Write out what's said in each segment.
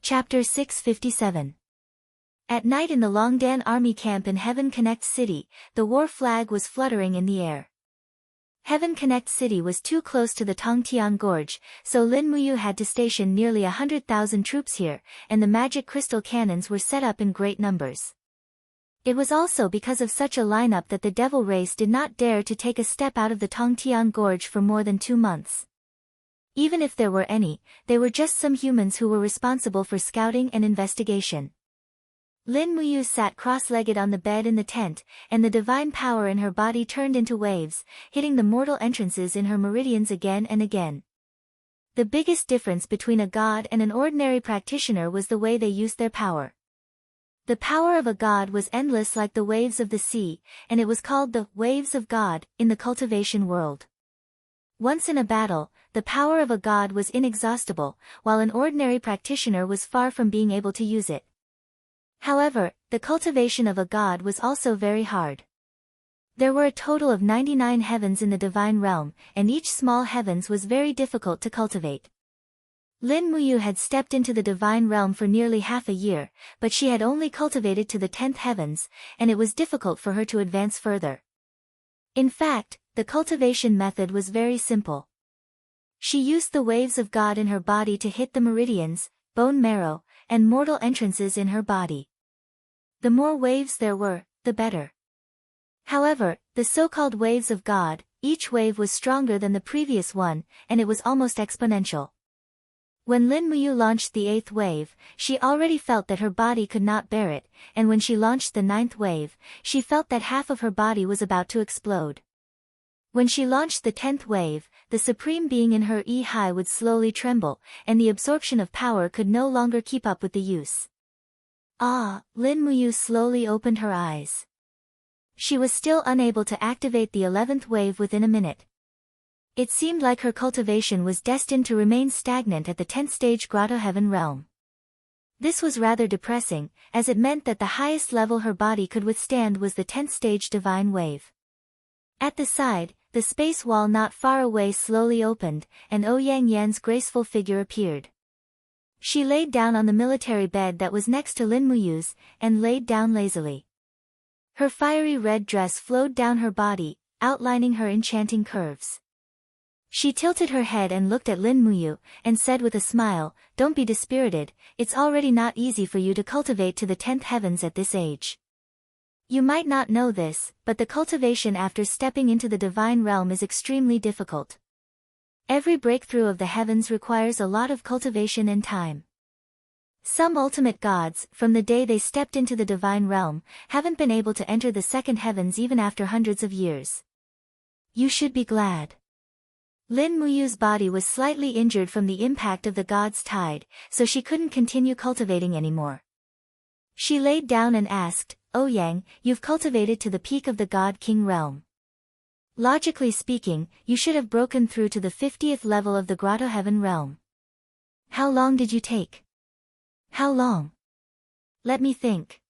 Chapter 657. At night in the Longdan army camp in Heaven Connect City, the war flag was fluttering in the air. Heaven Connect City was too close to the Tongtian Gorge, so Lin Muyu had to station nearly 100,000 troops here, and the magic crystal cannons were set up in great numbers. It was also because of such a lineup that the devil race did not dare to take a step out of the Tongtian Gorge for more than 2 months. Even if there were any, they were just some humans who were responsible for scouting and investigation. Lin Muyu sat cross-legged on the bed in the tent, and the divine power in her body turned into waves, hitting the mortal entrances in her meridians again and again. The biggest difference between a god and an ordinary practitioner was the way they used their power. The power of a god was endless like the waves of the sea, and it was called the waves of God in the cultivation world. Once in a battle, the power of a god was inexhaustible, while an ordinary practitioner was far from being able to use it. However, the cultivation of a god was also very hard. There were a total of 99 heavens in the divine realm, and each small heavens was very difficult to cultivate. Lin Muyu had stepped into the divine realm for nearly half a year, but she had only cultivated to the 10th heavens, and it was difficult for her to advance further. In fact, the cultivation method was very simple. She used the waves of God in her body to hit the meridians, bone marrow, and mortal entrances in her body. The more waves there were, the better. However, the so-called waves of God, each wave was stronger than the previous one, and it was almost exponential. When Lin Muyu launched the 8th wave, she already felt that her body could not bear it, and when she launched the 9th wave, she felt that half of her body was about to explode. When she launched the 10th wave, the supreme being in her high would slowly tremble, and the absorption of power could no longer keep up with the use. Lin Muyu slowly opened her eyes. She was still unable to activate the 11th wave within a minute. It seemed like her cultivation was destined to remain stagnant at the 10th stage Grotto Heaven realm. This was rather depressing, as it meant that the highest level her body could withstand was the 10th stage divine wave. At the side, the space wall not far away slowly opened, and Ouyang Yan's graceful figure appeared. She laid down on the military bed that was next to Lin Muyu's, and laid down lazily. Her fiery red dress flowed down her body, outlining her enchanting curves. She tilted her head and looked at Lin Muyu, and said with a smile, "Don't be dispirited, it's already not easy for you to cultivate to the 10th heavens at this age. You might not know this, but the cultivation after stepping into the divine realm is extremely difficult. Every breakthrough of the heavens requires a lot of cultivation and time. Some ultimate gods, from the day they stepped into the divine realm, haven't been able to enter the second heavens even after hundreds of years. You should be glad." Lin Muyu's body was slightly injured from the impact of the god's tide, so she couldn't continue cultivating anymore. She laid down and asked, "Ouyang, you've cultivated to the peak of the God King realm. Logically speaking, you should have broken through to the 50th level of the Grotto Heaven realm. How long did you take?" "How long? Let me think."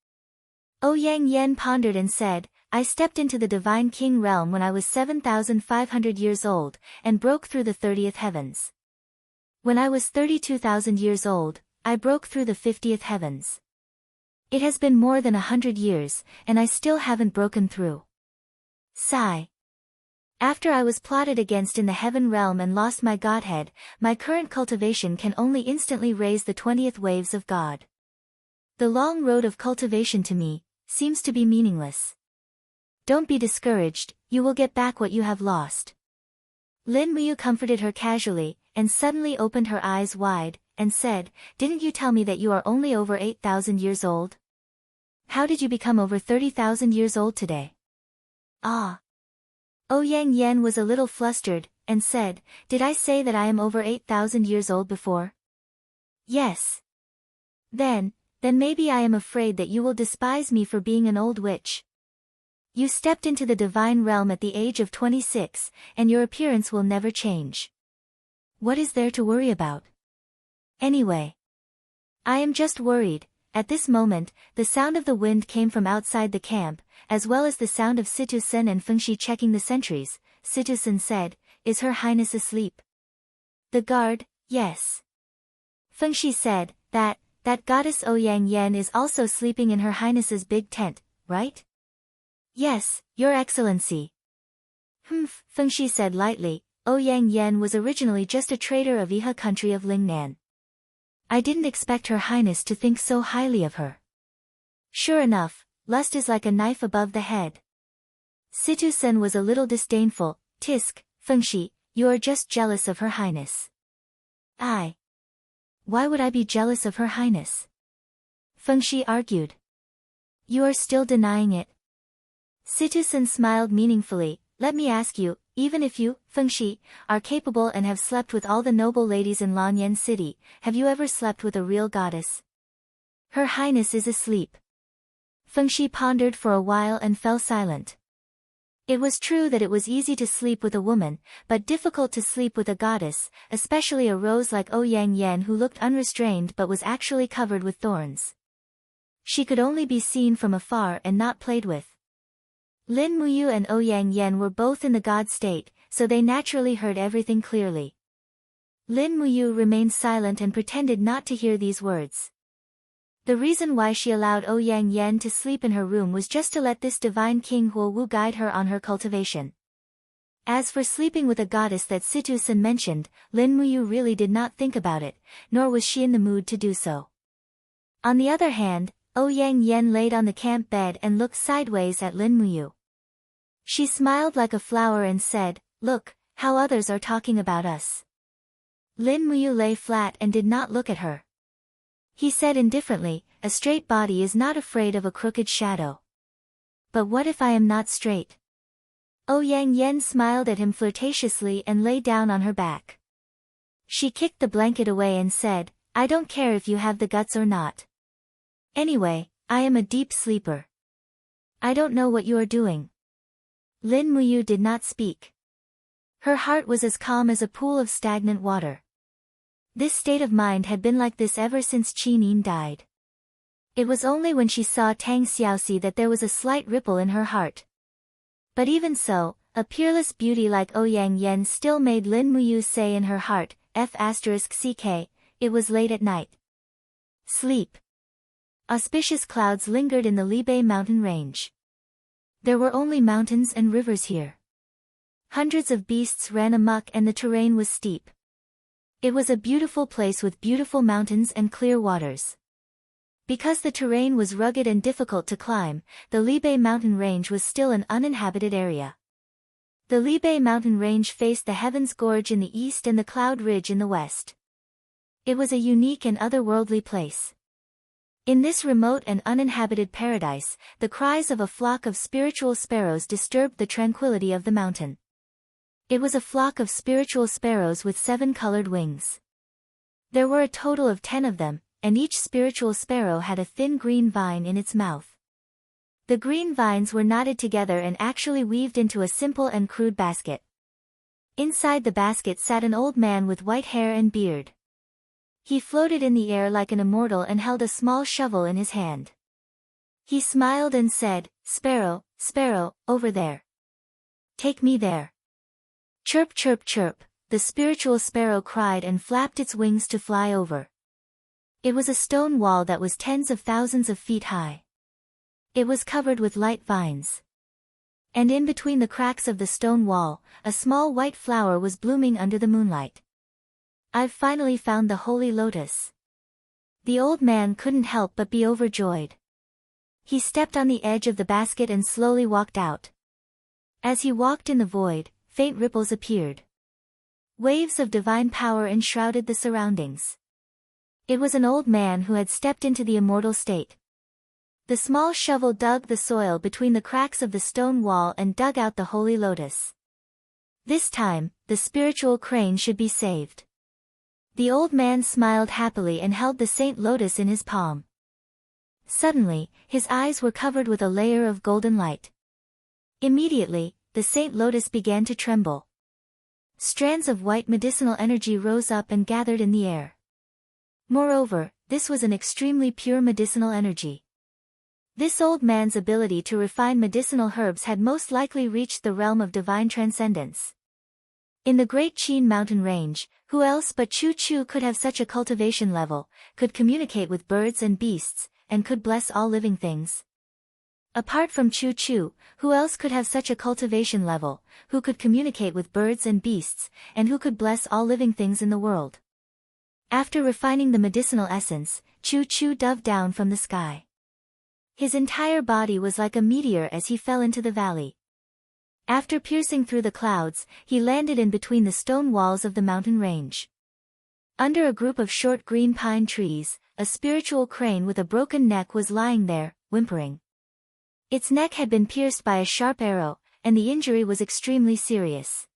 Ouyang Yan pondered and said, "I stepped into the Divine King realm when I was 7,500 years old, and broke through the 30th heavens. When I was 32,000 years old, I broke through the 50th heavens. It has been more than 100 years, and I still haven't broken through. Sigh. After I was plotted against in the heaven realm and lost my godhead, my current cultivation can only instantly raise the 20th waves of God. The long road of cultivation to me seems to be meaningless. Don't be discouraged, you will get back what you have lost." Lin Muyu comforted her casually, and suddenly opened her eyes wide, and said, "Didn't you tell me that you are only over 8,000 years old? How did you become over 30,000 years old today?" Ouyang Yan was a little flustered, and said, "Did I say that I am over 8,000 years old before?" "Yes." Then maybe I am afraid that you will despise me for being an old witch. You stepped into the divine realm at the age of 26, and your appearance will never change. What is there to worry about? Anyway, I am just worried." At this moment, the sound of the wind came from outside the camp, as well as the sound of Situsen and Fengxi checking the sentries. Situsen said, "Is Her Highness asleep?" The guard, "Yes." Fengxi said, that goddess Ouyang Yen is also sleeping in Her Highness's big tent, right? Yes, Your Excellency. Feng Shi said lightly. Ouyang Yen was originally just a trader of Iha country of Lingnan. I didn't expect Her Highness to think so highly of her. Sure enough, lust is like a knife above the head. Situ Sen was a little disdainful. Tisk, Feng Shi, you are just jealous of Her Highness. Why would I be jealous of Her Highness? Feng Shi argued. You are still denying it. Situ Sen smiled meaningfully. Let me ask you, even if you, Feng Shi, are capable and have slept with all the noble ladies in Lanyan City, have you ever slept with a real goddess? Her Highness is asleep. Feng Shi pondered for a while and fell silent. It was true that it was easy to sleep with a woman, but difficult to sleep with a goddess, especially a rose like Ouyang Yen who looked unrestrained but was actually covered with thorns. She could only be seen from afar and not played with. Lin Muyu and Ouyang Yen were both in the god state, so they naturally heard everything clearly. Lin Muyu remained silent and pretended not to hear these words. The reason why she allowed Ouyang Yen to sleep in her room was just to let this divine King Huowu guide her on her cultivation. As for sleeping with a goddess that Situ Sen mentioned, Lin Muyu really did not think about it, nor was she in the mood to do so. On the other hand, Ouyang Yen laid on the camp bed and looked sideways at Lin Muyu. She smiled like a flower and said, "Look, how others are talking about us." Lin Muyu lay flat and did not look at her. He said indifferently, "A straight body is not afraid of a crooked shadow. But what if I am not straight?" Ouyang Yen smiled at him flirtatiously and lay down on her back. She kicked the blanket away and said, "I don't care if you have the guts or not. Anyway, I am a deep sleeper. I don't know what you are doing." Lin Muyu did not speak. Her heart was as calm as a pool of stagnant water. This state of mind had been like this ever since Qi Nin died. It was only when she saw Tang Xiaoxi that there was a slight ripple in her heart. But even so, a peerless beauty like Ouyang Yen still made Lin Muyu say in her heart, F***ck, it was late at night. Sleep. Auspicious clouds lingered in the Libei mountain range. There were only mountains and rivers here. Hundreds of beasts ran amok and the terrain was steep. It was a beautiful place with beautiful mountains and clear waters. Because the terrain was rugged and difficult to climb, the Libei mountain range was still an uninhabited area. The Libei mountain range faced the Heaven's Gorge in the east and the Cloud Ridge in the west. It was a unique and otherworldly place. In this remote and uninhabited paradise, the cries of a flock of spiritual sparrows disturbed the tranquility of the mountain. It was a flock of spiritual sparrows with 7 colored wings. There were a total of 10 of them, and each spiritual sparrow had a thin green vine in its mouth. The green vines were knotted together and actually weaved into a simple and crude basket. Inside the basket sat an old man with white hair and beard. He floated in the air like an immortal and held a small shovel in his hand. He smiled and said, "Sparrow, sparrow, over there. Take me there." Chirp chirp chirp, the spiritual sparrow cried and flapped its wings to fly over. It was a stone wall that was tens of thousands of feet high. It was covered with light vines. And in between the cracks of the stone wall, a small white flower was blooming under the moonlight. "I've finally found the holy lotus." The old man couldn't help but be overjoyed. He stepped on the edge of the basket and slowly walked out. As he walked in the void, faint ripples appeared. Waves of divine power enshrouded the surroundings. It was an old man who had stepped into the immortal state. The small shovel dug the soil between the cracks of the stone wall and dug out the holy lotus. This time, the spiritual crane should be saved. The old man smiled happily and held the Saint Lotus in his palm. Suddenly, his eyes were covered with a layer of golden light. Immediately, the Saint Lotus began to tremble. Strands of white medicinal energy rose up and gathered in the air. Moreover, this was an extremely pure medicinal energy. This old man's ability to refine medicinal herbs had most likely reached the realm of divine transcendence. In the Great Qin mountain range, Who else but Choo Choo could have such a cultivation level, could communicate with birds and beasts, and could bless all living things? Apart from Choo Choo, who else could have such a cultivation level, who could communicate with birds and beasts, and who could bless all living things in the world? After refining the medicinal essence, Choo Choo dove down from the sky. His entire body was like a meteor as he fell into the valley. After piercing through the clouds, he landed in between the stone walls of the mountain range. Under a group of short green pine trees, a spiritual crane with a broken neck was lying there, whimpering. Its neck had been pierced by a sharp arrow, and the injury was extremely serious.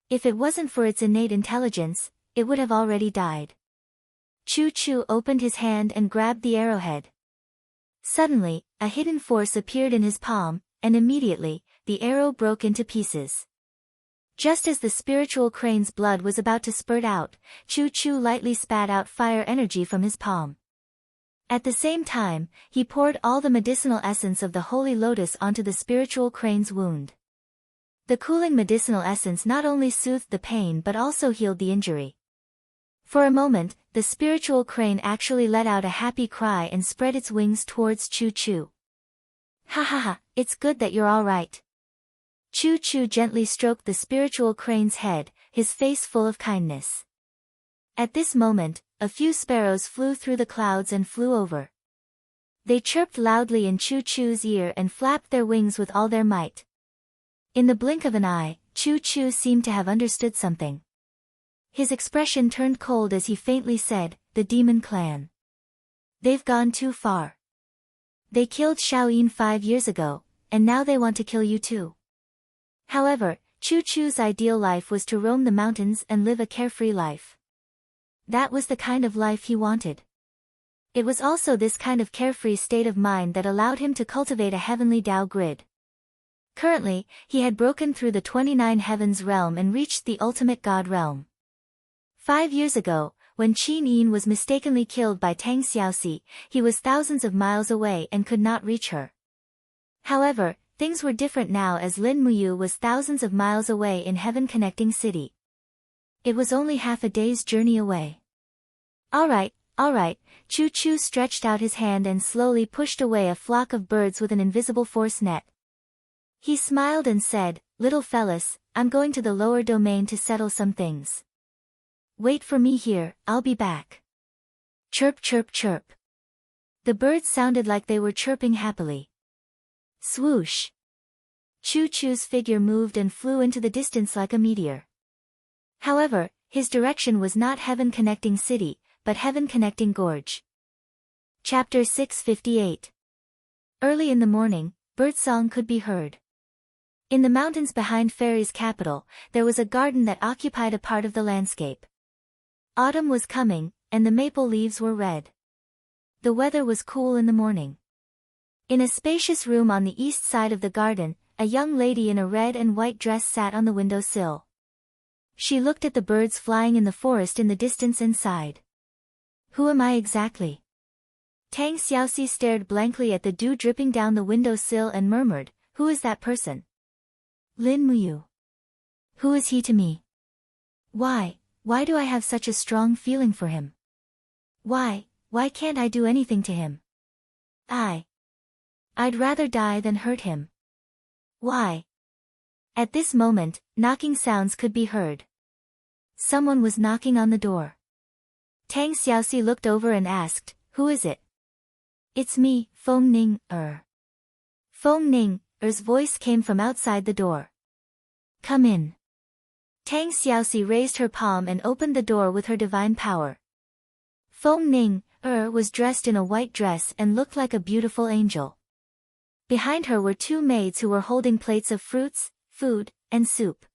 If it wasn't for its innate intelligence, it would have already died. Choo Choo opened his hand and grabbed the arrowhead. Suddenly, a hidden force appeared in his palm, and immediately, the arrow broke into pieces. Just as the spiritual crane's blood was about to spurt out, Choo Choo lightly spat out fire energy from his palm. At the same time, he poured all the medicinal essence of the holy lotus onto the spiritual crane's wound. The cooling medicinal essence not only soothed the pain but also healed the injury. For a moment, the spiritual crane actually let out a happy cry and spread its wings towards Choo Choo. Ha ha ha, it's good that you're all right. Choo Choo gently stroked the spiritual crane's head, his face full of kindness. At this moment, a few sparrows flew through the clouds and flew over. They chirped loudly in Choo Choo's ear and flapped their wings with all their might. In the blink of an eye, Choo Choo seemed to have understood something. His expression turned cold as he faintly said, "The demon clan. They've gone too far. They killed Xiaoyin 5 years ago, and now they want to kill you too." However, Choo Choo's ideal life was to roam the mountains and live a carefree life. That was the kind of life he wanted. It was also this kind of carefree state of mind that allowed him to cultivate a heavenly Tao grid. Currently, he had broken through the 29 heavens realm and reached the ultimate God realm. 5 years ago, when Qin Yin was mistakenly killed by Tang Xiaoxi, he was thousands of miles away and could not reach her. However, things were different now as Lin Muyu was thousands of miles away in Heaven Connecting City. It was only half a day's journey away. All right, Choo Choo stretched out his hand and slowly pushed away a flock of birds with an invisible force net. He smiled and said, "Little fellas, I'm going to the lower domain to settle some things. Wait for me here, I'll be back." Chirp chirp chirp. The birds sounded like they were chirping happily. Swoosh. Choo Choo's figure moved and flew into the distance like a meteor. However, his direction was not Heaven Connecting City, but Heaven Connecting Gorge. Chapter 658. Early in the morning, birdsong could be heard. In the mountains behind Fairy's capital, there was a garden that occupied a part of the landscape. Autumn was coming, and the maple leaves were red. The weather was cool in the morning. In a spacious room on the east side of the garden, a young lady in a red and white dress sat on the window sill. She looked at the birds flying in the forest in the distance and sighed. Who am I exactly? Tang Xiaoxi stared blankly at the dew dripping down the window sill and murmured, "Who is that person?" Lin Muyu. Who is he to me? Why do I have such a strong feeling for him? Why can't I do anything to him? I'd rather die than hurt him. Why? At this moment, knocking sounds could be heard. Someone was knocking on the door. Tang Xiaoxi looked over and asked, "Who is it?" "It's me, Feng Ning, Feng Ning's voice came from outside the door. "Come in." Tang Xiaoxi raised her palm and opened the door with her divine power. Feng Ning was dressed in a white dress and looked like a beautiful angel. Behind her were 2 maids who were holding plates of fruits, food, and soup.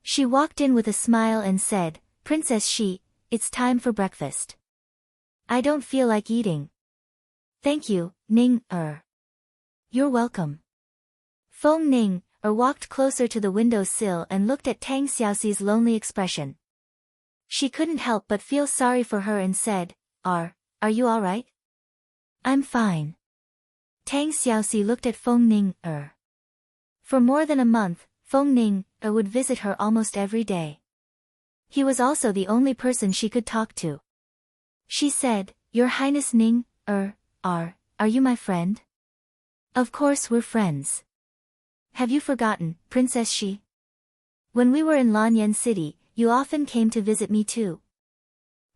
She walked in with a smile and said, "Princess Shi, it's time for breakfast." "I don't feel like eating." "Thank you, Ning. You're welcome." Feng Ning walked closer to the window sill and looked at Tang Xiaoxi's lonely expression. She couldn't help but feel sorry for her and said, Are you all right?" "I'm fine." Tang Xiaoxi looked at Feng Ning. For more than a month, Feng Ning would visit her almost every day. He was also the only person she could talk to. She said, "Your Highness Ning, are you my friend?" "Of course we're friends. Have you forgotten, Princess Shi? When we were in Lanyan City, you often came to visit me too."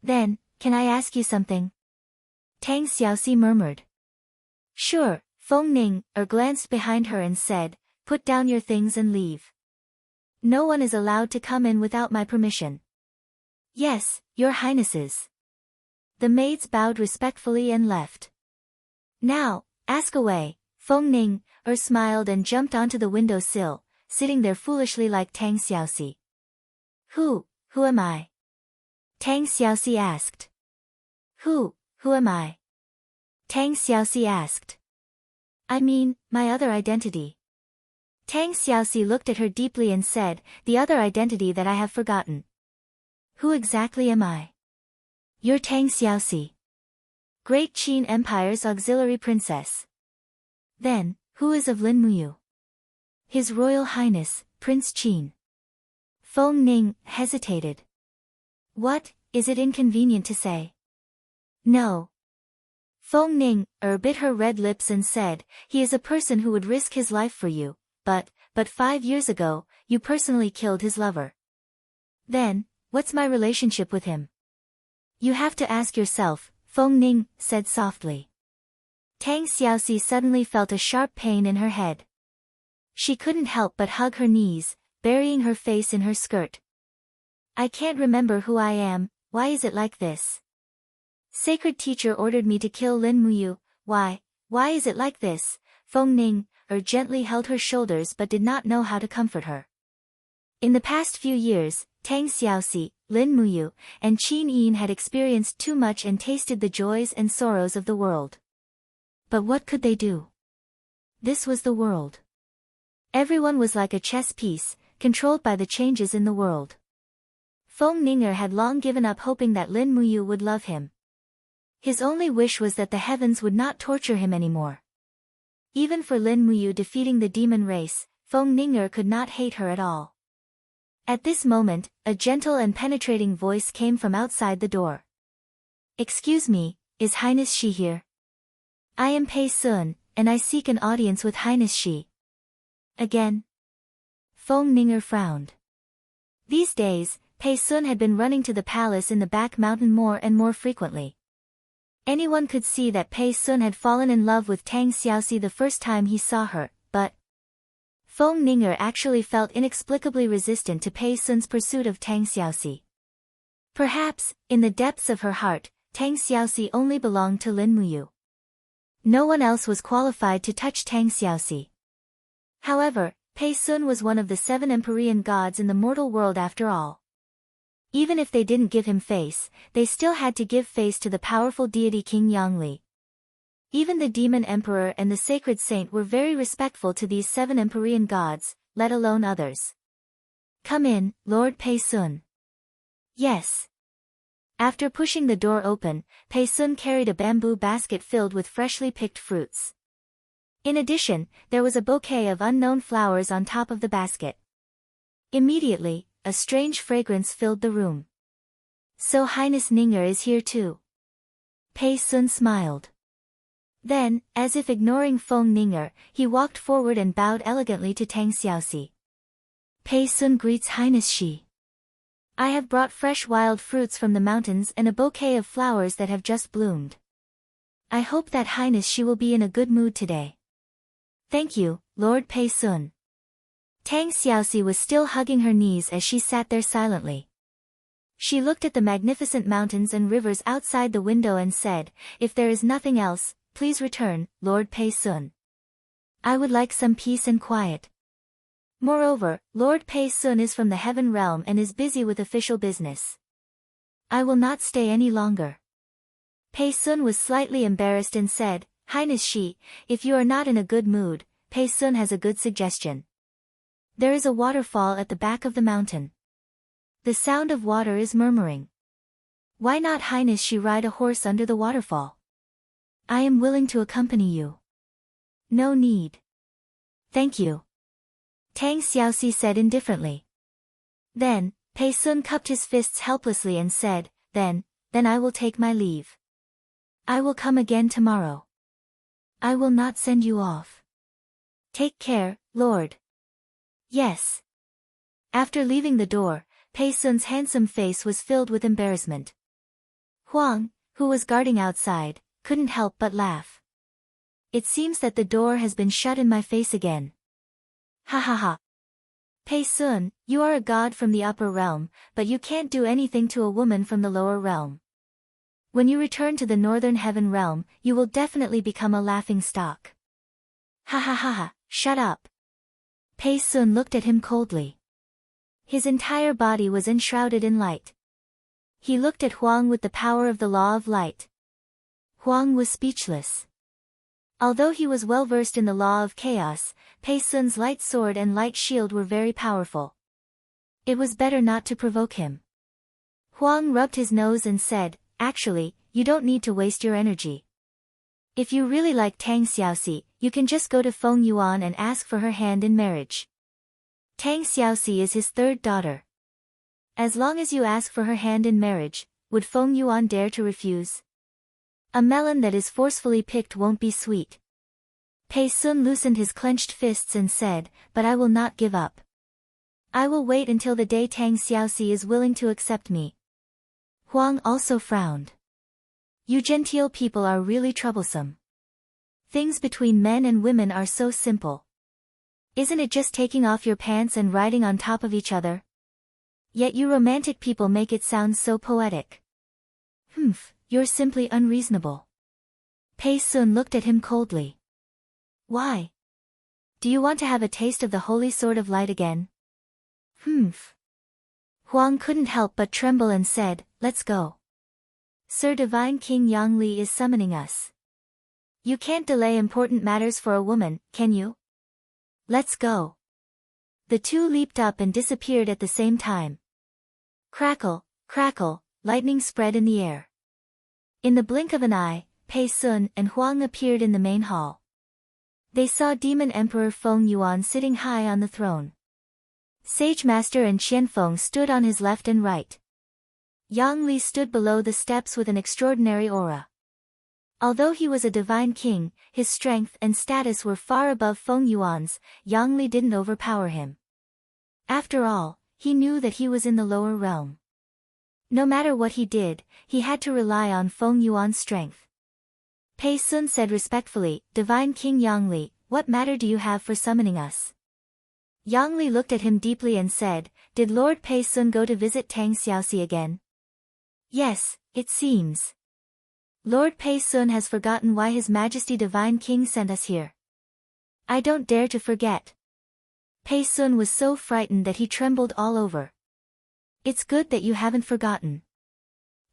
"Then, can I ask you something?" Tang Xiaoxi murmured. "Sure." Feng Ning glanced behind her and said, "Put down your things and leave. No one is allowed to come in without my permission." "Yes, your highnesses." The maids bowed respectfully and left. "Now, ask away." Feng Ning smiled and jumped onto the window sill, sitting there foolishly like Tang Xiaoxi. Who am I?" Tang Xiaoxi asked. Who am I?" Tang Xiaoxi asked. "I mean, my other identity." Tang Xiaoxi looked at her deeply and said, "The other identity that I have forgotten." "Who exactly am I?" "You're Tang Xiaoxi, Great Qin Empire's auxiliary princess." "Then, who is of Lin Muyu?" "His Royal Highness, Prince Qin." Feng Ning hesitated. "What, is it inconvenient to say?" "No." Feng Ning bit her red lips and said, "He is a person who would risk his life for you, but 5 years ago, you personally killed his lover." "Then, what's my relationship with him?" "You have to ask yourself," Feng Ning said softly. Tang Xiaoxi suddenly felt a sharp pain in her head. She couldn't help but hug her knees, burying her face in her skirt. "I can't remember who I am. Why is it like this? Sacred teacher ordered me to kill Lin Muyu. Why is it like this?" Feng Ning gently held her shoulders but did not know how to comfort her. In the past few years, Tang Xiaoxi, Lin Muyu, and Qin Yin had experienced too much and tasted the joys and sorrows of the world. But what could they do? This was the world. Everyone was like a chess piece, controlled by the changes in the world. Feng Ninger had long given up hoping that Lin Muyu would love him. His only wish was that the heavens would not torture him anymore. Even for Lin Muyu defeating the demon race, Feng Ninger could not hate her at all. At this moment, a gentle and penetrating voice came from outside the door. "Excuse me, is Highness Shi here?" "I am Pei Sun, and I seek an audience with Highness Shi." "Again?" Feng Ninger frowned. These days, Pei Sun had been running to the palace in the back mountain more and more frequently. Anyone could see that Pei Sun had fallen in love with Tang Xiaoxi the first time he saw her, but Feng Ninger actually felt inexplicably resistant to Pei Sun's pursuit of Tang Xiaoxi. Perhaps, in the depths of her heart, Tang Xiaoxi only belonged to Lin Muyu. No one else was qualified to touch Tang Xiaoxi. However, Pei Sun was one of the 7 Empyrean gods in the mortal world after all. Even if they didn't give him face, they still had to give face to the powerful deity King Yangli. Even the demon emperor and the sacred saint were very respectful to these 7 Empyrean gods, let alone others. "Come in, Lord Pei Sun." "Yes." After pushing the door open, Pei Sun carried a bamboo basket filled with freshly picked fruits. In addition, there was a bouquet of unknown flowers on top of the basket. Immediately, a strange fragrance filled the room. "So Highness Ninger is here too." Pei Sun smiled. Then, as if ignoring Feng Ninger, he walked forward and bowed elegantly to Tang Xiaoxi. "Pei Sun greets Highness Shi. I have brought fresh wild fruits from the mountains and a bouquet of flowers that have just bloomed. I hope that Highness Shi will be in a good mood today." "Thank you, Lord Pei Sun." Tang Xiaoxi was still hugging her knees as she sat there silently. She looked at the magnificent mountains and rivers outside the window and said, "If there is nothing else, please return, Lord Pei Sun. I would like some peace and quiet. Moreover, Lord Pei Sun is from the heaven realm and is busy with official business. I will not stay any longer." Pei Sun was slightly embarrassed and said, "Highness Shi, if you are not in a good mood, Pei Sun has a good suggestion. There is a waterfall at the back of the mountain. The sound of water is murmuring. Why not Highness Shi ride a horse under the waterfall? I am willing to accompany you." "No need. Thank you," Tang Xiaoxi said indifferently. Then, Pei Sun cupped his fists helplessly and said, then I will take my leave. I will come again tomorrow. I will not send you off. Take care, Lord. Yes. After leaving the door, Pei Sun's handsome face was filled with embarrassment. Huang, who was guarding outside, couldn't help but laugh. It seems that the door has been shut in my face again. Ha ha ha. Pei Sun, you are a god from the upper realm, but you can't do anything to a woman from the lower realm. When you return to the northern heaven realm, you will definitely become a laughing stock. Ha ha ha ha, shut up. Pei Sun looked at him coldly. His entire body was enshrouded in light. He looked at Huang with the power of the law of light. Huang was speechless. Although he was well versed in the law of chaos, Pei Sun's light sword and light shield were very powerful. It was better not to provoke him. Huang rubbed his nose and said, actually, you don't need to waste your energy. If you really like Tang Xiaoxi, you can just go to Feng Yuan and ask for her hand in marriage. Tang Xiaoxi is his third daughter. As long as you ask for her hand in marriage, would Feng Yuan dare to refuse? A melon that is forcefully picked won't be sweet. Pei Sun loosened his clenched fists and said, but I will not give up. I will wait until the day Tang Xiaoxi is willing to accept me. Huang also frowned. You genteel people are really troublesome. Things between men and women are so simple. Isn't it just taking off your pants and riding on top of each other? Yet you romantic people make it sound so poetic. You're simply unreasonable. Pei Sun looked at him coldly. Why? Do you want to have a taste of the holy sword of light again? Huang couldn't help but tremble and said, let's go. Sir Divine King Yang Li is summoning us. You can't delay important matters for a woman, can you? Let's go. The two leaped up and disappeared at the same time. Crackle, crackle, lightning spread in the air. In the blink of an eye, Pei Sun and Huang appeared in the main hall. They saw Demon Emperor Feng Yuan sitting high on the throne. Sage Master and Qianfeng stood on his left and right. Yang Li stood below the steps with an extraordinary aura. Although he was a divine king, his strength and status were far above Feng Yuan's. Yang Li didn't overpower him. After all, he knew that he was in the lower realm. No matter what he did, he had to rely on Feng Yuan's strength. Pei Sun said respectfully, Divine King Yang Li, what matter do you have for summoning us? Yang Li looked at him deeply and said, did Lord Pei Sun go to visit Tang Xiaoxi again? Yes, it seems. Lord Pei Sun has forgotten why His Majesty Divine King sent us here. I don't dare to forget. Pei Sun was so frightened that he trembled all over. It's good that you haven't forgotten.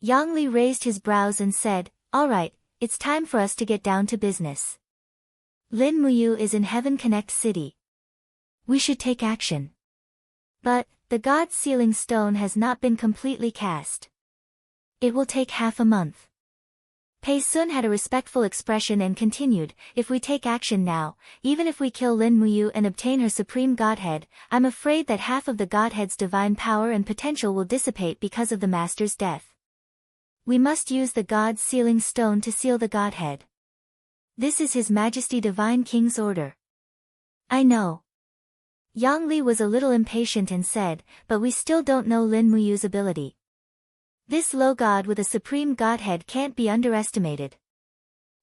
Yang Li raised his brows and said, all right, it's time for us to get down to business. Lin Muyu is in Heaven Connect City. We should take action. But, the God's sealing stone has not been completely cast. It will take half a month. Pei Sun had a respectful expression and continued, if we take action now, even if we kill Lin Muyu and obtain her supreme godhead, I'm afraid that half of the godhead's divine power and potential will dissipate because of the master's death. We must use the God's sealing stone to seal the godhead. This is His Majesty Divine King's order. I know. Yang Li was a little impatient and said, but we still don't know Lin Muyu's ability. This low god with a supreme godhead can't be underestimated.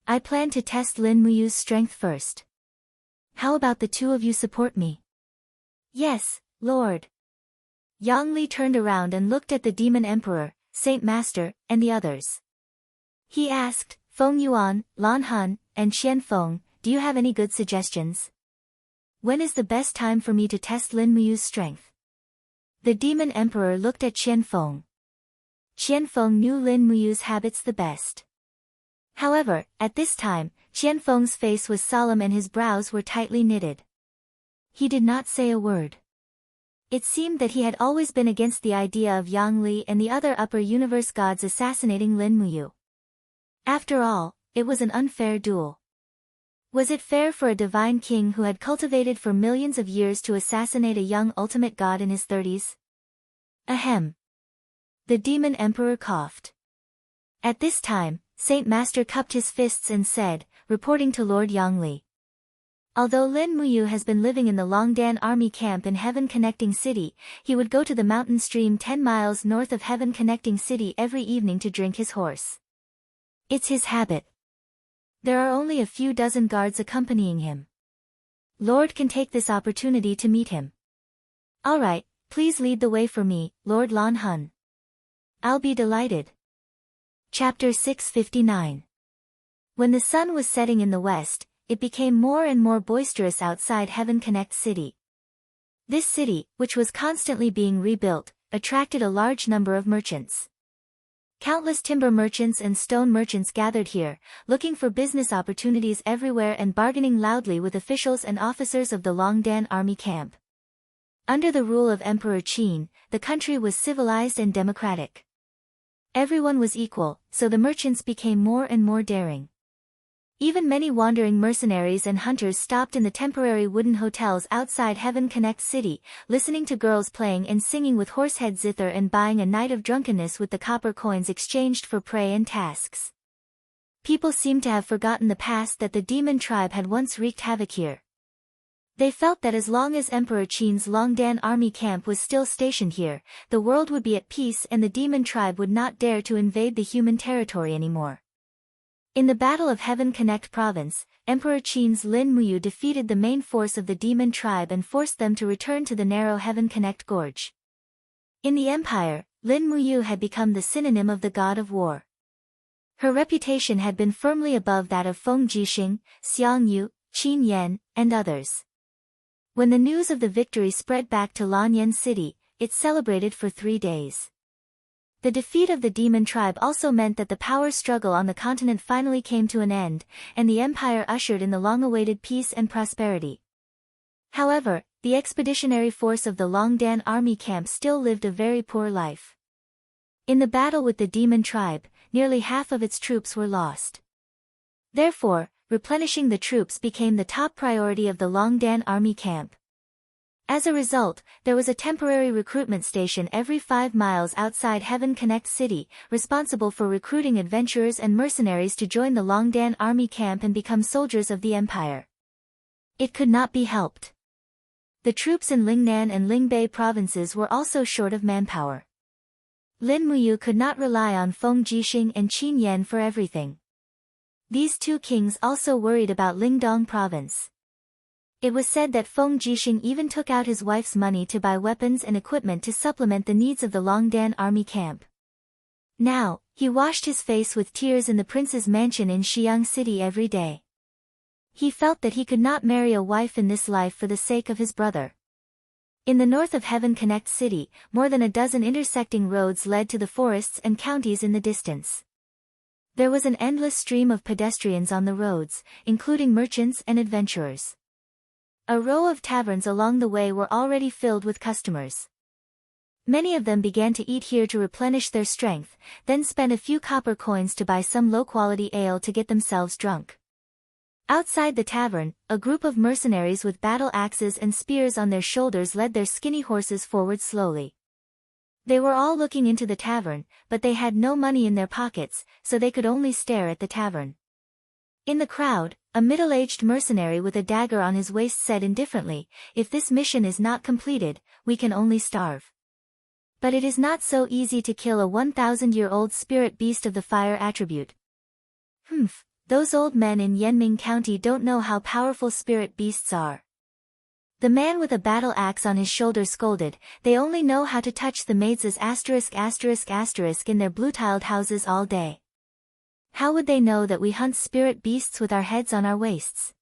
I plan to test Lin Muyu's strength first. How about the two of you support me? Yes, Lord. Yang Li turned around and looked at the Demon Emperor, Saint Master, and the others. He asked, Feng Yuan, Lan Han, and Qianfeng, do you have any good suggestions? When is the best time for me to test Lin Muyu's strength? The Demon Emperor looked at Qianfeng. Qianfeng knew Lin Muyu's habits the best. However, at this time, Qianfeng's face was solemn and his brows were tightly knitted. He did not say a word. It seemed that he had always been against the idea of Yang Li and the other upper universe gods assassinating Lin Muyu. After all, it was an unfair duel. Was it fair for a divine king who had cultivated for millions of years to assassinate a young ultimate god in his 30s? Ahem. The demon emperor coughed. At this time, Saint Master cupped his fists and said, reporting to Lord Yongli. Although Lin Muyu has been living in the Longdan army camp in Heaven Connecting City, he would go to the mountain stream 10 miles north of Heaven Connecting City every evening to drink his horse. It's his habit. There are only a few dozen guards accompanying him. Lord can take this opportunity to meet him. Alright, please lead the way for me, Lord Lan Hun. I'll be delighted. Chapter 659. When the sun was setting in the west, it became more and more boisterous outside Heaven Connect City. This city, which was constantly being rebuilt, attracted a large number of merchants. Countless timber merchants and stone merchants gathered here, looking for business opportunities everywhere and bargaining loudly with officials and officers of the Longdan army camp. Under the rule of Emperor Qin, the country was civilized and democratic. Everyone was equal, so the merchants became more and more daring. Even many wandering mercenaries and hunters stopped in the temporary wooden hotels outside Heaven Connect City, listening to girls playing and singing with horsehead zither and buying a night of drunkenness with the copper coins exchanged for prey and tasks. People seemed to have forgotten the past that the demon tribe had once wreaked havoc here. They felt that as long as Emperor Qin's Longdan army camp was still stationed here, the world would be at peace and the demon tribe would not dare to invade the human territory anymore. In the Battle of Heaven Connect Province, Emperor Qin's Lin Muyu defeated the main force of the demon tribe and forced them to return to the narrow Heaven Connect Gorge. In the empire, Lin Muyu had become the synonym of the god of war. Her reputation had been firmly above that of Feng Jixing, Xiang Yu, Qin Yan, and others. When the news of the victory spread back to Lanyan City, it celebrated for 3 days. The defeat of the demon tribe also meant that the power struggle on the continent finally came to an end, and the empire ushered in the long-awaited peace and prosperity. However, the expeditionary force of the Longdan army camp still lived a very poor life. In the battle with the demon tribe, nearly half of its troops were lost. Therefore, replenishing the troops became the top priority of the Longdan army camp. As a result, there was a temporary recruitment station every 5 miles outside Heaven Connect City, responsible for recruiting adventurers and mercenaries to join the Longdan army camp and become soldiers of the empire. It could not be helped. The troops in Lingnan and Lingbei provinces were also short of manpower. Lin Muyu could not rely on Feng Jixing and Qin Yan for everything. These two kings also worried about Lingdong province. It was said that Feng Jixing even took out his wife's money to buy weapons and equipment to supplement the needs of the Longdan army camp. Now, he washed his face with tears in the prince's mansion in Xiang City every day. He felt that he could not marry a wife in this life for the sake of his brother. In the north of Heaven Connect City, more than a dozen intersecting roads led to the forests and counties in the distance. There was an endless stream of pedestrians on the roads, including merchants and adventurers. A row of taverns along the way were already filled with customers. Many of them began to eat here to replenish their strength, then spent a few copper coins to buy some low-quality ale to get themselves drunk. Outside the tavern, a group of mercenaries with battle axes and spears on their shoulders led their skinny horses forward slowly. They were all looking into the tavern, but they had no money in their pockets, so they could only stare at the tavern. In the crowd, a middle-aged mercenary with a dagger on his waist said indifferently, "If this mission is not completed, we can only starve." But it is not so easy to kill a 1,000-year-old spirit beast of the fire attribute. Those old men in Yanming County don't know how powerful spirit beasts are. The man with a battle axe on his shoulder scolded, "They only know how to touch the maids as **** in their blue-tiled houses all day. How would they know that we hunt spirit beasts with our heads on our waists?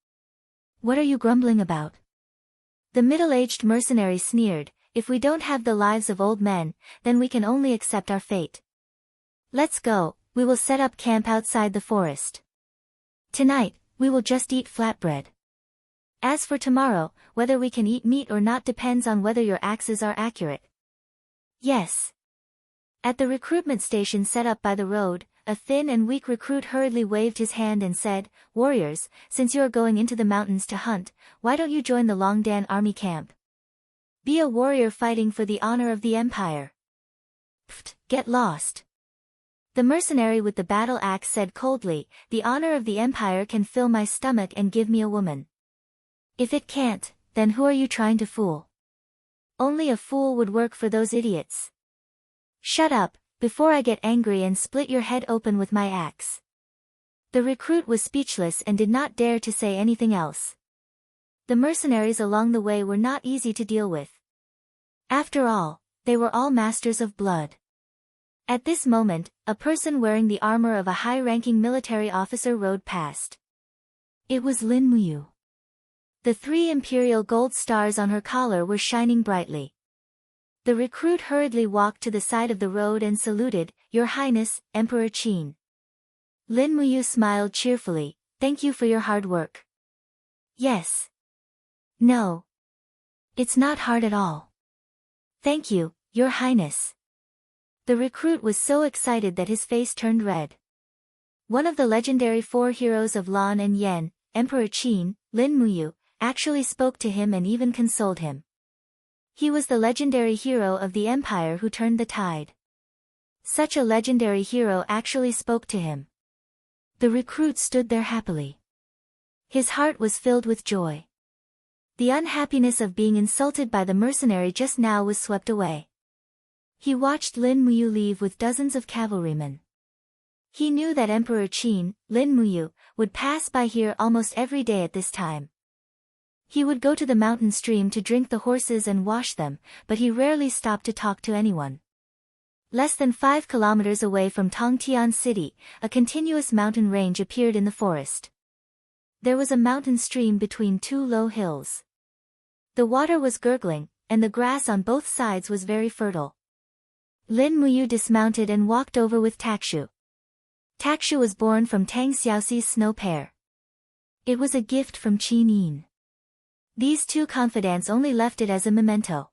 What are you grumbling about?" The middle-aged mercenary sneered, "If we don't have the lives of old men, then we can only accept our fate. Let's go, we will set up camp outside the forest. Tonight, we will just eat flatbread. As for tomorrow, whether we can eat meat or not depends on whether your axes are accurate." "Yes." At the recruitment station set up by the road, a thin and weak recruit hurriedly waved his hand and said, "Warriors, since you are going into the mountains to hunt, why don't you join the Longdan army camp? Be a warrior fighting for the honor of the empire." Pfft, get lost. The mercenary with the battle axe said coldly, the honor of the empire can fill my stomach and give me a woman. If it can't, then who are you trying to fool? Only a fool would work for those idiots. Shut up, before I get angry and split your head open with my axe. The recruit was speechless and did not dare to say anything else. The mercenaries along the way were not easy to deal with. After all, they were all masters of blood. At this moment, a person wearing the armor of a high-ranking military officer rode past. It was Lin Muyu. The 3 imperial gold stars on her collar were shining brightly. The recruit hurriedly walked to the side of the road and saluted, Your Highness, Emperor Qin. Lin Muyu smiled cheerfully, thank you for your hard work. Yes. No. It's not hard at all. Thank you, Your Highness. The recruit was so excited that his face turned red. One of the legendary 4 heroes of Lan and Yen, Emperor Qin, Lin Muyu, actually spoke to him and even consoled him. He was the legendary hero of the empire who turned the tide. Such a legendary hero actually spoke to him. The recruit stood there happily. His heart was filled with joy. The unhappiness of being insulted by the mercenary just now was swept away. He watched Lin Muyu leave with dozens of cavalrymen. He knew that Emperor Qin, Lin Muyu, would pass by here almost every day at this time. He would go to the mountain stream to drink the horses and wash them, but he rarely stopped to talk to anyone. Less than 5 kilometers away from Tongtian City, a continuous mountain range appeared in the forest. There was a mountain stream between 2 low hills. The water was gurgling, and the grass on both sides was very fertile. Lin Muyu dismounted and walked over with Takshu. Takshu was born from Tang Xiaoxi's snow pear. It was a gift from Qin Yin. These 2 confidants only left it as a memento.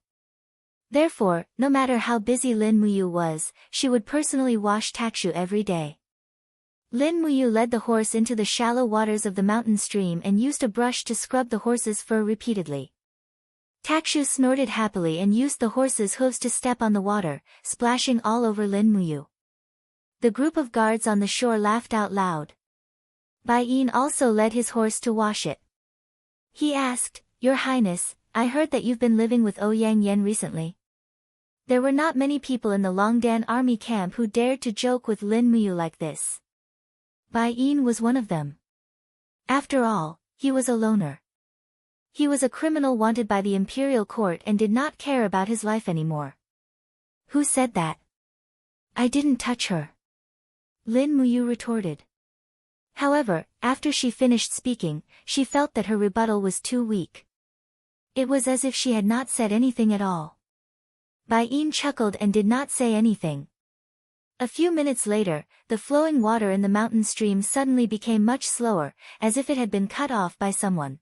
Therefore, no matter how busy Lin Muyu was, she would personally wash Takshu every day. Lin Muyu led the horse into the shallow waters of the mountain stream and used a brush to scrub the horse's fur repeatedly. Takshu snorted happily and used the horse's hooves to step on the water, splashing all over Lin Muyu. The group of guards on the shore laughed out loud. Bai Yin also led his horse to wash it. He asked, Your Highness, I heard that you've been living with Ouyang Yen recently. There were not many people in the Longdan army camp who dared to joke with Lin Muyu like this. Bai Yin was one of them. After all, he was a loner. He was a criminal wanted by the imperial court and did not care about his life anymore. Who said that? I didn't touch her. Lin Muyu retorted. However, after she finished speaking, she felt that her rebuttal was too weak. It was as if she had not said anything at all. Bai Yin chuckled and did not say anything. A few minutes later, the flowing water in the mountain stream suddenly became much slower, as if it had been cut off by someone.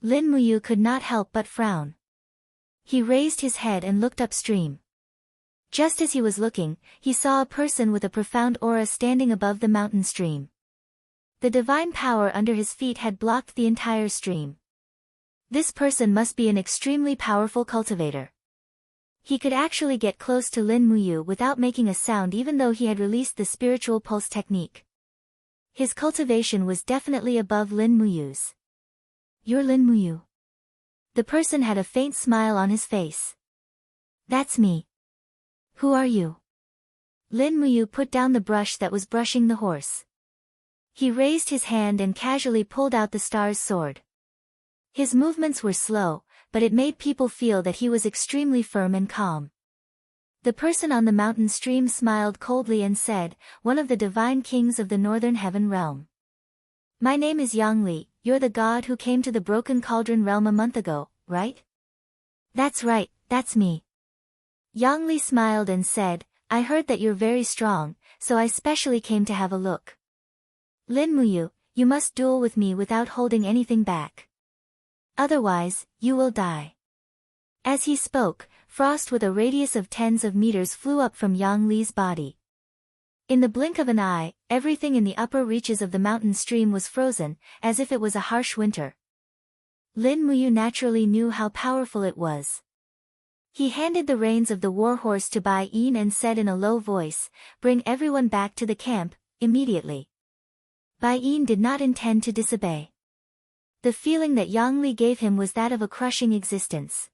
Lin Muyu could not help but frown. He raised his head and looked upstream. Just as he was looking, he saw a person with a profound aura standing above the mountain stream. The divine power under his feet had blocked the entire stream. This person must be an extremely powerful cultivator. He could actually get close to Lin Muyu without making a sound even though he had released the spiritual pulse technique. His cultivation was definitely above Lin Muyu's. You're Lin Muyu. The person had a faint smile on his face. That's me. Who are you? Lin Muyu put down the brush that was brushing the horse. He raised his hand and casually pulled out the star's sword. His movements were slow, but it made people feel that he was extremely firm and calm. The person on the mountain stream smiled coldly and said, One of the divine kings of the northern heaven realm. My name is Yang Li, you're the god who came to the broken cauldron realm a month ago, right? That's right, that's me. Yang Li smiled and said, I heard that you're very strong, so I specially came to have a look. Lin Muyu, you must duel with me without holding anything back. Otherwise, you will die. As he spoke, frost with a radius of tens of meters flew up from Yang Li's body. In the blink of an eye, everything in the upper reaches of the mountain stream was frozen, as if it was a harsh winter. Lin Muyu naturally knew how powerful it was. He handed the reins of the war horse to Bai Yin and said in a low voice, "Bring everyone back to the camp, immediately." Bai Yin did not intend to disobey. The feeling that Yang Li gave him was that of a crushing existence.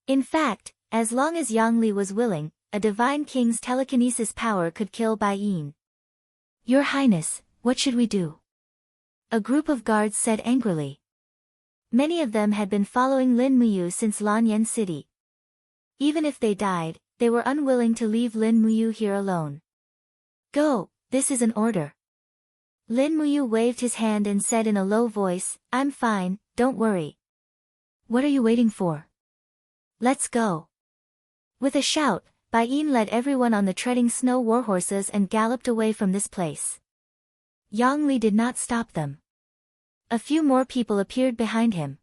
In fact, as long as Yang Li was willing, a divine king's telekinesis power could kill Bai Yin. "Your Highness, what should we do?" a group of guards said angrily. Many of them had been following Lin Muyu since Lanyan City. Even if they died, they were unwilling to leave Lin Muyu here alone. "Go, this is an order." Lin Muyu waved his hand and said in a low voice, "I'm fine, don't worry." "What are you waiting for? Let's go." With a shout, Bai Yin led everyone on the treading snow warhorses and galloped away from this place. Yang Li did not stop them. A few more people appeared behind him.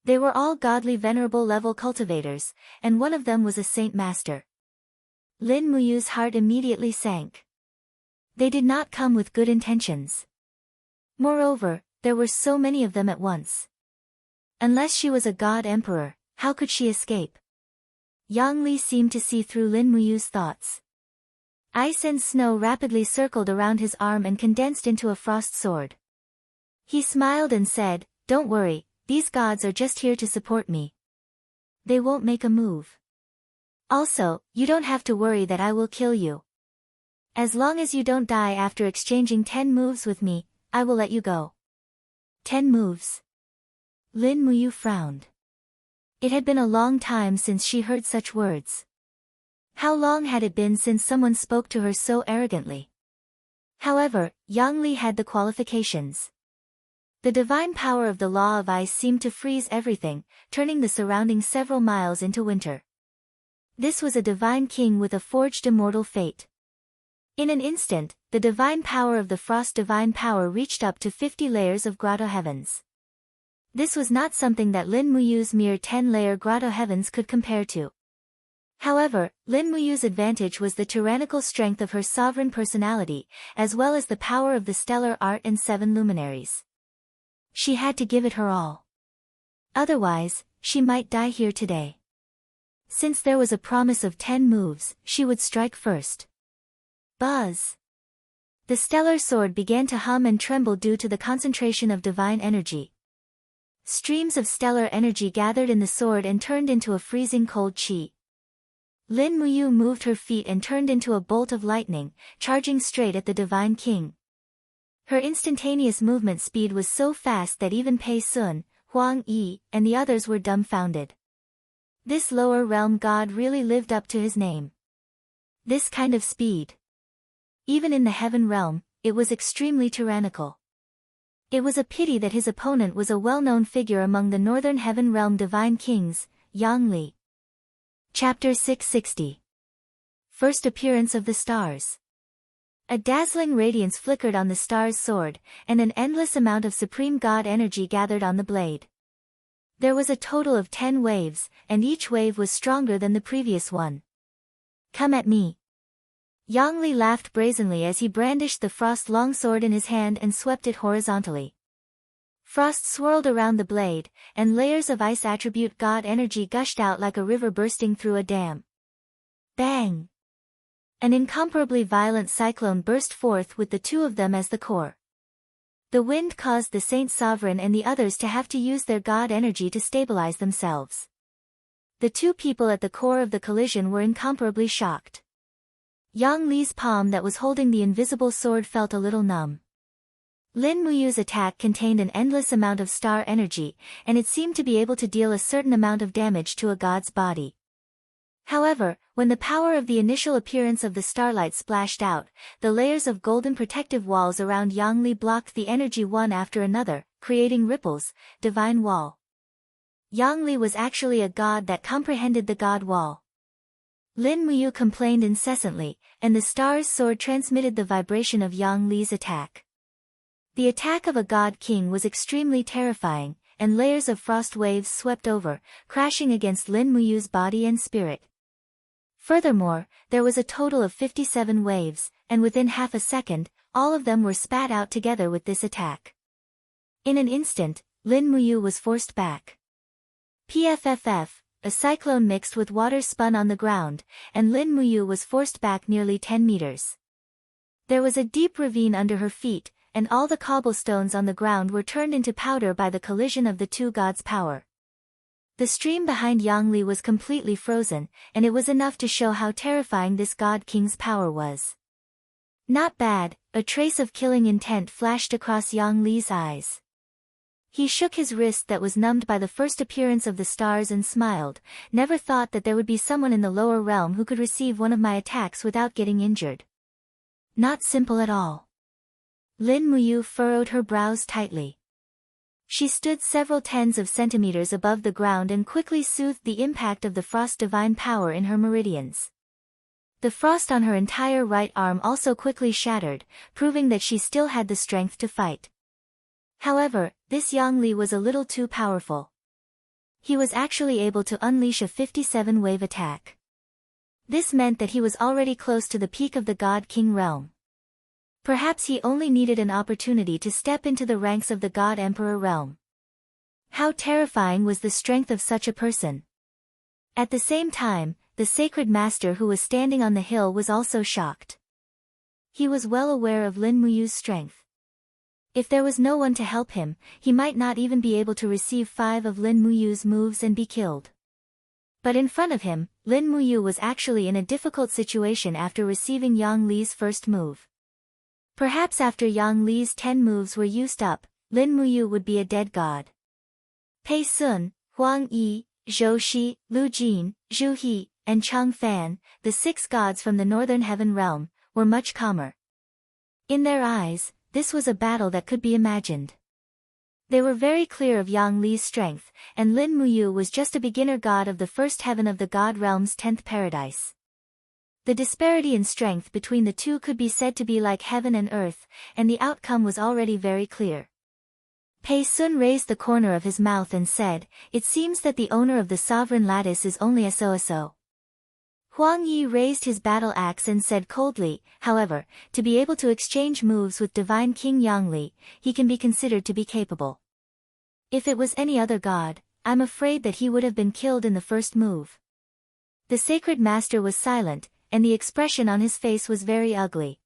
They were all godly venerable level cultivators, and one of them was a saint master. Lin Muyu's heart immediately sank. They did not come with good intentions. Moreover, there were so many of them at once. Unless she was a god emperor, how could she escape? Yang Li seemed to see through Lin Muyu's thoughts. Ice and snow rapidly circled around his arm and condensed into a frost sword. He smiled and said, "Don't worry, these gods are just here to support me. They won't make a move. Also, you don't have to worry that I will kill you. As long as you don't die after exchanging 10 moves with me, I will let you go." 10 moves? Lin Muyu frowned. It had been a long time since she heard such words. How long had it been since someone spoke to her so arrogantly? However, Yang Li had the qualifications. The divine power of the law of ice seemed to freeze everything, turning the surrounding several miles into winter. This was a divine king with a forged immortal fate. In an instant, the divine power of the frost divine power reached up to 50 layers of grotto heavens. This was not something that Lin Muyu's mere 10-layer grotto heavens could compare to. However, Lin Muyu's advantage was the tyrannical strength of her sovereign personality, as well as the power of the stellar art and 7 luminaries. She had to give it her all. Otherwise, she might die here today. Since there was a promise of 10 moves, she would strike first. Buzz! The stellar sword began to hum and tremble due to the concentration of divine energy. Streams of stellar energy gathered in the sword and turned into a freezing cold chi. Lin Muyu moved her feet and turned into a bolt of lightning, charging straight at the divine king. Her instantaneous movement speed was so fast that even Pei Sun, Huang Yi, and the others were dumbfounded. This lower realm god really lived up to his name. This kind of speed. Even in the heaven realm, it was extremely tyrannical. It was a pity that his opponent was a well-known figure among the northern heaven realm divine kings, Yang Li. Chapter 660. First Appearance of the Stars. A dazzling radiance flickered on the star's sword, and an endless amount of supreme god energy gathered on the blade. There was a total of 10 waves, and each wave was stronger than the previous one. "Come at me." Yang Li laughed brazenly as he brandished the frost longsword in his hand and swept it horizontally. Frost swirled around the blade, and layers of ice attribute god energy gushed out like a river bursting through a dam. Bang! An incomparably violent cyclone burst forth with the two of them as the core. The wind caused the Saint Sovereign and the others to have to use their god energy to stabilize themselves. The two people at the core of the collision were incomparably shocked. Yang Li's palm that was holding the invisible sword felt a little numb. Lin Muyu's attack contained an endless amount of star energy, and it seemed to be able to deal a certain amount of damage to a god's body. However, when the power of the initial appearance of the starlight splashed out, the layers of golden protective walls around Yang Li blocked the energy one after another, creating ripples, divine wall. Yang Li was actually a god that comprehended the god wall. Lin Muyu complained incessantly, and the star's sword transmitted the vibration of Yang Li's attack. The attack of a god king was extremely terrifying, and layers of frost waves swept over, crashing against Lin Muyu's body and spirit. Furthermore, there was a total of 57 waves, and within half a second, all of them were spat out together with this attack. In an instant, Lin Muyu was forced back. PFFF, a cyclone mixed with water spun on the ground, and Lin Muyu was forced back nearly 10 meters. There was a deep ravine under her feet, and all the cobblestones on the ground were turned into powder by the collision of the two gods' power. The stream behind Yangli was completely frozen, and it was enough to show how terrifying this god king's power was. Not bad, a trace of killing intent flashed across Yang Li's eyes. He shook his wrist that was numbed by the first appearance of the stars and smiled. Never thought that there would be someone in the lower realm who could receive one of my attacks without getting injured. Not simple at all. Lin Muyu furrowed her brows tightly. She stood several tens of centimeters above the ground and quickly soothed the impact of the frost divine power in her meridians. The frost on her entire right arm also quickly shattered, proving that she still had the strength to fight. However, this Yang Li was a little too powerful. He was actually able to unleash a 57-wave attack. This meant that he was already close to the peak of the God King realm. Perhaps he only needed an opportunity to step into the ranks of the God Emperor realm. How terrifying was the strength of such a person! At the same time, the sacred master who was standing on the hill was also shocked. He was well aware of Lin Muyu's strength. If there was no one to help him, he might not even be able to receive 5 of Lin Muyu's moves and be killed. But in front of him, Lin Muyu was actually in a difficult situation after receiving Yang Li's first move. Perhaps after Yang Li's 10 moves were used up, Lin Muyu would be a dead god. Pei Sun, Huang Yi, Zhou Shi, Lu Jin, Zhu He, and Chang Fan, the 6 gods from the northern heaven realm, were much calmer. In their eyes, this was a battle that could be imagined. They were very clear of Yang Li's strength, and Lin Muyu was just a beginner god of the first heaven of the god realm's 10th paradise. The disparity in strength between the two could be said to be like heaven and earth, and the outcome was already very clear. Pei Sun raised the corner of his mouth and said, "It seems that the owner of the sovereign lattice is only a so-so." Huang Yi raised his battle axe and said coldly, "However, to be able to exchange moves with divine King Yang Li, he can be considered to be capable. If it was any other god, I'm afraid that he would have been killed in the first move." The sacred master was silent, and the expression on his face was very ugly.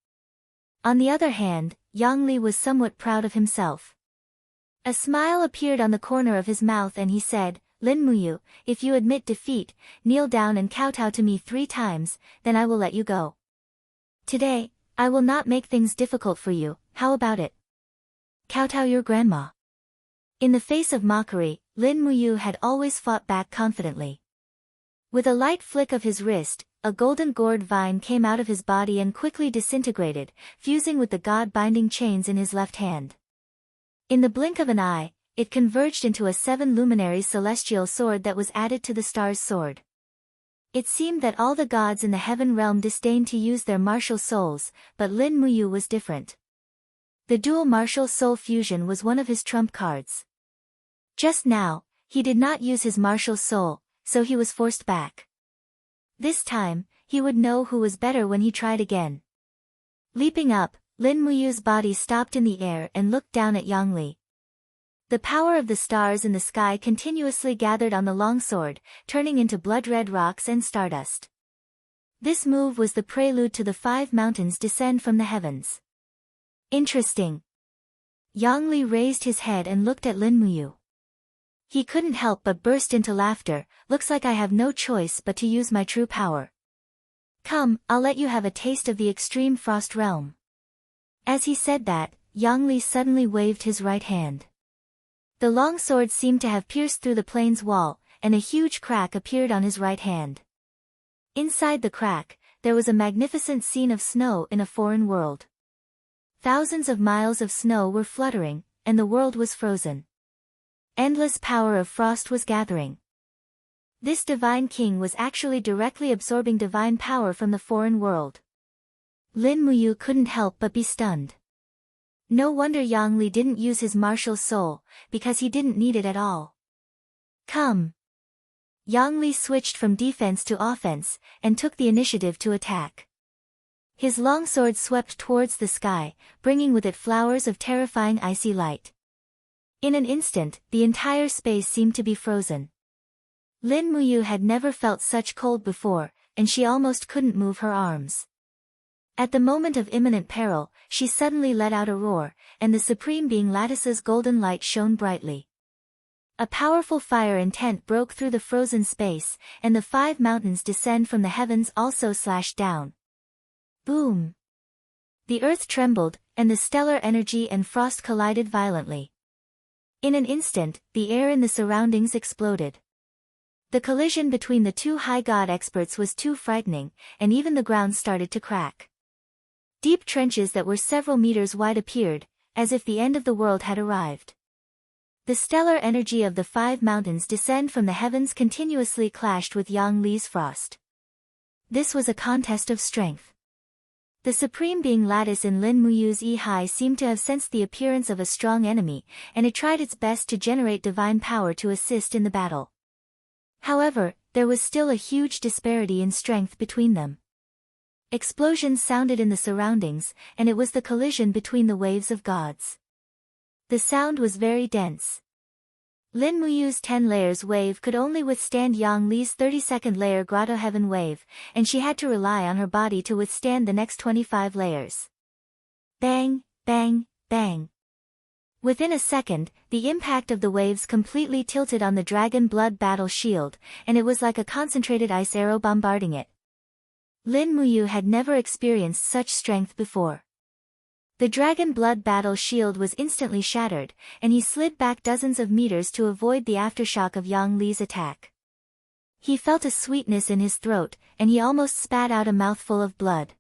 On the other hand, Yang Li was somewhat proud of himself. A smile appeared on the corner of his mouth and he said, "Lin Muyu, if you admit defeat, kneel down and kowtow to me 3 times, then I will let you go. Today, I will not make things difficult for you, how about it? Kowtow your grandma." In the face of mockery, Lin Muyu had always fought back confidently. With a light flick of his wrist, a golden gourd vine came out of his body and quickly disintegrated, fusing with the god-binding chains in his left hand. In the blink of an eye, it converged into a 7-luminary celestial sword that was added to the star's sword. It seemed that all the gods in the heaven realm disdained to use their martial souls, but Lin Muyu was different. The dual martial soul fusion was one of his trump cards. Just now, he did not use his martial soul, so he was forced back. This time, he would know who was better when he tried again. Leaping up, Lin Muyu's body stopped in the air and looked down at Yang Li. The power of the stars in the sky continuously gathered on the longsword, turning into blood-red rocks and stardust. This move was the prelude to the 5 mountains descend from the heavens. Interesting. Yang Li raised his head and looked at Lin Muyu. He couldn't help but burst into laughter. "Looks like I have no choice but to use my true power. Come, I'll let you have a taste of the extreme frost realm." As he said that, Yang Li suddenly waved his right hand. The long sword seemed to have pierced through the plane's wall, and a huge crack appeared on his right hand. Inside the crack, there was a magnificent scene of snow in a foreign world. Thousands of miles of snow were fluttering, and the world was frozen. Endless power of frost was gathering. This divine king was actually directly absorbing divine power from the foreign world. Lin Muyu couldn't help but be stunned. No wonder Yang Li didn't use his martial soul, because he didn't need it at all. Come! Yang Li switched from defense to offense, and took the initiative to attack. His long sword swept towards the sky, bringing with it flowers of terrifying icy light. In an instant, the entire space seemed to be frozen. Lin Muyu had never felt such cold before, and she almost couldn't move her arms. At the moment of imminent peril, she suddenly let out a roar, and the Supreme Being Lattice's golden light shone brightly. A powerful fire intent broke through the frozen space, and the 5 mountains descend from the heavens also slashed down. Boom! The earth trembled, and the stellar energy and frost collided violently. In an instant, the air in the surroundings exploded. The collision between the 2 high god experts was too frightening, and even the ground started to crack. Deep trenches that were several meters wide appeared, as if the end of the world had arrived. The stellar energy of the 5 mountains descend from the heavens continuously clashed with Yang Li's frost. This was a contest of strength. The Supreme Being Lattice in Lin Muyu's Yi seemed to have sensed the appearance of a strong enemy, and it tried its best to generate divine power to assist in the battle. However, there was still a huge disparity in strength between them. Explosions sounded in the surroundings, and it was the collision between the waves of gods. The sound was very dense. Lin Muyu's 10 layers wave could only withstand Yang Li's 32nd layer grotto heaven wave, and she had to rely on her body to withstand the next 25 layers. Bang, bang, bang. Within a second, the impact of the waves completely tilted on the dragon blood battle shield, and it was like a concentrated ice arrow bombarding it. Lin Muyu had never experienced such strength before. The dragon blood battle shield was instantly shattered, and he slid back dozens of meters to avoid the aftershock of Yang Li's attack. He felt a sweetness in his throat, and he almost spat out a mouthful of blood.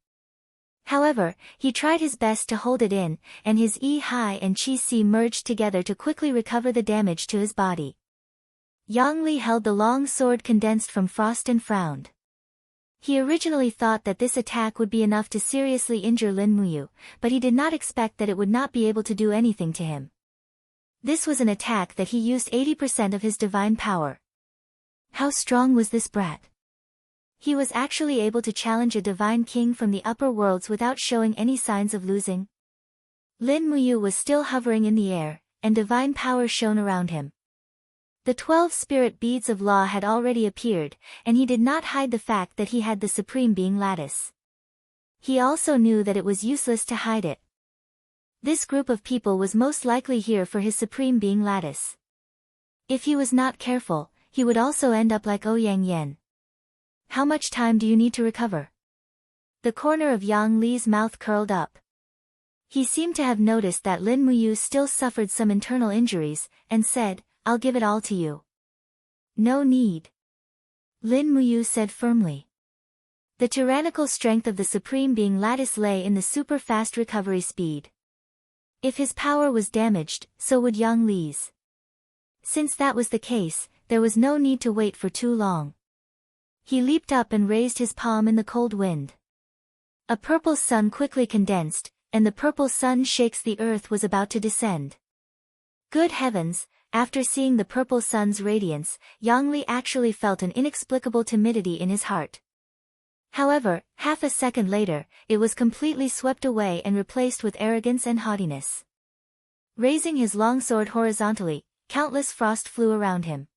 However, he tried his best to hold it in, and his Yi and Qi Si merged together to quickly recover the damage to his body. Yang Li held the long sword condensed from frost and frowned. He originally thought that this attack would be enough to seriously injure Lin Muyu, but he did not expect that it would not be able to do anything to him. This was an attack that he used 80% of his divine power. How strong was this brat? He was actually able to challenge a divine king from the upper worlds without showing any signs of losing. Lin Muyu was still hovering in the air, and divine power shone around him. The 12 spirit beads of law had already appeared, and he did not hide the fact that he had the Supreme Being Lattice. He also knew that it was useless to hide it. This group of people was most likely here for his Supreme Being Lattice. If he was not careful, he would also end up like Ouyang Yen. How much time do you need to recover? The corner of Yang Li's mouth curled up. He seemed to have noticed that Lin Muyu still suffered some internal injuries, and said, "I'll give it all to you." "No need," Lin Muyu said firmly. The tyrannical strength of the Supreme Being Lattice lay in the super-fast recovery speed. If his power was damaged, so would Yang Li's. Since that was the case, there was no need to wait for too long. He leaped up and raised his palm in the cold wind. A purple sun quickly condensed, and the purple sun shakes the earth was about to descend. Good heavens, after seeing the purple sun's radiance, Yang Li actually felt an inexplicable timidity in his heart. However, half a second later, it was completely swept away and replaced with arrogance and haughtiness. Raising his longsword horizontally, countless frost flew around him.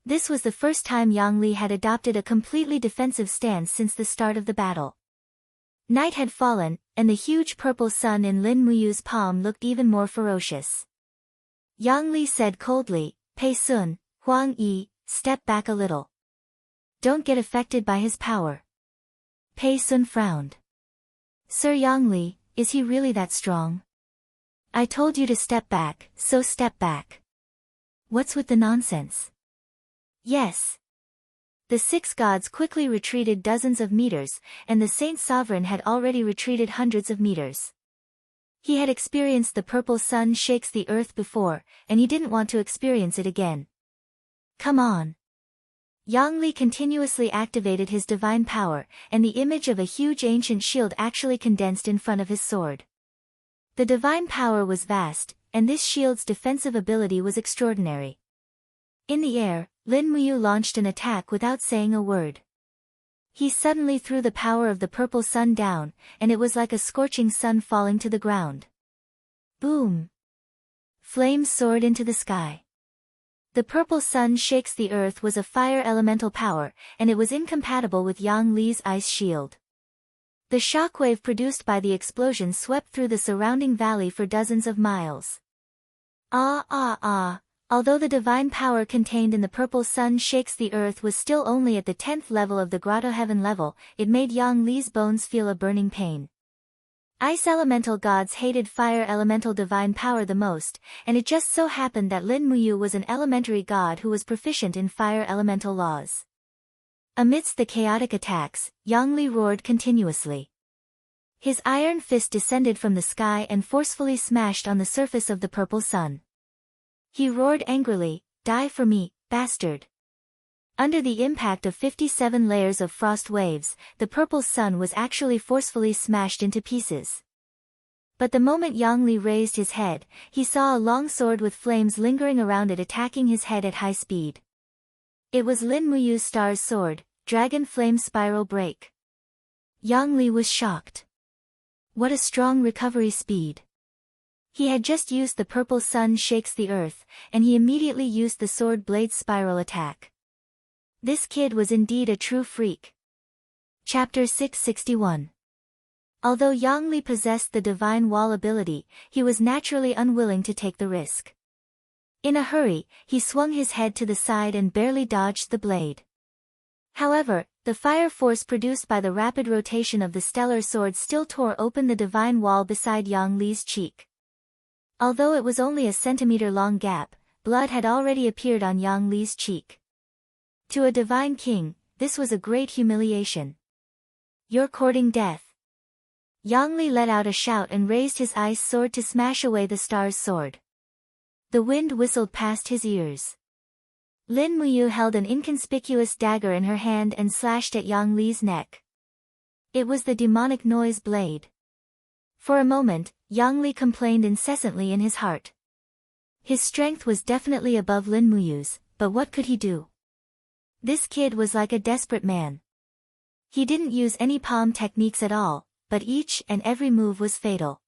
This was the first time Yang Li had adopted a completely defensive stance since the start of the battle. Night had fallen, and the huge purple sun in Lin Muyu's palm looked even more ferocious. Yang Li said coldly, "Pei Sun, Huang Yi, step back a little. Don't get affected by his power." Pei Sun frowned. "Sir Yang Li, is he really that strong? I told you to step back, so step back. What's with the nonsense?" "Yes." The 6 gods quickly retreated dozens of meters, and the Saint Sovereign had already retreated hundreds of meters. He had experienced the purple sun shakes the earth before, and he didn't want to experience it again. "Come on." Yang Li continuously activated his divine power, and the image of a huge ancient shield actually condensed in front of his sword. The divine power was vast, and this shield's defensive ability was extraordinary. In the air, Lin Muyu launched an attack without saying a word. He suddenly threw the power of the purple sun down, and it was like a scorching sun falling to the ground. Boom! Flames soared into the sky. The purple sun shakes the earth was a fire elemental power, and it was incompatible with Yang Li's ice shield. The shockwave produced by the explosion swept through the surrounding valley for dozens of miles. Although the divine power contained in the purple sun shakes the earth was still only at the 10th level of the grotto heaven level, it made Yang Li's bones feel a burning pain. Ice elemental gods hated fire elemental divine power the most, and it just so happened that Lin Muyu was an elementary god who was proficient in fire elemental laws. Amidst the chaotic attacks, Yang Li roared continuously. His iron fist descended from the sky and forcefully smashed on the surface of the purple sun. He roared angrily, "Die for me, bastard!" Under the impact of 57 layers of frost waves, the purple sun was actually forcefully smashed into pieces. But the moment Yang Li raised his head, he saw a long sword with flames lingering around it attacking his head at high speed. It was Lin Muyu's star's sword, Dragon Flame Spiral Break. Yang Li was shocked. What a strong recovery speed! He had just used the purple sun shakes the earth, and he immediately used the sword blade spiral attack. This kid was indeed a true freak. Chapter 661. Although Yang Li possessed the divine wall ability, he was naturally unwilling to take the risk. In a hurry, he swung his head to the side and barely dodged the blade. However, the fire force produced by the rapid rotation of the stellar sword still tore open the divine wall beside Yang Li's cheek. Although it was only a centimeter-long gap, blood had already appeared on Yang Li's cheek. To a divine king, this was a great humiliation. "You're courting death." Yang Li let out a shout and raised his ice sword to smash away the star's sword. The wind whistled past his ears. Lin Muyu held an inconspicuous dagger in her hand and slashed at Yang Li's neck. It was the demonic noise blade. For a moment, Yang Li complained incessantly in his heart. His strength was definitely above Lin Muyu's, but what could he do? This kid was like a desperate man. He didn't use any palm techniques at all, but each and every move was fatal.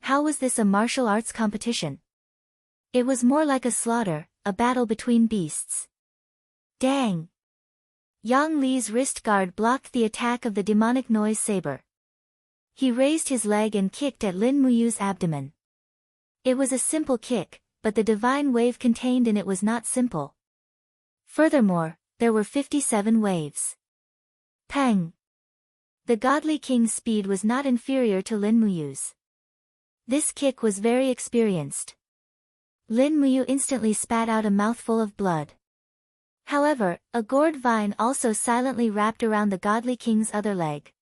How was this a martial arts competition? It was more like a slaughter, a battle between beasts. Dang! Yang Li's wrist guard blocked the attack of the demonic noise saber. He raised his leg and kicked at Lin Muyu's abdomen. It was a simple kick, but the divine wave contained in it was not simple. Furthermore, there were 57 waves. Pang! The godly king's speed was not inferior to Lin Muyu's. This kick was very experienced. Lin Muyu instantly spat out a mouthful of blood. However, a gourd vine also silently wrapped around the godly king's other leg.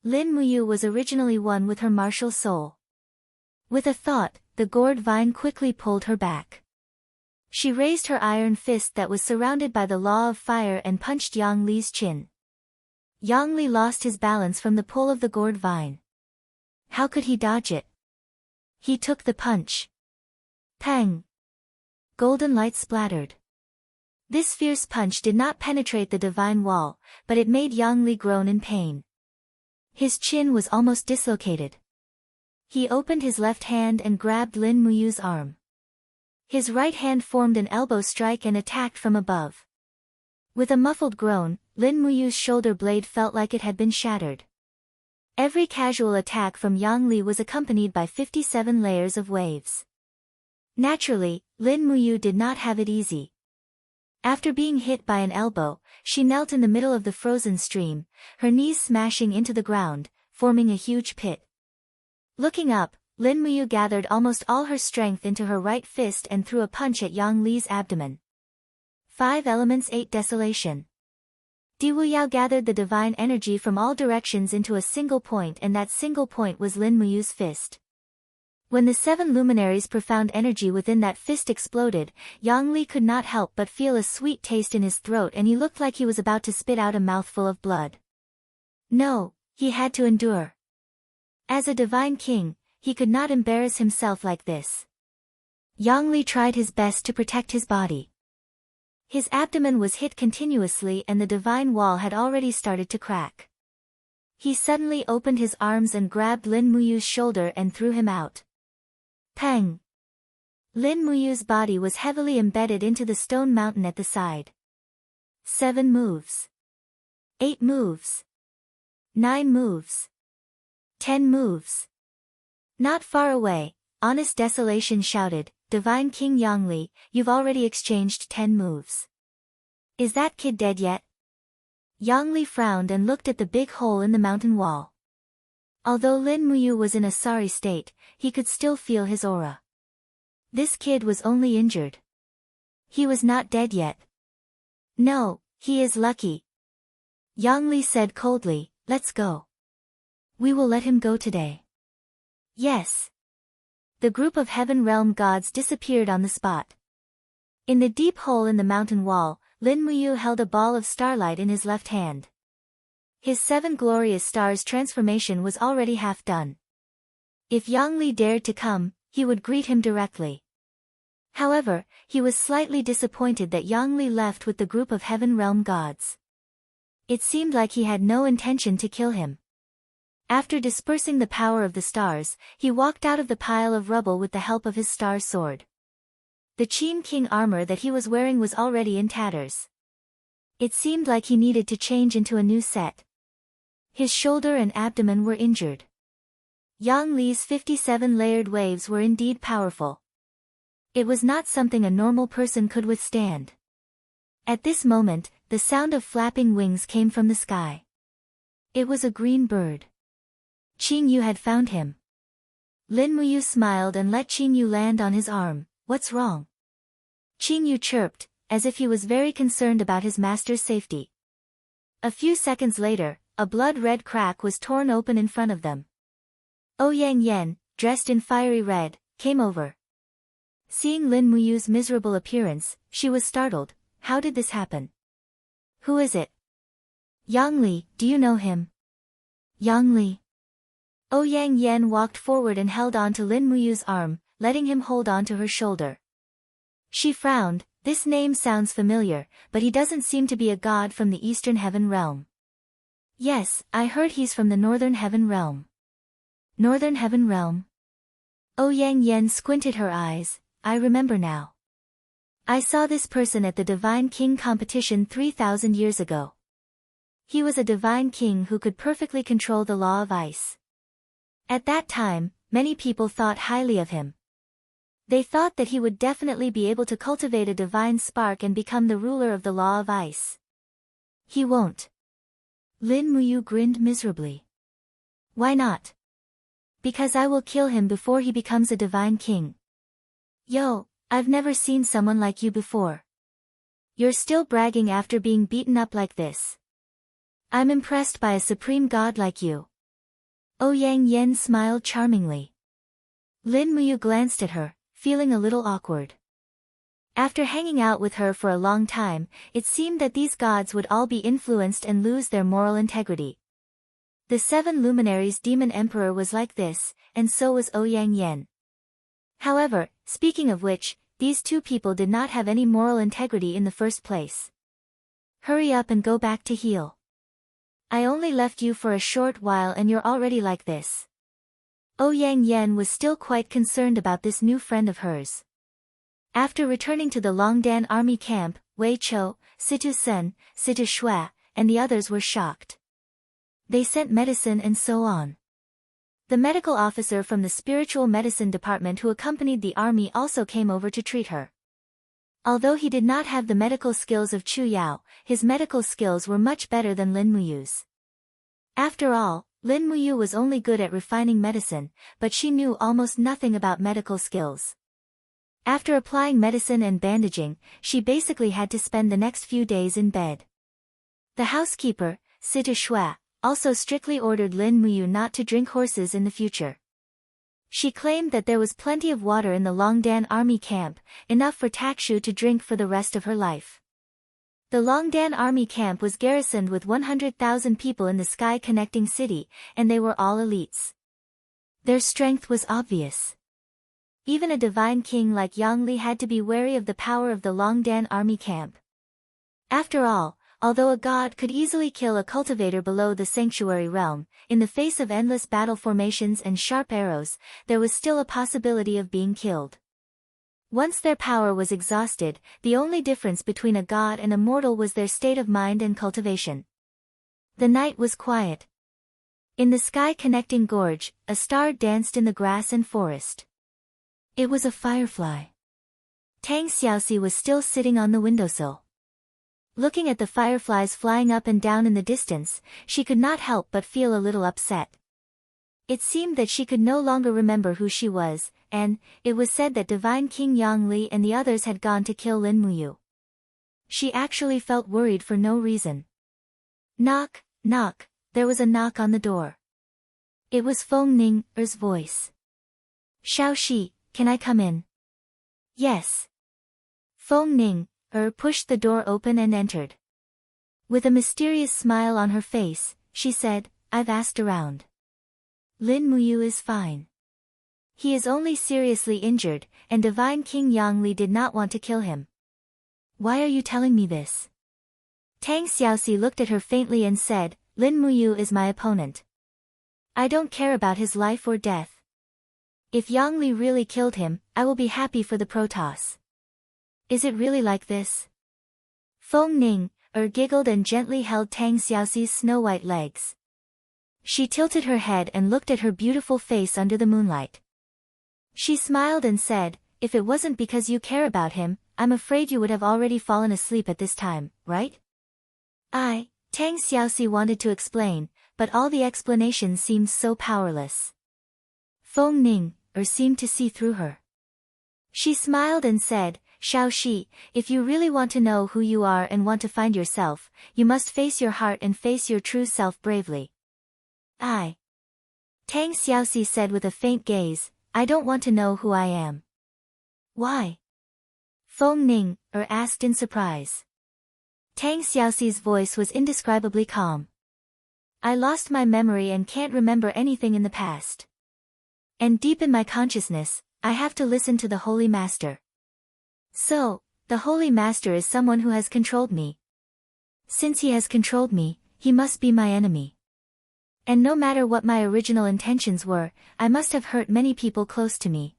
Lin Muyu was originally one with her martial soul. With a thought, the gourd vine quickly pulled her back. She raised her iron fist that was surrounded by the law of fire and punched Yang Li's chin. Yang Li lost his balance from the pull of the gourd vine. How could he dodge it? He took the punch. Pang! Golden light splattered. This fierce punch did not penetrate the divine wall, but it made Yang Li groan in pain. His chin was almost dislocated. He opened his left hand and grabbed Lin Muyu's arm. His right hand formed an elbow strike and attacked from above. With a muffled groan, Lin Muyu's shoulder blade felt like it had been shattered. Every casual attack from Yang Li was accompanied by 57 layers of waves. Naturally, Lin Muyu did not have it easy. After being hit by an elbow, she knelt in the middle of the frozen stream, her knees smashing into the ground, forming a huge pit. Looking up, Lin Muyu gathered almost all her strength into her right fist and threw a punch at Yang Li's abdomen. 5 elements 8 desolation. Di Wuyao gathered the divine energy from all directions into a single point, and that single point was Lin Muyu's fist. When the 7 luminaries' profound energy within that fist exploded, Yang Li could not help but feel a sweet taste in his throat, and he looked like he was about to spit out a mouthful of blood. No, he had to endure. As a divine king, he could not embarrass himself like this. Yang Li tried his best to protect his body. His abdomen was hit continuously and the divine wall had already started to crack. He suddenly opened his arms and grabbed Lin Muyu's shoulder and threw him out. Pang! Lin Muyu's body was heavily embedded into the stone mountain at the side. 7 moves. 8 moves. 9 moves. 10 moves. Not far away, Honest Desolation shouted, "Divine King Yangli, you've already exchanged 10 moves. Is that kid dead yet?" Yangli frowned and looked at the big hole in the mountain wall. Although Lin Muyu was in a sorry state, he could still feel his aura. This kid was only injured. He was not dead yet. "No, he is lucky." Yangli said coldly, "Let's go. We will let him go today." Yes. The group of Heaven Realm gods disappeared on the spot. In the deep hole in the mountain wall, Lin Muyu held a ball of starlight in his left hand. His 7 glorious stars transformation was already half done. If Yangli dared to come, he would greet him directly. However, he was slightly disappointed that Yangli left with the group of Heaven Realm gods. It seemed like he had no intention to kill him. After dispersing the power of the stars, he walked out of the pile of rubble with the help of his star sword. The Qin King armor that he was wearing was already in tatters. It seemed like he needed to change into a new set. His shoulder and abdomen were injured. Yang Li's 57 layered waves were indeed powerful. It was not something a normal person could withstand. At this moment, the sound of flapping wings came from the sky. It was a green bird. Qing Yu had found him. Lin Muyu smiled and let Qing Yu land on his arm. "What's wrong?" Qing Yu chirped, as if he was very concerned about his master's safety. A few seconds later, a blood-red crack was torn open in front of them. Ouyang Yen, dressed in fiery red, came over. Seeing Lin Muyu's miserable appearance, she was startled. "How did this happen? Who is it?" "Yang Li, do you know him?" "Yang Li." Ouyang Yen walked forward and held on to Lin Muyu's arm, letting him hold on to her shoulder. She frowned. "This name sounds familiar, but he doesn't seem to be a god from the Eastern Heaven Realm." "Yes, I heard he's from the Northern Heaven Realm." "Northern Heaven Realm?" Ouyang Yen squinted her eyes. "I remember now. I saw this person at the Divine King competition 3,000 years ago. He was a Divine King who could perfectly control the law of ice. At that time, many people thought highly of him. They thought that he would definitely be able to cultivate a divine spark and become the ruler of the law of ice. He won't." Lin Muyu grinned miserably. "Why not?" "Because I will kill him before he becomes a divine king." "Yo, I've never seen someone like you before. You're still bragging after being beaten up like this. I'm impressed by a supreme god like you." Ouyang Yen smiled charmingly. Lin Muyu glanced at her, feeling a little awkward. After hanging out with her for a long time, it seemed that these gods would all be influenced and lose their moral integrity. The 7 luminaries Demon Emperor was like this, and so was Ouyang Yen. However, speaking of which, these 2 people did not have any moral integrity in the first place. "Hurry up and go back to heal. I only left you for a short while and you're already like this." Ouyang Yen was still quite concerned about this new friend of hers. After returning to the Longdan army camp, Wei Chou, Situ Sen, Situ Shui, and the others were shocked. They sent medicine and so on. The medical officer from the spiritual medicine department who accompanied the army also came over to treat her. Although he did not have the medical skills of Chu Yao, his medical skills were much better than Lin Muyu's. After all, Lin Muyu was only good at refining medicine, but she knew almost nothing about medical skills. After applying medicine and bandaging, she basically had to spend the next few days in bed. The housekeeper, Situ Shui, also strictly ordered Lin Muyu not to drink horses in the future. She claimed that there was plenty of water in the Longdan army camp, enough for Takshu to drink for the rest of her life. The Longdan army camp was garrisoned with 100,000 people in the sky-connecting city, and they were all elites. Their strength was obvious. Even a divine king like Yang Li had to be wary of the power of the Longdan army camp. After all, although a god could easily kill a cultivator below the sanctuary realm, in the face of endless battle formations and sharp arrows, there was still a possibility of being killed. Once their power was exhausted, the only difference between a god and a mortal was their state of mind and cultivation. The night was quiet. In the sky-connecting gorge, a star danced in the grass and forest. It was a firefly. Tang Xiaoxi was still sitting on the windowsill. Looking at the fireflies flying up and down in the distance, she could not help but feel a little upset. It seemed that she could no longer remember who she was, and it was said that Divine King Yang Li and the others had gone to kill Lin Muyu. She actually felt worried for no reason. Knock, knock, there was a knock on the door. It was Feng Ning's voice. Xiaoxi, can I come in? Yes. Feng Ning pushed the door open and entered. With a mysterious smile on her face, she said, I've asked around. Lin Muyu is fine. He is only seriously injured, and Divine King Yang Li did not want to kill him. Why are you telling me this? Tang Xiaoxi looked at her faintly and said, Lin Muyu is my opponent. I don't care about his life or death. If Yang Li really killed him, I will be happy for the Protoss. Is it really like this? Feng Ning giggled and gently held Tang Xiaoxi's snow-white legs. She tilted her head and looked at her beautiful face under the moonlight. She smiled and said, if it wasn't because you care about him, I'm afraid you would have already fallen asleep at this time, right? Tang Xiaoxi wanted to explain, but all the explanations seemed so powerless. Feng Ning seemed to see through her. She smiled and said, Xiaoxi, if you really want to know who you are and want to find yourself, you must face your heart and face your true self bravely. Tang Xiaoxi said with a faint gaze, I don't want to know who I am. Why? Feng Ning asked in surprise. Tang Xiaoxi's voice was indescribably calm. I lost my memory and can't remember anything in the past. And deep in my consciousness, I have to listen to the Holy Master. So, the Holy Master is someone who has controlled me. Since he has controlled me, he must be my enemy. And no matter what my original intentions were, I must have hurt many people close to me.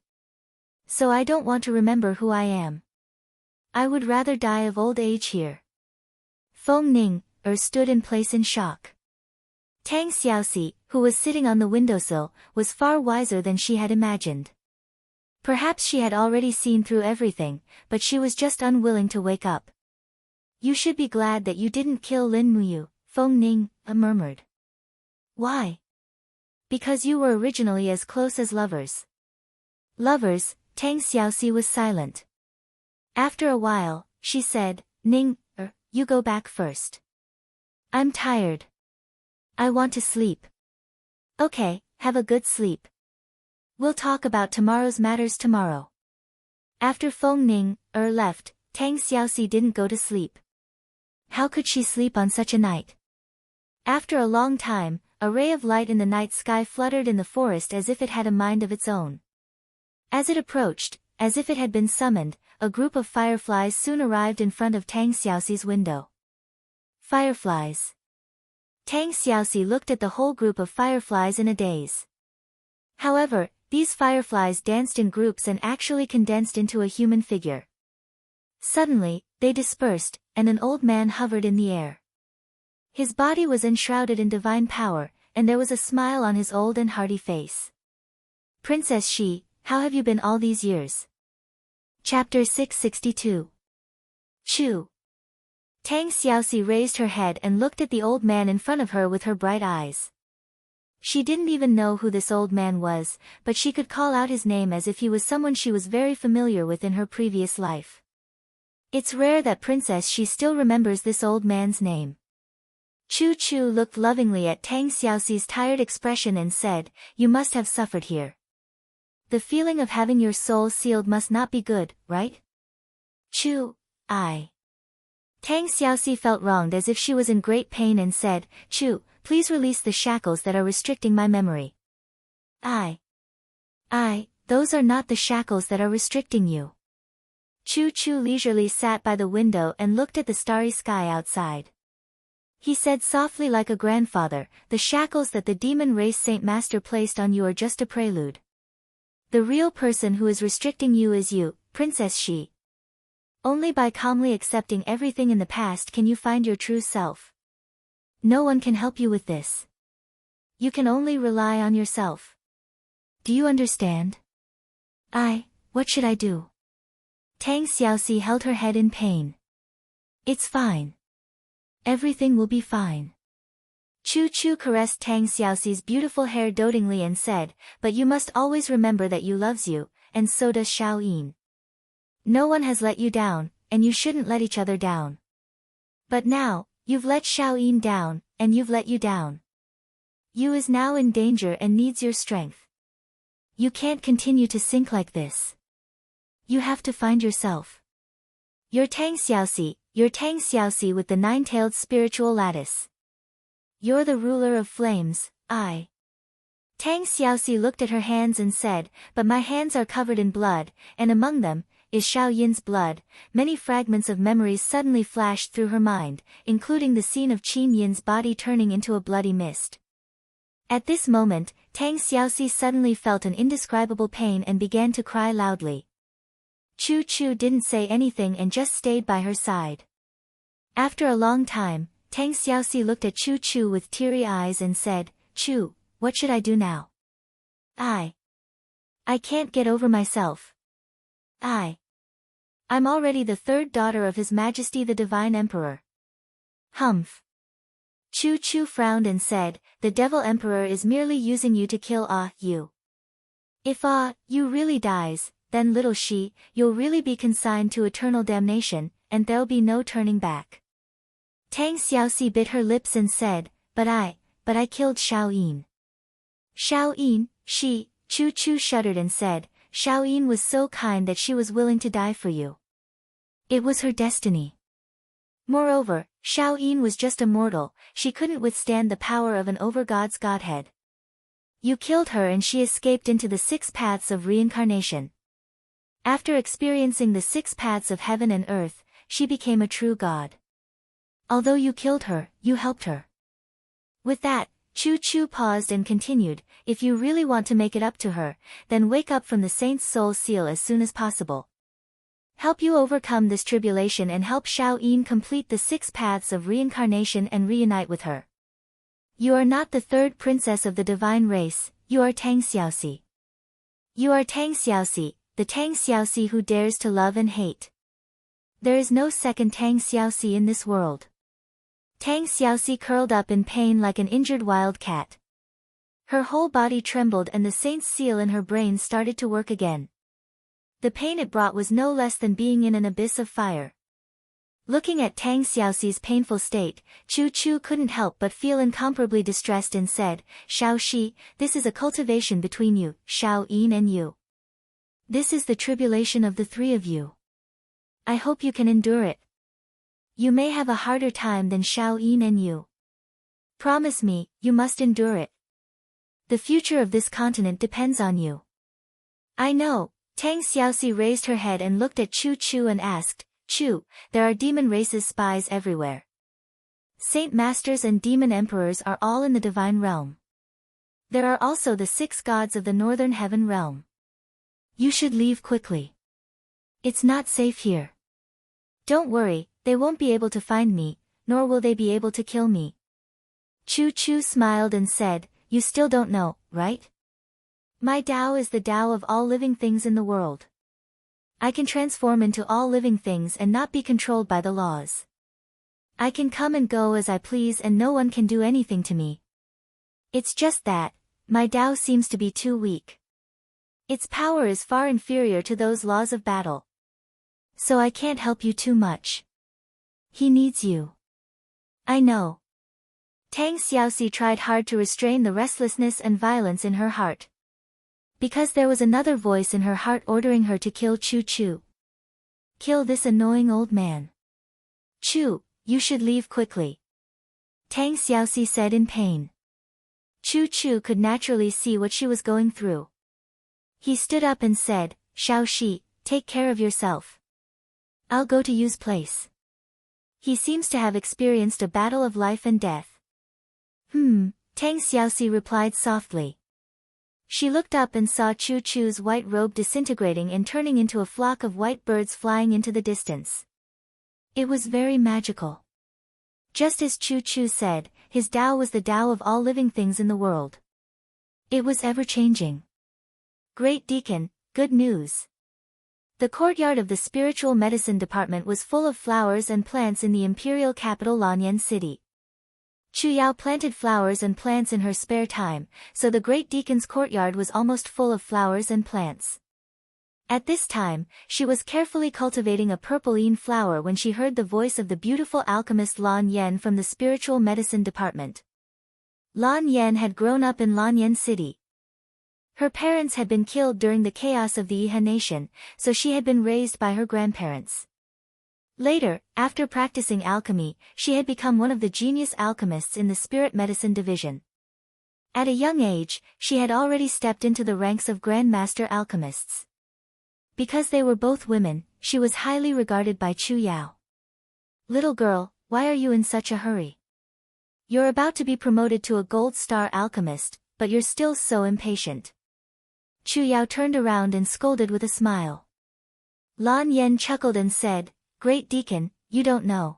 So I don't want to remember who I am. I would rather die of old age here. Feng Ning stood in place in shock. Tang Xiaoxi, who was sitting on the windowsill, was far wiser than she had imagined. Perhaps she had already seen through everything, but she was just unwilling to wake up. You should be glad that you didn't kill Lin Muyu, Feng Ning murmured. Why? Because you were originally as close as lovers. Lovers? Tang Xiaoxi was silent. After a while, she said, Ning, you go back first. I'm tired. I want to sleep. Okay, have a good sleep. We'll talk about tomorrow's matters tomorrow. After Feng Ning left, Tang Xiaoxi didn't go to sleep. How could she sleep on such a night? After a long time, a ray of light in the night sky fluttered in the forest as if it had a mind of its own. As it approached, as if it had been summoned, a group of fireflies soon arrived in front of Tang Xiaoxi's window. Fireflies. Tang Xiaoxi looked at the whole group of fireflies in a daze. However, these fireflies danced in groups and actually condensed into a human figure. Suddenly, they dispersed, and an old man hovered in the air. His body was enshrouded in divine power, and there was a smile on his old and hearty face. Princess Shi, how have you been all these years? Chapter 662. Chu. Tang Xiaoxi raised her head and looked at the old man in front of her with her bright eyes. She didn't even know who this old man was, but she could call out his name as if he was someone she was very familiar with in her previous life. It's rare that Princess Shi still remembers this old man's name. Chu looked lovingly at Tang Xiaoxi's tired expression and said, You must have suffered here. The feeling of having your soul sealed must not be good, right? Tang Xiaoxi felt wronged as if she was in great pain and said, Chu, please release the shackles that are restricting my memory. Those are not the shackles that are restricting you. Chu leisurely sat by the window and looked at the starry sky outside. He said softly like a grandfather, the shackles that the demon race Saint Master placed on you are just a prelude. The real person who is restricting you is you, Princess Shi. Only by calmly accepting everything in the past can you find your true self. No one can help you with this. You can only rely on yourself. Do you understand? What should I do? Tang Xiaoxi held her head in pain. It's fine. Everything will be fine. Chu Chu caressed Tang Xiaoxi's beautiful hair dotingly and said, but you must always remember that you loves you, and so does Xiao Yin. No one has let you down, and you shouldn't let each other down. But now, you've let Xiao Yin down, and you've let you down. You is now in danger and needs your strength. You can't continue to sink like this. You have to find yourself. You're Tang Xiaoxi with the nine-tailed spiritual lattice. You're the ruler of flames, I. Tang Xiaoxi looked at her hands and said, but my hands are covered in blood, and among them, is Xiao Yin's blood. Many fragments of memories suddenly flashed through her mind, including the scene of Qin Yin's body turning into a bloody mist. At this moment, Tang Xiaoxi suddenly felt an indescribable pain and began to cry loudly. Chu Chu didn't say anything and just stayed by her side. After a long time, Tang Xiaoxi looked at Chu Chu with teary eyes and said, Chu, what should I do now? I can't get over myself. I'm already the third daughter of His Majesty the Divine Emperor. Humph. Chu Chu frowned and said, the Devil Emperor is merely using you to kill you. If you really dies, then little Shi, you'll really be consigned to eternal damnation, and there'll be no turning back. Tang Xiaoxi bit her lips and said, but I killed Xiao Yin. Xiao Yin, Shi, Chu Chu shuddered and said, Xiao Yin was so kind that she was willing to die for you. It was her destiny. Moreover, Xiao Yin was just a mortal, she couldn't withstand the power of an overgod's godhead. You killed her and she escaped into the 6 paths of reincarnation. After experiencing the 6 paths of heaven and earth, she became a true god. Although you killed her, you helped her. With that, Chu Chu paused and continued, if you really want to make it up to her, then wake up from the saint's soul seal as soon as possible. Help you overcome this tribulation and help Xiao Yin complete the 6 paths of reincarnation and reunite with her. You are not the 3rd princess of the divine race, you are Tang Xiaoxi. You are Tang Xiaoxi, the Tang Xiaoxi who dares to love and hate. There is no second Tang Xiaoxi in this world. Tang Xiaoxi curled up in pain like an injured wild cat. Her whole body trembled and the saint's seal in her brain started to work again. The pain it brought was no less than being in an abyss of fire. Looking at Tang Xiaoxi's painful state, Chu Chu couldn't help but feel incomparably distressed and said, Xiao Shi, this is a cultivation between you, Xiao Yin and you. This is the tribulation of the 3 of you. I hope you can endure it. You may have a harder time than Xiao Yin and you. Promise me, you must endure it. The future of this continent depends on you. I know. Tang Xiaoxi raised her head and looked at Chu Chu and asked, Chu, there are demon races spies everywhere. Saint Masters and demon emperors are all in the divine realm. There are also the 6 gods of the northern heaven realm. You should leave quickly. It's not safe here. Don't worry, they won't be able to find me, nor will they be able to kill me. Chu Chu smiled and said, you still don't know, right? My Tao is the Tao of all living things in the world. I can transform into all living things and not be controlled by the laws. I can come and go as I please and no one can do anything to me. It's just that, my Tao seems to be too weak. Its power is far inferior to those laws of battle. So I can't help you too much. He needs you. I know. Tang Xiaoxi tried hard to restrain the restlessness and violence in her heart. Because there was another voice in her heart ordering her to kill Chu Chu. Kill this annoying old man. Chu, you should leave quickly. Tang Xiaoxi said in pain. Chu Chu could naturally see what she was going through. He stood up and said, Xiao Shi, take care of yourself. I'll go to Yu's place. He seems to have experienced a battle of life and death. Tang Xiaoxi replied softly. She looked up and saw Chu Chu's white robe disintegrating and turning into a flock of white birds flying into the distance. It was very magical. Just as Chu Chu said, his Tao was the Tao of all living things in the world. It was ever-changing. Great Deacon, good news. The courtyard of the spiritual medicine department was full of flowers and plants in the imperial capital Lanyan City. Chu Yao planted flowers and plants in her spare time, so the great deacon's courtyard was almost full of flowers and plants. At this time, she was carefully cultivating a purple-ine flower when she heard the voice of the beautiful alchemist Lan Yen from the spiritual medicine department. Lan Yen had grown up in Lanyan City. Her parents had been killed during the chaos of the Iha nation, so she had been raised by her grandparents. Later, after practicing alchemy, she had become one of the genius alchemists in the spirit medicine division. At a young age, she had already stepped into the ranks of grandmaster alchemists. Because they were both women, she was highly regarded by Chu Yao. Little girl, why are you in such a hurry? You're about to be promoted to a gold star alchemist, but you're still so impatient. Chu Yao turned around and scolded with a smile. Lan Yen chuckled and said, Great Deacon, you don't know.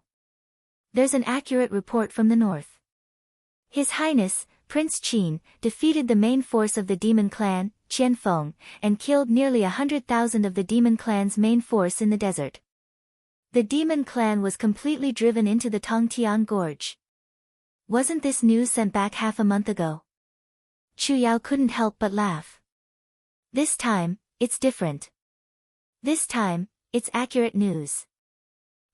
There's an accurate report from the north. His Highness, Prince Qin, defeated the main force of the demon clan, Qianfeng, and killed nearly 100,000 of the demon clan's main force in the desert. The demon clan was completely driven into the Tongtian Gorge. Wasn't this news sent back half a month ago? Chu Yao couldn't help but laugh. This time, it's different. This time, it's accurate news.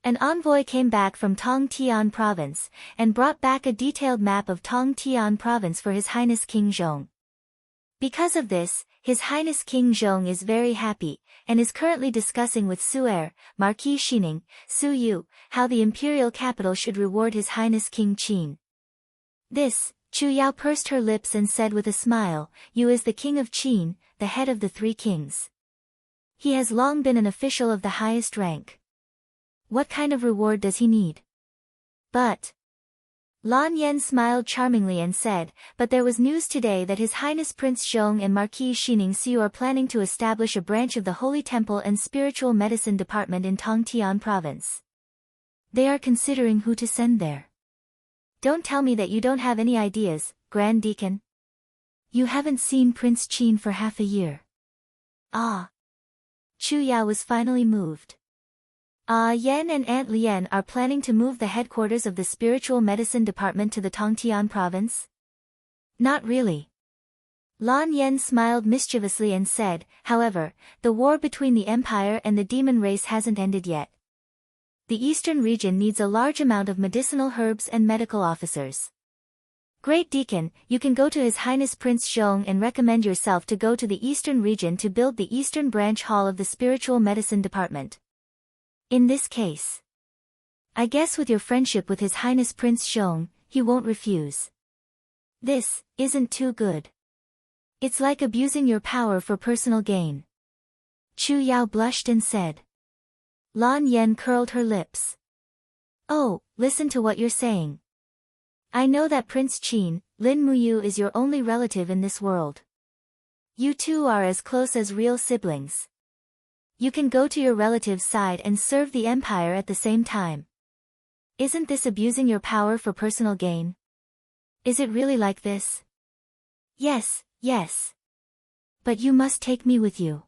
An envoy came back from Tongtian province, and brought back a detailed map of Tongtian province for His Highness King Zhong. Because of this, His Highness King Zhong is very happy, and is currently discussing with Su'er, Marquis Xining, Su Yu, how the imperial capital should reward His Highness King Qin. This, Chu Yao pursed her lips and said with a smile, Yu is the king of Qin, the head of the three kings. He has long been an official of the highest rank. What kind of reward does he need? But Lan Yen smiled charmingly and said, but there was news today that His Highness Prince Zhong and Marquis Xining Siu are planning to establish a branch of the Holy Temple and Spiritual Medicine Department in Tongtian Province. They are considering who to send there. Don't tell me that you don't have any ideas, Grand Deacon. You haven't seen Prince Qin for half a year. Ah. Chu Yao was finally moved. Yen and Aunt Lien are planning to move the headquarters of the Spiritual Medicine Department to the Tongtian province? Not really. Lan Yen smiled mischievously and said, however, the war between the Empire and the demon race hasn't ended yet. The eastern region needs a large amount of medicinal herbs and medical officers. Great Deacon, you can go to His Highness Prince Zhong and recommend yourself to go to the eastern region to build the eastern branch hall of the Spiritual Medicine Department. In this case, I guess with your friendship with His Highness Prince Zhong, he won't refuse. This isn't too good. It's like abusing your power for personal gain. Chu Yao blushed and said. Lan Yen curled her lips. Oh, listen to what you're saying. I know that Prince Qin, Lin Muyu is your only relative in this world. You two are as close as real siblings. You can go to your relative's side and serve the empire at the same time. Isn't this abusing your power for personal gain? Is it really like this? Yes, yes. But you must take me with you.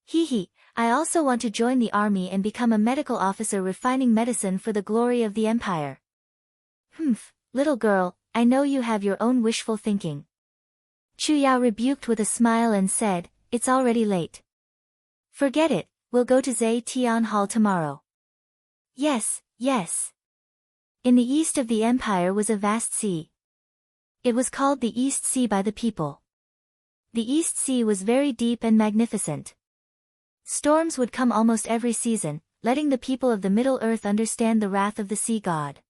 Hee, I also want to join the army and become a medical officer refining medicine for the glory of the empire. Humph, little girl, I know you have your own wishful thinking. Chu Yao rebuked with a smile and said, it's already late. Forget it, we'll go to Zai Tian Hall tomorrow. Yes, yes. In the east of the empire was a vast sea. It was called the East Sea by the people. The East Sea was very deep and magnificent. Storms would come almost every season, letting the people of the Middle Earth understand the wrath of the sea god.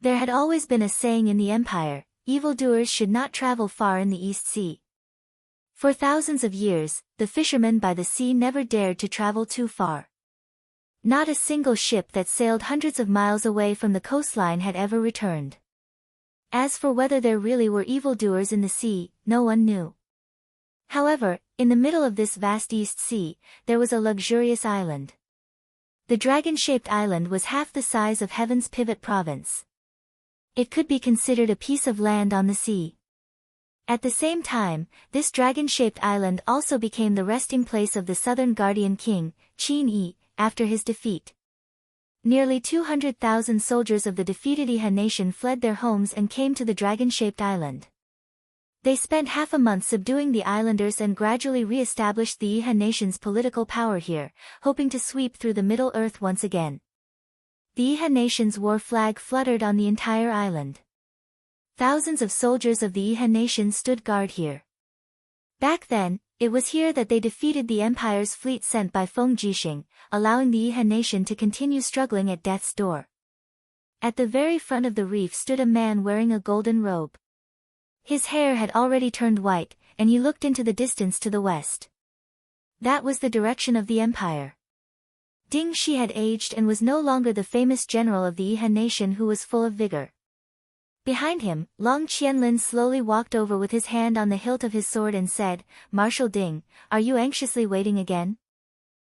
There had always been a saying in the empire, evildoers should not travel far in the East Sea. For thousands of years, the fishermen by the sea never dared to travel too far. Not a single ship that sailed hundreds of miles away from the coastline had ever returned. As for whether there really were evildoers in the sea, no one knew. However, in the middle of this vast East Sea, there was a luxurious island. The dragon-shaped island was half the size of Heaven's Pivot province. It could be considered a piece of land on the sea. At the same time, this dragon-shaped island also became the resting place of the southern guardian king, Qin Yi, after his defeat. Nearly 200,000 soldiers of the defeated Iha nation fled their homes and came to the dragon-shaped island. They spent half a month subduing the islanders and gradually re-established the Iha nation's political power here, hoping to sweep through the Middle Earth once again. The Iha nation's war flag fluttered on the entire island. Thousands of soldiers of the Iha nation stood guard here. Back then, it was here that they defeated the empire's fleet sent by Feng Jixing, allowing the Iha nation to continue struggling at death's door. At the very front of the reef stood a man wearing a golden robe. His hair had already turned white, and he looked into the distance to the west. That was the direction of the empire. Ding Shi had aged and was no longer the famous general of the Iha nation who was full of vigor. Behind him, Long Qianlin slowly walked over with his hand on the hilt of his sword and said, "Marshal Ding, are you anxiously waiting again?"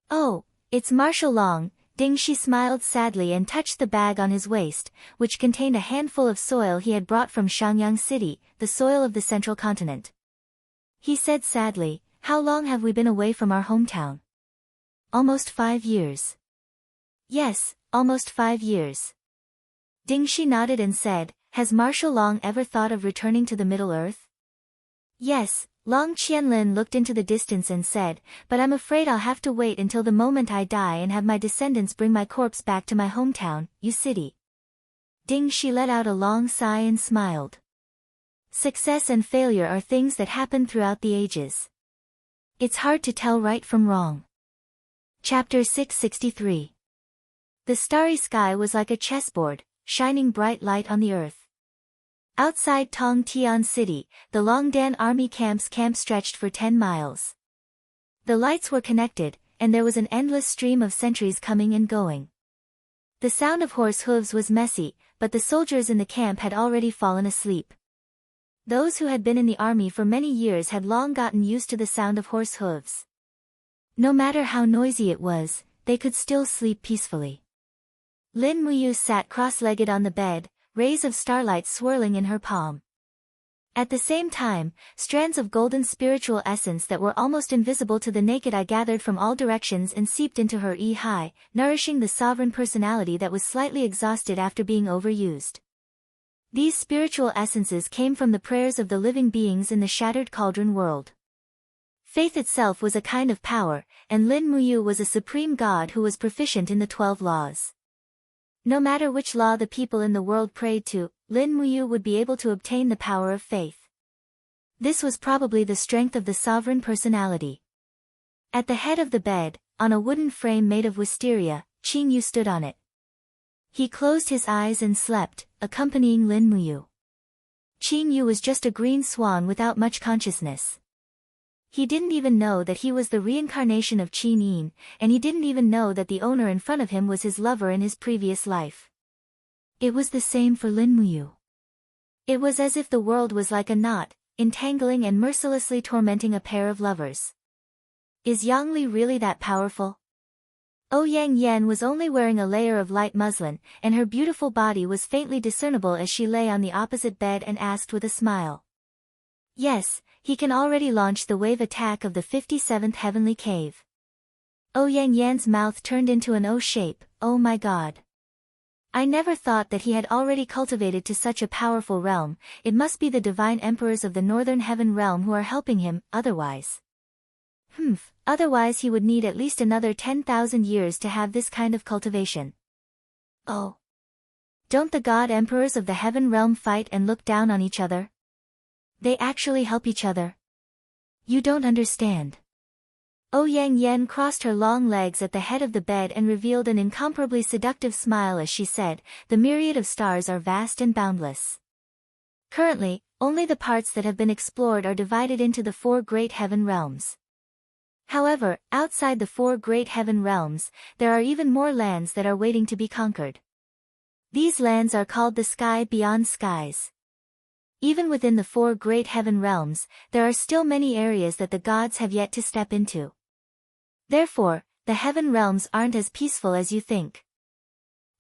"Oh, it's Marshal Long." Ding Shi smiled sadly and touched the bag on his waist, which contained a handful of soil he had brought from Shangyang City, the soil of the central continent. He said sadly, "How long have we been away from our hometown?" "Almost 5 years." "Yes, almost 5 years." Ding Shi nodded and said, "Has Marshal Long ever thought of returning to the Middle Earth?" "Yes." Long Qianlin looked into the distance and said, "But I'm afraid I'll have to wait until the moment I die and have my descendants bring my corpse back to my hometown, Yu City." Ding Shi let out a long sigh and smiled. Success and failure are things that happen throughout the ages. It's hard to tell right from wrong. Chapter 663. The starry sky was like a chessboard, shining bright light on the earth. Outside Tongtian City, the Longdan army camp stretched for 10 miles. The lights were connected, and there was an endless stream of sentries coming and going. The sound of horse hooves was messy, but the soldiers in the camp had already fallen asleep. Those who had been in the army for many years had long gotten used to the sound of horse hooves. No matter how noisy it was, they could still sleep peacefully. Lin Muyu sat cross-legged on the bed, rays of starlight swirling in her palm. At the same time, strands of golden spiritual essence that were almost invisible to the naked eye gathered from all directions and seeped into her Yi, nourishing the sovereign personality that was slightly exhausted after being overused. These spiritual essences came from the prayers of the living beings in the shattered cauldron world. Faith itself was a kind of power, and Lin Muyu was a supreme god who was proficient in the 12 laws. No matter which law the people in the world prayed to, Lin Muyu would be able to obtain the power of faith. This was probably the strength of the sovereign personality. At the head of the bed, on a wooden frame made of wisteria, Qin Yu stood on it. He closed his eyes and slept, accompanying Lin Muyu. Qin Yu was just a green swan without much consciousness. He didn't even know that he was the reincarnation of Qin Yin, and he didn't even know that the owner in front of him was his lover in his previous life. It was the same for Lin Muyu. It was as if the world was like a knot, entangling and mercilessly tormenting a pair of lovers. Is Yang Li really that powerful? Ouyang Yan was only wearing a layer of light muslin, and her beautiful body was faintly discernible as she lay on the opposite bed and asked with a smile. Yes, he can already launch the wave attack of the 57th heavenly cave. Ouyang Yan's mouth turned into an O shape. Oh my god. I never thought that he had already cultivated to such a powerful realm. It must be the divine emperors of the northern heaven realm who are helping him, otherwise. Otherwise he would need at least another 10,000 years to have this kind of cultivation. Oh. Don't the god emperors of the heaven realm fight and look down on each other? They actually help each other. You don't understand. Ouyang Yan crossed her long legs at the head of the bed and revealed an incomparably seductive smile as she said, "The myriad of stars are vast and boundless. Currently, only the parts that have been explored are divided into the 4 great heaven realms. However, outside the 4 great heaven realms, there are even more lands that are waiting to be conquered. These lands are called the sky beyond skies. Even within the 4 great heaven realms, there are still many areas that the gods have yet to step into. Therefore, the heaven realms aren't as peaceful as you think.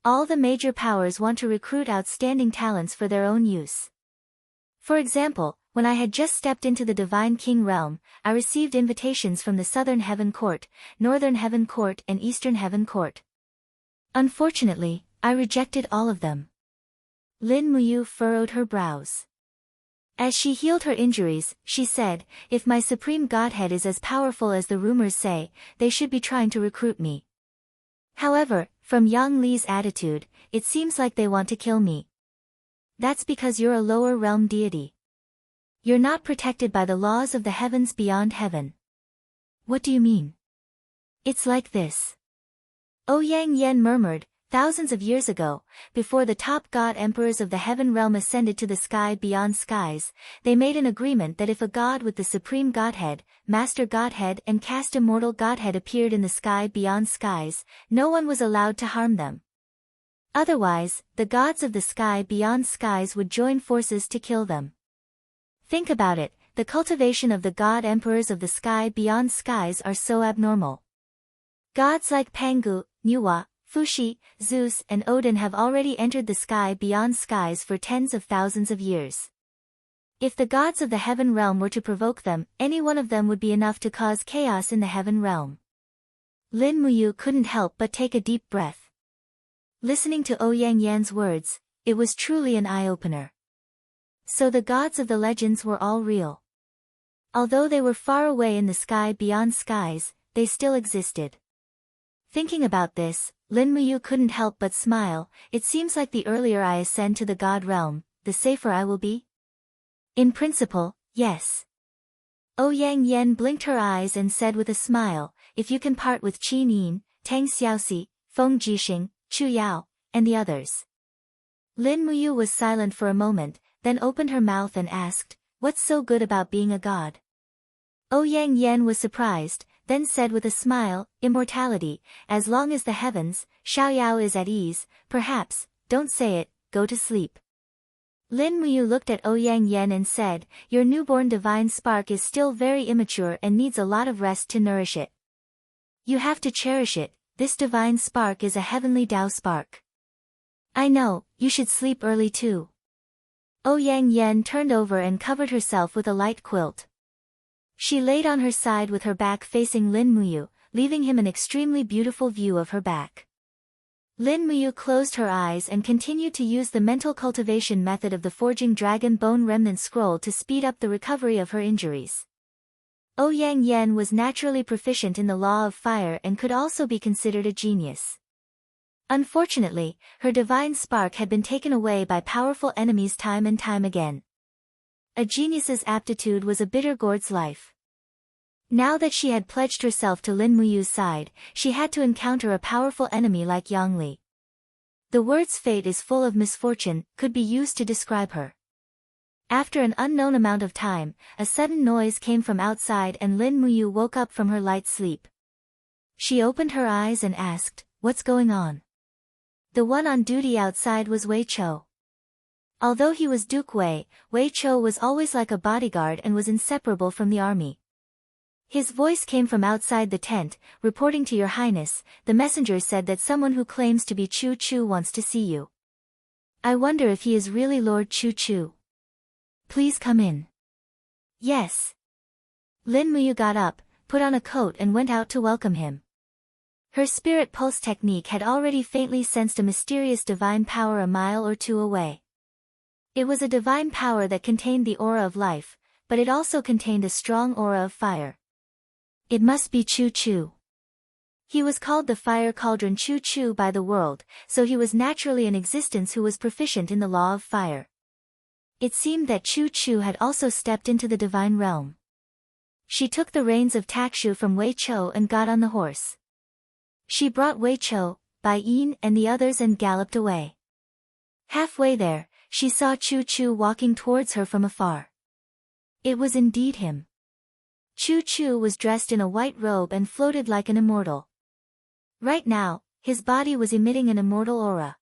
All the major powers want to recruit outstanding talents for their own use. For example, when I had just stepped into the Divine King realm, I received invitations from the Southern Heaven Court, Northern Heaven Court and Eastern Heaven Court. Unfortunately, I rejected all of them. Lin Muyu furrowed her brows. As she healed her injuries, she said, if my supreme godhead is as powerful as the rumors say, they should be trying to recruit me. However, from Yang Li's attitude, it seems like they want to kill me. That's because you're a lower realm deity. You're not protected by the laws of the heavens beyond heaven. What do you mean? It's like this. Ouyang Yen murmured, thousands of years ago, before the top god emperors of the heaven realm ascended to the sky beyond skies, they made an agreement that if a god with the supreme godhead, master godhead and caste immortal godhead appeared in the sky beyond skies, no one was allowed to harm them. Otherwise, the gods of the sky beyond skies would join forces to kill them. Think about it, the cultivation of the god emperors of the sky beyond skies are so abnormal. Gods like Pangu, Nuwa, Fuxi, Zeus and Odin have already entered the sky beyond skies for tens of thousands of years. If the gods of the heaven realm were to provoke them, any one of them would be enough to cause chaos in the heaven realm. Lin Muyu couldn't help but take a deep breath. Listening to Ouyang Yan's words, it was truly an eye-opener. So the gods of the legends were all real. Although they were far away in the sky beyond skies, they still existed. Thinking about this, Lin Muyu couldn't help but smile. It seems like the earlier I ascend to the god realm, the safer I will be. In principle, yes. Ouyang Yan blinked her eyes and said with a smile, if you can part with Qin Yin, Tang Xiaoxi, Feng Jixing, Chu Yao, and the others. Lin Muyu was silent for a moment, then opened her mouth and asked, what's so good about being a god? Ouyang Yan was surprised, then said with a smile, immortality, as long as the heavens, Xiaoyao is at ease, perhaps, don't say it, go to sleep. Lin Muyu looked at Ouyang Yan and said, your newborn divine spark is still very immature and needs a lot of rest to nourish it. You have to cherish it, this divine spark is a heavenly Tao spark. I know, you should sleep early too. Ouyang Yan turned over and covered herself with a light quilt. She laid on her side with her back facing Lin Muyu, leaving him an extremely beautiful view of her back. Lin Muyu closed her eyes and continued to use the mental cultivation method of the Forging Dragon Bone Remnant Scroll to speed up the recovery of her injuries. Ouyang Yan was naturally proficient in the law of fire and could also be considered a genius. Unfortunately, her divine spark had been taken away by powerful enemies time and time again. A genius's aptitude was a bitter gourd's life. Now that she had pledged herself to Lin Muyu's side, she had to encounter a powerful enemy like Yang Li. The words fate is full of misfortune could be used to describe her. After an unknown amount of time, a sudden noise came from outside and Lin Muyu woke up from her light sleep. She opened her eyes and asked, what's going on? The one on duty outside was Wei Chou. Although he was Duke Wei, Wei Chou was always like a bodyguard and was inseparable from the army. His voice came from outside the tent, reporting to Your Highness, the messenger said that someone who claims to be Chu Chu wants to see you. I wonder if he is really Lord Chu Chu. Please come in. Yes. Lin Muyu got up, put on a coat and went out to welcome him. Her spirit pulse technique had already faintly sensed a mysterious divine power a mile or two away. It was a divine power that contained the aura of life, but it also contained a strong aura of fire. It must be Chu Chu. He was called the fire cauldron Chu Chu by the world, so he was naturally in existence who was proficient in the law of fire. It seemed that Chu Chu had also stepped into the divine realm. She took the reins of Takshu from Wei Chou and got on the horse. She brought Wei Chou, Bai Yin and the others and galloped away. Halfway there, she saw Chu Chu walking towards her from afar. It was indeed him. Chu Chu was dressed in a white robe and floated like an immortal. Right now, his body was emitting an immortal aura.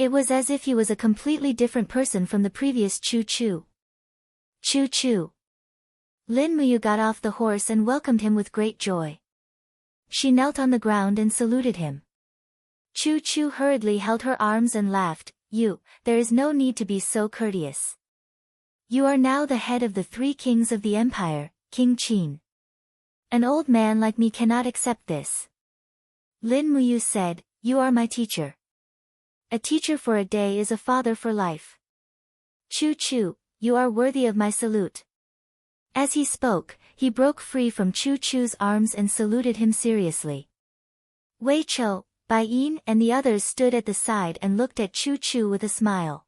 It was as if he was a completely different person from the previous Chu Chu. Chu Chu. Lin Muyu got off the horse and welcomed him with great joy. She knelt on the ground and saluted him. Chu Chu hurriedly held her arms and laughed. There is no need to be so courteous. You are now the head of the 3 kings of the empire, King Qin. An old man like me cannot accept this. Lin Muyu said, you are my teacher. A teacher for a day is a father for life. Chu Chu, you are worthy of my salute. As he spoke, he broke free from Chu Chu's arms and saluted him seriously. Wei Chou, Bai Yin and the others stood at the side and looked at Chu Chu with a smile.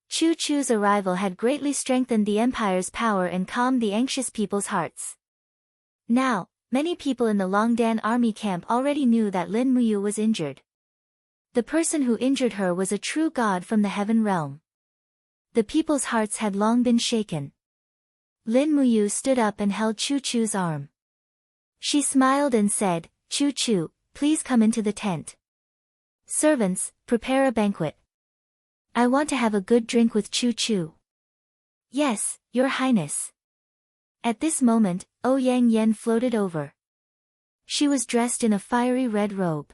Chu Chu's arrival had greatly strengthened the empire's power and calmed the anxious people's hearts. Now, many people in the Longdan army camp already knew that Lin Muyu was injured. The person who injured her was a true god from the heaven realm. The people's hearts had long been shaken. Lin Muyu stood up and held Chu Chu's arm. She smiled and said, Chu Chu, please come into the tent. Servants, prepare a banquet. I want to have a good drink with Chu Chu. Yes, Your Highness. At this moment, Yang Yen floated over. She was dressed in a fiery red robe.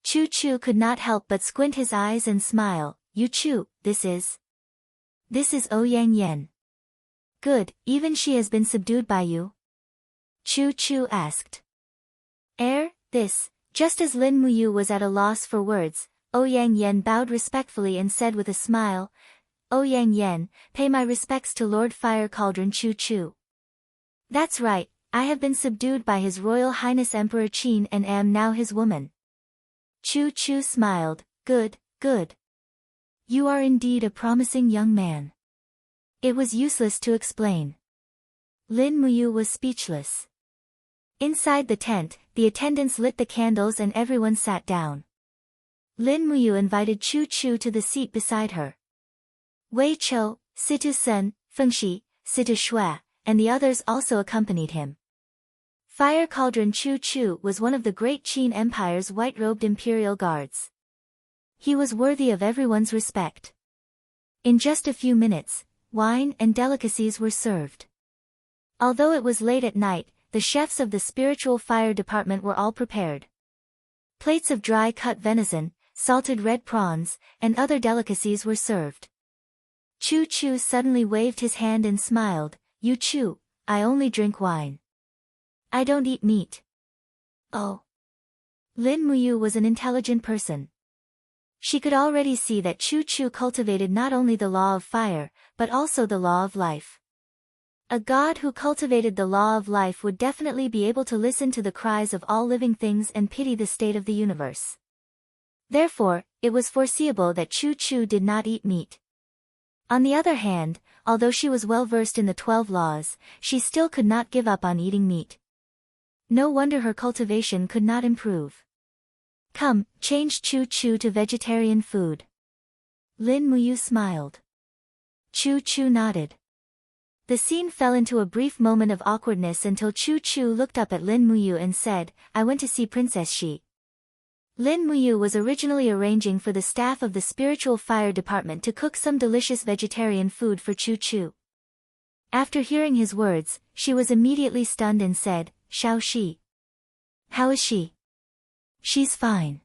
Chu Chu could not help but squint his eyes and smile. Yu Chu, this is Yang Yen. Good, even she has been subdued by you? Chu Chu asked. Just as Lin Muyu was at a loss for words, Yang Yen bowed respectfully and said with a smile, Yang Yen, pay my respects to Lord Fire Cauldron Chu Chu. That's right, I have been subdued by His Royal Highness Emperor Qin and am now his woman. Chu Chu smiled, good. You are indeed a promising young man. It was useless to explain. Lin Muyu was speechless. Inside the tent, the attendants lit the candles and everyone sat down. Lin Muyu invited Chu Chu to the seat beside her. Wei Chou, Situ Sun, Fengxi, Situ Shui, and the others also accompanied him. Fire Cauldron Chu Chu was one of the great Qin Empire's white-robed imperial guards. He was worthy of everyone's respect. In just a few minutes, wine and delicacies were served. Although it was late at night, the chefs of the spiritual fire department were all prepared. Plates of dry-cut venison, salted red prawns, and other delicacies were served. Chu Chu suddenly waved his hand and smiled, Yu Chu, I only drink wine. I don't eat meat. Oh. Lin Muyu was an intelligent person. She could already see that Chu Chu cultivated not only the law of fire, but also the law of life. A god who cultivated the law of life would definitely be able to listen to the cries of all living things and pity the state of the universe. Therefore, it was foreseeable that Chu Chu did not eat meat. On the other hand, although she was well versed in the 12 laws, she still could not give up on eating meat. No wonder her cultivation could not improve. Come, change Chu Chu to vegetarian food. Lin Muyu smiled. Chu Chu nodded. The scene fell into a brief moment of awkwardness until Chu Chu looked up at Lin Muyu and said, I went to see Princess Shi. Lin Muyu was originally arranging for the staff of the spiritual fire department to cook some delicious vegetarian food for Chu Chu. After hearing his words, she was immediately stunned and said, Xiao Shi. How is she? She's fine.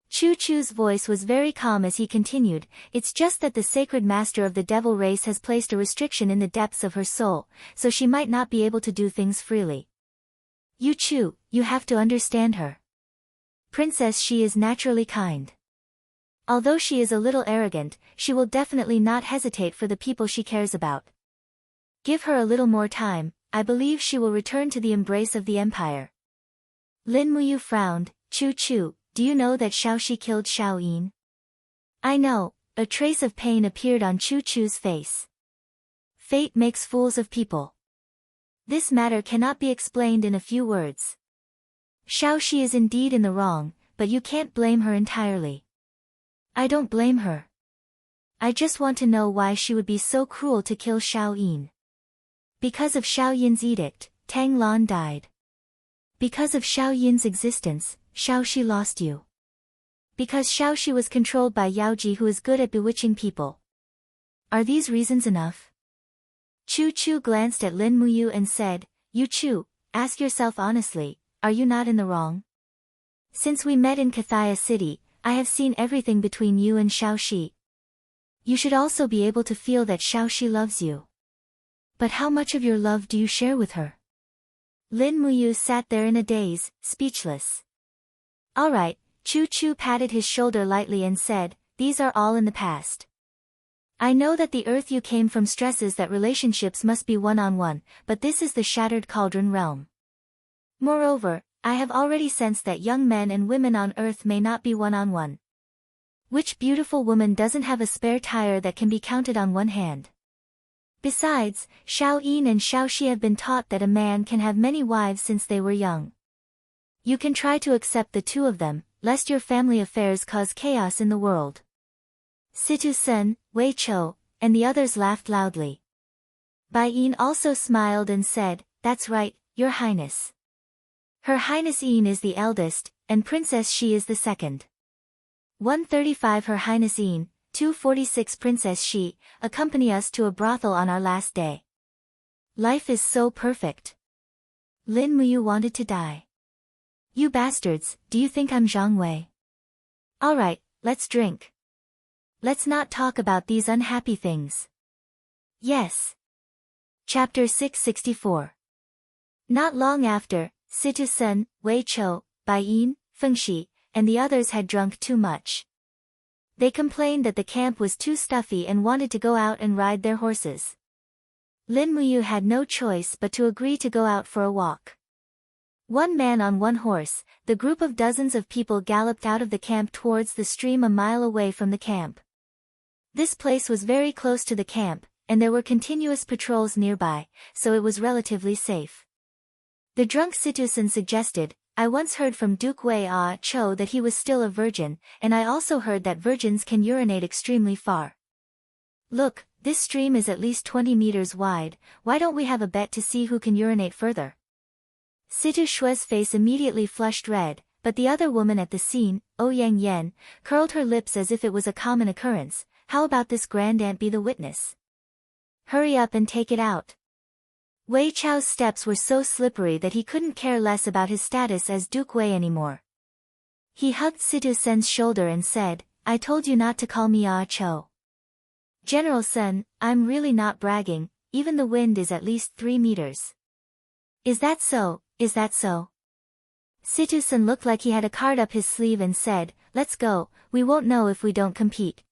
Chu Chu's voice was very calm as he continued, it's just that the sacred master of the devil race has placed a restriction in the depths of her soul, so she might not be able to do things freely. Yu Chu, you have to understand her. Princess Shi is naturally kind. Although she is a little arrogant, she will definitely not hesitate for the people she cares about. Give her a little more time, I believe she will return to the embrace of the empire. Lin Muyu frowned, Chu Chu, do you know that Xiao Shi killed Xiao Yin? I know, a trace of pain appeared on Chu Chu's face. Fate makes fools of people. This matter cannot be explained in a few words. Xiao Shi is indeed in the wrong, but you can't blame her entirely. I don't blame her. I just want to know why she would be so cruel to kill Xiao Yin. Because of Xiao Yin's edict, Tang Lan died. Because of Xiao Yin's existence, Xiao Shi lost you. Because Xiaoxi was controlled by Yaoji, who is good at bewitching people. Are these reasons enough? Chu Chu glanced at Lin Muyu and said, "You Chu, ask yourself honestly, are you not in the wrong? Since we met in Kathaya City, I have seen everything between you and Xiaoxi. You should also be able to feel that Xiaoxi loves you. But how much of your love do you share with her?" Lin Muyu sat there in a daze, speechless. "All right," Chu Chu patted his shoulder lightly and said, "these are all in the past. I know that the earth you came from stresses that relationships must be one-on-one, but this is the shattered cauldron realm. Moreover, I have already sensed that young men and women on earth may not be one-on-one. Which beautiful woman doesn't have a spare tire that can be counted on one hand? Besides, Xiao Yin and Xiaoxi have been taught that a man can have many wives since they were young. You can try to accept the two of them, lest your family affairs cause chaos in the world." Situ Sen, Wei Chou, and the others laughed loudly. Bai Yin also smiled and said, "That's right, Your Highness. Her Highness Yin is the eldest, and Princess Shi is the second. 135 Her Highness Yin, 246 Princess Shi, accompany us to a brothel on our last day. Life is so perfect." Lin Muyu wanted to die. "You bastards, do you think I'm Zhang Wei? Alright, let's drink. Let's not talk about these unhappy things." Yes. Chapter 664. Not long after, Situ Sen, Wei Chou, Bai Yin, Feng Shi, and the others had drunk too much. They complained that the camp was too stuffy and wanted to go out and ride their horses. Lin Muyu had no choice but to agree to go out for a walk. One man on one horse, the group of dozens of people galloped out of the camp towards the stream a mile away from the camp. This place was very close to the camp, and there were continuous patrols nearby, so it was relatively safe. The drunk Situsen suggested, "I once heard from Duke Wei Cho that he was still a virgin, and I also heard that virgins can urinate extremely far. Look, this stream is at least 20 meters wide, why don't we have a bet to see who can urinate further?" Situ Shue's face immediately flushed red, but the other woman at the scene, Ouyang Yen, curled her lips as if it was a common occurrence. "How about this grandaunt be the witness? Hurry up and take it out." Wei Chao's steps were so slippery that he couldn't care less about his status as Duke Wei anymore. He hugged Situ Sen's shoulder and said, "I told you not to call me Cho. General Sen, I'm really not bragging, even the wind is at least 3 meters. Is that so, is that so?" Situ Sen looked like he had a card up his sleeve and said, "Let's go, we won't know if we don't compete.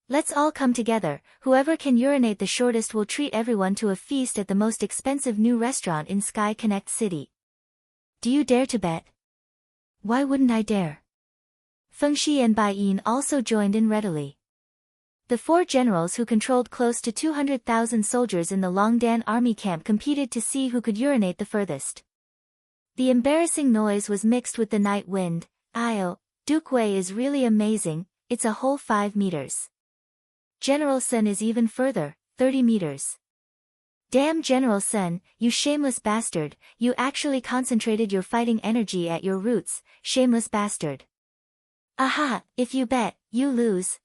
Let's all come together, whoever can urinate the shortest will treat everyone to a feast at the most expensive new restaurant in Sky Connect City. Do you dare to bet?" "Why wouldn't I dare?" Feng Shi and Bai Yin also joined in readily. The 4 generals who controlled close to 200,000 soldiers in the Longdan army camp competed to see who could urinate the furthest. The embarrassing noise was mixed with the night wind. "Io, Duke Wei is really amazing, it's a whole 5 meters. General Sen is even further, 30 meters. Damn General Sen, you shameless bastard, you actually concentrated your fighting energy at your roots, shameless bastard. Aha, if you bet, you lose,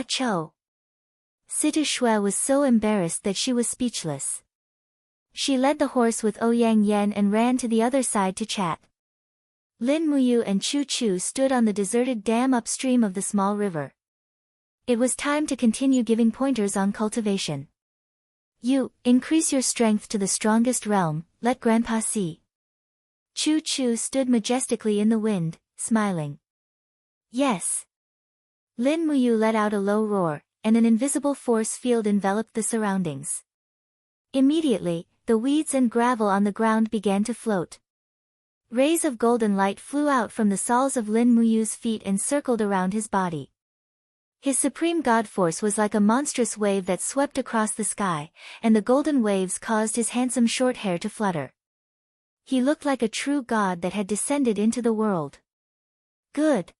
Cho." Situ Shui was so embarrassed that she was speechless. She led the horse with Ouyang Yen and ran to the other side to chat. Lin Muyu and Chu Chu stood on the deserted dam upstream of the small river. It was time to continue giving pointers on cultivation. "You, increase your strength to the strongest realm, let Grandpa see." Chu Chu stood majestically in the wind, smiling. "Yes." Lin Muyu let out a low roar, and an invisible force field enveloped the surroundings. Immediately, the weeds and gravel on the ground began to float. Rays of golden light flew out from the soles of Lin Muyu's feet and circled around his body. His supreme god force was like a monstrous wave that swept across the sky, and the golden waves caused his handsome short hair to flutter. He looked like a true god that had descended into the world. "Good."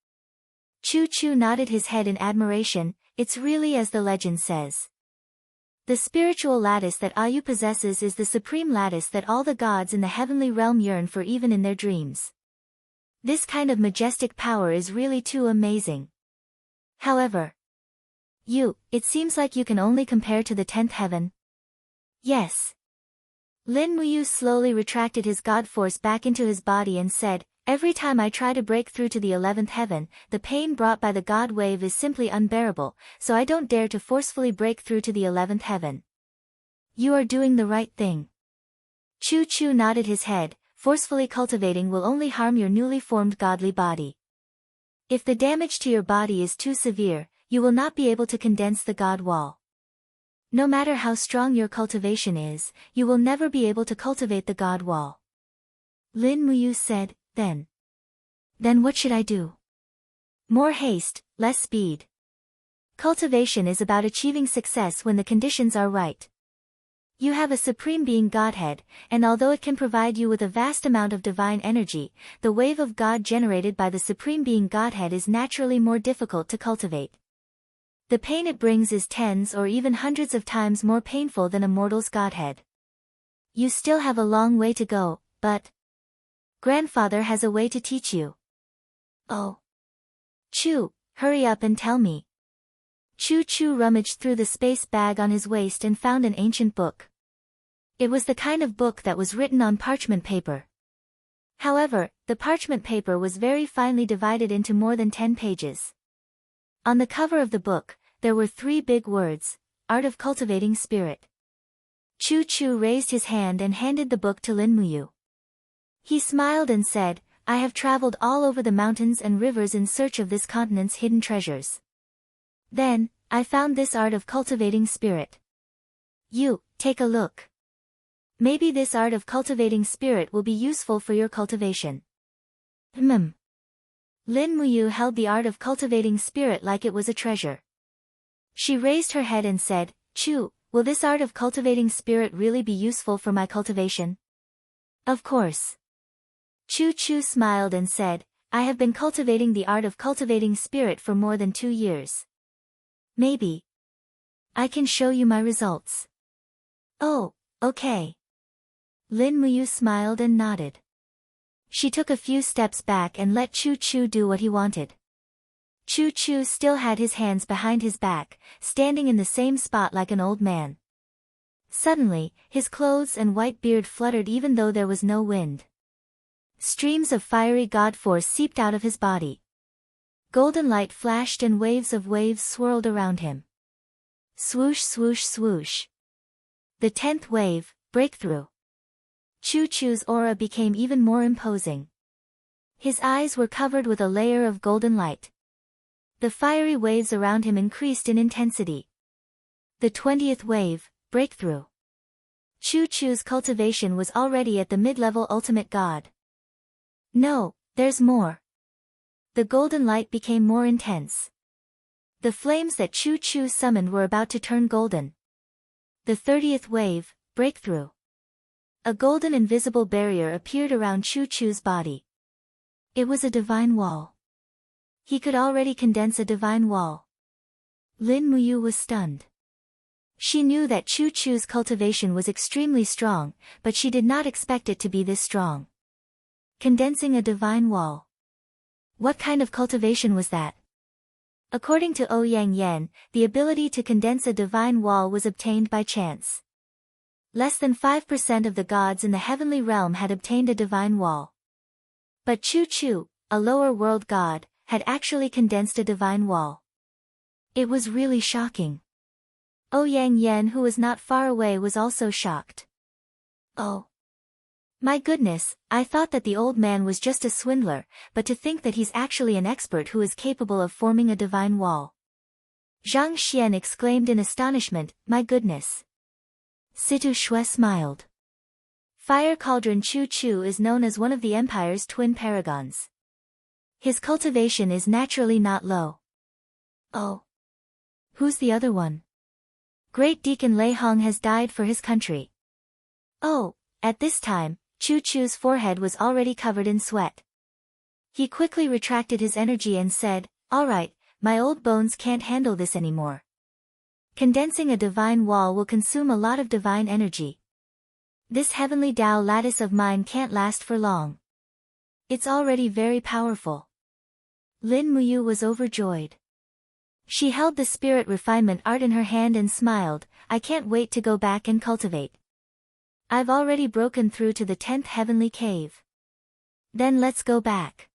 Chu Chu nodded his head in admiration, "It's really as the legend says. The spiritual lattice that Ayu possesses is the supreme lattice that all the gods in the heavenly realm yearn for even in their dreams. This kind of majestic power is really too amazing. However, it seems like you can only compare to the 10th heaven. Yes. Lin Muyu slowly retracted his god force back into his body and said, every time I try to break through to the 11th heaven, the pain brought by the god wave is simply unbearable, so I don't dare to forcefully break through to the 11th heaven. You are doing the right thing. Chu Chu nodded his head. Forcefully cultivating will only harm your newly formed godly body. If the damage to your body is too severe, you will not be able to condense the god wall. No matter how strong your cultivation is, you will never be able to cultivate the god wall. Lin Muyu said, Then what should I do? More haste, less speed. Cultivation is about achieving success when the conditions are right. You have a Supreme Being Godhead, and although it can provide you with a vast amount of divine energy, the wave of God generated by the Supreme Being Godhead is naturally more difficult to cultivate. The pain it brings is tens or even hundreds of times more painful than a mortal's Godhead. You still have a long way to go, but Grandfather has a way to teach you. Oh. Chu, hurry up and tell me. Chu Chu rummaged through the space bag on his waist and found an ancient book. It was the kind of book that was written on parchment paper. However, the parchment paper was very finely divided into more than 10 pages. On the cover of the book, there were 3 big words, Art of Cultivating Spirit. Chu Chu raised his hand and handed the book to Lin Muyu. He smiled and said, I have traveled all over the mountains and rivers in search of this continent's hidden treasures. Then, I found this art of cultivating spirit. You, take a look. Maybe this art of cultivating spirit will be useful for your cultivation. Lin Muyu held the art of cultivating spirit like it was a treasure. She raised her head and said, Chu, will this art of cultivating spirit really be useful for my cultivation? Of course. Chu Chu smiled and said, I have been cultivating the art of cultivating spirit for more than 2 years. Maybe I can show you my results. Oh, okay. Lin Muyu smiled and nodded. She took a few steps back and let Chu Chu do what he wanted. Chu Chu still had his hands behind his back, standing in the same spot like an old man. Suddenly, his clothes and white beard fluttered even though there was no wind. Streams of fiery god force seeped out of his body. Golden light flashed and waves of waves swirled around him. Swoosh swoosh swoosh. The 10th wave, breakthrough. Chu Chu's aura became even more imposing. His eyes were covered with a layer of golden light. The fiery waves around him increased in intensity. The 20th wave, breakthrough. Chu Chu's cultivation was already at the mid-level ultimate god. No, there's more. The golden light became more intense. The flames that Chu Chu summoned were about to turn golden. The 30th wave, breakthrough. A golden invisible barrier appeared around Chu Chu's body. It was a divine wall. He could already condense a divine wall. Lin Muyu was stunned. She knew that Chu Chu's cultivation was extremely strong, but she did not expect it to be this strong. Condensing a divine wall. What kind of cultivation was that? According to Ouyang Yan, the ability to condense a divine wall was obtained by chance. Less than 5% of the gods in the heavenly realm had obtained a divine wall. But Chu Chu, a lower world god, had actually condensed a divine wall. It was really shocking. Ouyang Yan, who was not far away, was also shocked. Oh. My goodness, I thought that the old man was just a swindler, but to think that he's actually an expert who is capable of forming a divine wall. Zhang Xian exclaimed in astonishment, my goodness. Situ Shui smiled. Fire Cauldron Chu Chu is known as one of the Empire's twin paragons. His cultivation is naturally not low. Oh. Who's the other one? Great Deacon Lei Hong has died for his country. Oh, at this time, Chu Chu's forehead was already covered in sweat. He quickly retracted his energy and said, all right, my old bones can't handle this anymore. Condensing a divine wall will consume a lot of divine energy. This heavenly Tao lattice of mine can't last for long. It's already very powerful. Lin Muyu was overjoyed. She held the spirit refinement art in her hand and smiled, I can't wait to go back and cultivate. I've already broken through to the 10th heavenly cave. Then let's go back.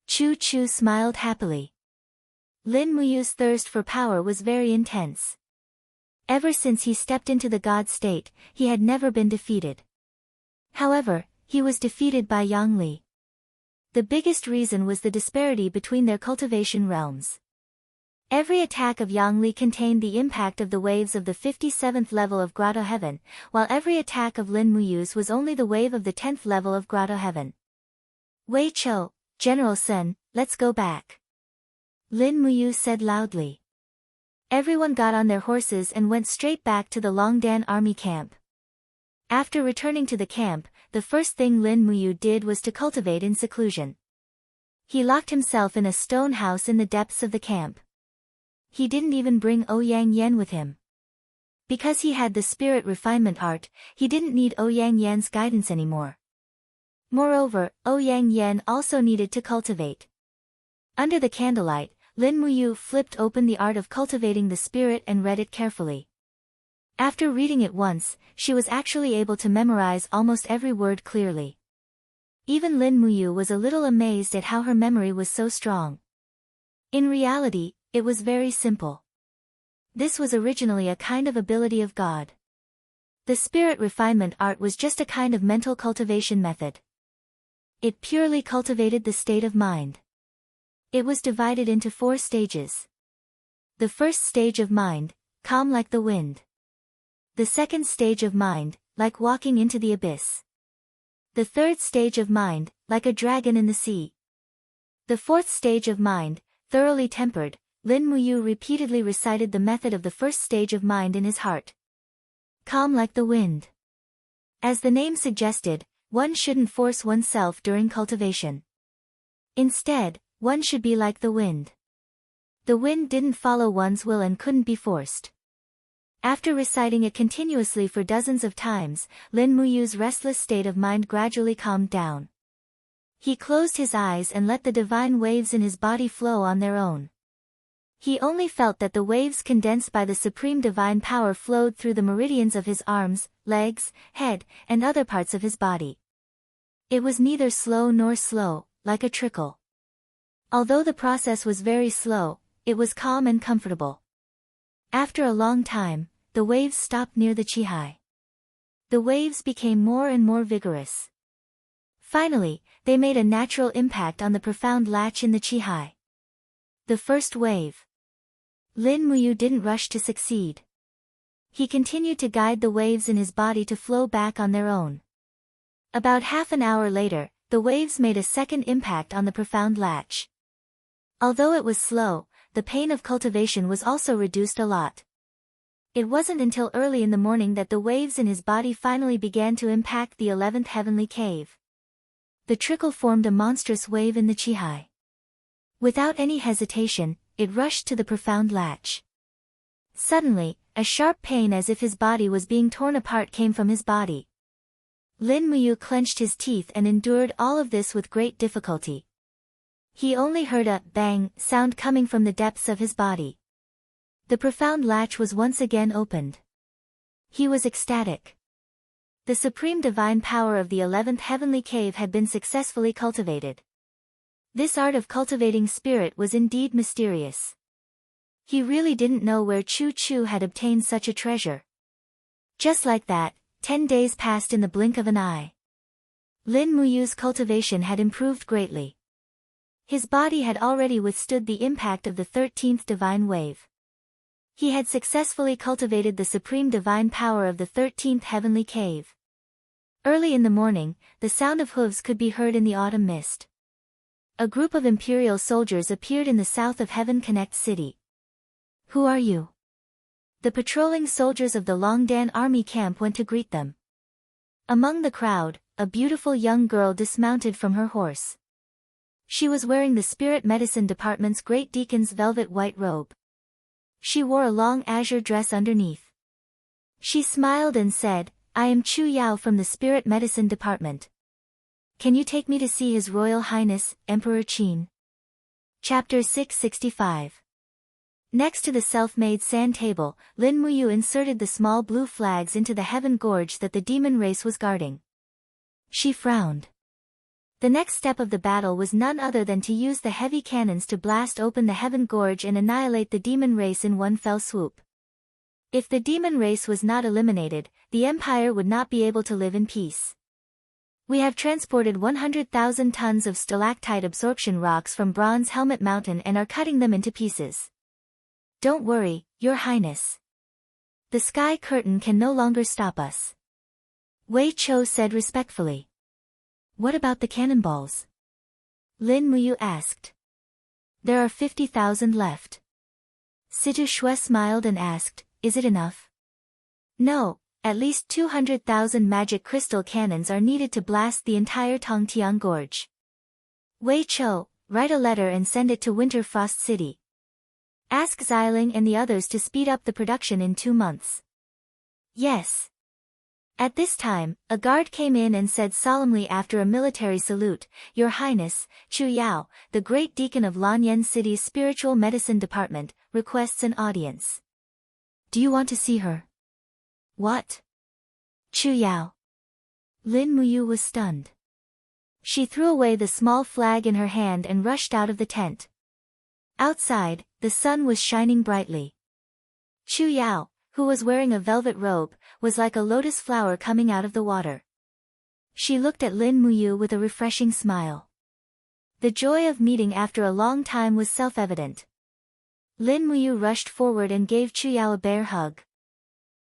Chu Chu smiled happily. Lin Muyu's thirst for power was very intense. Ever since he stepped into the God state, he had never been defeated. However, he was defeated by Yang Li. The biggest reason was the disparity between their cultivation realms. Every attack of Yang Li contained the impact of the waves of the 57th level of Grotto Heaven, while every attack of Lin Muyu's was only the wave of the 10th level of Grotto Heaven. Wei Chou, General Sun, let's go back. Lin Muyu said loudly. Everyone got on their horses and went straight back to the Longdan army camp. After returning to the camp, the first thing Lin Muyu did was to cultivate in seclusion. He locked himself in a stone house in the depths of the camp. He didn't even bring Ouyang Yan with him. Because he had the spirit refinement art, he didn't need Ouyang Yan's guidance anymore. Moreover, Ouyang Yan also needed to cultivate. Under the candlelight, Lin Muyu flipped open the art of cultivating the spirit and read it carefully. After reading it once, she was actually able to memorize almost every word clearly. Even Lin Muyu was a little amazed at how her memory was so strong. In reality, it was very simple. This was originally a kind of ability of God. The spirit refinement art was just a kind of mental cultivation method. It purely cultivated the state of mind. It was divided into 4 stages. The first stage of mind, calm like the wind. The second stage of mind, like walking into the abyss. The third stage of mind, like a dragon in the sea. The fourth stage of mind, thoroughly tempered. Lin Muyu repeatedly recited the method of the first stage of mind in his heart. Calm like the wind. As the name suggested, one shouldn't force oneself during cultivation. Instead, one should be like the wind. The wind didn't follow one's will and couldn't be forced. After reciting it continuously for dozens of times, Lin Muyu's restless state of mind gradually calmed down. He closed his eyes and let the divine waves in his body flow on their own. He only felt that the waves condensed by the supreme divine power flowed through the meridians of his arms, legs, head, and other parts of his body. It was neither slow nor slow, like a trickle. Although the process was very slow, it was calm and comfortable. After a long time, the waves stopped near the Chihai. The waves became more and more vigorous. Finally, they made a natural impact on the profound latch in the Chihai. The first wave. Lin Muyu didn't rush to succeed. He continued to guide the waves in his body to flow back on their own. About half an hour later, the waves made a second impact on the profound latch. Although it was slow, the pain of cultivation was also reduced a lot. It wasn't until early in the morning that the waves in his body finally began to impact the 11th heavenly cave. The trickle formed a monstrous wave in the Chihai. Without any hesitation, it rushed to the profound latch. Suddenly, a sharp pain as if his body was being torn apart came from his body. Lin Muyu clenched his teeth and endured all of this with great difficulty. He only heard a bang sound coming from the depths of his body. The profound latch was once again opened. He was ecstatic. The supreme divine power of the 11th heavenly cave had been successfully cultivated. This art of cultivating spirit was indeed mysterious. He really didn't know where Chu Chu had obtained such a treasure. Just like that, 10 days passed in the blink of an eye. Lin Muyu's cultivation had improved greatly. His body had already withstood the impact of the 13th divine wave. He had successfully cultivated the supreme divine power of the 13th heavenly cave. Early in the morning, the sound of hooves could be heard in the autumn mist. A group of imperial soldiers appeared in the south of Heaven Connect City. Who are you? The patrolling soldiers of the Longdan army camp went to greet them. Among the crowd, a beautiful young girl dismounted from her horse. She was wearing the Spirit Medicine Department's Great Deacon's velvet white robe. She wore a long azure dress underneath. She smiled and said, I am Chu Yao from the Spirit Medicine Department. can you take me to see His Royal Highness, Emperor Qin? Chapter 665. Next to the self-made sand table, Lin Muyu inserted the small blue flags into the heaven gorge that the demon race was guarding. She frowned. The next step of the battle was none other than to use the heavy cannons to blast open the heaven gorge and annihilate the demon race in one fell swoop. If the demon race was not eliminated, the Empire would not be able to live in peace. We have transported 100,000 tons of stalactite absorption rocks from Bronze Helmet Mountain and are cutting them into pieces. Don't worry, Your Highness. The sky curtain can no longer stop us. Wei Chou said respectfully. What about the cannonballs? Lin Muyu asked. There are 50,000 left. Situ Shui smiled and asked, is it enough? No, at least 200,000 magic crystal cannons are needed to blast the entire Tongtian Gorge. Wei Chou, write a letter and send it to Winter Frost City. Ask Xiling and the others to speed up the production in 2 months. Yes. At this time, a guard came in and said solemnly after a military salute, Your Highness, Chu Yao, the Great Deacon of Lanyan City's Spiritual Medicine Department, requests an audience. Do you want to see her? What? Chu Yao. Lin Muyu was stunned. She threw away the small flag in her hand and rushed out of the tent. Outside, the sun was shining brightly. Chu Yao, who was wearing a velvet robe, was like a lotus flower coming out of the water. She looked at Lin Muyu with a refreshing smile. The joy of meeting after a long time was self-evident. Lin Muyu rushed forward and gave Chu Yao a bear hug.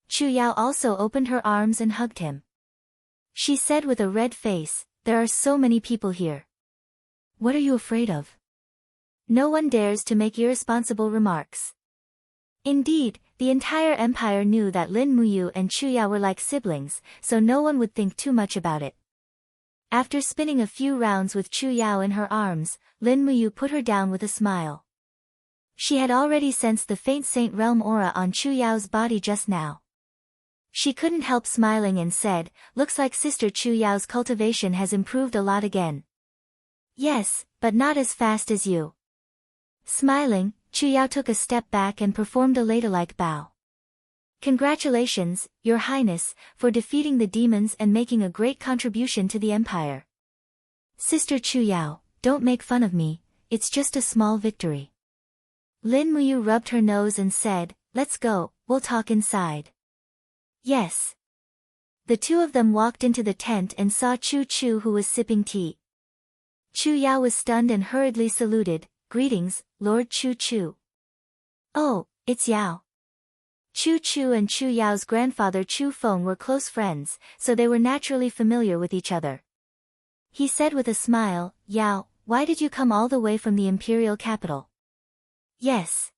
Chu Yao also opened her arms and hugged him. She said with a red face, there are so many people here. What are you afraid of? No one dares to make irresponsible remarks. Indeed, the entire empire knew that Lin Muyu and Chu Yao were like siblings, so no one would think too much about it. After spinning a few rounds with Chu Yao in her arms, Lin Muyu put her down with a smile. She had already sensed the faint Saint Realm aura on Chu Yao's body just now. She couldn't help smiling and said, looks like Sister Chu Yao's cultivation has improved a lot again. Yes, but not as fast as you. Smiling, Chu Yao took a step back and performed a ladylike bow. Congratulations, Your Highness, for defeating the demons and making a great contribution to the Empire. Sister Chu Yao, don't make fun of me, it's just a small victory. Lin Muyu rubbed her nose and said, let's go, we'll talk inside. Yes. The two of them walked into the tent and saw Chu Chu who was sipping tea. Chu Yao was stunned and hurriedly saluted, greetings, Lord Chu Chu. Oh, it's Yao. Chu Chu and Chu Yao's grandfather Chu Feng were close friends, so they were naturally familiar with each other. He said with a smile, Yao, why did you come all the way from the imperial capital? Yes.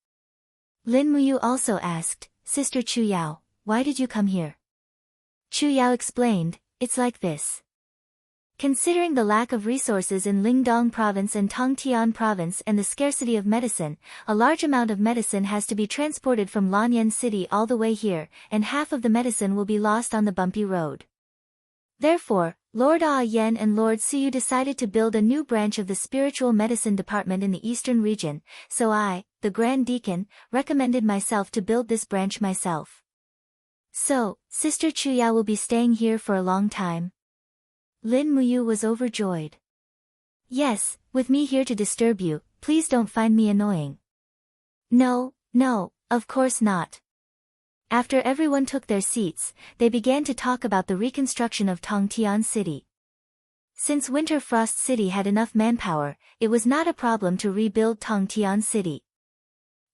Lin Muyu also asked, Sister Chu Yao, why did you come here? Chu Yao explained, it's like this. Considering the lack of resources in Lingdong province and Tongtian province and the scarcity of medicine, a large amount of medicine has to be transported from Lanyan City all the way here, and half of the medicine will be lost on the bumpy road. Therefore, Lord Ah Yen and Lord Suyu decided to build a new branch of the Spiritual Medicine Department in the eastern region, so I, the Grand Deacon, recommended myself to build this branch myself. So, Sister Chu Yao will be staying here for a long time? Lin Muyu was overjoyed. Yes, with me here to disturb you, please don't find me annoying. No, of course not. After everyone took their seats, they began to talk about the reconstruction of Tongtian City. Since Winter Frost City had enough manpower, it was not a problem to rebuild Tongtian City.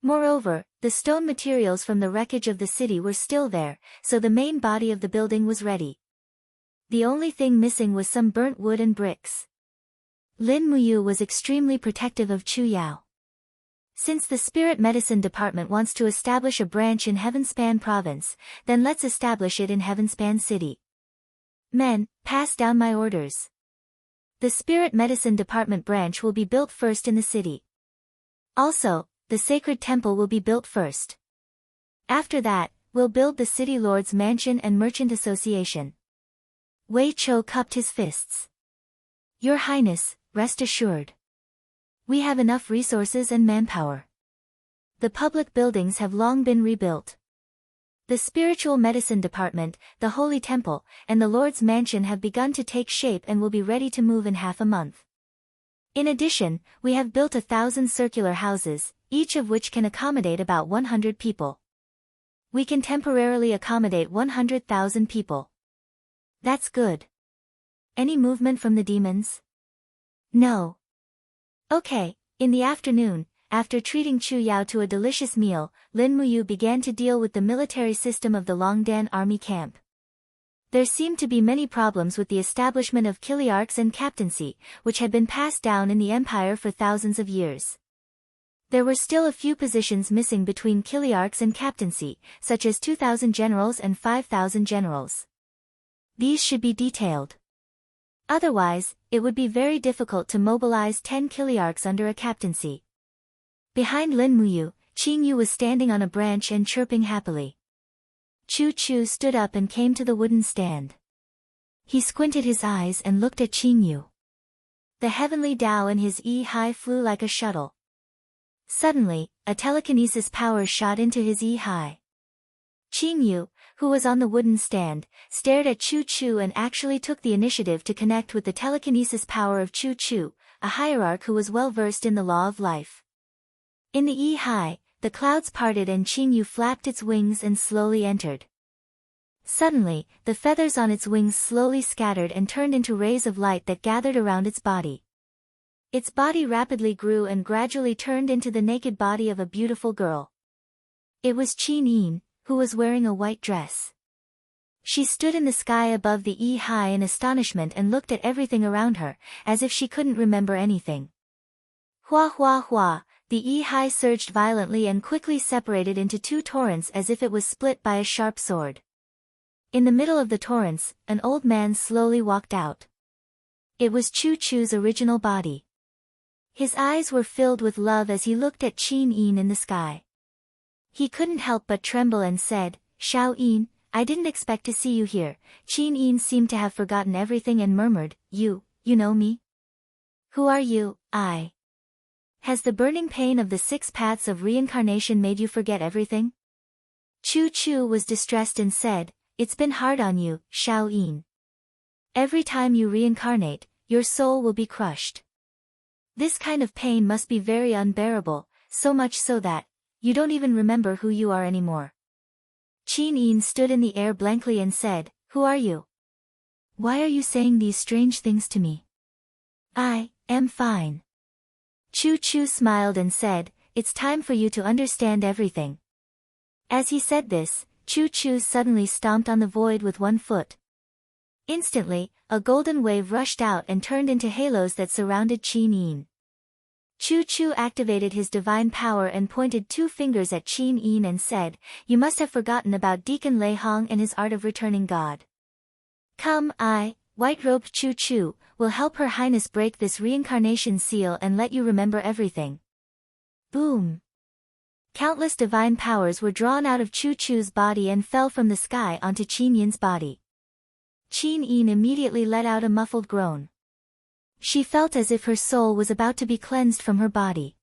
Moreover, the stone materials from the wreckage of the city were still there, so the main body of the building was ready. The only thing missing was some burnt wood and bricks. Lin Muyu was extremely protective of Chu Yao. Since the Spirit Medicine Department wants to establish a branch in Heavenspan Province, then let's establish it in Heavenspan City. Men, pass down my orders. The Spirit Medicine Department branch will be built first in the city. Also, the Sacred Temple will be built first. After that, we'll build the City Lord's Mansion and Merchant Association. Wei Chou cupped his fists. Your Highness, rest assured. We have enough resources and manpower. The public buildings have long been rebuilt. The spiritual medicine department, the holy temple, and the Lord's mansion have begun to take shape and will be ready to move in half a month. In addition, we have built 1,000 circular houses, each of which can accommodate about 100 people. We can temporarily accommodate 100,000 people. That's good. Any movement from the demons? No. Okay, in the afternoon, after treating Chu Yao to a delicious meal, Lin Muyu began to deal with the military system of the Longdan army camp. There seemed to be many problems with the establishment of Kiliarchs and captaincy, which had been passed down in the empire for thousands of years. There were still a few positions missing between Kiliarchs and captaincy, such as 2,000 generals and 5,000 generals. These should be detailed. Otherwise, it would be very difficult to mobilize 10 Kiliarchs under a captaincy. Behind Lin Muyu, Qin Yu was standing on a branch and chirping happily. Chu Chu stood up and came to the wooden stand. He squinted his eyes and looked at Qin Yu. The heavenly Tao in his Yi-Hai flew like a shuttle. Suddenly, a telekinesis power shot into his Yi-Hai. Qin Yu, who was on the wooden stand, stared at Chu Chu and actually took the initiative to connect with the telekinesis power of Chu Chu, a hierarch who was well versed in the law of life. In the Yi-Hai, the clouds parted and Qin Yu flapped its wings and slowly entered. Suddenly, the feathers on its wings slowly scattered and turned into rays of light that gathered around its body. Its body rapidly grew and gradually turned into the naked body of a beautiful girl. It was Qin Yin, who was wearing a white dress. She stood in the sky above the Yi-Hai in astonishment and looked at everything around her, as if she couldn't remember anything. Hua hua hua, the Yi-Hai surged violently and quickly separated into two torrents as if it was split by a sharp sword. In the middle of the torrents, an old man slowly walked out. It was Chu Chu's original body. His eyes were filled with love as he looked at Qin Yin in the sky. He couldn't help but tremble and said, "Xiao Yin, I didn't expect to see you here." Qin Yin seemed to have forgotten everything and murmured, You know me? Who are you? Has the burning pain of the 6 paths of reincarnation made you forget everything? Chu Chu was distressed and said, "It's been hard on you, Xiao Yin. Every time you reincarnate, your soul will be crushed. This kind of pain must be very unbearable, so much so that you don't even remember who you are anymore." Qin Yin stood in the air blankly and said, "Who are you? Why are you saying these strange things to me?" "I am fine." Chu Chu smiled and said, "It's time for you to understand everything." As he said this, Chu Chu suddenly stomped on the void with one foot. Instantly, a golden wave rushed out and turned into halos that surrounded Qin Yin. Chu Chu activated his divine power and pointed 2 fingers at Qin Yin and said, "You must have forgotten about Deacon Lei Hong and his art of returning God. Come, white-robed Chu Chu, will help Her Highness break this reincarnation seal and let you remember everything." Boom! Countless divine powers were drawn out of Chu Chu's body and fell from the sky onto Qin Yin's body. Qin Yin immediately let out a muffled groan. She felt as if her soul was about to be cleansed from her body.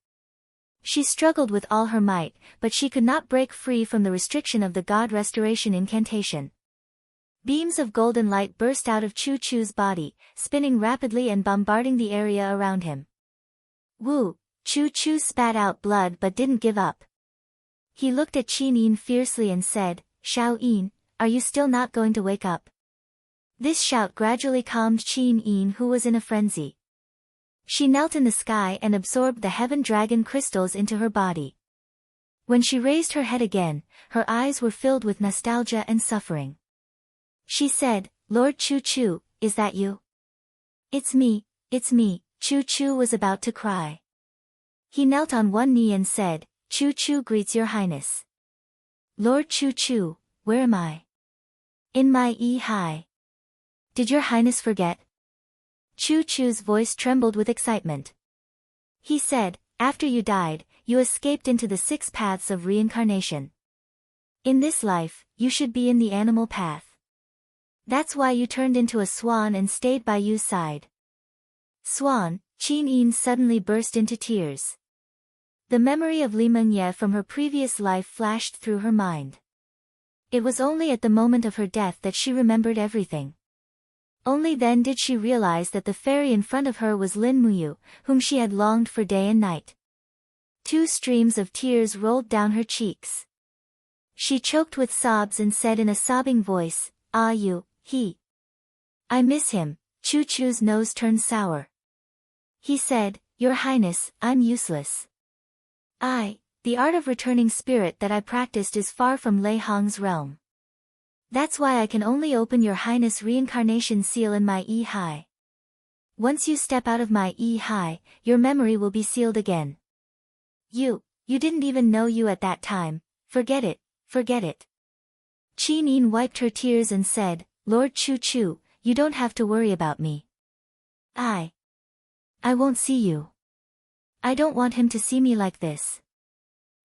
She struggled with all her might, but she could not break free from the restriction of the God Restoration incantation. Beams of golden light burst out of Chu Chu's body, spinning rapidly and bombarding the area around him. Woo! Chu Chu spat out blood but didn't give up. He looked at Qin Yin fiercely and said, "Xiao Yin, are you still not going to wake up?" This shout gradually calmed Qin Yin, who was in a frenzy. She knelt in the sky and absorbed the heaven dragon crystals into her body. When she raised her head again, her eyes were filled with nostalgia and suffering. She said, "Lord Chu Chu, is that you?" It's me. Chu Chu was about to cry. He knelt on one knee and said, "Chu Chu greets your highness." "Lord Chu Chu, where am I?" "In my Yi-Hai." "Did your highness forget?" Chu Chu's voice trembled with excitement. He said, "After you died, you escaped into the 6 paths of reincarnation. In this life, you should be in the animal path. That's why you turned into a swan and stayed by Yu's side." Swan, Qin Yin suddenly burst into tears. The memory of Li Mengye from her previous life flashed through her mind. It was only at the moment of her death that she remembered everything. Only then did she realize that the fairy in front of her was Lin Muyu, whom she had longed for day and night. 2 streams of tears rolled down her cheeks. She choked with sobs and said in a sobbing voice, he. I miss him. Chu Chu's nose turned sour. He said, Your Highness, I'm useless. The art of returning spirit that I practiced is far from Lei Hong's realm. That's why I can only open Your Highness' reincarnation seal in my Yi Hai. Once you step out of my Yi Hai, your memory will be sealed again. You didn't even know you at that time. Forget it, forget it. Qin Yin wiped her tears and said, Lord Chu Chu, you don't have to worry about me. I won't see you. I don't want him to see me like this.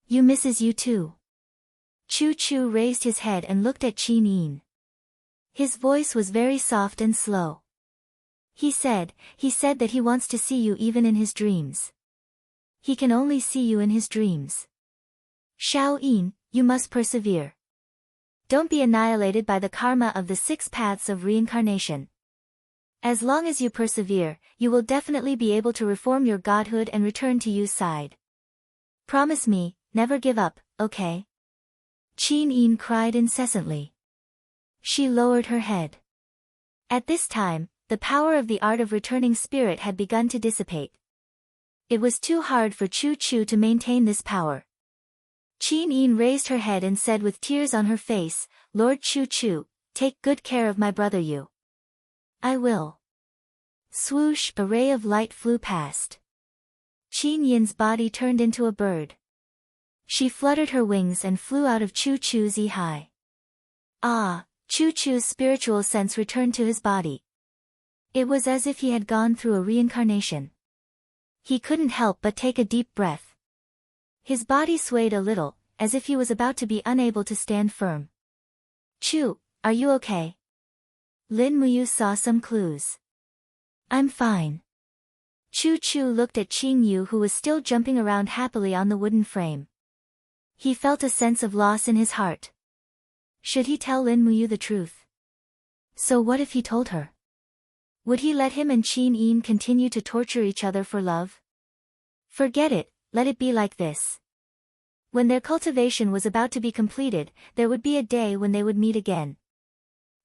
You misses you too. Chu Chu raised his head and looked at Qin Yin. His voice was very soft and slow. He said that he wants to see you even in his dreams. He can only see you in his dreams. Shao Yin, you must persevere. Don't be annihilated by the karma of the 6 paths of reincarnation. As long as you persevere, you will definitely be able to reform your godhood and return to Yu's side. Promise me, never give up, okay? Qin Yin cried incessantly. She lowered her head. At this time, the power of the art of returning spirit had begun to dissipate. It was too hard for Chu Chu to maintain this power. Qin Yin raised her head and said with tears on her face, Lord Chu Chu, take good care of my brother Yu. I will. Swoosh, a ray of light flew past. Qin Yin's body turned into a bird. She fluttered her wings and flew out of Chu Chu's Yi Hai. Chu Chu's spiritual sense returned to his body. It was as if he had gone through a reincarnation. He couldn't help but take a deep breath. His body swayed a little, as if he was about to be unable to stand firm. Chu, are you okay? Lin Muyu saw some clues. I'm fine. Chu Chu looked at Qing Yu who was still jumping around happily on the wooden frame. He felt a sense of loss in his heart. Should he tell Lin Muyu the truth? So what if he told her? Would he let him and Qin Yin continue to torture each other for love? Forget it, let it be like this. When their cultivation was about to be completed, there would be a day when they would meet again.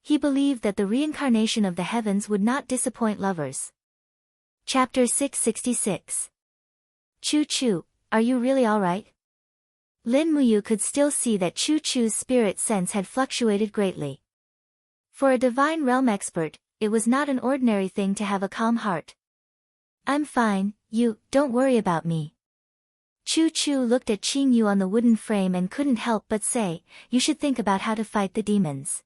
He believed that the reincarnation of the heavens would not disappoint lovers. Chapter 666. Chu Chu, are you really alright? Lin Muyu could still see that Chu Chu's spirit sense had fluctuated greatly. For a divine realm expert, it was not an ordinary thing to have a calm heart. I'm fine, you, don't worry about me. Chu Chu looked at Qing Yu on the wooden frame and couldn't help but say, you should think about how to fight the demons.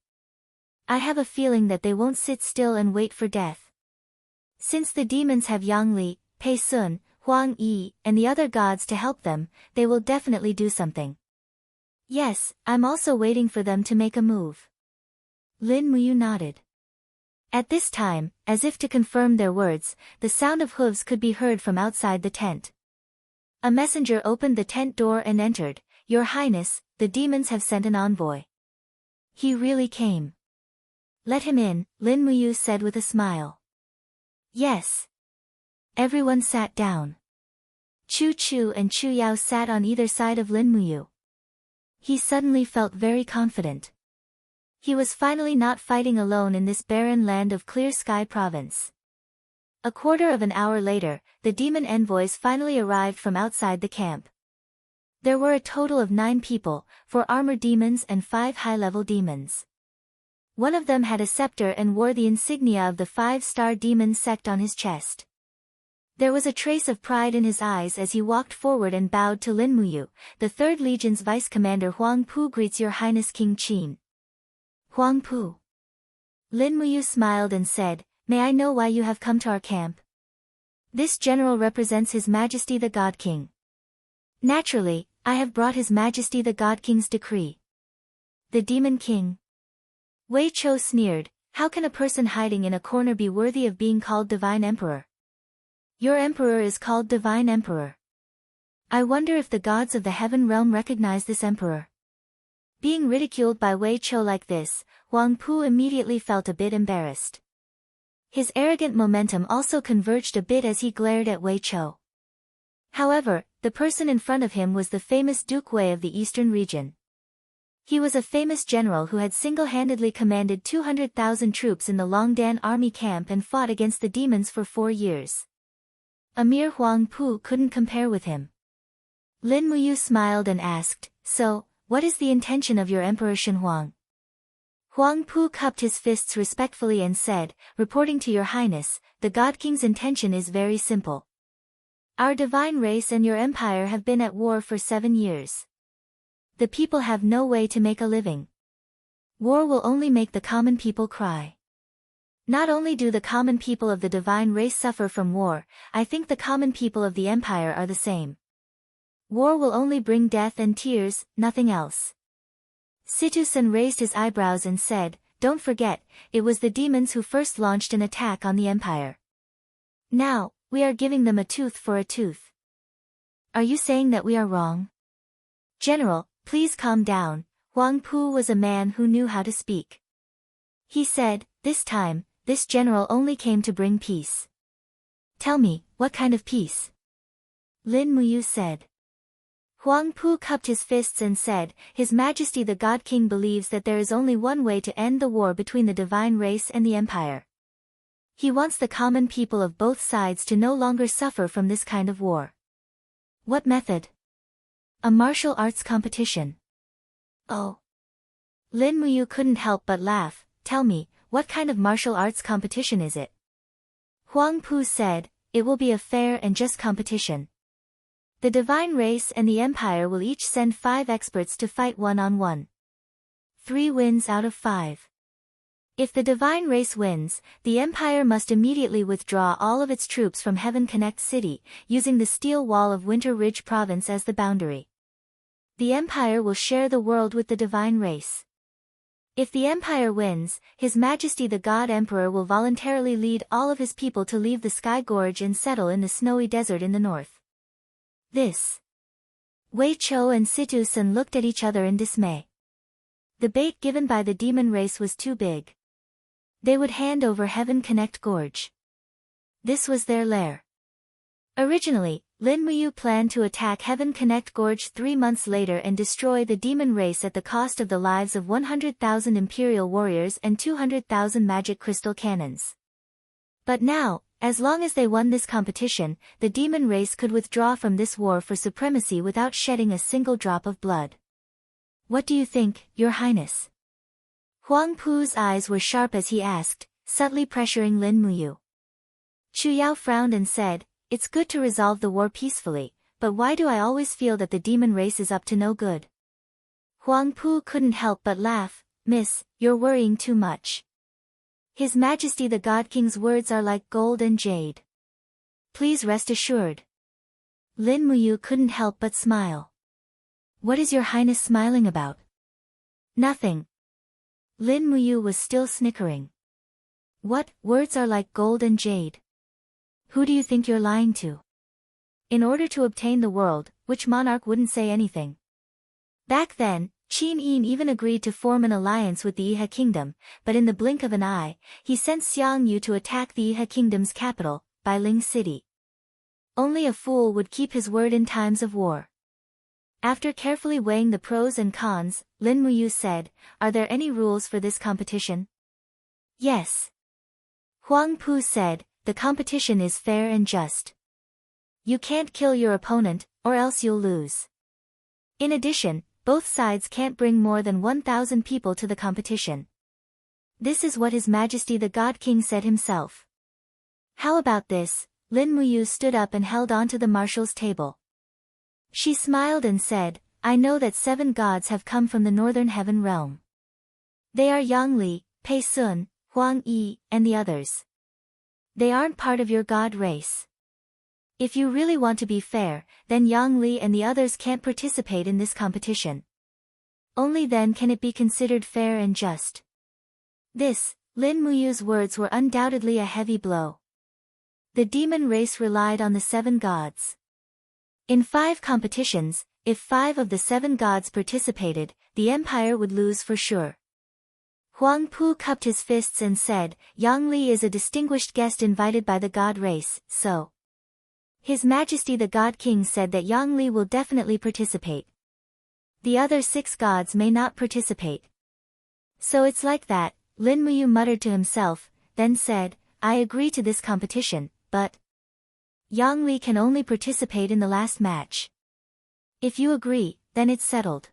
I have a feeling that they won't sit still and wait for death. Since the demons have Yang Li, Pei Sun, Huang Yi, and the other gods to help them, they will definitely do something. Yes, I'm also waiting for them to make a move. Lin Muyu nodded. At this time, as if to confirm their words, the sound of hooves could be heard from outside the tent. A messenger opened the tent door and entered. Your Highness, the demons have sent an envoy. He really came. Let him in, Lin Muyu said with a smile. Yes. Everyone sat down. Chu Chu and Chu Yao sat on either side of Lin Muyu. He suddenly felt very confident. He was finally not fighting alone in this barren land of Clear Sky Province. A quarter of an hour later, the demon envoys finally arrived from outside the camp. There were a total of 9 people, 4 armored demons and 5 high-level demons. One of them had a scepter and wore the insignia of the 5-star demon sect on his chest. There was a trace of pride in his eyes as he walked forward and bowed to Lin Muyu. The 3rd Legion's Vice Commander Huang Pu greets Your Highness King Qin. Huang Pu. Lin Muyu smiled and said, May I know why you have come to our camp? This general represents His Majesty the God King. Naturally, I have brought His Majesty the God King's decree. The Demon King. Wei Chou sneered, how can a person hiding in a corner be worthy of being called Divine Emperor? Your emperor is called Divine Emperor. I wonder if the gods of the heaven realm recognize this emperor. Being ridiculed by Wei Chou like this, Huang Pu immediately felt a bit embarrassed. His arrogant momentum also converged a bit as he glared at Wei Chou. However, the person in front of him was the famous Duke Wei of the eastern region. He was a famous general who had single-handedly commanded 200,000 troops in the Longdan army camp and fought against the demons for 4 years. A mere Huang Pu couldn't compare with him. Lin Muyu smiled and asked, "So, what is the intention of your Emperor Shen Huang?" Huang Pu cupped his fists respectfully and said, "Reporting to your highness, the God King's intention is very simple. Our divine race and your empire have been at war for 7 years. The people have no way to make a living. War will only make the common people cry. Not only do the common people of the divine race suffer from war, I think the common people of the empire are the same. War will only bring death and tears, nothing else." Situ-san raised his eyebrows and said, "Don't forget, it was the demons who first launched an attack on the empire. Now, we are giving them a tooth for a tooth. Are you saying that we are wrong?" "General, please calm down." Huang Pu was a man who knew how to speak. He said, "This time, this general only came to bring peace." "Tell me, what kind of peace?" Lin Muyu said. Huang Pu cupped his fists and said, "His Majesty the God King believes that there is only one way to end the war between the divine race and the empire. He wants the common people of both sides to no longer suffer from this kind of war." "What method?" "A martial arts competition." "Oh." Lin Muyu couldn't help but laugh. "Tell me, what kind of martial arts competition is it?" Huang Pu said, "It will be a fair and just competition. The divine race and the empire will each send 5 experts to fight one-on-one. 3 wins out of 5. If the divine race wins, the empire must immediately withdraw all of its troops from Heaven Connect City, using the steel wall of Winter Ridge Province as the boundary. The empire will share the world with the divine race. If the empire wins, His Majesty the God Emperor will voluntarily lead all of his people to leave the Sky Gorge and settle in the snowy desert in the north." This. Wei Chou and Situ-san looked at each other in dismay. The bait given by the demon race was too big. They would hand over Heaven Connect Gorge. This was their lair. Originally, Lin Muyu planned to attack Heaven Connect Gorge 3 months later and destroy the demon race at the cost of the lives of 100,000 Imperial warriors and 200,000 magic crystal cannons. But now, as long as they won this competition, the demon race could withdraw from this war for supremacy without shedding a single drop of blood. "What do you think, Your Highness?" Huang Pu's eyes were sharp as he asked, subtly pressuring Lin Muyu. Chu Yao frowned and said, "It's good to resolve the war peacefully, but why do I always feel that the demon race is up to no good?" Huang Pu couldn't help but laugh. "Miss, you're worrying too much. His Majesty the God King's words are like gold and jade. Please rest assured." Lin Muyu couldn't help but smile. "What is Your Highness smiling about?" "Nothing." Lin Muyu was still snickering. "What, words are like gold and jade? Who do you think you're lying to? In order to obtain the world, which monarch wouldn't say anything?" Back then, Qin Yin even agreed to form an alliance with the Iha Kingdom, but in the blink of an eye, he sent Xiang Yu to attack the Iha Kingdom's capital, Bailing City. Only a fool would keep his word in times of war. After carefully weighing the pros and cons, Lin Muyu said, "Are there any rules for this competition?" "Yes." Huang Pu said, "The competition is fair and just. You can't kill your opponent, or else you'll lose. In addition, both sides can't bring more than 1,000 people to the competition. This is what His Majesty the God King said himself." "How about this?" Lin Muyu stood up and held onto the marshal's table. She smiled and said, "I know that 7 gods have come from the northern heaven realm. They are Yang Li, Pei Sun, Huang Yi, and the others. They aren't part of your god race. If you really want to be fair, then Yang Li and the others can't participate in this competition. Only then can it be considered fair and just." Lin Muyu's words were undoubtedly a heavy blow. The demon race relied on the 7 gods. In 5 competitions, if 5 of the 7 gods participated, the empire would lose for sure. Huang Pu cupped his fists and said, Yang Li is a distinguished guest invited by the god race, so. His Majesty the God King said that Yang Li will definitely participate. The other 6 gods may not participate. So it's like that, Lin Muyu muttered to himself, then said, I agree to this competition, but Yang Li can only participate in the last match. If you agree, then it's settled.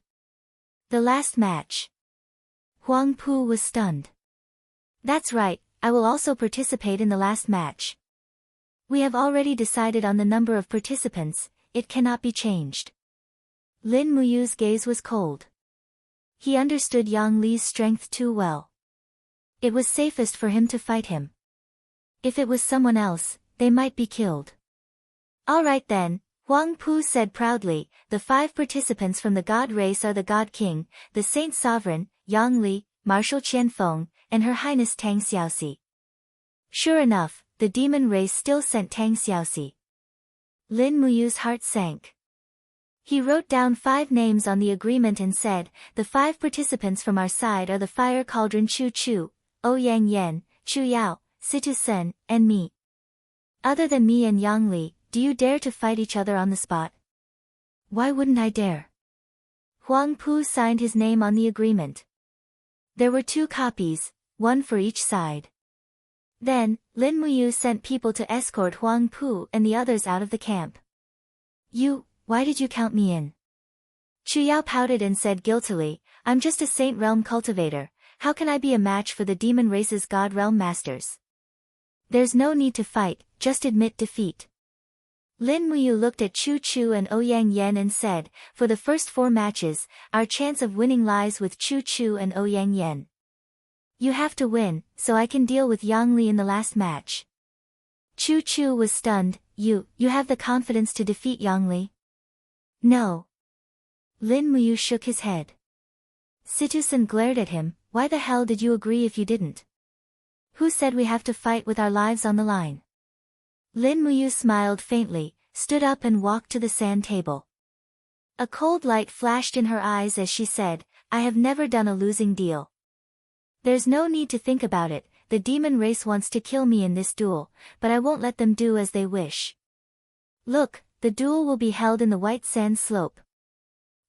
The last match. Huang Pu was stunned. That's right, I will also participate in the last match. We have already decided on the number of participants, it cannot be changed. Lin Muyu's gaze was cold. He understood Yang Li's strength too well. It was safest for him to fight him. If it was someone else, they might be killed. All right then, Huang Pu said proudly, the 5 participants from the god race are the God King, the Saint Sovereign, Yang Li, Marshal Qianfeng, and Her Highness Tang Xiaoxi. Sure enough, the demon race still sent Tang Xiaoxi. Lin Muyu's heart sank. He wrote down 5 names on the agreement and said, the 5 participants from our side are the Fire Cauldron Chu Chu, Ouyang Yan, Chu Yao, Situ Sen, and me. Other than me and Yang Li, do you dare to fight each other on the spot? Why wouldn't I dare? Huang Pu signed his name on the agreement. There were 2 copies, one for each side. Then, Lin Muyu sent people to escort Huang Pu and the others out of the camp. Why did you count me in? Chu Yao pouted and said guiltily, I'm just a Saint Realm cultivator, how can I be a match for the demon race's God Realm masters? There's no need to fight, just admit defeat. Lin Muyu looked at Chu Chu and Ouyang Yan and said, for the first 4 matches, our chance of winning lies with Chu Chu and Ouyang Yan. You have to win, so I can deal with Yang Li in the last match. Chu Chu was stunned, you have the confidence to defeat Yang Li? No. Lin Muyu shook his head. Situsen glared at him, why the hell did you agree if you didn't? Who said we have to fight with our lives on the line? Lin Muyu smiled faintly, stood up and walked to the sand table. A cold light flashed in her eyes as she said, I have never done a losing deal. There's no need to think about it, the demon race wants to kill me in this duel, but I won't let them do as they wish. Look, the duel will be held in the White Sand Slope.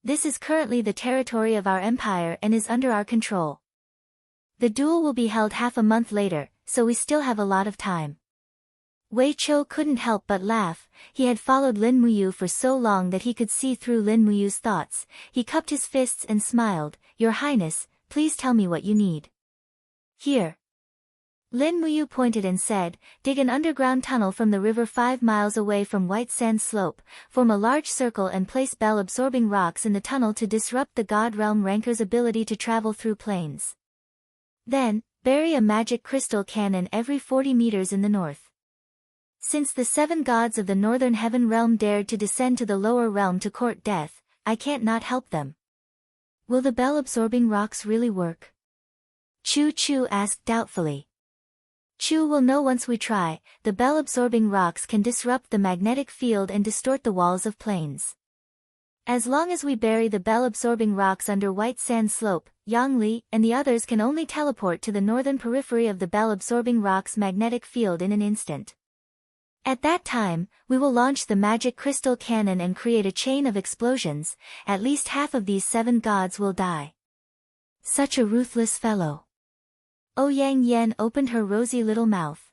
This is currently the territory of our empire and is under our control. The duel will be held half a month later, so we still have a lot of time. Wei Chou couldn't help but laugh, he had followed Lin Muyu for so long that he could see through Lin Muyu's thoughts. He cupped his fists and smiled, Your Highness, please tell me what you need. Here. Lin Muyu pointed and said, dig an underground tunnel from the river 5 miles away from White Sand Slope, form a large circle and place bell-absorbing rocks in the tunnel to disrupt the God Realm Ranker's ability to travel through planes. Then, bury a magic crystal cannon every 40 meters in the north. Since the 7 gods of the northern heaven realm dared to descend to the lower realm to court death, I can't not help them. Will the bell-absorbing rocks really work? Chu Chu asked doubtfully. Chu will know once we try, the bell-absorbing rocks can disrupt the magnetic field and distort the walls of planes. As long as we bury the bell-absorbing rocks under White Sand Slope, Yang Li and the others can only teleport to the northern periphery of the bell-absorbing rock's magnetic field in an instant. At that time, we will launch the magic crystal cannon and create a chain of explosions, at least half of these 7 gods will die. Such a ruthless fellow. Ouyang Yan opened her rosy little mouth.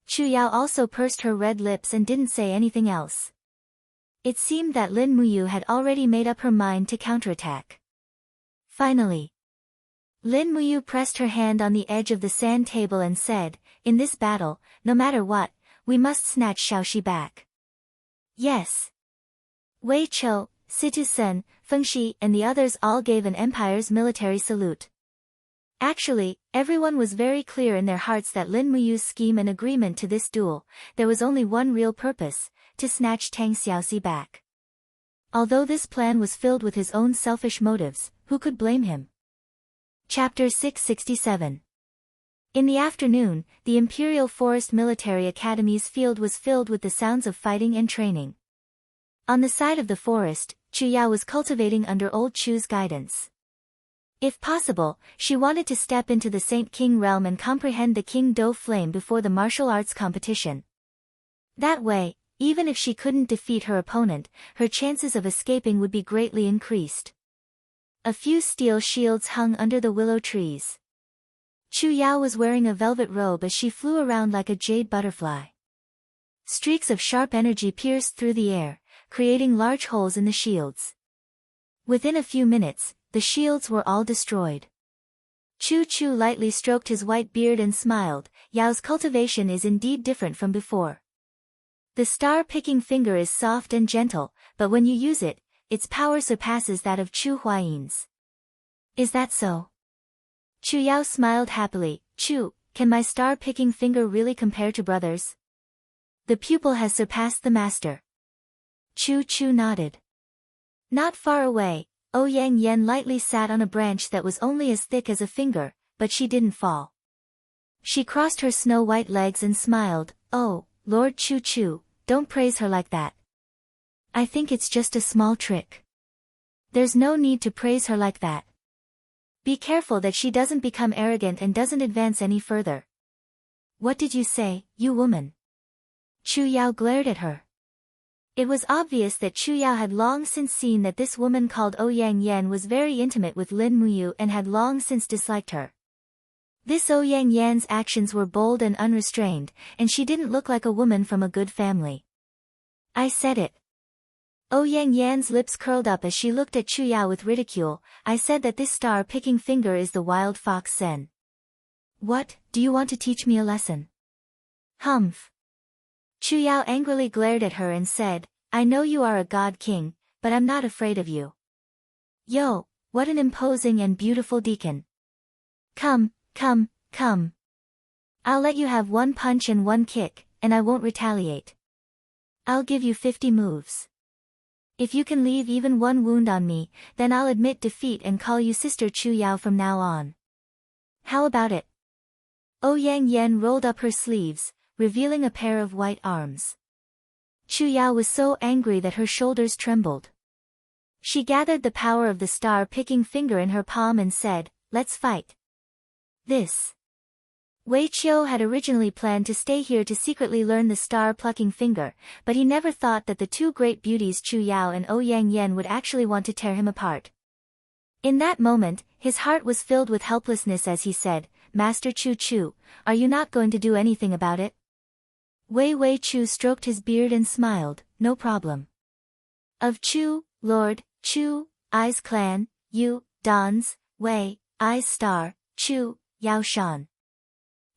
Chu Yao also pursed her red lips and didn't say anything else. It seemed that Lin Muyu had already made up her mind to counterattack. Finally, Lin Muyu pressed her hand on the edge of the sand table and said, in this battle, no matter what, we must snatch Xiaoxi back. Yes. Wei Chou, Situ Sen, Feng Shi and the others all gave an empire's military salute. Actually, everyone was very clear in their hearts that Lin Muyu's scheme and agreement to this duel, there was only one real purpose, to snatch Tang Xiaoxi back. Although this plan was filled with his own selfish motives, who could blame him? Chapter 667. In the afternoon, the Imperial Forest Military Academy's field was filled with the sounds of fighting and training. On the side of the forest, Chu Yao was cultivating under old Chu's guidance. If possible, she wanted to step into the Saint King realm and comprehend the King Do flame before the martial arts competition. That way, even if she couldn't defeat her opponent, her chances of escaping would be greatly increased. A few steel shields hung under the willow trees. Chu Yao was wearing a velvet robe as she flew around like a jade butterfly. Streaks of sharp energy pierced through the air, creating large holes in the shields. Within a few minutes, the shields were all destroyed. Chu lightly stroked his white beard and smiled. Yao's cultivation is indeed different from before. The star-picking finger is soft and gentle, but when you use it, its power surpasses that of Chu Huayin's. Is that so? Chu Yao smiled happily. Chu, can my star-picking finger really compare to brothers? The pupil has surpassed the master. Chu nodded. Not far away, Ouyang Yen lightly sat on a branch that was only as thick as a finger, but she didn't fall. She crossed her snow-white legs and smiled. Oh, Lord Chu, don't praise her like that. I think it's just a small trick. There's no need to praise her like that. Be careful that she doesn't become arrogant and doesn't advance any further. What did you say, you woman? Chu Yao glared at her. It was obvious that Chu Yao had long since seen that this woman called Ouyang Yen was very intimate with Lin Muyu and had long since disliked her. This Ouyang Yen's actions were bold and unrestrained, and she didn't look like a woman from a good family. I said it. Ouyang Yan's lips curled up as she looked at Chu Yao with ridicule. I said that this star-picking finger is the wild fox Zen. What, do you want to teach me a lesson? Humph. Chu Yao angrily glared at her and said, I know you are a god king, but I'm not afraid of you. Yo, what an imposing and beautiful deacon. Come. I'll let you have one punch and one kick, and I won't retaliate. I'll give you 50 moves. If you can leave even one wound on me, then I'll admit defeat and call you Sister Chu Yao from now on. How about it? Ouyang Yen rolled up her sleeves, revealing a pair of white arms. Chu Yao was so angry that her shoulders trembled. She gathered the power of the star-picking finger in her palm and said, Let's fight. This. Wei Qiu had originally planned to stay here to secretly learn the star-plucking finger, but he never thought that the two great beauties Chu Yao and Ouyang Yen would actually want to tear him apart. In that moment, his heart was filled with helplessness as he said, Master Chu, are you not going to do anything about it? Wei Qiu stroked his beard and smiled, no problem. Of Chu, Lord, Chu, I's clan, Yu, Don's, Wei, I's star, Chu, Yao Shan.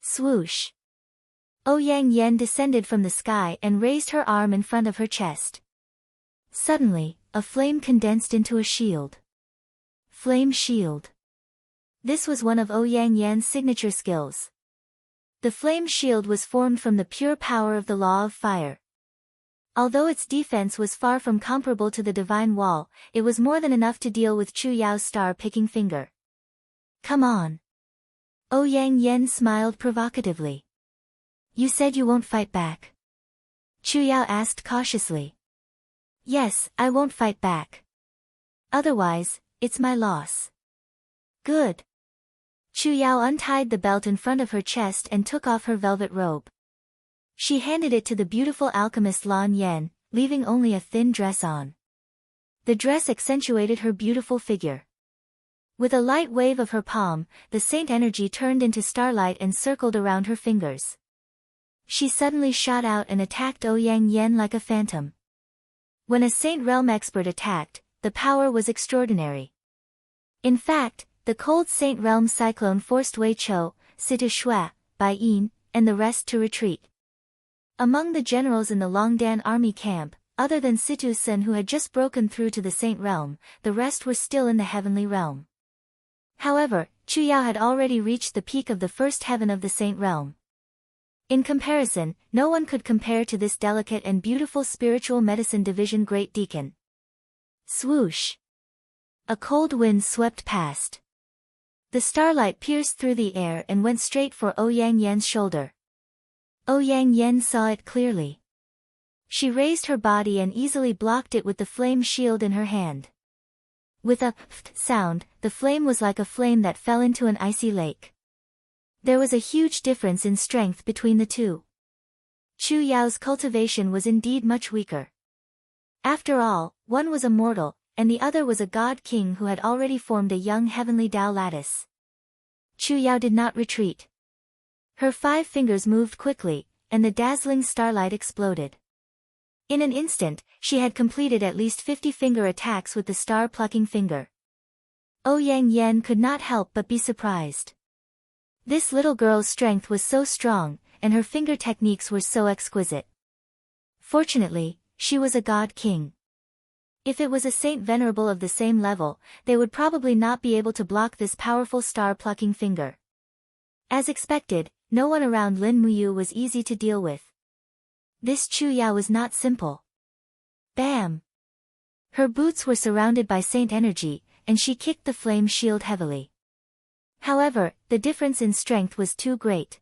Swoosh. Ouyang Yen descended from the sky and raised her arm in front of her chest. Suddenly, a flame condensed into a shield. Flame shield. This was one of Ouyang Yen's signature skills. The flame shield was formed from the pure power of the law of fire. Although its defense was far from comparable to the divine wall, it was more than enough to deal with Chu Yao's star-picking finger. Come on. Ouyang Yen smiled provocatively. You said you won't fight back? Chu Yao asked cautiously. Yes, I won't fight back. Otherwise, it's my loss. Good. Chu Yao untied the belt in front of her chest and took off her velvet robe. She handed it to the beautiful alchemist Lan Yen, leaving only a thin dress on. The dress accentuated her beautiful figure. With a light wave of her palm, the saint energy turned into starlight and circled around her fingers. She suddenly shot out and attacked Ouyang Yen like a phantom. When a saint realm expert attacked, the power was extraordinary. In fact, the cold saint realm cyclone forced Wei Qiu, Situ Shui, Bai Yin, and the rest to retreat. Among the generals in the Longdan army camp, other than Situ Sun who had just broken through to the saint realm, the rest were still in the heavenly realm. However, Chu Yao had already reached the peak of the first heaven of the saint realm. In comparison, no one could compare to this delicate and beautiful spiritual medicine division great deacon. Swoosh! A cold wind swept past. The starlight pierced through the air and went straight for Ouyang Yan's shoulder. Ouyang Yan saw it clearly. She raised her body and easily blocked it with the flame shield in her hand. With a pft sound, the flame was like a flame that fell into an icy lake. There was a huge difference in strength between the two. Chu Yao's cultivation was indeed much weaker. After all, one was a mortal, and the other was a god king who had already formed a young heavenly Tao lattice. Chu Yao did not retreat. Her 5 fingers moved quickly, and the dazzling starlight exploded. In an instant, she had completed at least 50 finger attacks with the star-plucking finger. Ouyang Yan could not help but be surprised. This little girl's strength was so strong, and her finger techniques were so exquisite. Fortunately, she was a god king. If it was a saint venerable of the same level, they would probably not be able to block this powerful star-plucking finger. As expected, no one around Lin Muyu was easy to deal with. This Chu Yao was not simple. Bam! Her boots were surrounded by saint energy, and she kicked the flame shield heavily. However, the difference in strength was too great.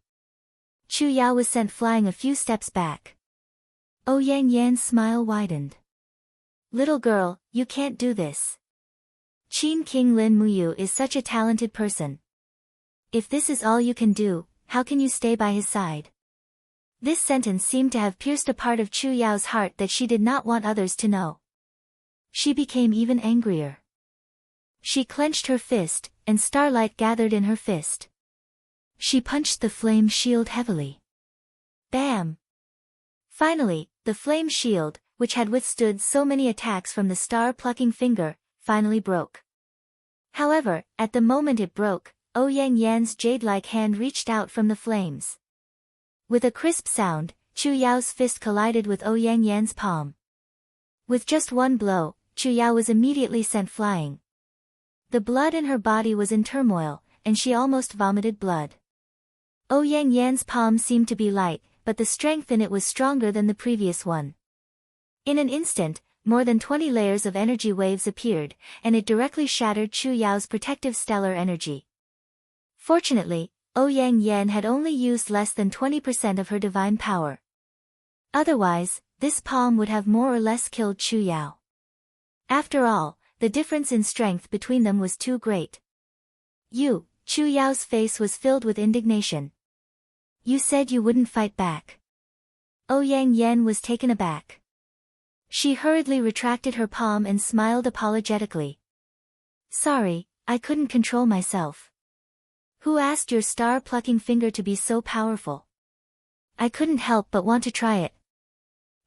Chu Yao was sent flying a few steps back. Ouyang Yan's smile widened. Little girl, you can't do this. Qin King Lin Muyu is such a talented person. If this is all you can do, how can you stay by his side? This sentence seemed to have pierced a part of Chu Yao's heart that she did not want others to know. She became even angrier. She clenched her fist, and starlight gathered in her fist. She punched the flame shield heavily. Bam! Finally, the flame shield, which had withstood so many attacks from the star-plucking finger, finally broke. However, at the moment it broke, Ouyang Yan's jade-like hand reached out from the flames. With a crisp sound, Chu Yao's fist collided with Ouyang Yan's palm. With just one blow, Chu Yao was immediately sent flying. The blood in her body was in turmoil, and she almost vomited blood. Ouyang Yan's palm seemed to be light, but the strength in it was stronger than the previous one. In an instant, more than 20 layers of energy waves appeared, and it directly shattered Chu Yao's protective stellar energy. Fortunately, Ouyang Yan had only used less than 20% of her divine power. Otherwise, this palm would have more or less killed Chu Yao. After all, the difference in strength between them was too great. Chu Yao's face was filled with indignation. You said you wouldn't fight back. Ouyang Yan was taken aback. She hurriedly retracted her palm and smiled apologetically. Sorry, I couldn't control myself. Who asked your star-plucking finger to be so powerful? I couldn't help but want to try it.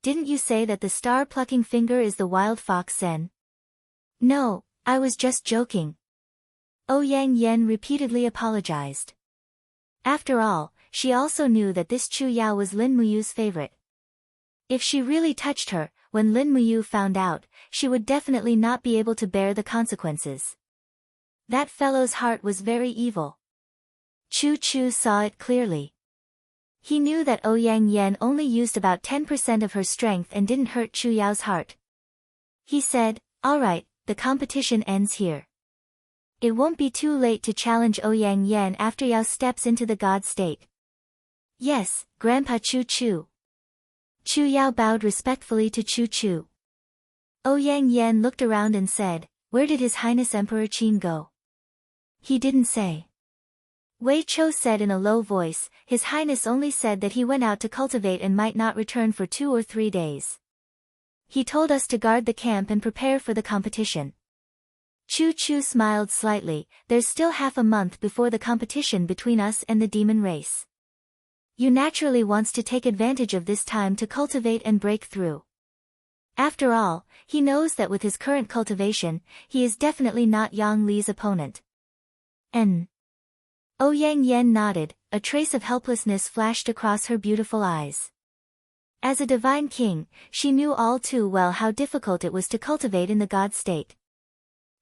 Didn't you say that the star-plucking finger is the wild fox Zen? No, I was just joking. Ouyang Yan repeatedly apologized. After all, she also knew that this Chu Yao was Lin Muyu's favorite. If she really touched her, when Lin Muyu found out, she would definitely not be able to bear the consequences. That fellow's heart was very evil. Chu saw it clearly. He knew that Ouyang Yan only used about 10% of her strength and didn't hurt Chu Yao's heart. He said, alright, the competition ends here. It won't be too late to challenge Ouyang Yan after Yao steps into the god state. Yes, Grandpa Chu. Chu Yao bowed respectfully to Chu. Ouyang Yan looked around and said, where did His Highness Emperor Qin go? He didn't say. Wei Chou said in a low voice, His Highness only said that he went out to cultivate and might not return for 2 or 3 days. He told us to guard the camp and prepare for the competition. Chu smiled slightly, there's still half a month before the competition between us and the demon race. You naturally wants to take advantage of this time to cultivate and break through. After all, he knows that with his current cultivation, he is definitely not Yang Li's opponent. Ouyang Yan nodded, a trace of helplessness flashed across her beautiful eyes. As a divine king, she knew all too well how difficult it was to cultivate in the god state.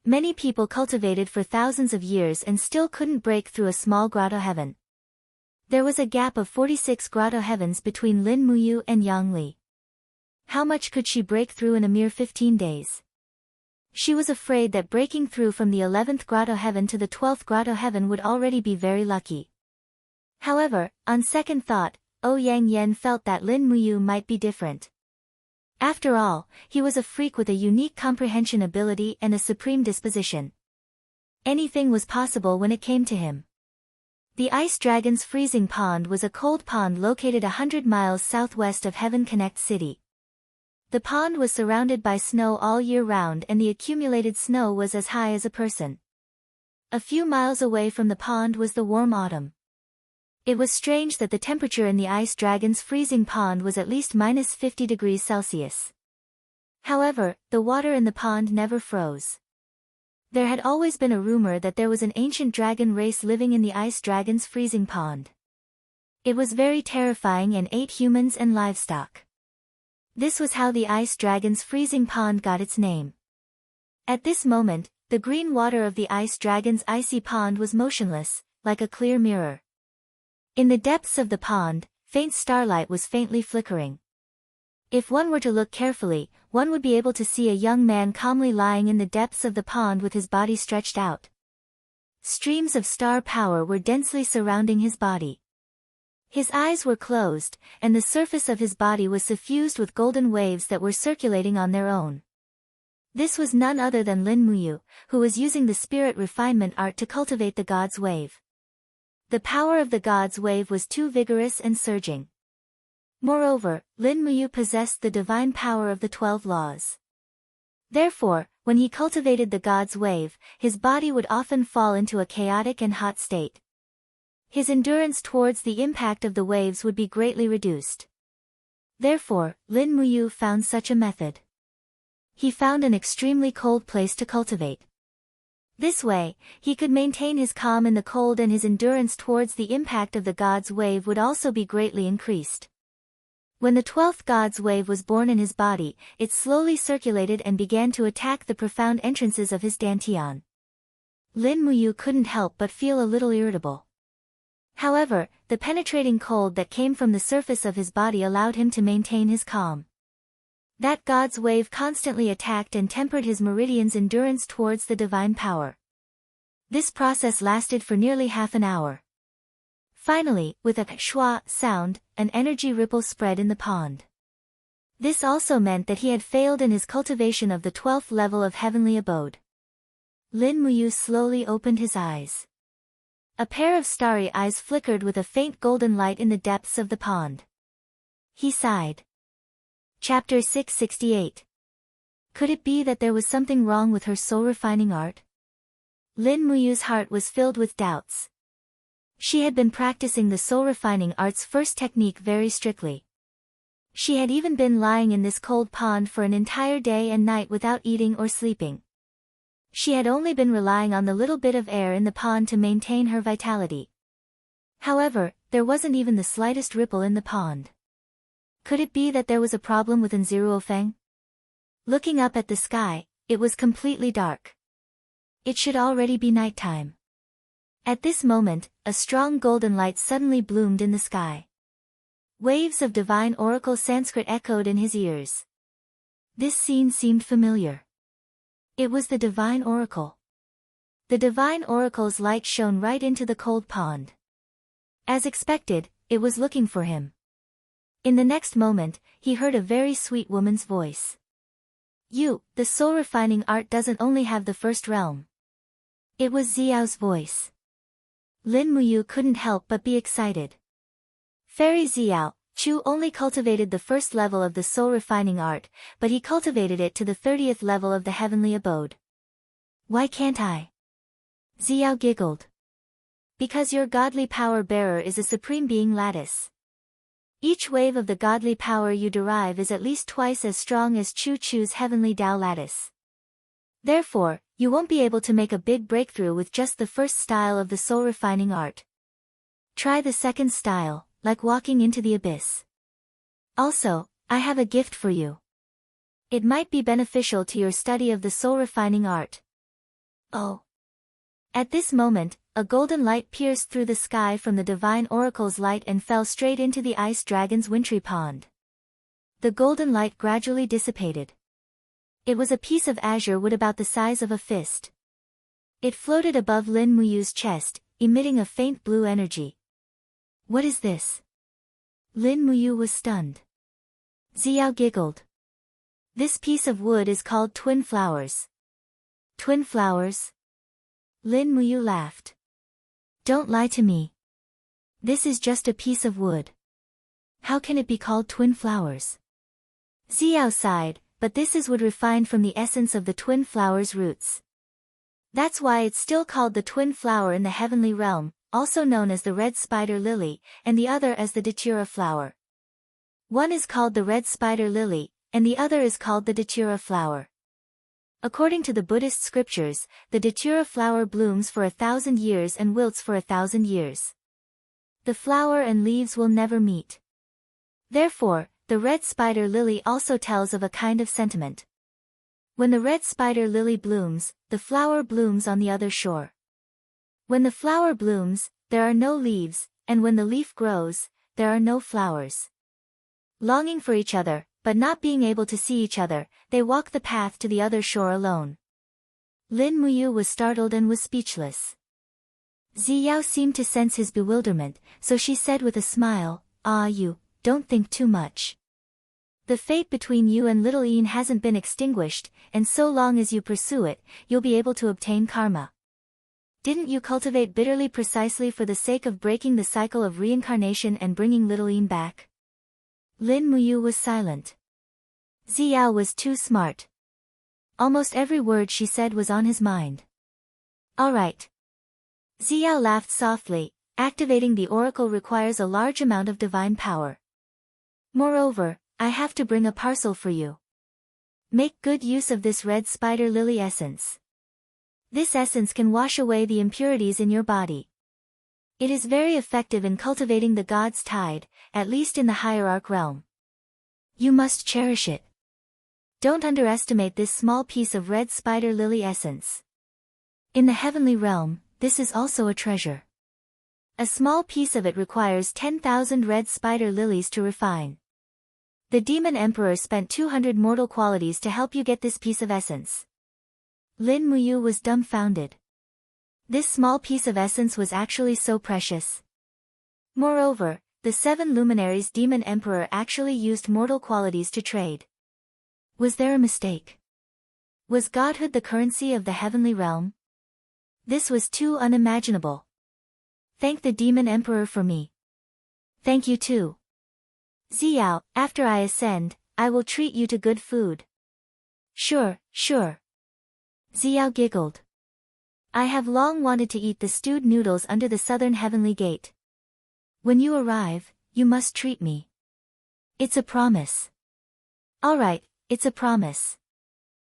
Many people cultivated for thousands of years and still couldn't break through a small grotto heaven. There was a gap of 46 grotto heavens between Lin Muyu and Yang Li. How much could she break through in a mere 15 days? She was afraid that breaking through from the 11th grotto heaven to the 12th grotto heaven would already be very lucky. However, on second thought, Yang Yen felt that Lin Muyu might be different. After all, he was a freak with a unique comprehension ability and a supreme disposition. Anything was possible when it came to him. The Ice Dragon's freezing pond was a cold pond located 100 miles southwest of Heaven Connect City. The pond was surrounded by snow all year round and the accumulated snow was as high as a person. A few miles away from the pond was the warm autumn. It was strange that the temperature in the Ice Dragon's freezing pond was at least minus 50 degrees Celsius. However, the water in the pond never froze. There had always been a rumor that there was an ancient dragon race living in the Ice Dragon's freezing pond. It was very terrifying and ate humans and livestock. This was how the Ice Dragon's freezing pond got its name. At this moment, the green water of the Ice Dragon's icy pond was motionless, like a clear mirror. In the depths of the pond, faint starlight was faintly flickering. If one were to look carefully, one would be able to see a young man calmly lying in the depths of the pond with his body stretched out. Streams of star power were densely surrounding his body. His eyes were closed, and the surface of his body was suffused with golden waves that were circulating on their own. This was none other than Lin Muyu, who was using the spirit refinement art to cultivate the God's wave. The power of the God's wave was too vigorous and surging. Moreover, Lin Muyu possessed the divine power of the 12 laws. Therefore, when he cultivated the God's wave, his body would often fall into a chaotic and hot state. His endurance towards the impact of the waves would be greatly reduced. Therefore, Lin Muyu found such a method. He found an extremely cold place to cultivate. This way, he could maintain his calm in the cold and his endurance towards the impact of the God's wave would also be greatly increased. When the 12th God's wave was born in his body, it slowly circulated and began to attack the profound entrances of his dantian. Lin Muyu couldn't help but feel a little irritable. However, the penetrating cold that came from the surface of his body allowed him to maintain his calm. That God's wave constantly attacked and tempered his meridian's endurance towards the divine power. This process lasted for nearly half an hour. Finally, with a schwa sound, an energy ripple spread in the pond. This also meant that he had failed in his cultivation of the 12th level of heavenly abode. Lin Muyu slowly opened his eyes. A pair of starry eyes flickered with a faint golden light in the depths of the pond. He sighed. Chapter 668. Could it be that there was something wrong with her soul-refining art? Lin Muyu's heart was filled with doubts. She had been practicing the soul-refining art's first technique very strictly. She had even been lying in this cold pond for an entire day and night without eating or sleeping. She had only been relying on the little bit of air in the pond to maintain her vitality. However, there wasn't even the slightest ripple in the pond. Could it be that there was a problem with Nziruofeng? Looking up at the sky, it was completely dark. It should already be nighttime. At this moment, a strong golden light suddenly bloomed in the sky. Waves of divine oracle Sanskrit echoed in his ears. This scene seemed familiar. It was the divine oracle. The divine oracle's light shone right into the cold pond. As expected, it was looking for him. In the next moment, he heard a very sweet woman's voice. The soul-refining art doesn't only have the first realm. It was Xiao's voice. Lin Muyu couldn't help but be excited. Fairy Xiao, Chu only cultivated the first level of the soul-refining art, but he cultivated it to the 30th level of the heavenly abode. Why can't I? Xiao giggled. Because your godly power bearer is a supreme being lattice. Each wave of the godly power you derive is at least twice as strong as Chu's heavenly Tao lattice. Therefore, you won't be able to make a big breakthrough with just the first style of the soul-refining art. Try the second style, like walking into the abyss. Also, I have a gift for you. It might be beneficial to your study of the soul-refining art. Oh. At this moment, a golden light pierced through the sky from the divine oracle's light and fell straight into the ice dragon's wintry pond. The golden light gradually dissipated. It was a piece of azure wood about the size of a fist. It floated above Lin Muyu's chest, emitting a faint blue energy. What is this? Lin Muyu was stunned. Xiao giggled. This piece of wood is called twin flowers. Twin flowers? Lin Muyu laughed. Don't lie to me. This is just a piece of wood. How can it be called twin flowers? Xiao sighed, but this is wood refined from the essence of the twin flower's roots. That's why it's still called the twin flower in the heavenly realm, also known as the red spider lily, and the other as the datura flower. One is called the red spider lily, and the other is called the datura flower. According to the Buddhist scriptures, the datura flower blooms for 1,000 years and wilts for 1,000 years. The flower and leaves will never meet. Therefore, the red spider lily also tells of a kind of sentiment. When the red spider lily blooms, the flower blooms on the other shore. When the flower blooms, there are no leaves, and when the leaf grows, there are no flowers. Longing for each other, but not being able to see each other, they walk the path to the other shore alone. Lin Muyu was startled and was speechless. Ziyao seemed to sense his bewilderment, so she said with a smile, you, don't think too much. The fate between you and Little Een hasn't been extinguished, and so long as you pursue it, you'll be able to obtain karma. Didn't you cultivate bitterly precisely for the sake of breaking the cycle of reincarnation and bringing Little Een back? Lin Muyu was silent. Ziyao was too smart. Almost every word she said was on his mind. All right. Ziyao laughed softly. Activating the oracle requires a large amount of divine power. Moreover, I have to bring a parcel for you. Make good use of this red spider lily essence. This essence can wash away the impurities in your body. It is very effective in cultivating the god's tide, at least in the hierarch realm. You must cherish it. Don't underestimate this small piece of red spider lily essence. In the heavenly realm, this is also a treasure. A small piece of it requires 10,000 red spider lilies to refine. The demon emperor spent 200 mortal qualities to help you get this piece of essence. Lin Muyu was dumbfounded. This small piece of essence was actually so precious. Moreover, the 7 luminaries demon emperor actually used mortal qualities to trade. Was there a mistake? Was godhood the currency of the heavenly realm? This was too unimaginable. Thank the demon emperor for me. Thank you too. Ziyao, after I ascend, I will treat you to good food. Sure. Ziyao giggled. I have long wanted to eat the stewed noodles under the southern heavenly gate. When you arrive, you must treat me. It's a promise. Alright, it's a promise.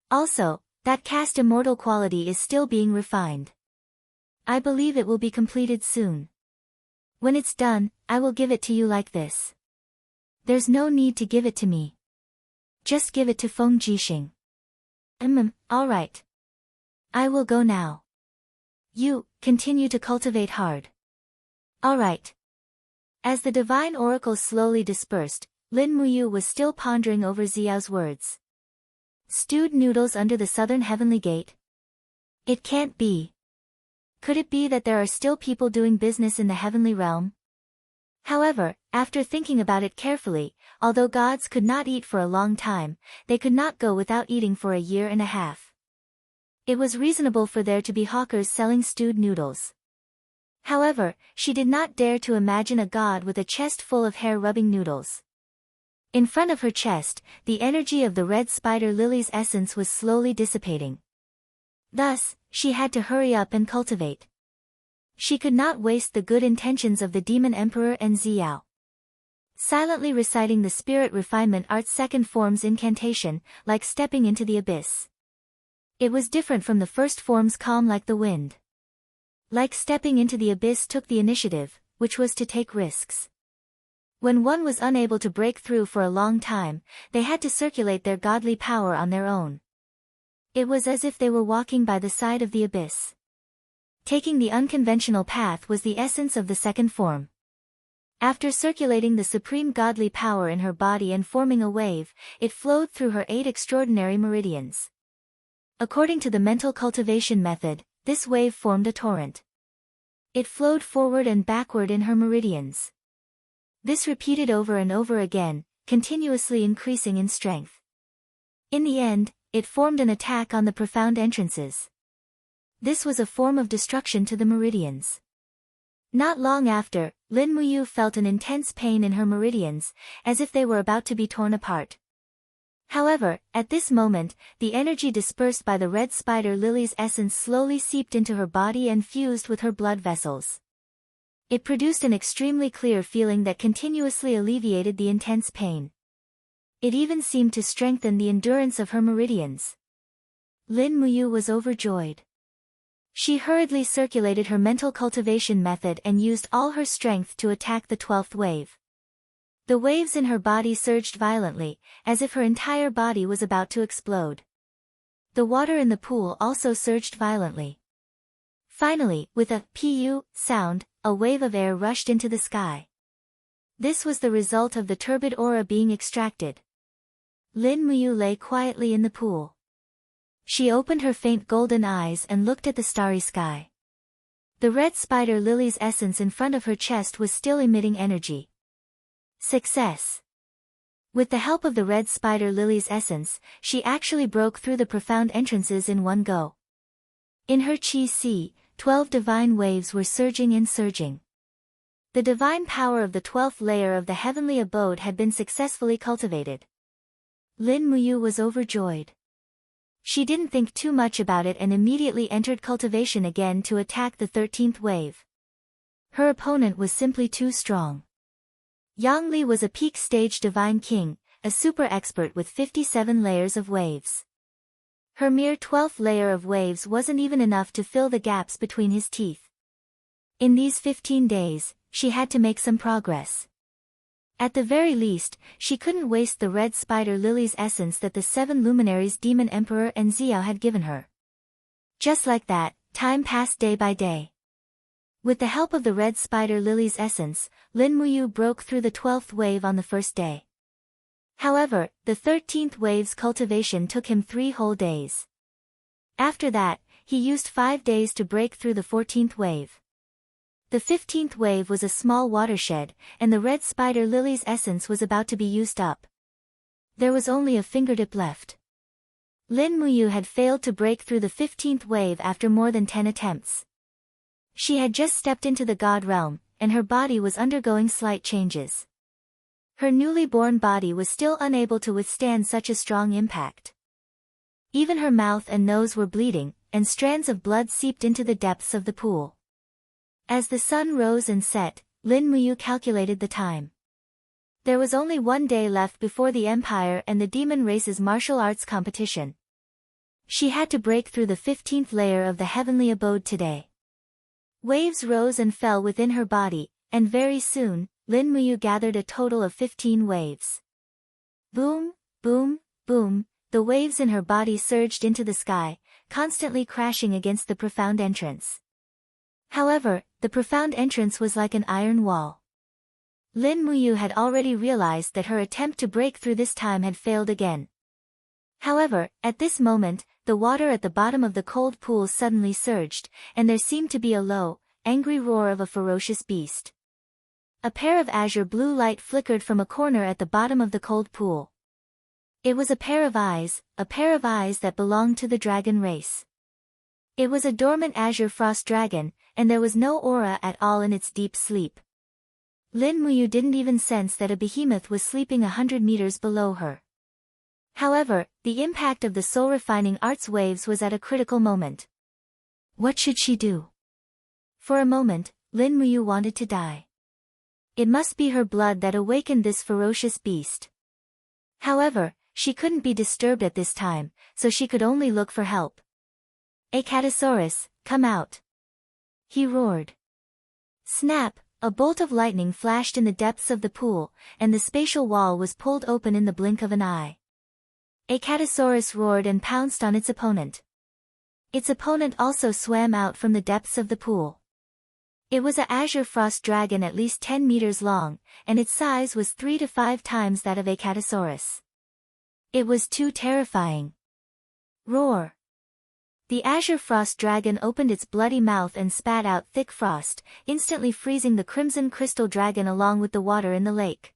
Also, that cast immortal quality is still being refined. I believe it will be completed soon. When it's done, I will give it to you like this. There's no need to give it to me. Just give it to Feng Jixing. Alright. I will go now. You, continue to cultivate hard. Alright. As the divine oracle slowly dispersed, Lin Muyu was still pondering over Xiao's words. Stewed noodles under the southern heavenly gate? It can't be. Could it be that there are still people doing business in the heavenly realm? However, after thinking about it carefully, although gods could not eat for a long time, they could not go without eating for a year and a half. It was reasonable for there to be hawkers selling stewed noodles. However, she did not dare to imagine a god with a chest full of hair-rubbing noodles. In front of her chest, the energy of the red spider lily's essence was slowly dissipating. Thus, she had to hurry up and cultivate. She could not waste the good intentions of the demon emperor and Xiao. Silently reciting the spirit refinement art's second form's incantation, like stepping into the abyss. It was different from the first form's calm like the wind. Like stepping into the abyss took the initiative, which was to take risks. When one was unable to break through for a long time, they had to circulate their godly power on their own. It was as if they were walking by the side of the abyss. Taking the unconventional path was the essence of the second form. After circulating the supreme godly power in her body and forming a wave, it flowed through her 8 extraordinary meridians. According to the mental cultivation method, this wave formed a torrent. It flowed forward and backward in her meridians. This repeated over and over again, continuously increasing in strength. In the end, it formed an attack on the profound entrances. This was a form of destruction to the meridians. Not long after, Lin Muyu felt an intense pain in her meridians, as if they were about to be torn apart. However, at this moment, the energy dispersed by the red spider lily's essence slowly seeped into her body and fused with her blood vessels. It produced an extremely clear feeling that continuously alleviated the intense pain. It even seemed to strengthen the endurance of her meridians. Lin Muyu was overjoyed. She hurriedly circulated her mental cultivation method and used all her strength to attack the 12th wave. The waves in her body surged violently, as if her entire body was about to explode. The water in the pool also surged violently. Finally, with a "pu" sound, a wave of air rushed into the sky. This was the result of the turbid aura being extracted. Lin Muyu lay quietly in the pool. She opened her faint golden eyes and looked at the starry sky. The red spider lily's essence in front of her chest was still emitting energy. Success! With the help of the red spider lily's essence, she actually broke through the profound entrances in one go. In her chi sea, 12 divine waves were surging and surging. The divine power of the 12th layer of the heavenly abode had been successfully cultivated. Lin Muyu was overjoyed. She didn't think too much about it and immediately entered cultivation again to attack the 13th wave. Her opponent was simply too strong. Yang Li was a peak stage divine king, a super expert with 57 layers of waves. Her mere 12th layer of waves wasn't even enough to fill the gaps between his teeth. In these 15 days, she had to make some progress. At the very least, she couldn't waste the red spider lily's essence that the 7 luminaries Demon Emperor and Xiao had given her. Just like that, time passed day by day. With the help of the red spider lily's essence, Lin Muyu broke through the 12th wave on the first day. However, the 13th wave's cultivation took him 3 whole days. After that, he used 5 days to break through the 14th wave. The 15th wave was a small watershed, and the red spider lily's essence was about to be used up. There was only a fingertip left. Lin Muyu had failed to break through the 15th wave after more than 10 attempts. She had just stepped into the god realm, and her body was undergoing slight changes. Her newly born body was still unable to withstand such a strong impact. Even her mouth and nose were bleeding, and strands of blood seeped into the depths of the pool. As the sun rose and set, Lin Muyu calculated the time. There was only 1 day left before the Empire and the Demon Race's martial arts competition. She had to break through the 15th layer of the heavenly abode today. Waves rose and fell within her body, and very soon, Lin Muyu gathered a total of 15 waves. Boom, boom, boom, the waves in her body surged into the sky, constantly crashing against the profound entrance. However, the profound entrance was like an iron wall. Lin Muyu had already realized that her attempt to break through this time had failed again. However, at this moment, the water at the bottom of the cold pool suddenly surged, and there seemed to be a low, angry roar of a ferocious beast. A pair of azure blue light flickered from a corner at the bottom of the cold pool. It was a pair of eyes that belonged to the dragon race. It was a dormant azure frost dragon, and there was no aura at all in its deep sleep. Lin Muyu didn't even sense that a behemoth was sleeping 100 meters below her. However, the impact of the soul-refining arts waves was at a critical moment. What should she do? For a moment, Lin Muyu wanted to die. It must be her blood that awakened this ferocious beast. However, she couldn't be disturbed at this time, so she could only look for help. "Acatosaurus, come out!" he roared. Snap, a bolt of lightning flashed in the depths of the pool, and the spatial wall was pulled open in the blink of an eye. Acatosaurus roared and pounced on its opponent. Its opponent also swam out from the depths of the pool. It was a azure frost dragon at least 10 meters long, and its size was 3 to 5 times that of a catasaurus. It was too terrifying. Roar! The azure frost dragon opened its bloody mouth and spat out thick frost, instantly freezing the crimson crystal dragon along with the water in the lake.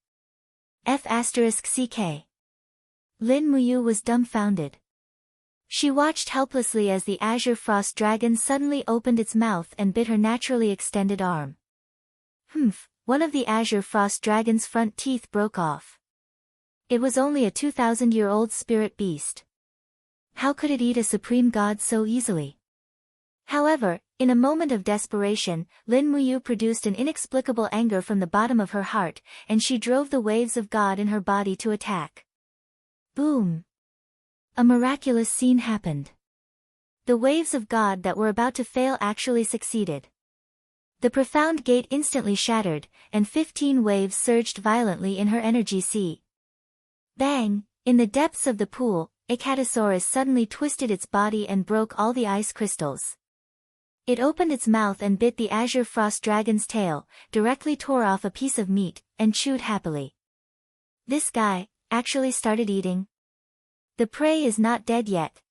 F***CK. Lin Muyu was dumbfounded. She watched helplessly as the azure frost dragon suddenly opened its mouth and bit her naturally extended arm. One of the azure frost dragon's front teeth broke off. It was only a 2,000-year-old spirit beast. How could it eat a supreme god so easily? However, in a moment of desperation, Lin Muyu produced an inexplicable anger from the bottom of her heart, and she drove the waves of God in her body to attack. Boom! A miraculous scene happened. The waves of God that were about to fail actually succeeded. The profound gate instantly shattered, and 15 waves surged violently in her energy sea. Bang! In the depths of the pool, a catasaurus suddenly twisted its body and broke all the ice crystals. It opened its mouth and bit the azure frost dragon's tail, directly tore off a piece of meat, and chewed happily. This guy actually started eating. The prey is not dead yet.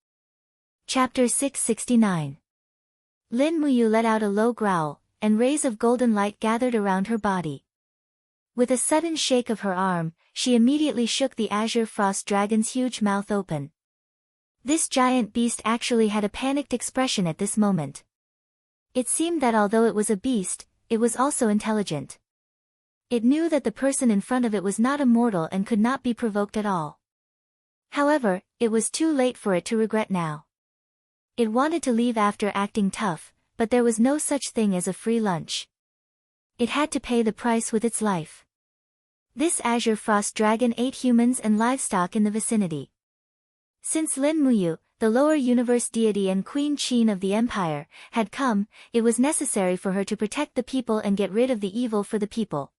Chapter 669. Lin Muyu let out a low growl, and rays of golden light gathered around her body. With a sudden shake of her arm, she immediately shook the azure frost dragon's huge mouth open. This giant beast actually had a panicked expression at this moment. It seemed that although it was a beast, it was also intelligent. It knew that the person in front of it was not a mortal and could not be provoked at all. However, it was too late for it to regret now. It wanted to leave after acting tough, but there was no such thing as a free lunch. It had to pay the price with its life. This azure frost dragon ate humans and livestock in the vicinity. Since Lin Muyu, the lower universe deity and Queen Qin of the Empire, had come, it was necessary for her to protect the people and get rid of the evil for the people.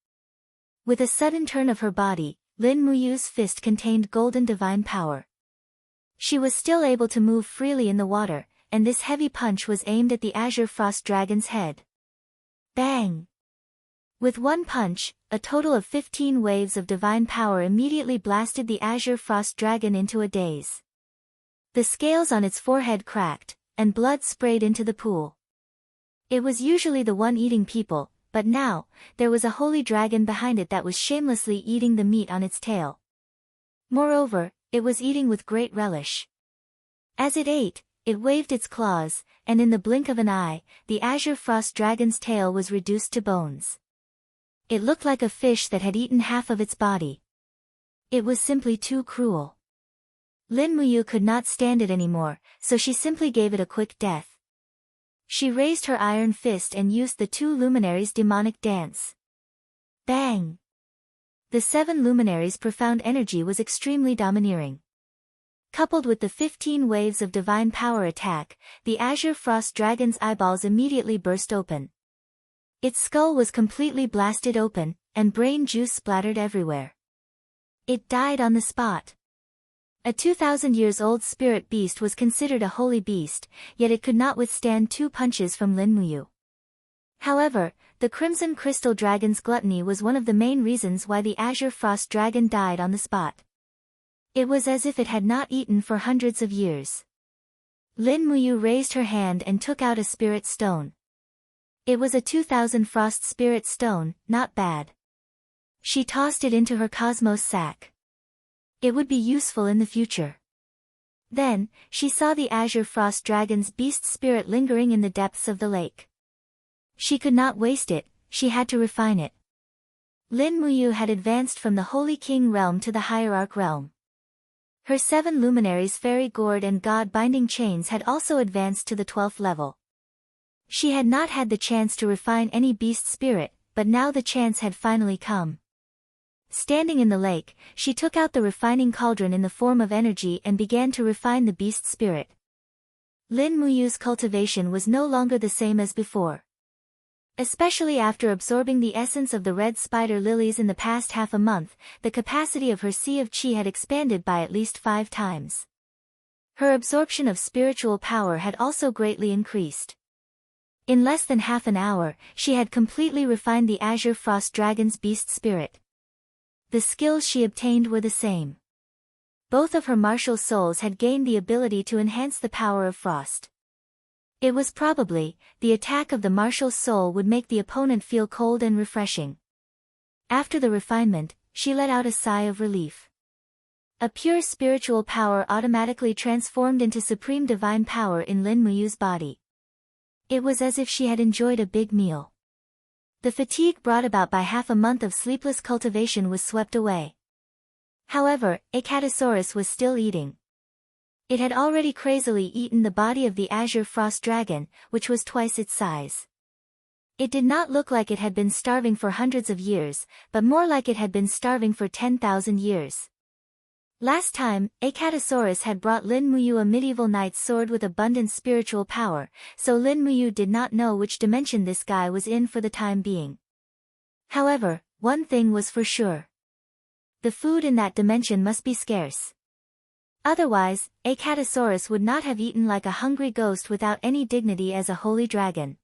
With a sudden turn of her body, Lin Muyu's fist contained golden divine power. She was still able to move freely in the water, and this heavy punch was aimed at the azure frost dragon's head. Bang! With one punch, a total of 15 waves of divine power immediately blasted the azure frost dragon into a daze. The scales on its forehead cracked, and blood sprayed into the pool. It was usually the one eating people, but now, there was a holy dragon behind it that was shamelessly eating the meat on its tail. Moreover, it was eating with great relish. As it ate, it waved its claws, and in the blink of an eye, the azure frost dragon's tail was reduced to bones. It looked like a fish that had eaten half of its body. It was simply too cruel. Lin Muyu could not stand it anymore, so she simply gave it a quick death. She raised her iron fist and used the 2 luminaries' demonic dance. Bang! The 7 luminaries' profound energy was extremely domineering. Coupled with the 15 waves of divine power attack, the azure frost dragon's eyeballs immediately burst open. Its skull was completely blasted open, and brain juice splattered everywhere. It died on the spot. A 2,000 years old spirit beast was considered a holy beast, yet it could not withstand 2 punches from Lin Muyu. However, the crimson crystal dragon's gluttony was one of the main reasons why the azure frost dragon died on the spot. It was as if it had not eaten for hundreds of years. Lin Muyu raised her hand and took out a spirit stone. It was a 2,000 frost spirit stone, not bad. She tossed it into her cosmos sack. It would be useful in the future. Then, she saw the azure frost dragon's beast spirit lingering in the depths of the lake. She could not waste it, she had to refine it. Lin Muyu had advanced from the Holy King realm to the Hierarch realm. Her 7 luminaries fairy gourd and god-binding chains had also advanced to the 12th level. She had not had the chance to refine any beast spirit, but now the chance had finally come. Standing in the lake, she took out the refining cauldron in the form of energy and began to refine the beast spirit. Lin Muyu's cultivation was no longer the same as before. Especially after absorbing the essence of the red spider lilies in the past half a month, the capacity of her sea of qi had expanded by at least 5 times. Her absorption of spiritual power had also greatly increased. In less than half an hour, she had completely refined the Azure Frost Dragon's beast spirit. The skills she obtained were the same. Both of her martial souls had gained the ability to enhance the power of frost. It was probably, the attack of the martial soul would make the opponent feel cold and refreshing. After the refinement, she let out a sigh of relief. A pure spiritual power automatically transformed into supreme divine power in Lin Muyu's body. It was as if she had enjoyed a big meal. The fatigue brought about by half a month of sleepless cultivation was swept away. However, Acatosaurus was still eating. It had already crazily eaten the body of the Azure Frost Dragon, which was twice its size. It did not look like it had been starving for hundreds of years, but more like it had been starving for 10,000 years. Last time, Acatosaurus had brought Lin Muyu a medieval knight's sword with abundant spiritual power, so Lin Muyu did not know which dimension this guy was in for the time being. However, one thing was for sure. The food in that dimension must be scarce. Otherwise, Acatosaurus would not have eaten like a hungry ghost without any dignity as a holy dragon.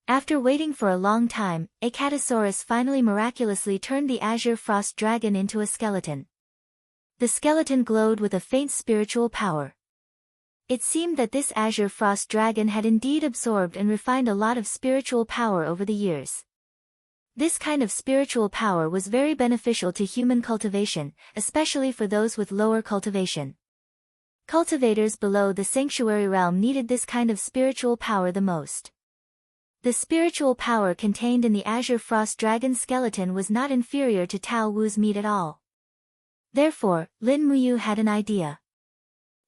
After waiting for a long time, Acatosaurus finally miraculously turned the Azure Frost Dragon into a skeleton. The skeleton glowed with a faint spiritual power. It seemed that this Azure Frost Dragon had indeed absorbed and refined a lot of spiritual power over the years. This kind of spiritual power was very beneficial to human cultivation, especially for those with lower cultivation. Cultivators below the sanctuary realm needed this kind of spiritual power the most. The spiritual power contained in the Azure Frost Dragon skeleton was not inferior to Tao Wu's meat at all. Therefore, Lin Muyu had an idea.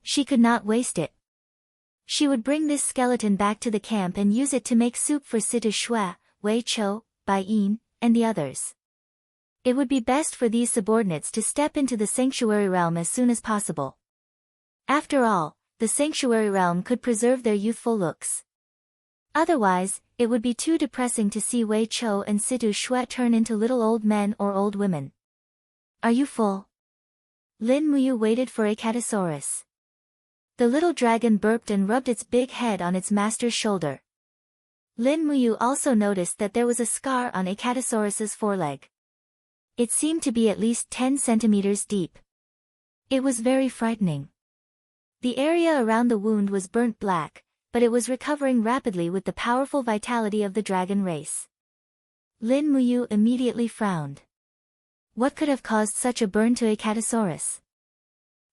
She could not waste it. She would bring this skeleton back to the camp and use it to make soup for Situ Shui, Wei Chou, Bai Yin, and the others. It would be best for these subordinates to step into the sanctuary realm as soon as possible. After all, the sanctuary realm could preserve their youthful looks. Otherwise, it would be too depressing to see Wei Chou and Situ Shui turn into little old men or old women. Are you full? Lin Muyu waited for Acatosaurus. The little dragon burped and rubbed its big head on its master's shoulder. Lin Muyu also noticed that there was a scar on Acatosaurus's foreleg. It seemed to be at least 10 centimeters deep. It was very frightening. The area around the wound was burnt black, but it was recovering rapidly with the powerful vitality of the dragon race. Lin Muyu immediately frowned. What could have caused such a burn to Acatosaurus?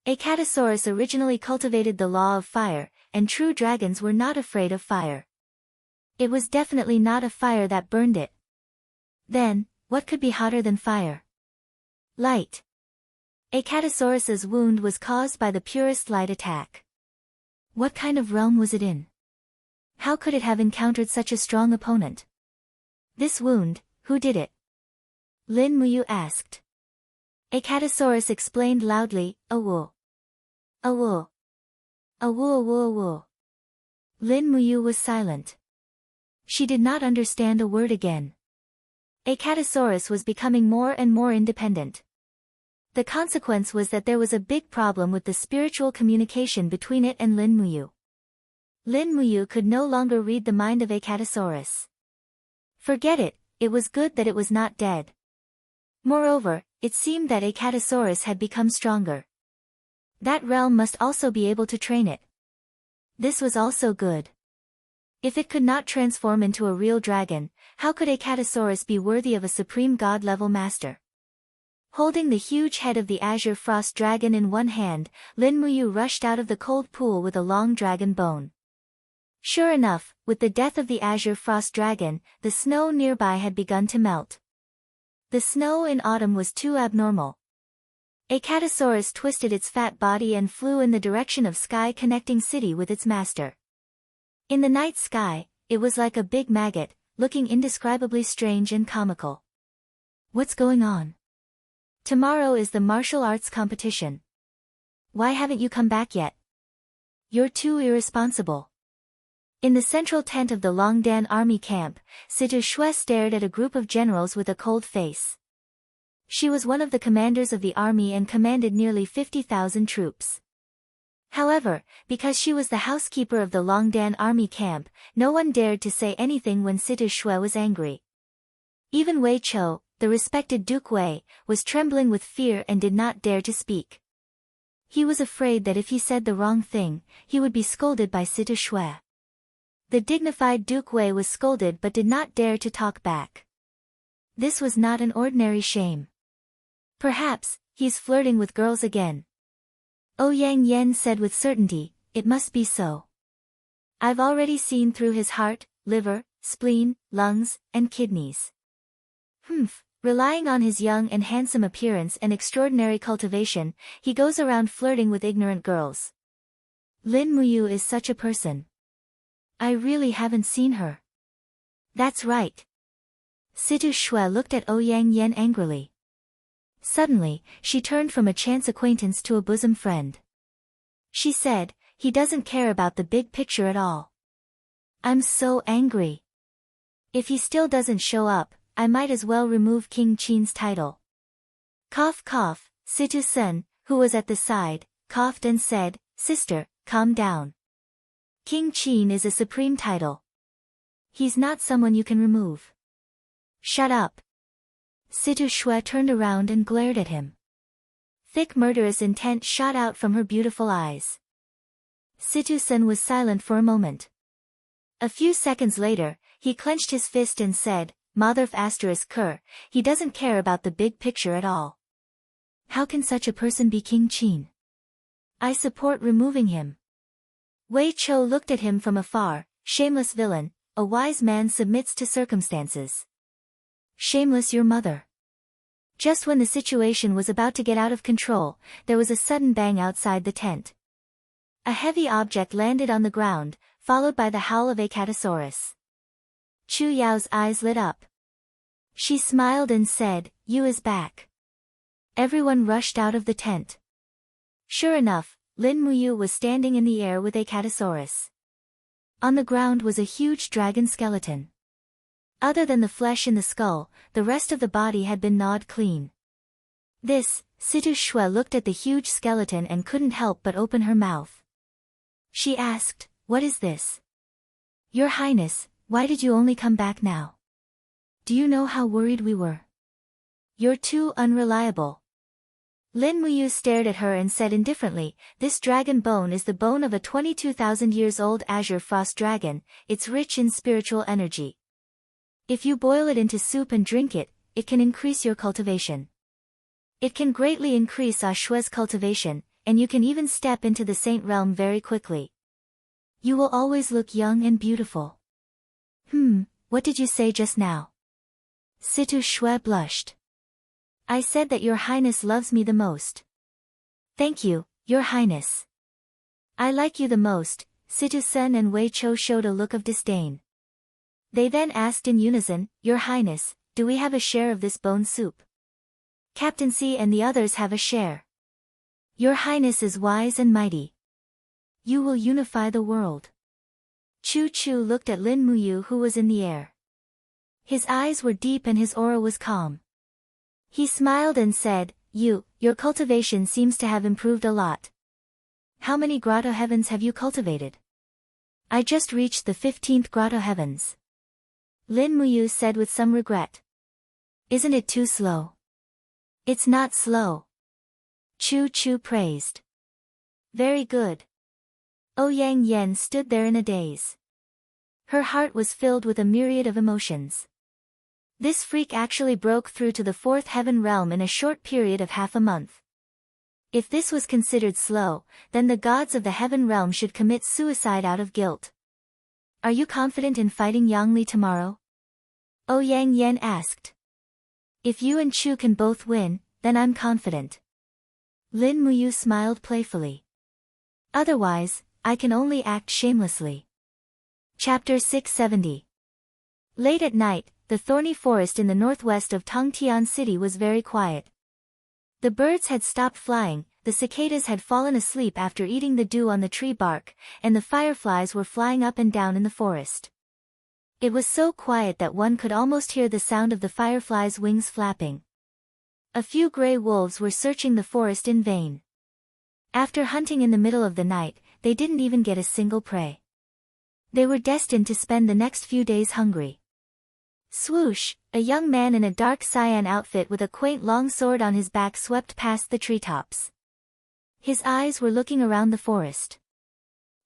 Acatosaurus originally cultivated the law of fire, and true dragons were not afraid of fire. It was definitely not a fire that burned it. Then, what could be hotter than fire? Light. Acatosaurus's wound was caused by the purest light attack. What kind of realm was it in? How could it have encountered such a strong opponent? This wound, who did it? Lin Muyu asked. Acatosaurus explained loudly, "Awu. Awu. Awu awu awu." Lin Muyu was silent. She did not understand a word again. Acatosaurus was becoming more and more independent. The consequence was that there was a big problem with the spiritual communication between it and Lin Muyu. Lin Muyu could no longer read the mind of Acatosaurus. Forget it, it was good that it was not dead. Moreover, it seemed that Acatosaurus had become stronger. That realm must also be able to train it. This was also good. If it could not transform into a real dragon, how could Acatosaurus be worthy of a supreme god-level master? Holding the huge head of the Azure Frost Dragon in one hand, Lin Muyu rushed out of the cold pool with a long dragon bone. Sure enough, with the death of the Azure Frost Dragon, the snow nearby had begun to melt. The snow in autumn was too abnormal. Acatosaurus twisted its fat body and flew in the direction of Sky Connecting City with its master. In the night sky, it was like a big maggot, looking indescribably strange and comical. What's going on? Tomorrow is the martial arts competition. Why haven't you come back yet? You're too irresponsible. In the central tent of the Longdan army camp, Situ Shui stared at a group of generals with a cold face. She was one of the commanders of the army and commanded nearly 50,000 troops. However, because she was the housekeeper of the Longdan army camp, no one dared to say anything when Situ Shui was angry. Even Wei Chou, the respected Duke Wei, was trembling with fear and did not dare to speak. He was afraid that if he said the wrong thing, he would be scolded by Situ Shui. The dignified Duke Wei was scolded but did not dare to talk back. This was not an ordinary shame. Perhaps, he's flirting with girls again. Ouyang Yen said with certainty, it must be so. I've already seen through his heart, liver, spleen, lungs, and kidneys. Relying on his young and handsome appearance and extraordinary cultivation, he goes around flirting with ignorant girls. Lin Muyu is such a person. I really haven't seen her. That's right. Situ Shui looked at Ouyang Yen angrily. Suddenly, she turned from a chance acquaintance to a bosom friend. She said, he doesn't care about the big picture at all. I'm so angry. If he still doesn't show up, I might as well remove King Qin's title. Cough cough, Situ Sun, who was at the side, coughed and said, Sister, calm down. King Qin is a supreme title. He's not someone you can remove. Shut up. Situ Shui turned around and glared at him. Thick murderous intent shot out from her beautiful eyes. Situ Sun was silent for a moment. A few seconds later, he clenched his fist and said, Motherf **Ker, he doesn't care about the big picture at all. How can such a person be King Qin? I support removing him. Wei Chou looked at him from afar, shameless villain, a wise man submits to circumstances. Shameless your mother. Just when the situation was about to get out of control, there was a sudden bang outside the tent. A heavy object landed on the ground, followed by the howl of a catasaurus. Chu Yao's eyes lit up. She smiled and said, You is back. Everyone rushed out of the tent. Sure enough, Lin Muyu was standing in the air with a catasaurus. On the ground was a huge dragon skeleton. Other than the flesh in the skull, the rest of the body had been gnawed clean. This, Situ Shui looked at the huge skeleton and couldn't help but open her mouth. She asked, What is this? Your Highness, why did you only come back now? Do you know how worried we were? You're too unreliable. Lin Muyu stared at her and said indifferently, This dragon bone is the bone of a 22,000 years old azure frost dragon, it's rich in spiritual energy. If you boil it into soup and drink it, it can increase your cultivation. It can greatly increase Shui's cultivation, and you can even step into the saint realm very quickly. You will always look young and beautiful. What did you say just now? Situ Shui blushed. I said that your highness loves me the most. Thank you, your highness. I like you the most. Situ Sun and Wei Chou showed a look of disdain. They then asked in unison, Your highness, do we have a share of this bone soup? Captaincy and the others have a share. Your highness is wise and mighty. You will unify the world. Chu Chu looked at Lin Muyu who was in the air. His eyes were deep and his aura was calm. He smiled and said, your cultivation seems to have improved a lot. How many grotto heavens have you cultivated? I just reached the 15th grotto heavens. Lin Muyu said with some regret. Isn't it too slow? It's not slow. Chu Chu praised. Very good. Ouyang Yen stood there in a daze. Her heart was filled with a myriad of emotions. This freak actually broke through to the 4th heaven realm in a short period of half a month. If this was considered slow, then the gods of the heaven realm should commit suicide out of guilt. Are you confident in fighting Yangli tomorrow? Ouyang Yen asked. If you and Chu can both win, then I'm confident. Lin Muyu smiled playfully. Otherwise, I can only act shamelessly. Chapter 670. Late at night, the thorny forest in the northwest of Tongtian City was very quiet. The birds had stopped flying, the cicadas had fallen asleep after eating the dew on the tree bark, and the fireflies were flying up and down in the forest. It was so quiet that one could almost hear the sound of the fireflies' wings flapping. A few gray wolves were searching the forest in vain. After hunting in the middle of the night, they didn't even get a single prey. They were destined to spend the next few days hungry. Swoosh, a young man in a dark cyan outfit with a quaint long sword on his back swept past the treetops. His eyes were looking around the forest.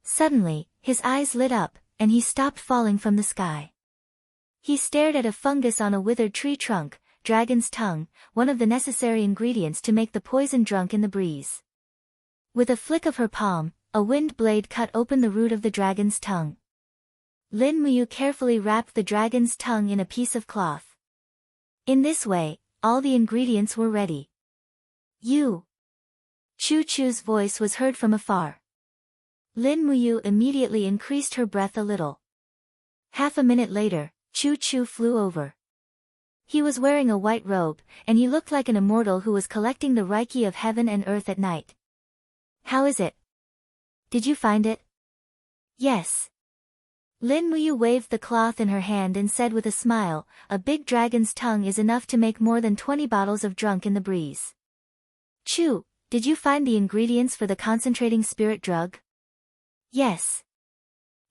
Suddenly, his eyes lit up, and he stopped falling from the sky. He stared at a fungus on a withered tree trunk, dragon's tongue, one of the necessary ingredients to make the poison drunk in the breeze. With a flick of her palm, a wind blade cut open the root of the dragon's tongue. Lin Muyu carefully wrapped the dragon's tongue in a piece of cloth. In this way, all the ingredients were ready. You! Chu Chu's voice was heard from afar. Lin Muyu immediately increased her breath a little. Half a minute later, Chu Chu flew over. He was wearing a white robe, and he looked like an immortal who was collecting the Reiki of heaven and earth at night. How is it? Did you find it? Yes. Lin Muyu waved the cloth in her hand and said with a smile, a big dragon's tongue is enough to make more than 20 bottles of drunk in the breeze. Chu, did you find the ingredients for the concentrating spirit drug? Yes.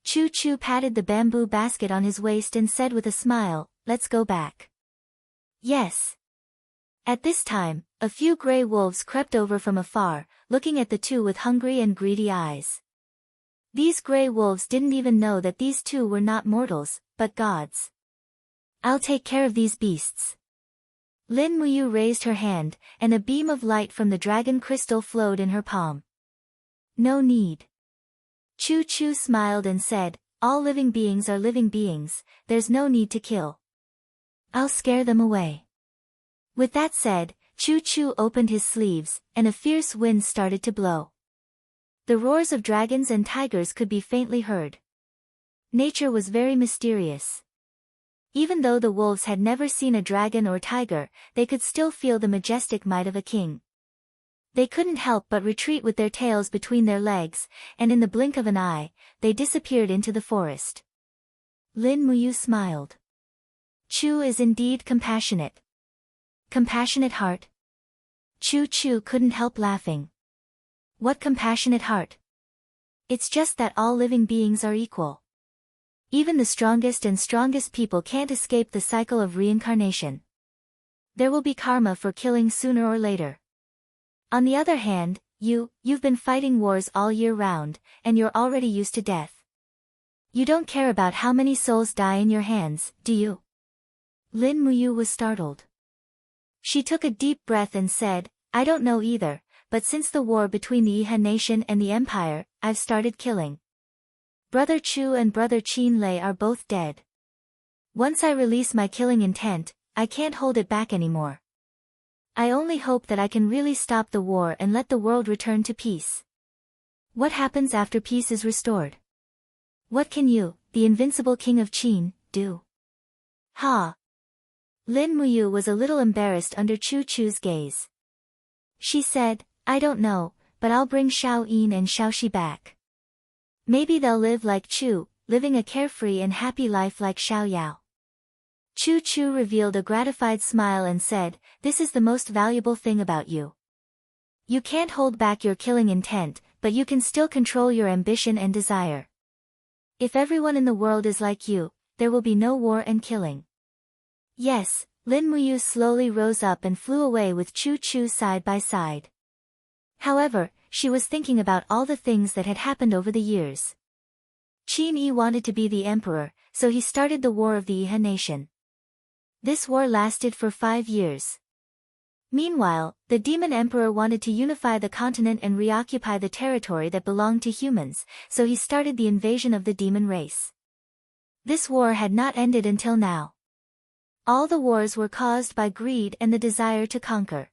Chu Chu patted the bamboo basket on his waist and said with a smile, let's go back. Yes. At this time, a few gray wolves crept over from afar, looking at the two with hungry and greedy eyes. These gray wolves didn't even know that these two were not mortals, but gods. I'll take care of these beasts. Lin Muyu raised her hand, and a beam of light from the dragon crystal flowed in her palm. No need. Chu Chu smiled and said, all living beings are living beings, there's no need to kill. I'll scare them away. With that said, Chu Chu opened his sleeves, and a fierce wind started to blow. The roars of dragons and tigers could be faintly heard. Nature was very mysterious. Even though the wolves had never seen a dragon or tiger, they could still feel the majestic might of a king. They couldn't help but retreat with their tails between their legs, and in the blink of an eye, they disappeared into the forest. Lin Muyu smiled. Chu is indeed compassionate. Compassionate heart? Chu Chu couldn't help laughing. What compassionate heart? It's just that all living beings are equal. Even the strongest people can't escape the cycle of reincarnation. There will be karma for killing sooner or later. On the other hand, you've been fighting wars all year round, and you're already used to death. You don't care about how many souls die in your hands, do you? Lin Muyu was startled. She took a deep breath and said, I don't know either, but since the war between the Iha nation and the empire, I've started killing. Brother Chu and Brother Qin Lei are both dead. Once I release my killing intent, I can't hold it back anymore. I only hope that I can really stop the war and let the world return to peace. What happens after peace is restored? What can you, the invincible king of Qin, do? Ha! Lin Muyu was a little embarrassed under Chu Chu's gaze. She said, I don't know, but I'll bring Xiao Yin and Xiao Shi back. Maybe they'll live like Chu, living a carefree and happy life like Xiao Yao. Chu Chu revealed a gratified smile and said, this is the most valuable thing about you. You can't hold back your killing intent, but you can still control your ambition and desire. If everyone in the world is like you, there will be no war and killing. Yes, Lin Muyu slowly rose up and flew away with Chu Chu side by side. However, she was thinking about all the things that had happened over the years. Qin Yi wanted to be the emperor, so he started the War of the Iha nation. This war lasted for 5 years. Meanwhile, the demon emperor wanted to unify the continent and reoccupy the territory that belonged to humans, so he started the invasion of the demon race. This war had not ended until now. All the wars were caused by greed and the desire to conquer.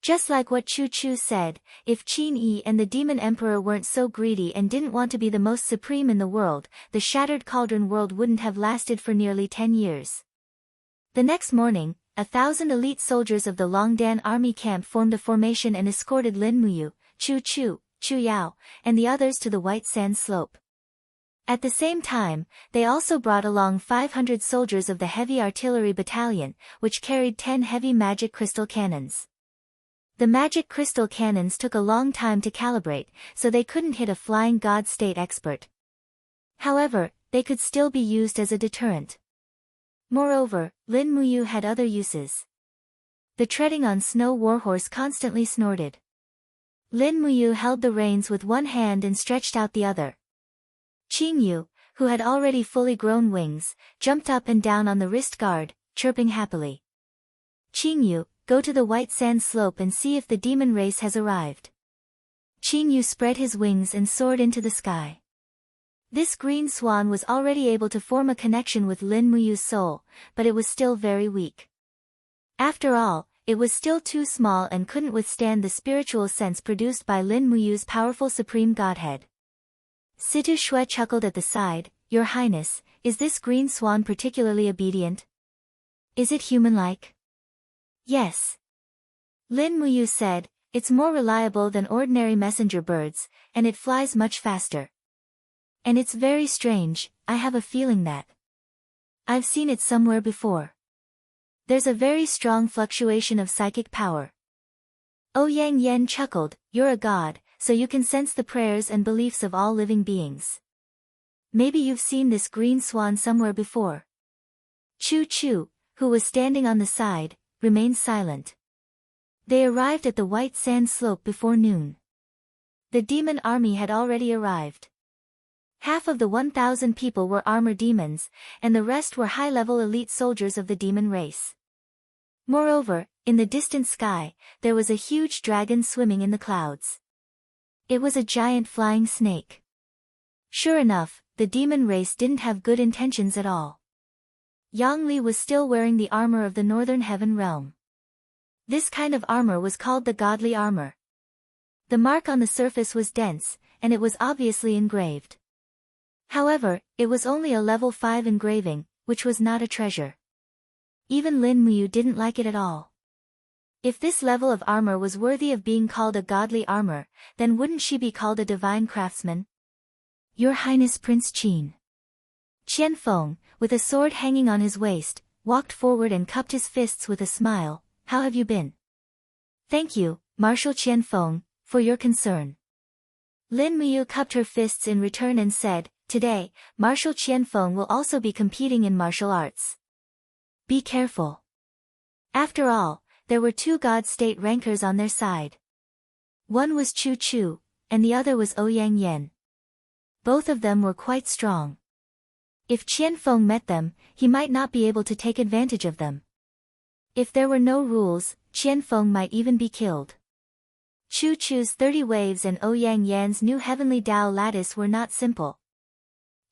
Just like what Chu Chu said, if Qin Yi and the demon emperor weren't so greedy and didn't want to be the most supreme in the world, the Shattered Cauldron world wouldn't have lasted for nearly 10 years. The next morning, 1,000 elite soldiers of the Longdan army camp formed a formation and escorted Lin Muyu, Chu Chu, Chu Yao, and the others to the White Sand Slope. At the same time, they also brought along 500 soldiers of the Heavy Artillery Battalion, which carried 10 heavy magic crystal cannons. The magic crystal cannons took a long time to calibrate, so they couldn't hit a flying god state expert. However, they could still be used as a deterrent. Moreover, Lin Muyu had other uses. The treading on snow warhorse constantly snorted. Lin Muyu held the reins with one hand and stretched out the other. Qingyu, who had already fully grown wings, jumped up and down on the wrist guard, chirping happily. Qingyu, go to the white sand slope and see if the demon race has arrived. Qingyu spread his wings and soared into the sky. This green swan was already able to form a connection with Lin Muyu's soul, but it was still very weak. After all, it was still too small and couldn't withstand the spiritual sense produced by Lin Muyu's powerful supreme godhead. Situ Shui chuckled at the side, Your Highness, is this green swan particularly obedient? Is it human-like? Yes. Lin Muyu said, it's more reliable than ordinary messenger birds, and it flies much faster. And it's very strange, I have a feeling that I've seen it somewhere before. There's a very strong fluctuation of psychic power. Ouyang Yen chuckled, you're a god, so you can sense the prayers and beliefs of all living beings. Maybe you've seen this green swan somewhere before. Chu Chu, who was standing on the side, remained silent. They arrived at the white sand slope before noon. The demon army had already arrived. Half of the 1,000 people were armor demons, and the rest were high-level elite soldiers of the demon race. Moreover, in the distant sky, there was a huge dragon swimming in the clouds. It was a giant flying snake. Sure enough, the demon race didn't have good intentions at all. Yang Li was still wearing the armor of the northern heaven realm. This kind of armor was called the godly armor. The mark on the surface was dense, and it was obviously engraved. However, it was only a level 5 engraving, which was not a treasure. Even Lin Muyu didn't like it at all. If this level of armor was worthy of being called a godly armor, then wouldn't she be called a divine craftsman? Your Highness Prince Qin. Qian Feng, with a sword hanging on his waist, walked forward and cupped his fists with a smile. How have you been? Thank you, Marshal Qian Feng, for your concern. Lin Muyu cupped her fists in return and said, Today, Marshal Qian Feng will also be competing in martial arts. Be careful. After all, there were 2 god state rankers on their side. One was Chu Chu, and the other was Ouyang Yen. Both of them were quite strong. If Qian Feng met them, he might not be able to take advantage of them. If there were no rules, Qian Feng might even be killed. Chu Chu's 30 waves and Ouyang Yan's new heavenly Tao lattice were not simple.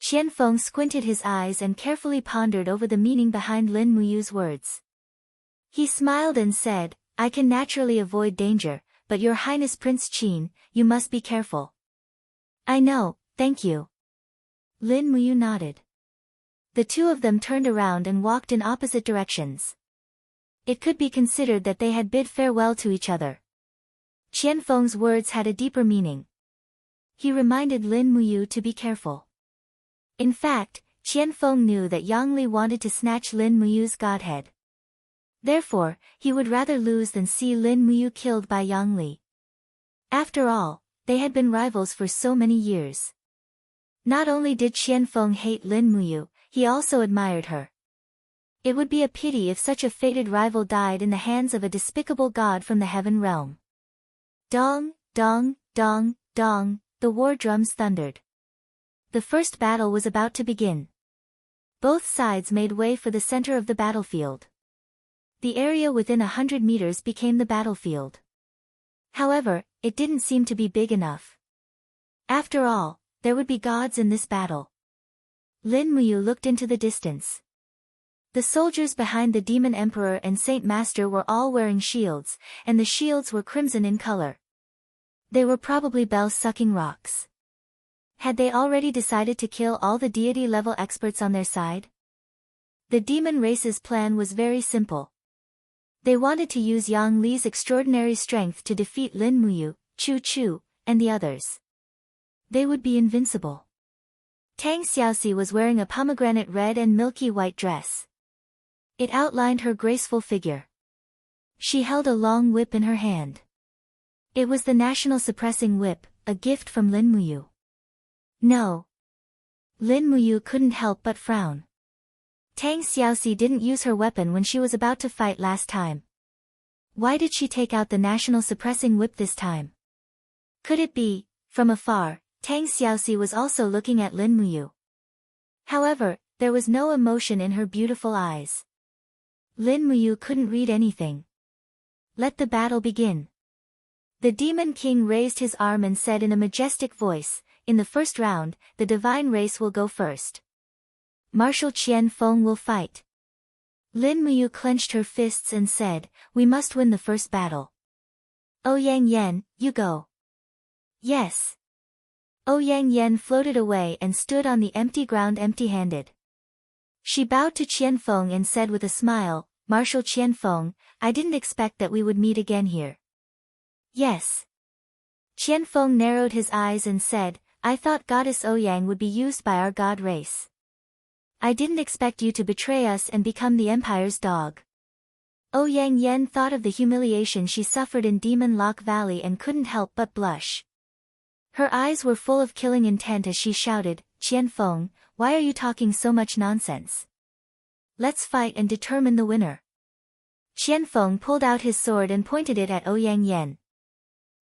Qian Feng squinted his eyes and carefully pondered over the meaning behind Lin Muyu's words. He smiled and said, I can naturally avoid danger, but Your Highness Prince Qin, you must be careful. I know, thank you. Lin Muyu nodded. The 2 of them turned around and walked in opposite directions. It could be considered that they had bid farewell to each other. Qian Feng's words had a deeper meaning. He reminded Lin Muyu to be careful. In fact, Qian Feng knew that Yang Li wanted to snatch Lin Muyu's godhead. Therefore, he would rather lose than see Lin Muyu killed by Yang Li. After all, they had been rivals for so many years. Not only did Qian Feng hate Lin Muyu, he also admired her. It would be a pity if such a fated rival died in the hands of a despicable god from the heaven realm. Dong, dong, dong, dong, the war drums thundered. The first battle was about to begin. Both sides made way for the center of the battlefield. The area within 100 meters became the battlefield. However, it didn't seem to be big enough. After all, there would be gods in this battle. Lin Muyu looked into the distance. The soldiers behind the Demon Emperor and Saint Master were all wearing shields, and the shields were crimson in color. They were probably bell-sucking rocks. Had they already decided to kill all the deity-level experts on their side? The demon race's plan was very simple. They wanted to use Yang Li's extraordinary strength to defeat Lin Muyu, Chu Chu, and the others. They would be invincible. Tang Xiaoxi was wearing a pomegranate red and milky white dress. It outlined her graceful figure. She held a long whip in her hand. It was the national suppressing whip, a gift from Lin Muyu. No. Lin Muyu couldn't help but frown. Tang Xiaoxi didn't use her weapon when she was about to fight last time. Why did she take out the national suppressing whip this time? Could it be, from afar, Tang Xiaoxi was also looking at Lin Muyu? However, there was no emotion in her beautiful eyes. Lin Muyu couldn't read anything. Let the battle begin. The Demon King raised his arm and said in a majestic voice, in the first round, the divine race will go first. Marshal Qian Feng will fight. Lin Muyu clenched her fists and said, we must win the first battle. Ouyang Yan, you go. Yes. Ouyang Yan floated away and stood on the empty ground empty-handed. She bowed to Qian Feng and said with a smile, Marshal Qian Feng, I didn't expect that we would meet again here. Yes. Qian Feng narrowed his eyes and said, I thought Goddess Ouyang would be used by our god race. I didn't expect you to betray us and become the Empire's dog. Ouyang Yan thought of the humiliation she suffered in Demon Lock Valley and couldn't help but blush. Her eyes were full of killing intent as she shouted, Qian Feng, why are you talking so much nonsense? Let's fight and determine the winner. Qian Feng pulled out his sword and pointed it at Ouyang Yan.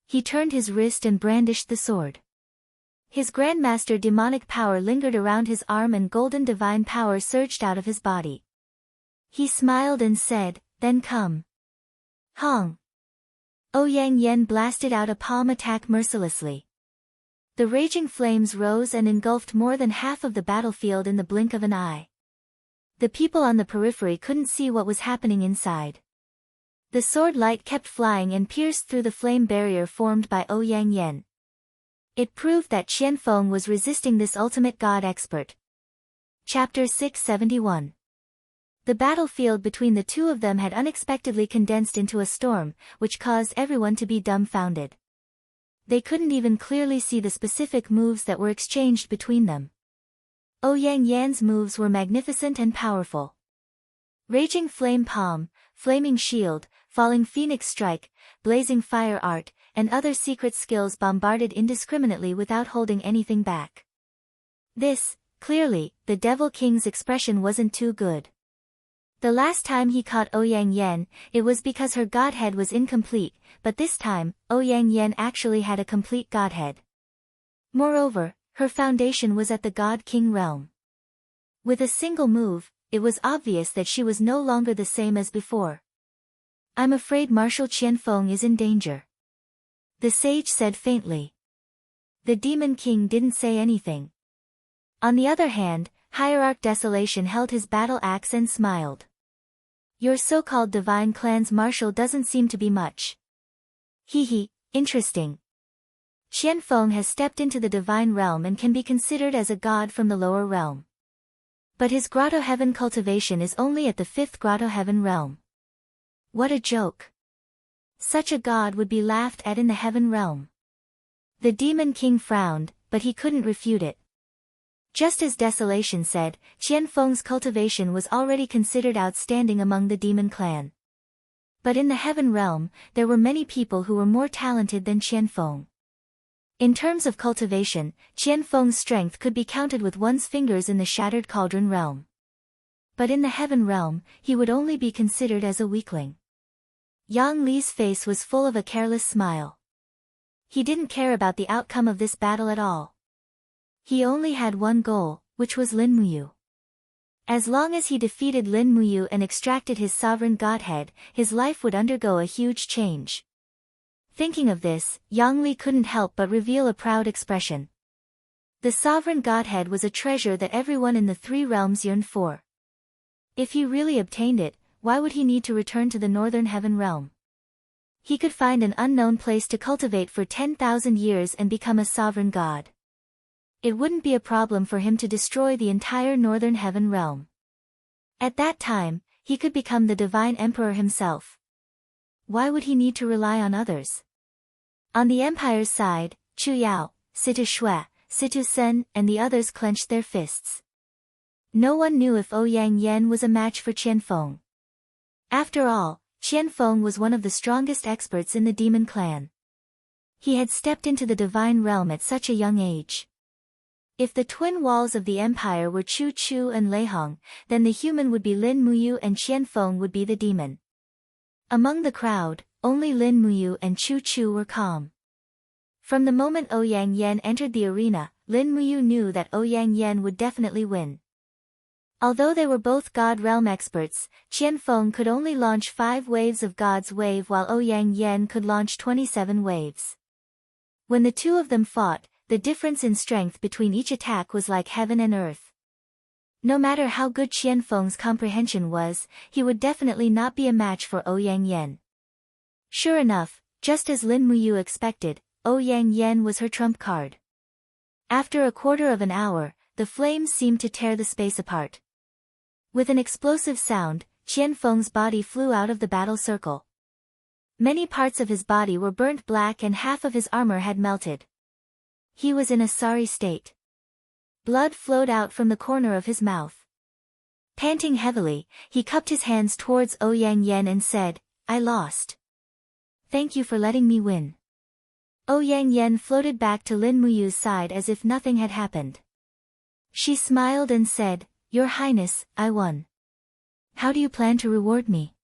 He turned his wrist and brandished the sword. His Grandmaster demonic power lingered around his arm and golden divine power surged out of his body. He smiled and said, then come. Hong. Ouyang Yan blasted out a palm attack mercilessly. The raging flames rose and engulfed more than half of the battlefield in the blink of an eye. The people on the periphery couldn't see what was happening inside. The sword light kept flying and pierced through the flame barrier formed by Ouyang Yan. It proved that Qian Feng was resisting this ultimate god expert. Chapter 671. The battlefield between the two of them had unexpectedly condensed into a storm, which caused everyone to be dumbfounded. They couldn't even clearly see the specific moves that were exchanged between them. Ouyang Yan's moves were magnificent and powerful. Raging Flame Palm, Flaming Shield, Falling Phoenix Strike, Blazing Fire Art, and other secret skills bombarded indiscriminately without holding anything back. This, clearly, the Devil King's expression wasn't too good. The last time he caught Ouyang Yan, it was because her godhead was incomplete, but this time, Ouyang Yan actually had a complete godhead. Moreover, her foundation was at the God King realm. With a single move, it was obvious that she was no longer the same as before. I'm afraid Marshal Qian Feng is in danger. The sage said faintly. The Demon King didn't say anything. On the other hand, Hierarch Desolation held his battle axe and smiled. Your so-called divine clan's marshal doesn't seem to be much. Hee, interesting. Qian Feng has stepped into the divine realm and can be considered as a god from the lower realm. But his Grotto Heaven cultivation is only at the 5th Grotto Heaven realm. What a joke. Such a god would be laughed at in the Heaven realm. The Demon King frowned, but he couldn't refute it. Just as Desolation said, Qian Feng's cultivation was already considered outstanding among the demon clan. But in the Heaven realm, there were many people who were more talented than Qian Feng. In terms of cultivation, Qian Feng's strength could be counted with one's fingers in the Shattered Cauldron realm. But in the Heaven realm, he would only be considered as a weakling. Yang Li's face was full of a careless smile. He didn't care about the outcome of this battle at all. He only had one goal, which was Lin Muyu. As long as he defeated Lin Muyu and extracted his sovereign godhead, his life would undergo a huge change. Thinking of this, Yang Li couldn't help but reveal a proud expression. The sovereign godhead was a treasure that everyone in the 3 realms yearned for. If he really obtained it, why would he need to return to the Northern Heaven realm? He could find an unknown place to cultivate for 10,000 years and become a sovereign god. It wouldn't be a problem for him to destroy the entire Northern Heaven realm. At that time, he could become the Divine Emperor himself. Why would he need to rely on others? On the Empire's side, Chu Yao, Situ Shui, Situ Sen, and the others clenched their fists. No one knew if Ouyang Yan was a match for Qian Feng. After all, Qian Feng was one of the strongest experts in the demon clan. He had stepped into the divine realm at such a young age. If the twin walls of the empire were Chu Chu and Lei Hong, then the human would be Lin Muyu and Qian Feng would be the demon. Among the crowd, only Lin Muyu and Chu Chu were calm. From the moment Ouyang Yan entered the arena, Lin Muyu knew that Ouyang Yan would definitely win. Although they were both God realm experts, Qian Feng could only launch 5 waves of God's wave while Ouyang Yan could launch 27 waves. When the two of them fought, the difference in strength between each attack was like heaven and earth. No matter how good Qian Feng's comprehension was, he would definitely not be a match for Ouyang Yan. Sure enough, just as Lin Muyu expected, Ouyang Yan was her trump card. After a quarter of an hour, the flames seemed to tear the space apart. With an explosive sound, Qian Feng's body flew out of the battle circle. Many parts of his body were burnt black and half of his armor had melted. He was in a sorry state. Blood flowed out from the corner of his mouth. Panting heavily, he cupped his hands towards Ouyang Yan and said, "I lost. Thank you for letting me win." Ouyang Yan floated back to Lin Muyu's side as if nothing had happened. She smiled and said, "Your Highness, I won. How do you plan to reward me?"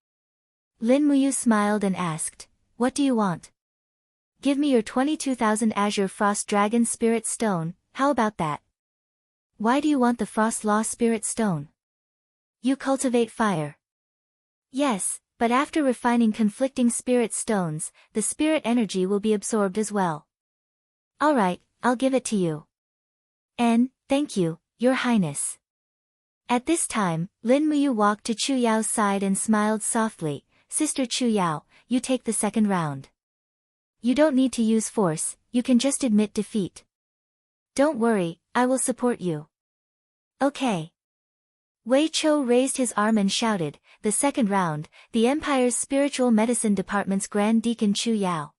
Lin Muyu smiled and asked, "What do you want?" "Give me your 22,000 Azure Frost Dragon Spirit Stone, how about that?" "Why do you want the Frost Law Spirit Stone?" "You cultivate fire." "Yes, but after refining conflicting spirit stones, the spirit energy will be absorbed as well." "Alright, I'll give it to you." Thank you, Your Highness." At this time, Lin Muyu walked to Chu Yao's side and smiled softly, "Sister Chu Yao, you take the second round. You don't need to use force, you can just admit defeat. Don't worry, I will support you." "Okay." Wei Chou raised his arm and shouted, "The second round, the Empire's Spiritual Medicine Department's Grand Deacon Chu Yao."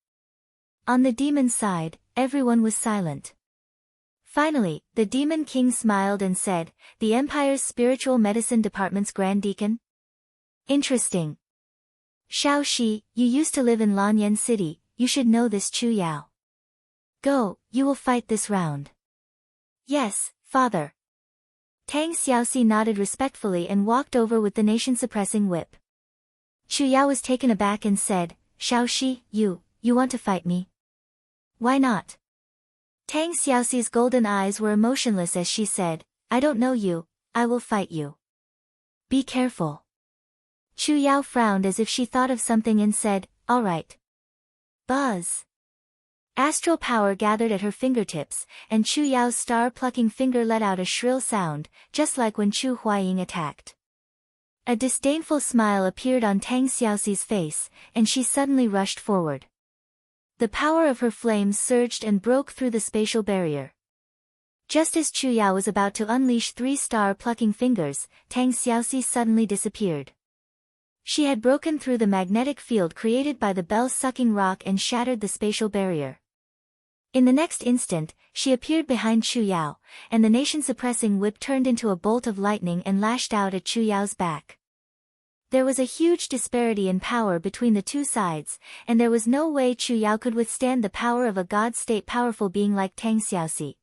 On the demon side, everyone was silent. Finally, the Demon King smiled and said, "The Empire's Spiritual Medicine Department's Grand Deacon? Interesting. Shao Shi, you used to live in Lanyan City, you should know this Chu Yao. Go, you will fight this round." "Yes, father." Tang Xiaoxi nodded respectfully and walked over with the nation-suppressing whip. Chu Yao was taken aback and said, "Shao Shi, you want to fight me? Why not?" Tang Xiaoxi's golden eyes were emotionless as she said, "I don't know you, I will fight you. Be careful." Chu Yao frowned as if she thought of something and said, "All right." Buzz. Astral power gathered at her fingertips, and Chu Yao's star-plucking finger let out a shrill sound, just like when Chu Huaying attacked. A disdainful smile appeared on Tang Xiaoxi's face, and she suddenly rushed forward. The power of her flames surged and broke through the spatial barrier. Just as Chu Yao was about to unleash 3 star-plucking fingers, Tang Xiaoxi suddenly disappeared. She had broken through the magnetic field created by the bell-sucking rock and shattered the spatial barrier. In the next instant, she appeared behind Chu Yao, and the nation-suppressing whip turned into a bolt of lightning and lashed out at Chu Yao's back. There was a huge disparity in power between the two sides, and there was no way Chu Yao could withstand the power of a God-state powerful being like Tang Xiaoxi.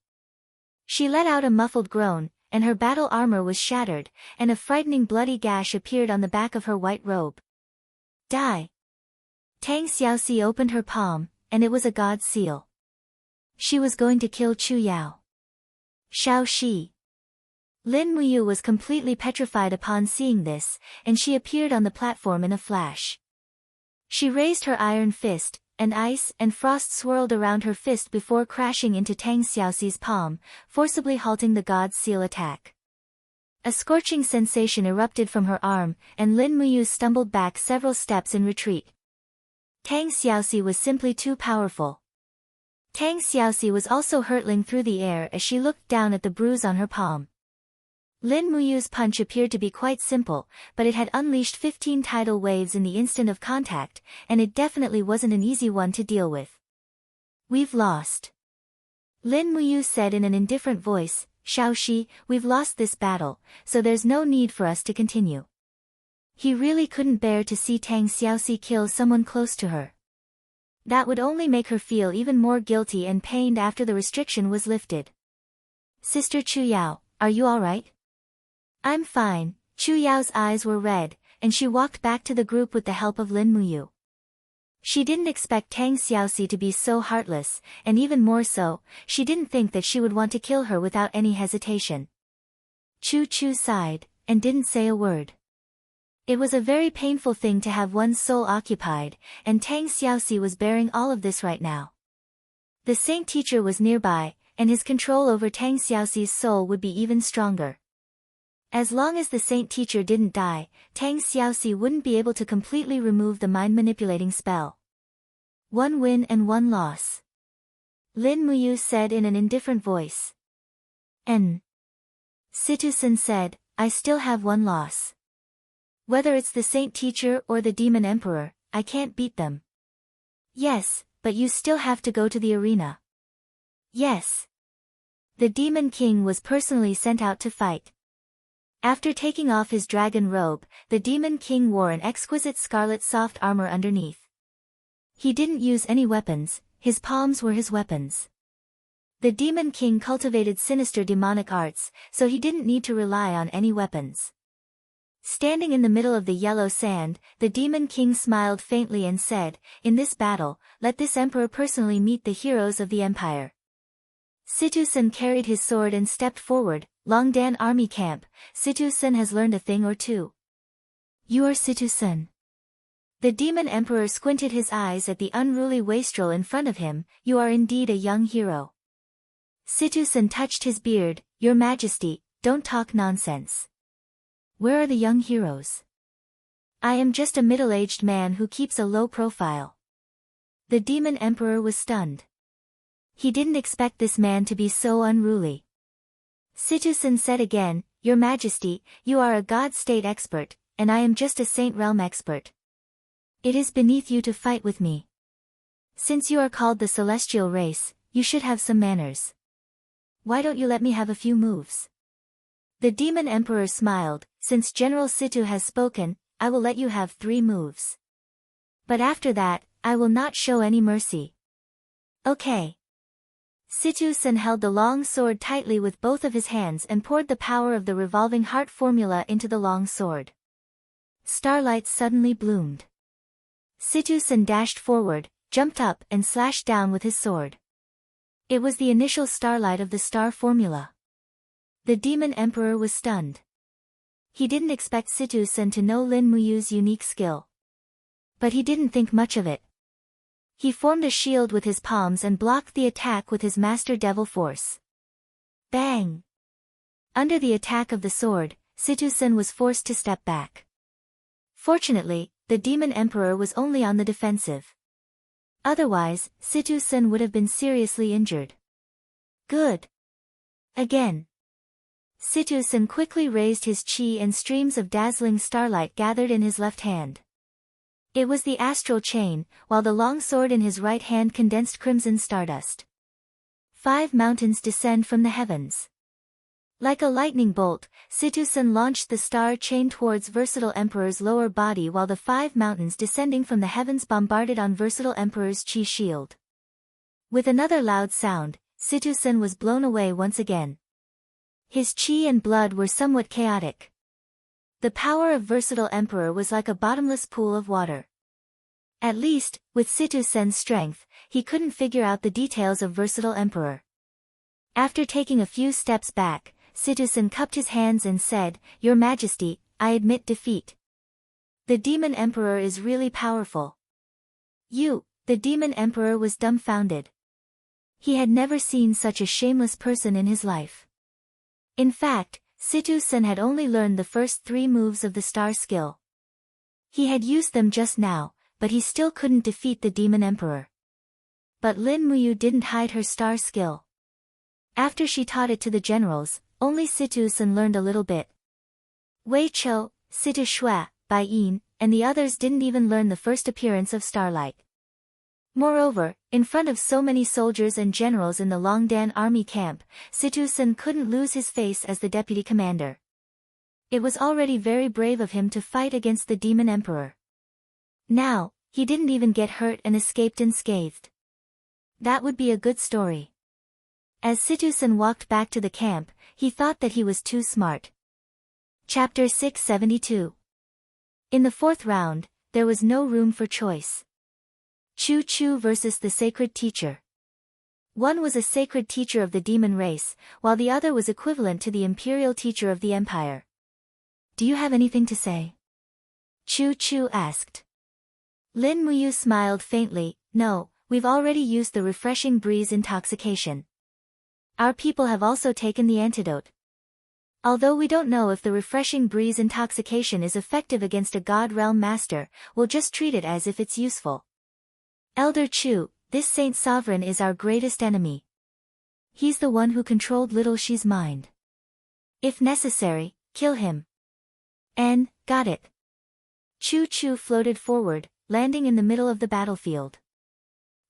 She let out a muffled groan, and her battle armor was shattered, and a frightening bloody gash appeared on the back of her white robe. Die! Tang Xiaoxi opened her palm, and it was a god seal. She was going to kill Chu Yao. Shao Shi. Lin Muyu was completely petrified upon seeing this, and she appeared on the platform in a flash. She raised her iron fist, and ice and frost swirled around her fist before crashing into Tang Xiaoxi's palm, forcibly halting the god's seal attack. A scorching sensation erupted from her arm, and Lin Muyu stumbled back several steps in retreat. Tang Xiaoxi was simply too powerful. Tang Xiaoxi was also hurtling through the air as she looked down at the bruise on her palm. Lin Muyu's punch appeared to be quite simple, but it had unleashed 15 tidal waves in the instant of contact, and it definitely wasn't an easy one to deal with. "We've lost," Lin Muyu said in an indifferent voice. "Shao Shi, we've lost this battle, so there's no need for us to continue." He really couldn't bear to see Tang Xiaoxi kill someone close to her. That would only make her feel even more guilty and pained after the restriction was lifted. Sister Chu Yao, are you alright? I'm fine. Chu Yao's eyes were red, and she walked back to the group with the help of Lin Muyu. She didn't expect Tang Xiaoxi to be so heartless, and even more so, she didn't think that she would want to kill her without any hesitation. Chu Chu sighed, and didn't say a word. It was a very painful thing to have one's soul occupied, and Tang Xiaoxi was bearing all of this right now. The saint teacher was nearby, and his control over Tang Xiaoxi's soul would be even stronger. As long as the saint teacher didn't die, Tang Xiaoxi wouldn't be able to completely remove the mind-manipulating spell. One win and one loss. Lin Muyu said in an indifferent voice. Situ-san said, I still have one loss. Whether it's the saint teacher or the demon emperor, I can't beat them. Yes, but you still have to go to the arena. Yes. The demon king was personally sent out to fight. After taking off his dragon robe, the demon king wore an exquisite scarlet soft armor underneath. He didn't use any weapons, his palms were his weapons. The demon king cultivated sinister demonic arts, so he didn't need to rely on any weapons. Standing in the middle of the yellow sand, the demon king smiled faintly and said, in this battle, let this emperor personally meet the heroes of the empire. Situ-san carried his sword and stepped forward. Longdan Army Camp, Situ-san has learned a thing or two. You are Situ-san. The demon emperor squinted his eyes at the unruly wastrel in front of him. You are indeed a young hero. Situ-san touched his beard. Your Majesty, don't talk nonsense. Where are the young heroes? I am just a middle-aged man who keeps a low profile. The demon emperor was stunned. He didn't expect this man to be so unruly. Situ-san said again, Your Majesty, you are a God State expert, and I am just a Saint Realm expert. It is beneath you to fight with me. Since you are called the Celestial Race, you should have some manners. Why don't you let me have a few moves? The Demon Emperor smiled, Since General Situ has spoken, I will let you have 3 moves. But after that, I will not show any mercy. Okay. Situ-san held the long sword tightly with both of his hands and poured the power of the revolving heart formula into the long sword. Starlight suddenly bloomed. Situ-san dashed forward, jumped up and slashed down with his sword. It was the initial starlight of the star formula. The demon emperor was stunned. He didn't expect Situ-san to know Lin Muyu's unique skill. But he didn't think much of it. He formed a shield with his palms and blocked the attack with his master devil force. Bang! Under the attack of the sword, Situ-san was forced to step back. Fortunately, the demon emperor was only on the defensive. Otherwise, Situ-san would have been seriously injured. Good. Again. Situ-san quickly raised his chi and streams of dazzling starlight gathered in his left hand. It was the astral chain, while the long sword in his right hand condensed crimson stardust. 5 mountains descend from the heavens. Like a lightning bolt, Situ-san launched the star chain towards Versatile Emperor's lower body while the 5 mountains descending from the heavens bombarded on Versatile Emperor's chi shield. With another loud sound, Situ-san was blown away once again. His chi and blood were somewhat chaotic. The power of Versatile Emperor was like a bottomless pool of water. At least, with Situ-san's strength, he couldn't figure out the details of Versatile Emperor. After taking a few steps back, Situ-san cupped his hands and said, Your Majesty, I admit defeat. The Demon Emperor is really powerful. The Demon Emperor was dumbfounded. He had never seen such a shameless person in his life. In fact, Situ-san had only learned the first 3 moves of the star skill. He had used them just now, but he still couldn't defeat the Demon Emperor. But Lin Muyu didn't hide her star skill. After she taught it to the generals, only Situ-san learned a little bit. Wei Chou, Situ Shui, Bai Yin, and the others didn't even learn the first appearance of starlight. Moreover, in front of so many soldiers and generals in the Longdan army camp, Situ-san couldn't lose his face as the deputy commander. It was already very brave of him to fight against the Demon Emperor. Now, He didn't even get hurt and escaped unscathed. That would be a good story. As Situsen walked back to the camp, he thought that he was too smart. Chapter 672. In the fourth round, there was no room for choice. Chu Chu versus the Sacred Teacher. One was a sacred teacher of the demon race, while the other was equivalent to the imperial teacher of the empire. Do you have anything to say? Chu Chu asked. Lin Muyu smiled faintly. No, we've already used the refreshing breeze intoxication. Our people have also taken the antidote. Although we don't know if the refreshing breeze intoxication is effective against a God Realm Master, we'll just treat it as if it's useful. Elder Chu, this Saint Sovereign is our greatest enemy. He's the one who controlled Little Shi's mind. If necessary, kill him. Got it. Chu Chu floated forward, landing in the middle of the battlefield.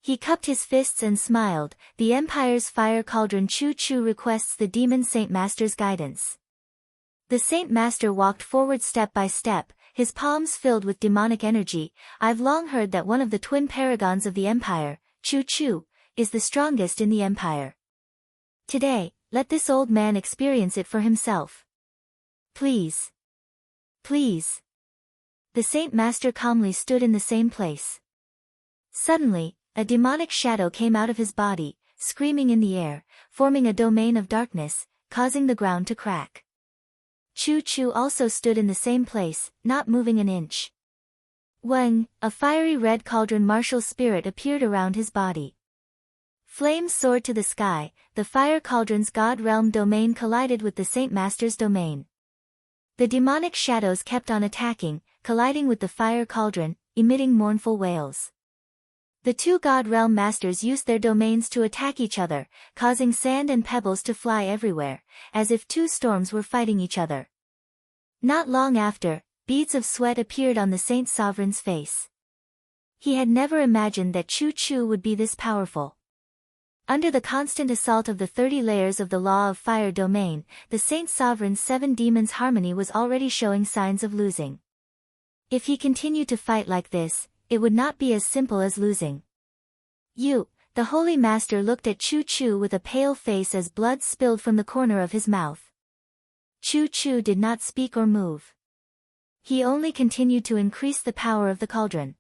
He cupped his fists and smiled. The Empire's fire cauldron. Chu Chu requests the Demon Saint Master's guidance. The Saint Master walked forward step by step, his palms filled with demonic energy. I've long heard that one of the twin paragons of the Empire, Chu Chu, is the strongest in the Empire. Today, let this old man experience it for himself. Please. Please. The Saint Master calmly stood in the same place. Suddenly, a demonic shadow came out of his body, screaming in the air, forming a domain of darkness, causing the ground to crack. Chu Chu also stood in the same place, not moving an inch. When, a fiery red cauldron martial spirit appeared around his body. Flames soared to the sky, the fire cauldron's God Realm domain collided with the Saint Master's domain. The demonic shadows kept on attacking, colliding with the fire cauldron, emitting mournful wails. The two God Realm Masters used their domains to attack each other, causing sand and pebbles to fly everywhere, as if two storms were fighting each other. Not long after, beads of sweat appeared on the Saint Sovereign's face. He had never imagined that Chu Chu would be this powerful. Under the constant assault of the 30 layers of the Law of Fire domain, the Saint Sovereign's 7 demons' harmony was already showing signs of losing. If he continued to fight like this, it would not be as simple as losing. You, the Holy Master looked at Chu Chu with a pale face as blood spilled from the corner of his mouth. Chu Chu did not speak or move. He only continued to increase the power of the cauldron.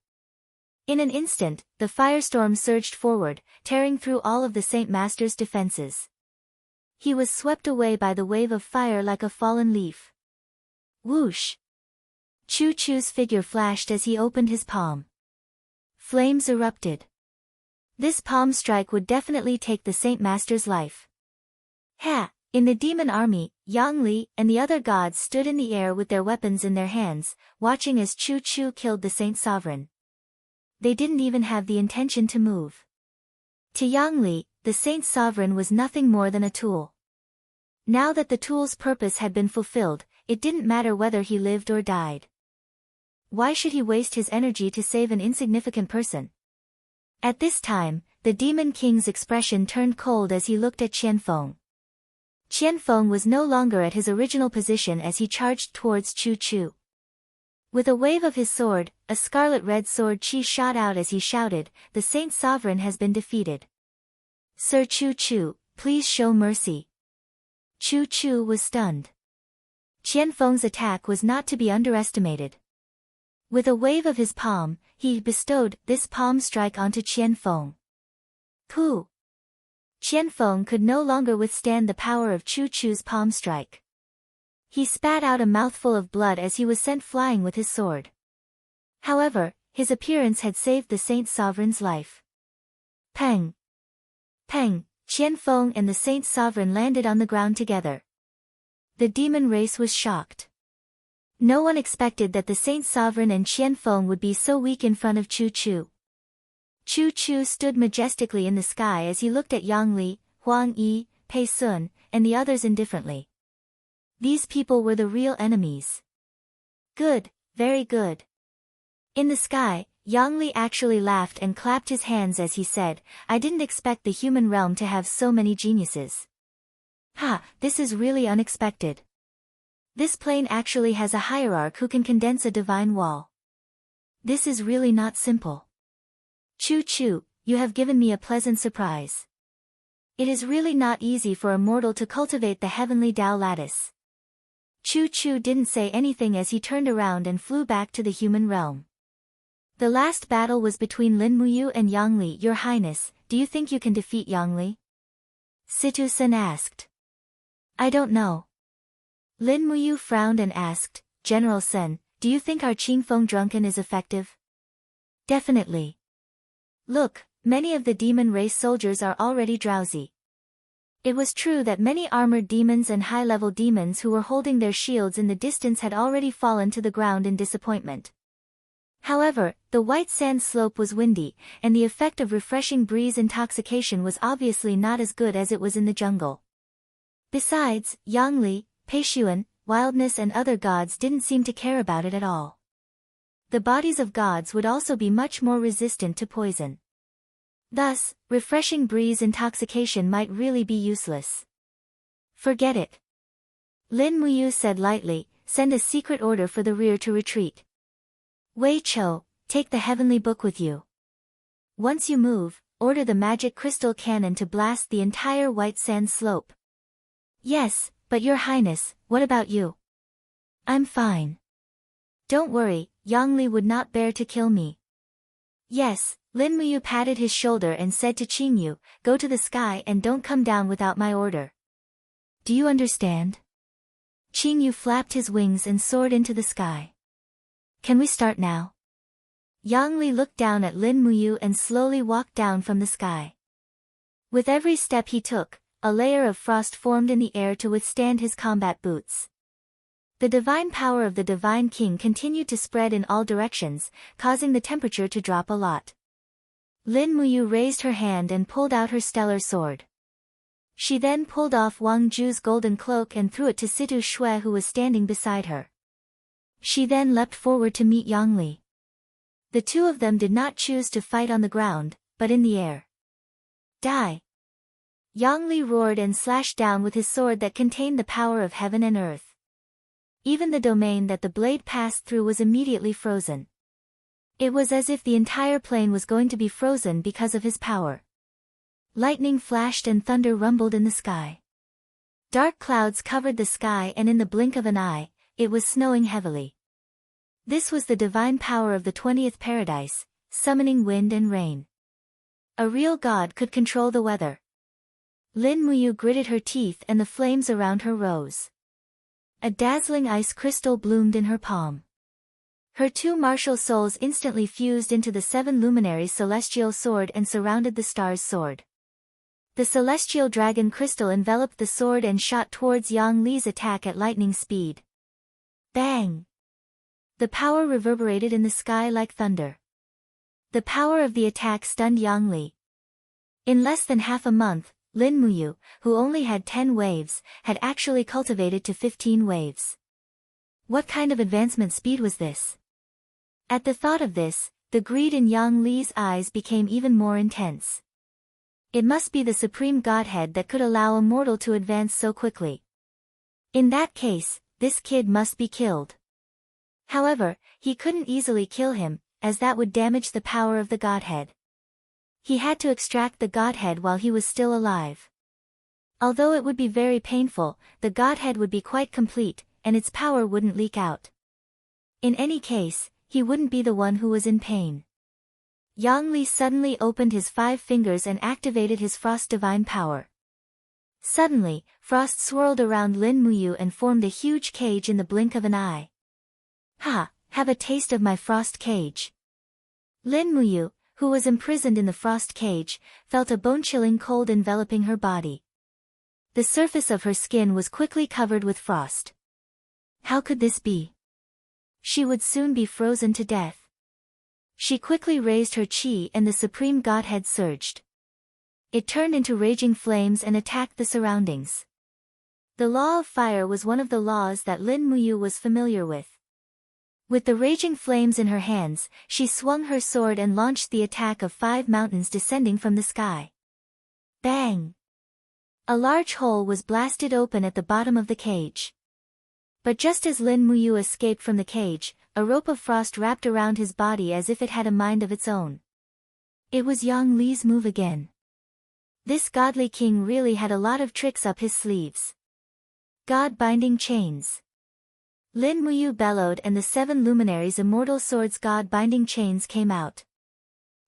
In an instant, the firestorm surged forward, tearing through all of the Saint Master's defenses. He was swept away by the wave of fire like a fallen leaf. Whoosh! Chu Chu's figure flashed as he opened his palm. Flames erupted. This palm strike would definitely take the Saint Master's life. Ha! In the demon army, Yang Li and the other gods stood in the air with their weapons in their hands, watching as Chu Chu killed the Saint Sovereign. They didn't even have the intention to move. To Yang Li, the Saint Sovereign was nothing more than a tool. Now that the tool's purpose had been fulfilled, it didn't matter whether he lived or died. Why should he waste his energy to save an insignificant person? At this time, the Demon King's expression turned cold as he looked at Qianfeng. Qianfeng was no longer at his original position as he charged towards Chu Chu. With a wave of his sword, a scarlet-red sword chi shot out as he shouted, "The Saint Sovereign has been defeated. Sir Chu Chu, please show mercy." Chu Chu was stunned. Qianfeng's attack was not to be underestimated. With a wave of his palm, he bestowed this palm strike onto Qianfeng. Pooh! Qianfeng could no longer withstand the power of Chu Chu's palm strike. He spat out a mouthful of blood as he was sent flying with his sword. However, his appearance had saved the Saint Sovereign's life. Peng! Peng! Qianfeng and the Saint Sovereign landed on the ground together. The demon race was shocked. No one expected that the Saint Sovereign and Qianfeng would be so weak in front of Chu Chu. Chu Chu stood majestically in the sky as he looked at Yang Li, Huang Yi, Pei Sun, and the others indifferently. These people were the real enemies. Good, very good. In the sky, Yang Li actually laughed and clapped his hands as he said, "I didn't expect the human realm to have so many geniuses. Ha, this is really unexpected. This plane actually has a hierarch who can condense a divine wall." This is really not simple. Choo-choo, you have given me a pleasant surprise. It is really not easy for a mortal to cultivate the heavenly Tao lattice. Choo-choo didn't say anything as he turned around and flew back to the human realm. The last battle was between Lin Muyu and Yang Li. Your Highness, do you think you can defeat Yang Li? Situ-san asked. I don't know. Lin Muyu frowned and asked, General Sen, do you think our Qingfeng Drunken is effective? Definitely. Look, many of the demon race soldiers are already drowsy. It was true that many armored demons and high-level demons who were holding their shields in the distance had already fallen to the ground in disappointment. However, the white sand slope was windy, and the effect of refreshing breeze intoxication was obviously not as good as it was in the jungle. Besides, Yang Li, Peishuan, Wildness and other gods didn't seem to care about it at all. The bodies of gods would also be much more resistant to poison. Thus, refreshing breeze intoxication might really be useless. Forget it. Lin Muyu said lightly, send a secret order for the rear to retreat. Wei Chou, take the heavenly book with you. Once you move, order the magic crystal cannon to blast the entire white sand slope. Yes, but your highness, what about you? I'm fine. Don't worry, Yang Li would not bear to kill me. Yes, Lin Muyu patted his shoulder and said to Qingyu, go to the sky and don't come down without my order. Do you understand? Qingyu flapped his wings and soared into the sky. Can we start now? Yang Li looked down at Lin Muyu and slowly walked down from the sky. With every step he took, a layer of frost formed in the air to withstand his combat boots. The divine power of the Divine King continued to spread in all directions, causing the temperature to drop a lot. Lin Muyu raised her hand and pulled out her stellar sword. She then pulled off Wang Ju's golden cloak and threw it to Situ Shui who was standing beside her. She then leapt forward to meet Yang Li. The two of them did not choose to fight on the ground, but in the air. Die! Yang Li roared and slashed down with his sword that contained the power of heaven and earth. Even the domain that the blade passed through was immediately frozen. It was as if the entire plane was going to be frozen because of his power. Lightning flashed and thunder rumbled in the sky. Dark clouds covered the sky and in the blink of an eye, it was snowing heavily. This was the divine power of the 20th paradise, summoning wind and rain. A real god could control the weather. Lin Muyu gritted her teeth and the flames around her rose. A dazzling ice crystal bloomed in her palm. Her two martial souls instantly fused into the seven luminaries' celestial sword and surrounded the star's sword. The celestial dragon crystal enveloped the sword and shot towards Yang Li's attack at lightning speed. Bang! The power reverberated in the sky like thunder. The power of the attack stunned Yang Li. In less than half a month, Lin Muyu, who only had 10 waves, had actually cultivated to 15 waves. What kind of advancement speed was this? At the thought of this, the greed in Yang Li's eyes became even more intense. It must be the supreme godhead that could allow a mortal to advance so quickly. In that case, this kid must be killed. However, he couldn't easily kill him, as that would damage the power of the godhead. He had to extract the godhead while he was still alive. Although it would be very painful, the godhead would be quite complete, and its power wouldn't leak out. In any case, he wouldn't be the one who was in pain. Yang Li suddenly opened his 5 fingers and activated his frost divine power. Suddenly, frost swirled around Lin Muyu and formed a huge cage in the blink of an eye. Ha! Have a taste of my frost cage. Lin Muyu, who was imprisoned in the frost cage, felt a bone-chilling cold enveloping her body. The surface of her skin was quickly covered with frost. How could this be? She would soon be frozen to death. She quickly raised her chi and the supreme godhead surged. It turned into raging flames and attacked the surroundings. The law of fire was one of the laws that Lin Muyu was familiar with. With the raging flames in her hands, she swung her sword and launched the attack of 5 mountains descending from the sky. Bang! A large hole was blasted open at the bottom of the cage. But just as Lin Muyu escaped from the cage, a rope of frost wrapped around his body as if it had a mind of its own. It was Yang Li's move again. This godly king really had a lot of tricks up his sleeves. God-binding chains. Lin Muyu bellowed and the 7 luminaries' immortal swords' god-binding chains came out.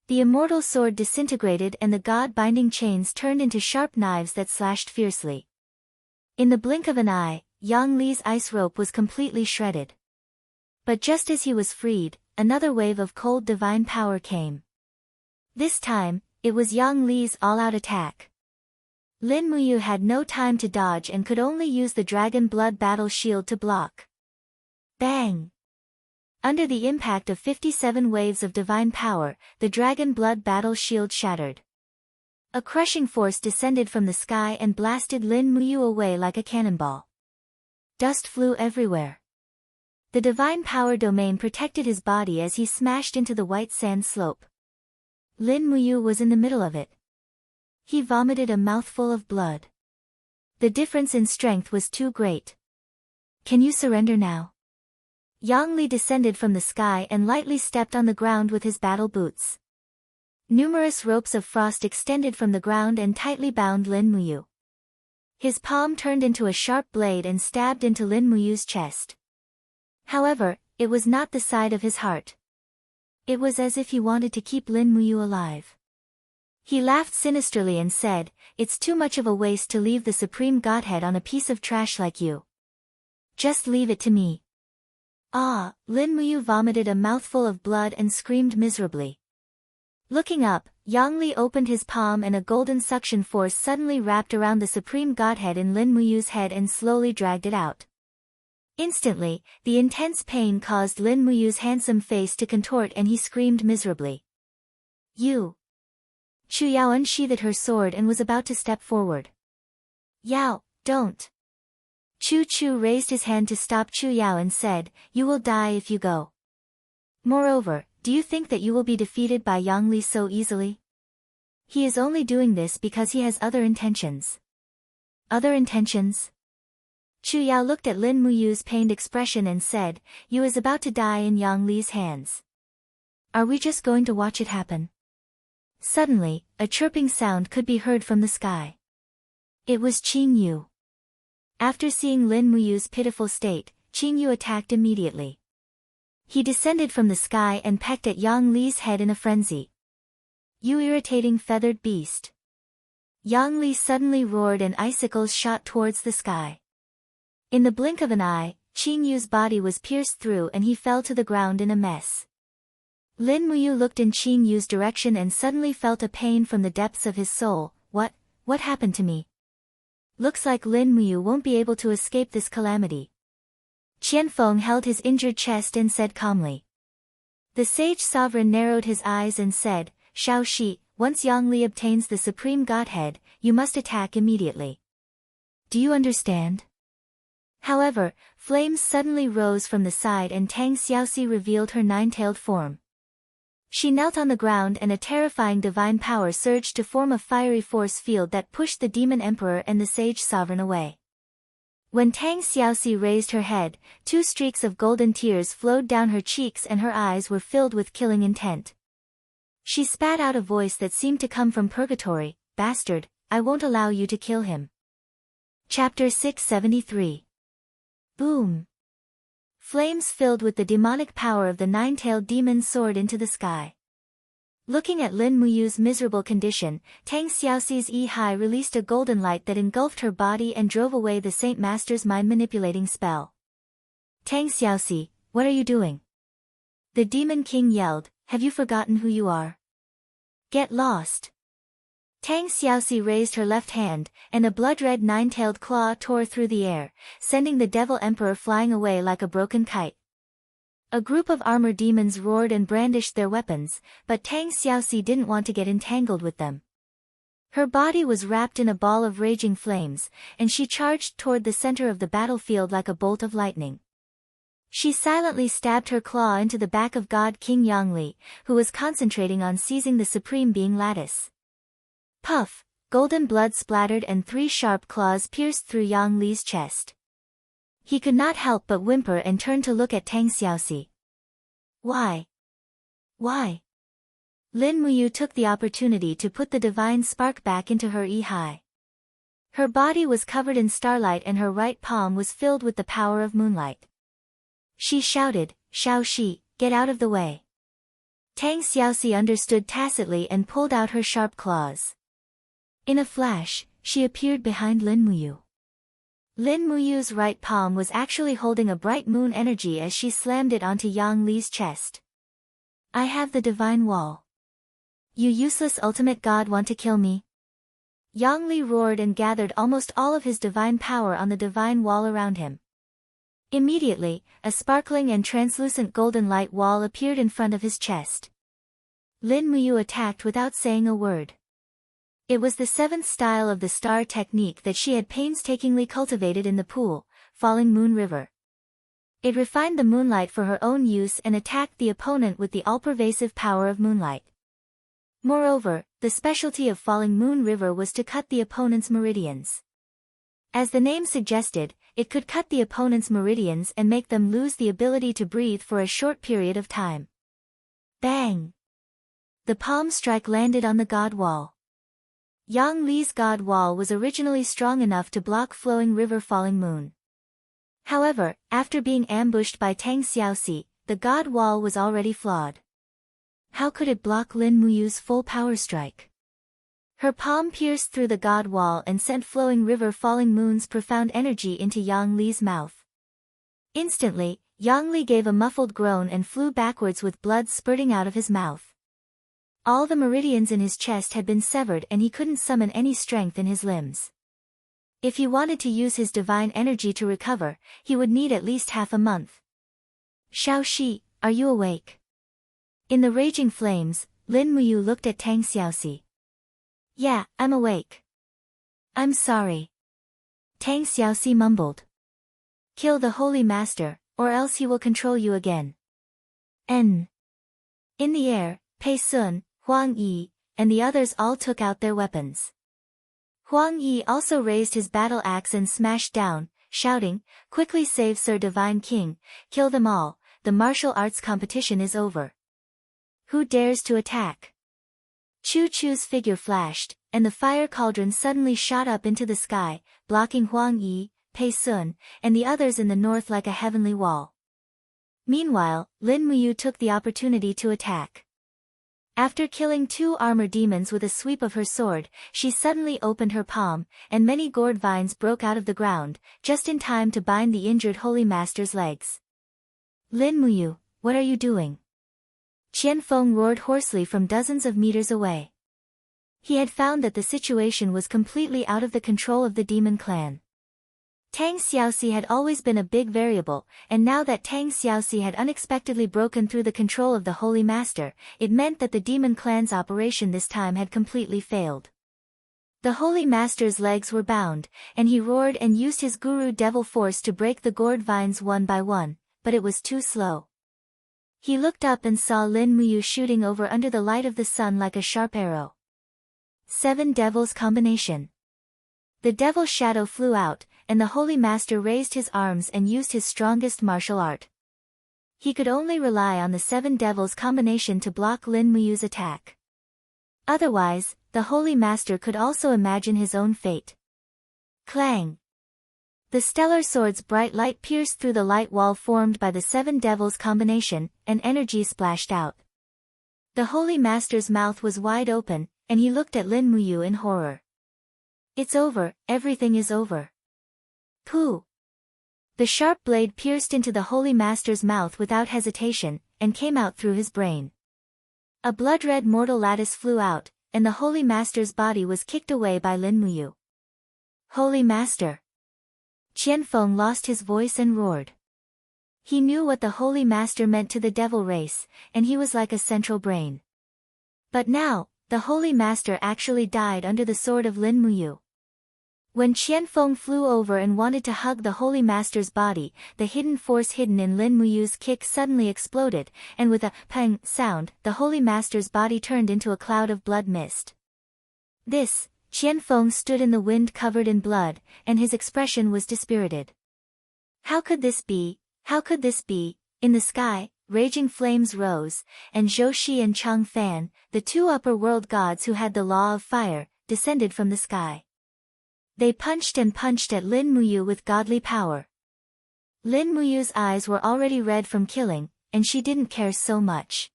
The immortal sword disintegrated and the god-binding chains turned into sharp knives that slashed fiercely. In the blink of an eye, Yang Li's ice rope was completely shredded. But just as he was freed, another wave of cold divine power came. This time, it was Yang Li's all-out attack. Lin Muyu had no time to dodge and could only use the dragon blood battle shield to block. Bang! Under the impact of 57 waves of divine power, the dragon blood battle shield shattered. A crushing force descended from the sky and blasted Lin Muyu away like a cannonball. Dust flew everywhere. The divine power domain protected his body as he smashed into the white sand slope. Lin Muyu was in the middle of it. He vomited a mouthful of blood. The difference in strength was too great. Can you surrender now? Yang Li descended from the sky and lightly stepped on the ground with his battle boots. Numerous ropes of frost extended from the ground and tightly bound Lin Muyu. His palm turned into a sharp blade and stabbed into Lin Muyu's chest. However, it was not the side of his heart. It was as if he wanted to keep Lin Muyu alive. He laughed sinisterly and said, "It's too much of a waste to leave the Supreme Godhead on a piece of trash like you. Just leave it to me." Ah! Lin Muyu vomited a mouthful of blood and screamed miserably. Looking up, Yang Li opened his palm and a golden suction force suddenly wrapped around the Supreme Godhead in Lin Muyu's head and slowly dragged it out. Instantly, the intense pain caused Lin Muyu's handsome face to contort and he screamed miserably. "You!" Chu Yao unsheathed her sword and was about to step forward. "Yao, don't!" Chu raised his hand to stop Chu Yao and said, "You will die if you go. Moreover, do you think that you will be defeated by Yang Li so easily? He is only doing this because he has other intentions." "Other intentions?" Chu Yao looked at Lin Muyu's pained expression and said, "You is about to die in Yang Li's hands. Are we just going to watch it happen?" Suddenly, a chirping sound could be heard from the sky. It was Qing Yu. After seeing Lin Muyu's pitiful state, Qing Yu attacked immediately. He descended from the sky and pecked at Yang Li's head in a frenzy. "You irritating feathered beast!" Yang Li suddenly roared and icicles shot towards the sky. In the blink of an eye, Qing Yu's body was pierced through and he fell to the ground in a mess. Lin Muyu looked in Qing Yu's direction and suddenly felt a pain from the depths of his soul. What happened to me? Looks like Lin Muyu won't be able to escape this calamity." Qianfeng held his injured chest and said calmly. The sage sovereign narrowed his eyes and said, "Shao Shi, once Yang Li obtains the Supreme Godhead, you must attack immediately. Do you understand?" However, flames suddenly rose from the side and Tang Xiaoxi revealed her 9-tailed form. She knelt on the ground and a terrifying divine power surged to form a fiery force field that pushed the demon emperor and the sage sovereign away. When Tang Xiaoxi raised her head, 2 streaks of golden tears flowed down her cheeks and her eyes were filled with killing intent. She spat out a voice that seemed to come from purgatory, "Bastard, I won't allow you to kill him." Chapter 673. Boom! Flames filled with the demonic power of the 9-tailed demon soared into the sky. Looking at Lin Muyu's miserable condition, Tang Xiaoxi's Yi released a golden light that engulfed her body and drove away the Saint Master's mind-manipulating spell. "Tang Xiaoxi, what are you doing?" The Demon King yelled, "Have you forgotten who you are? Get lost!" Tang Xiaoxi raised her left hand, and a blood-red 9-tailed claw tore through the air, sending the Devil Emperor flying away like a broken kite. A group of armor demons roared and brandished their weapons, but Tang Xiaoxi didn't want to get entangled with them. Her body was wrapped in a ball of raging flames, and she charged toward the center of the battlefield like a bolt of lightning. She silently stabbed her claw into the back of God King Yang Li, who was concentrating on seizing the Supreme Being lattice. Puff! Golden blood splattered and 3 sharp claws pierced through Yang Li's chest. He could not help but whimper and turn to look at Tang Xiaoxi. Why? Why? Lin Muyu took the opportunity to put the divine spark back into her Yi. Her body was covered in starlight and her right palm was filled with the power of moonlight. She shouted, "Shao Shi, get out of the way." Tang Xiaoxi understood tacitly and pulled out her sharp claws. In a flash, she appeared behind Lin Muyu. Lin Muyu's right palm was actually holding a bright moon energy as she slammed it onto Yang Li's chest. "I have the divine wall. You useless ultimate god want to kill me?" Yang Li roared and gathered almost all of his divine power on the divine wall around him. Immediately, a sparkling and translucent golden light wall appeared in front of his chest. Lin Muyu attacked without saying a word. It was the seventh style of the star technique that she had painstakingly cultivated in the pool, Falling Moon River. It refined the moonlight for her own use and attacked the opponent with the all-pervasive power of moonlight. Moreover, the specialty of Falling Moon River was to cut the opponent's meridians. As the name suggested, it could cut the opponent's meridians and make them lose the ability to breathe for a short period of time. Bang! The palm strike landed on the god wall. Yang Li's god wall was originally strong enough to block flowing river Falling Moon. However, after being ambushed by Tang Xiaoxi, the god wall was already flawed. How could it block Lin Muyu's full power strike? Her palm pierced through the god wall and sent flowing river Falling Moon's profound energy into Yang Li's mouth. Instantly, Yang Li gave a muffled groan and flew backwards with blood spurting out of his mouth. All the meridians in his chest had been severed and he couldn't summon any strength in his limbs. If he wanted to use his divine energy to recover, he would need at least half a month. "Shao Shi, are you awake?" In the raging flames, Lin Muyu looked at Tang Xiaoxi. "Yeah, I'm awake." "I'm sorry." Tang Xiaoxi mumbled. "Kill the Holy Master, or else he will control you again." In the air, Pei Sun, Huang Yi, and the others all took out their weapons. Huang Yi also raised his battle axe and smashed down, shouting, "Quickly save Sir Divine King, kill them all, the martial arts competition is over. Who dares to attack?" Chu Chu's figure flashed, and the fire cauldron suddenly shot up into the sky, blocking Huang Yi, Pei Sun, and the others in the north like a heavenly wall. Meanwhile, Lin Muyu took the opportunity to attack. After killing 2 armor demons with a sweep of her sword, she suddenly opened her palm, and many gourd vines broke out of the ground, just in time to bind the injured Holy Master's legs. "Lin Muyu, what are you doing?" Qian Feng roared hoarsely from dozens of meters away. He had found that the situation was completely out of the control of the demon clan. Tang Xiaoxi had always been a big variable, and now that Tang Xiaoxi had unexpectedly broken through the control of the Holy Master, it meant that the demon clan's operation this time had completely failed. The Holy Master's legs were bound, and he roared and used his guru devil force to break the gourd vines one by one, but it was too slow. He looked up and saw Lin Muyu shooting over under the light of the sun like a sharp arrow. 7 Devils Combination. The devil shadow flew out, and the Holy Master raised his arms and used his strongest martial art. He could only rely on the 7 Devils Combination to block Lin Muyu's attack. Otherwise, the Holy Master could also imagine his own fate. Clang! The stellar sword's bright light pierced through the light wall formed by the 7 Devils Combination, and energy splashed out. The Holy Master's mouth was wide open, and he looked at Lin Muyu in horror. "It's over, everything is over." Pooh! The sharp blade pierced into the Holy Master's mouth without hesitation, and came out through his brain. A blood-red mortal lattice flew out, and the Holy Master's body was kicked away by Lin Muyu. "Holy Master!" Qian Feng lost his voice and roared. He knew what the Holy Master meant to the devil race, and he was like a central brain. But now, the Holy Master actually died under the sword of Lin Muyu. When Qian Feng flew over and wanted to hug the Holy Master's body, the hidden force hidden in Lin Muyu's kick suddenly exploded, and with a pang sound, the Holy Master's body turned into a cloud of blood mist. Qian Feng stood in the wind covered in blood, and his expression was dispirited. How could this be? How could this be? In the sky, raging flames rose, and Zhou Shi and Chang Fan, the two upper world gods who had the law of fire, descended from the sky. They punched and punched at Lin Muyu with godly power. Lin Muyu's eyes were already red from killing, and she didn't care so much.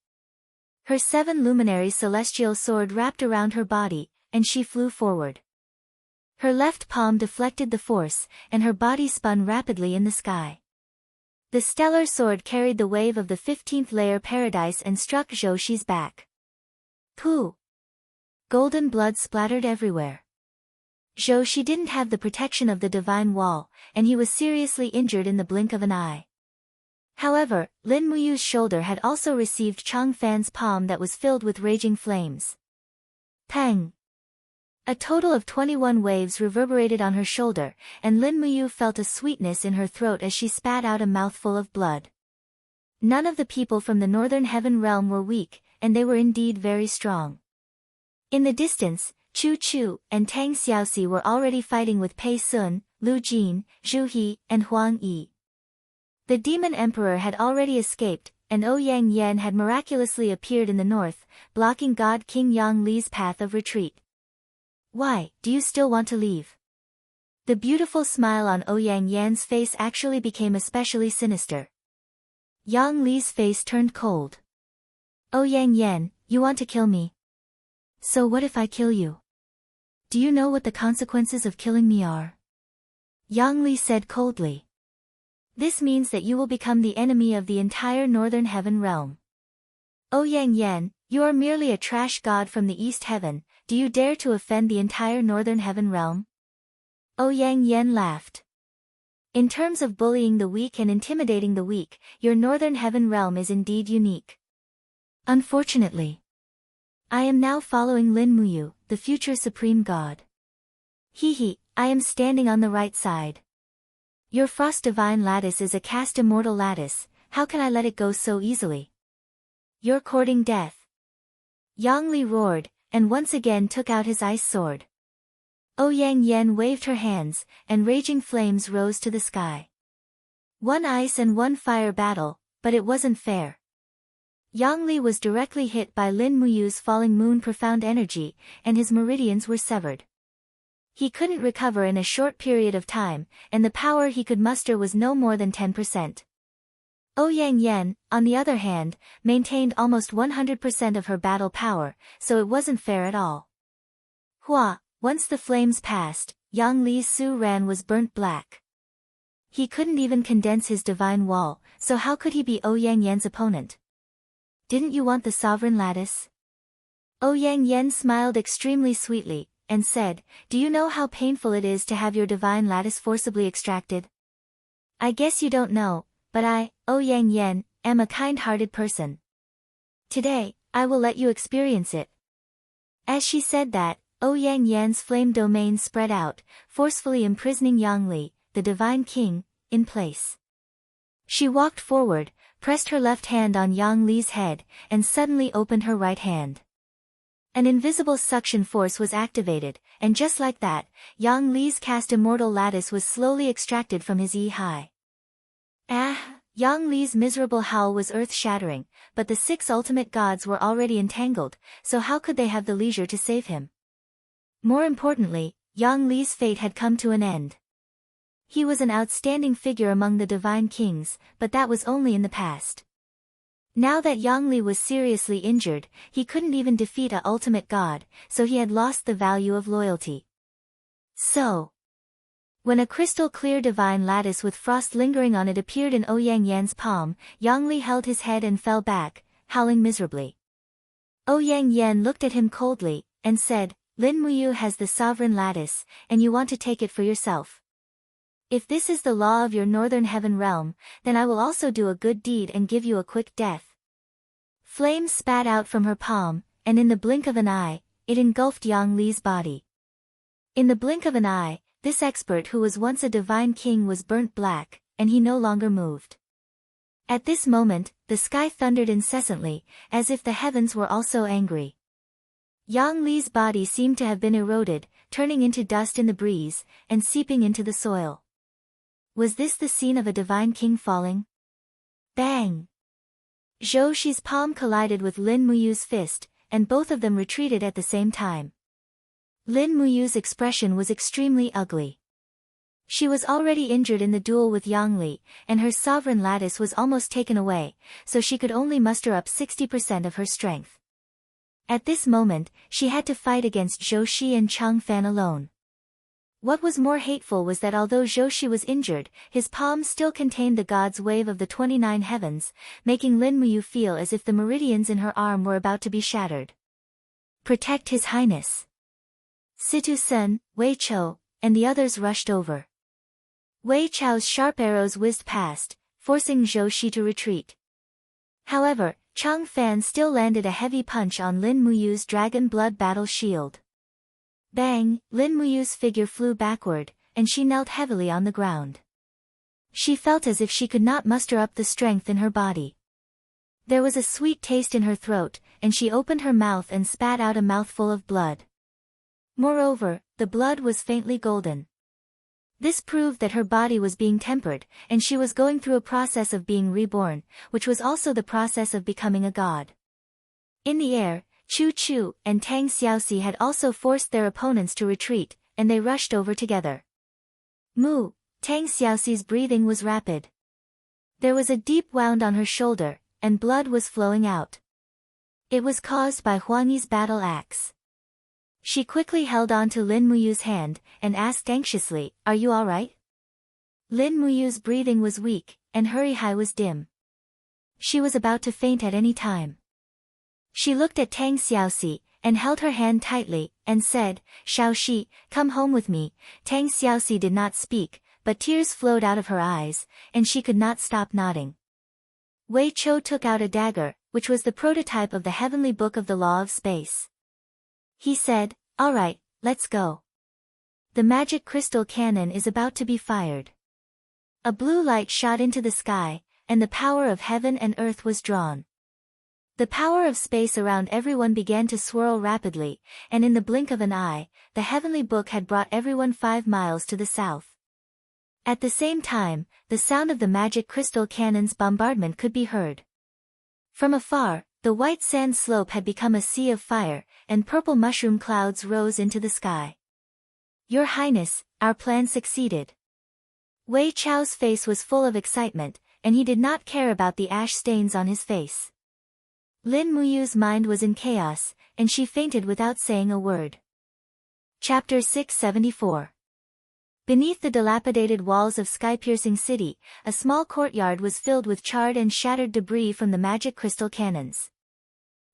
Her 7 luminary celestial sword wrapped around her body, and she flew forward. Her left palm deflected the force, and her body spun rapidly in the sky. The stellar sword carried the wave of the 15th layer paradise and struck Zhou Shi's back. Pooh! Golden blood splattered everywhere. Zhou Shi didn't have the protection of the divine wall, and he was seriously injured in the blink of an eye. However, Lin Muyu's shoulder had also received Chang Fan's palm that was filled with raging flames. Pang! A total of 21 waves reverberated on her shoulder, and Lin Muyu felt a sweetness in her throat as she spat out a mouthful of blood. None of the people from the northern heaven realm were weak, and they were indeed very strong. In the distance, Chu Chu and Tang Xiaoxi were already fighting with Pei Sun, Lu Jin, Zhu He, and Huang Yi. The demon emperor had already escaped, and Ouyang Yan had miraculously appeared in the north, blocking God King Yang Li's path of retreat. Why, do you still want to leave? The beautiful smile on Ouyang Yan's face actually became especially sinister. Yang Li's face turned cold. Ouyang Yan, you want to kill me? So what if I kill you? Do you know what the consequences of killing me are? Yang Li said coldly. This means that you will become the enemy of the entire northern heaven realm. Ouyang Yan, you are merely a trash god from the east heaven. Do you dare to offend the entire northern heaven realm? Ouyang Yan laughed. In terms of bullying the weak and intimidating the weak, your northern heaven realm is indeed unique. Unfortunately, I am now following Lin Muyu, the future supreme god. Hehe, I am standing on the right side. Your frost divine lattice is a cast immortal lattice, how can I let it go so easily? You're courting death. Yang Li roared, and once again took out his ice sword. Ouyang Yan waved her hands, and raging flames rose to the sky. One ice and one fire battle, but it wasn't fair. Yang Li was directly hit by Lin Muyu's falling moon profound energy, and his meridians were severed. He couldn't recover in a short period of time, and the power he could muster was no more than 10%. Ouyang Yan, on the other hand, maintained almost 100% of her battle power, so it wasn't fair at all. Hua, once the flames passed, Yang Li's Su Ran was burnt black. He couldn't even condense his divine wall, so how could he be Ouyang Yan's opponent? Didn't you want the sovereign lattice? Ouyang Yan smiled extremely sweetly, and said, do you know how painful it is to have your divine lattice forcibly extracted? I guess you don't know, but I, Ouyang Yan, am a kind-hearted person. Today, I will let you experience it. As she said that, Ouyang Yan's flame domain spread out, forcefully imprisoning Yang Li, the divine king, in place. She walked forward, pressed her left hand on Yang Li's head, and suddenly opened her right hand. An invisible suction force was activated, and just like that, Yang Li's cast immortal lattice was slowly extracted from his high. Yang Li's miserable howl was earth-shattering, but the 6 ultimate gods were already entangled, so how could they have the leisure to save him? More importantly, Yang Li's fate had come to an end. He was an outstanding figure among the divine kings, but that was only in the past. Now that Yang Li was seriously injured, he couldn't even defeat a ultimate god, so he had lost the value of loyalty. So, when a crystal-clear divine lattice with frost lingering on it appeared in Ouyang Yan's palm, Yang Li held his head and fell back, howling miserably. Ouyang Yan looked at him coldly, and said, Lin Muyu has the sovereign lattice, and you want to take it for yourself. If this is the law of your northern heaven realm, then I will also do a good deed and give you a quick death. Flames spat out from her palm, and in the blink of an eye, it engulfed Yang Li's body. In the blink of an eye, this expert who was once a divine king was burnt black, and he no longer moved. At this moment, the sky thundered incessantly, as if the heavens were also angry. Yang Li's body seemed to have been eroded, turning into dust in the breeze, and seeping into the soil. Was this the scene of a divine king falling? Bang! Zhou Shi's palm collided with Lin Muyu's fist, and both of them retreated at the same time. Lin Muyu's expression was extremely ugly. She was already injured in the duel with Yang Li, and her sovereign lattice was almost taken away, so she could only muster up 60% of her strength. At this moment, she had to fight against Zhou Shi and Chang Fan alone. What was more hateful was that although Zhou Shi was injured, his palm still contained the god's wave of the 29 heavens, making Lin Muyu feel as if the meridians in her arm were about to be shattered. Protect His Highness. Situ Sen, Wei Chou, and the others rushed over. Wei Chou's sharp arrows whizzed past, forcing Zhou Shi to retreat. However, Chang Fan still landed a heavy punch on Lin Muyu's dragon blood battle shield. Bang! Lin Muyu's figure flew backward, and she knelt heavily on the ground. She felt as if she could not muster up the strength in her body. There was a sweet taste in her throat, and she opened her mouth and spat out a mouthful of blood. Moreover, the blood was faintly golden. This proved that her body was being tempered, and she was going through a process of being reborn, which was also the process of becoming a god. In the air, Chu Chu and Tang Xiaoxi had also forced their opponents to retreat, and they rushed over together. Moo! Tang Xiaoxi's breathing was rapid. There was a deep wound on her shoulder, and blood was flowing out. It was caused by Huang Yi's battle axe. She quickly held on to Lin Muyu's hand, and asked anxiously, "Are you all right?" Lin Muyu's breathing was weak, and her eye was dim. She was about to faint at any time. She looked at Tang Xiaoxi, and held her hand tightly, and said, "Xiaoxi, come home with me." Tang Xiaoxi did not speak, but tears flowed out of her eyes, and she could not stop nodding. Wei Chou took out a dagger, which was the prototype of the heavenly book of the law of space. He said, "All right, let's go. The magic crystal cannon is about to be fired." A blue light shot into the sky, and the power of heaven and earth was drawn. The power of space around everyone began to swirl rapidly, and in the blink of an eye, the heavenly book had brought everyone 5 miles to the south. At the same time, the sound of the magic crystal cannon's bombardment could be heard. From afar, the white sand slope had become a sea of fire, and purple mushroom clouds rose into the sky. "Your Highness, our plan succeeded." Wei Chou's face was full of excitement, and he did not care about the ash stains on his face. Lin Muyu's mind was in chaos, and she fainted without saying a word. Chapter 674. Beneath the dilapidated walls of sky-piercing city, a small courtyard was filled with charred and shattered debris from the magic crystal cannons.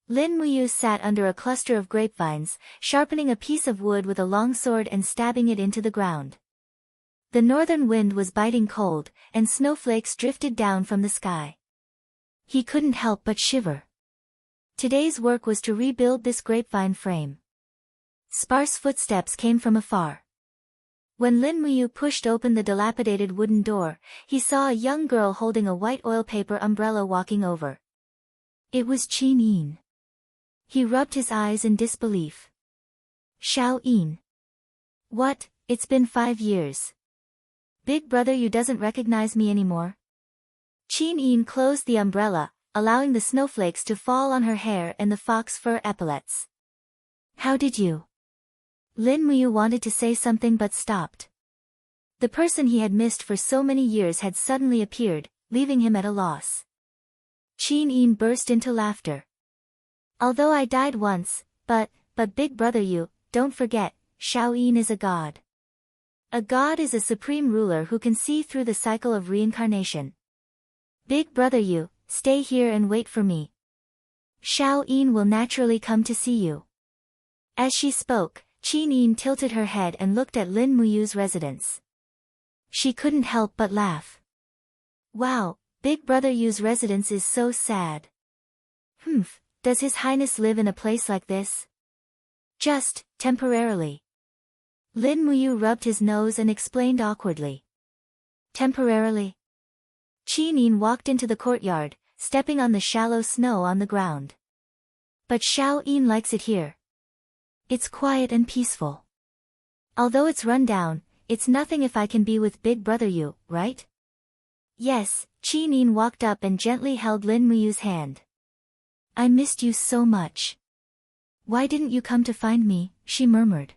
Lin Muyu sat under a cluster of grapevines, sharpening a piece of wood with a long sword and stabbing it into the ground. The northern wind was biting cold, and snowflakes drifted down from the sky. He couldn't help but shiver. Today's work was to rebuild this grapevine frame. Sparse footsteps came from afar. When Lin Muyu pushed open the dilapidated wooden door, he saw a young girl holding a white oil paper umbrella walking over. It was Qin Yin. He rubbed his eyes in disbelief. "Xiao Yin. What, it's been 5 years. Big brother, you doesn't recognize me anymore?" Qin Yin closed the umbrella, allowing the snowflakes to fall on her hair and the fox fur epaulets. "How did you?" Lin Muyu wanted to say something but stopped. The person he had missed for so many years had suddenly appeared, leaving him at a loss. Qin Yin burst into laughter. "Although I died once, but big brother, you, don't forget, Xiao Yin is a god. A god is a supreme ruler who can see through the cycle of reincarnation. Big brother, you, stay here and wait for me. Xiao Yin will naturally come to see you." As she spoke, Qin Yin tilted her head and looked at Lin Muyu's residence. She couldn't help but laugh. "Wow, Big Brother Yu's residence is so sad. Does His Highness live in a place like this?" "Just, temporarily." Lin Muyu rubbed his nose and explained awkwardly. "Temporarily?" Qin Yin walked into the courtyard, stepping on the shallow snow on the ground. "But Xiao Yin likes it here. It's quiet and peaceful. Although it's run down, it's nothing if I can be with Big Brother Yu, right?" Yes, Qi Nin walked up and gently held Lin Muyu's hand. I missed you so much. Why didn't you come to find me? She murmured.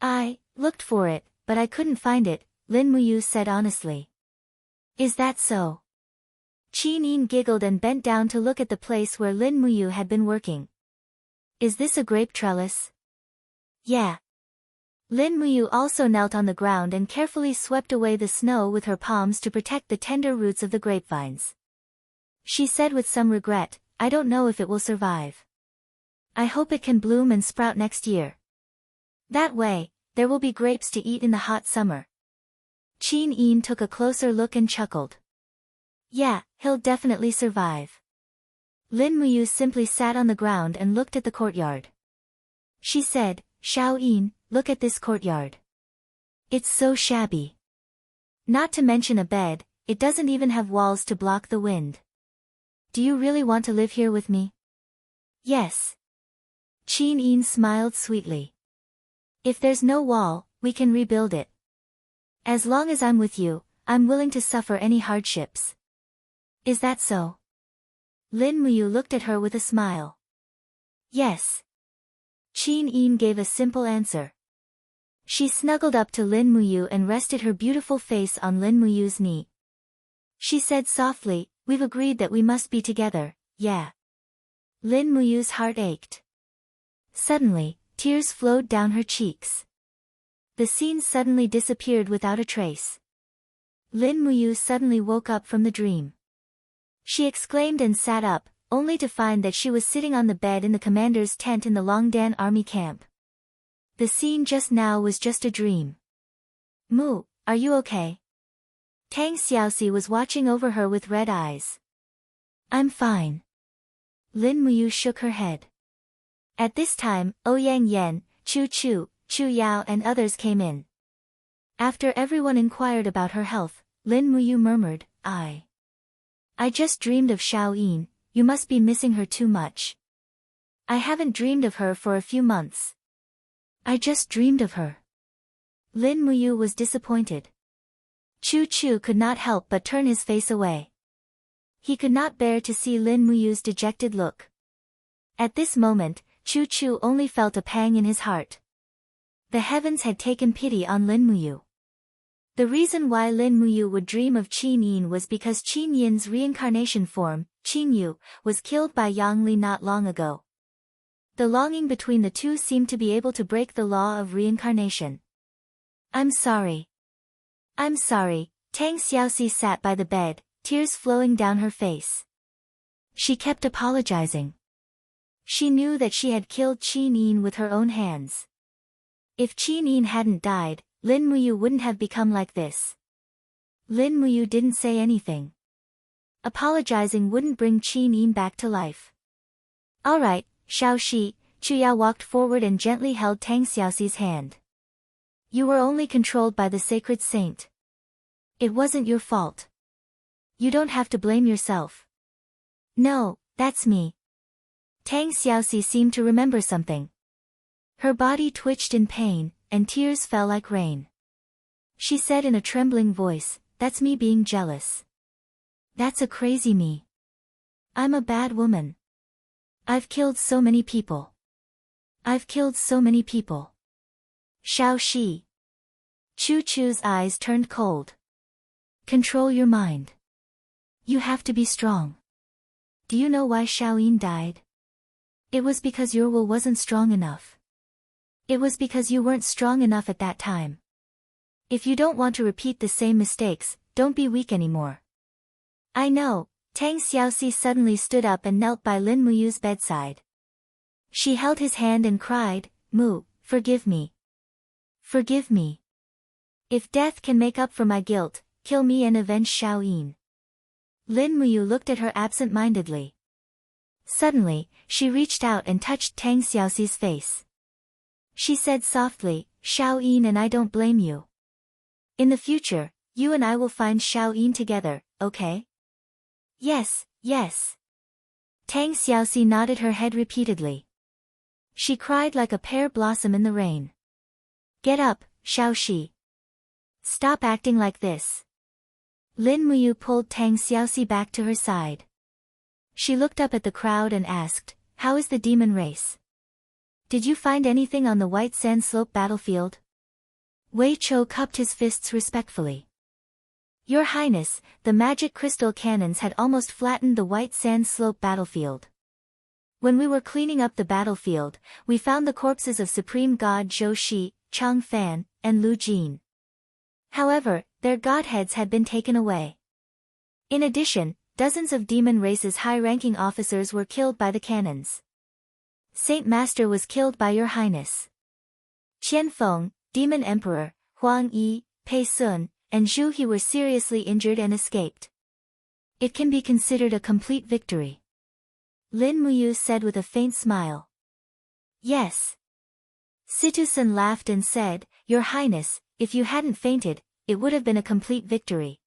I looked for it, but I couldn't find it, Lin Muyu said honestly. Is that so? Qi Nin giggled and bent down to look at the place where Lin Muyu had been working. Is this a grape trellis? Yeah. Lin Muyu also knelt on the ground and carefully swept away the snow with her palms to protect the tender roots of the grapevines. She said with some regret, I don't know if it will survive. I hope it can bloom and sprout next year. That way, there will be grapes to eat in the hot summer. Qi Nin took a closer look and chuckled. Yeah, he'll definitely survive. Lin Muyu simply sat on the ground and looked at the courtyard. She said, Xiao Yin, look at this courtyard. It's so shabby. Not to mention a bed, it doesn't even have walls to block the wind. Do you really want to live here with me? Yes. Qi Yin smiled sweetly. If there's no wall, we can rebuild it. As long as I'm with you, I'm willing to suffer any hardships. Is that so? Lin Muyu looked at her with a smile. Yes. Qi Yin gave a simple answer. She snuggled up to Lin Muyu and rested her beautiful face on Lin Muyu's knee. She said softly, we've agreed that we must be together, yeah. Lin Muyu's heart ached. Suddenly, tears flowed down her cheeks. The scene suddenly disappeared without a trace. Lin Muyu suddenly woke up from the dream. She exclaimed and sat up, only to find that she was sitting on the bed in the commander's tent in the Longdan army camp. The scene just now was just a dream. Mu, are you okay? Tang Xiaoxi was watching over her with red eyes. I'm fine. Lin Muyu shook her head. At this time, Ouyang Yan, Chu Chu, Chu Yao and others came in. After everyone inquired about her health, Lin Muyu murmured, I just dreamed of Xiao Yin, you must be missing her too much. I haven't dreamed of her for a few months. I just dreamed of her. Lin Muyu was disappointed. Chu Chu could not help but turn his face away. He could not bear to see Lin Muyu's dejected look. At this moment, Chu Chu only felt a pang in his heart. The heavens had taken pity on Lin Muyu. The reason why Lin Muyu would dream of Qin Yin was because Qin Yin's reincarnation form, Qin Yu, was killed by Yang Li not long ago. The longing between the two seemed to be able to break the law of reincarnation. I'm sorry. I'm sorry, Tang Xiaoxi sat by the bed, tears flowing down her face. She kept apologizing. She knew that she had killed Qin Yin with her own hands. If Qin Yin hadn't died, Lin Muyu wouldn't have become like this. Lin Muyu didn't say anything. Apologizing wouldn't bring Qin Yin back to life. Alright, Xiaoxi, Chu Yao walked forward and gently held Tang Xiaoxi's hand. You were only controlled by the sacred saint. It wasn't your fault. You don't have to blame yourself. No, that's me. Tang Xiaoxi seemed to remember something. Her body twitched in pain, and tears fell like rain. She said in a trembling voice, that's me being jealous. That's a crazy me. I'm a bad woman. I've killed so many people. I've killed so many people. Xiaoxi. Chu Chu's eyes turned cold. Control your mind. You have to be strong. Do you know why Xiao Yin died? It was because your will wasn't strong enough. It was because you weren't strong enough at that time. If you don't want to repeat the same mistakes, don't be weak anymore. I know. Tang Xiaoxi suddenly stood up and knelt by Lin Muyu's bedside. She held his hand and cried, Mu, forgive me. Forgive me. If death can make up for my guilt, kill me and avenge Xiao Yin. Lin Muyu looked at her absent-mindedly. Suddenly, she reached out and touched Tang Xiaoxi's face. She said softly, Xiao Yin and I don't blame you. In the future, you and I will find Xiao Yin together, okay? Yes, yes. Tang Xiaoxi nodded her head repeatedly. She cried like a pear blossom in the rain. Get up, Xiaoxi. Stop acting like this. Lin Muyu pulled Tang Xiaoxi back to her side. She looked up at the crowd and asked, "How is the demon race? Did you find anything on the white sand slope battlefield?" Wei Chou cupped his fists respectfully. "Your Highness, the magic crystal cannons had almost flattened the white sand slope battlefield. When we were cleaning up the battlefield, we found the corpses of Supreme God Zhou Shi, Chang Fan, and Lu Jin. However, their godheads had been taken away. In addition, dozens of demon race's high-ranking officers were killed by the cannons. Saint Master was killed by your Highness. Qian Feng, Demon Emperor, Huang Yi, Pei Sun, and Zhu He were seriously injured and escaped. It can be considered a complete victory." Lin Muyu said with a faint smile. "Yes." Situ Sun laughed and said, "Your Highness, if you hadn't fainted, it would have been a complete victory."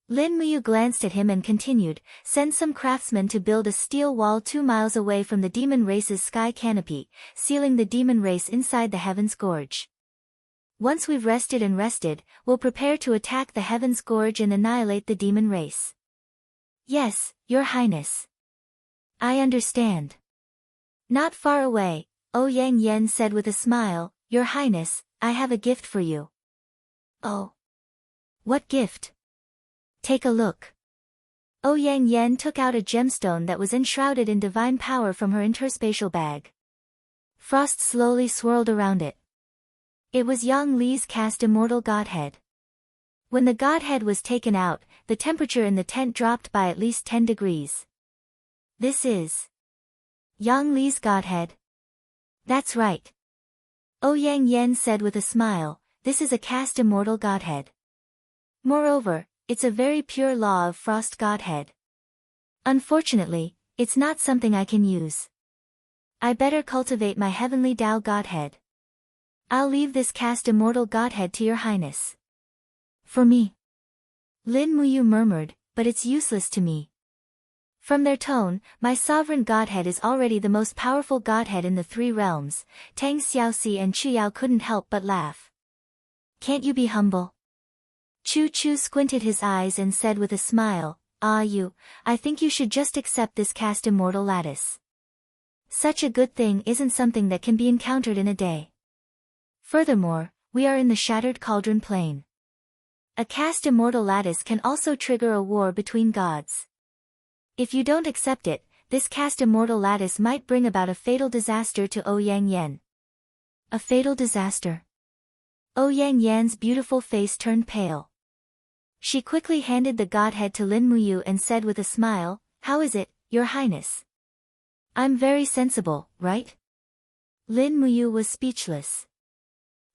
Lin Muyu glanced at him and continued, "Send some craftsmen to build a steel wall 2 miles away from the demon race's sky canopy, sealing the demon race inside the Heaven's Gorge. Once we've rested, we'll prepare to attack the Heaven's Gorge and annihilate the demon race." "Yes, Your Highness. I understand." Not far away, Yang Yan said with a smile, "Your Highness, I have a gift for you." "Oh. What gift?" "Take a look." Yang Yan took out a gemstone that was enshrouded in divine power from her interspatial bag. Frost slowly swirled around it. It was Yang Li's cast immortal godhead. When the godhead was taken out, the temperature in the tent dropped by at least 10 degrees. "This is Yang Li's godhead?" "That's right." Yang Yan said with a smile, "This is a cast immortal godhead. Moreover, it's a very pure law of frost godhead. Unfortunately, it's not something I can use. I better cultivate my heavenly Tao godhead. I'll leave this cast immortal godhead to your Highness." "For me?" Lin Muyu murmured, "But it's useless to me." From their tone, "My sovereign godhead is already the most powerful godhead in the 3 realms." Tang Xiaoxi and Chu Yao couldn't help but laugh. "Can't you be humble?" Chu Chu squinted his eyes and said with a smile, I think you should just accept this cast immortal lattice. Such a good thing isn't something that can be encountered in a day. Furthermore, we are in the Shattered Cauldron Plain. A cast immortal lattice can also trigger a war between gods. If you don't accept it, this cast immortal lattice might bring about a fatal disaster to Yang Yan." "A fatal disaster?" Yang Yan's beautiful face turned pale. She quickly handed the godhead to Lin Muyu and said with a smile, "How is it, Your Highness? I'm very sensible, right?" Lin Muyu was speechless.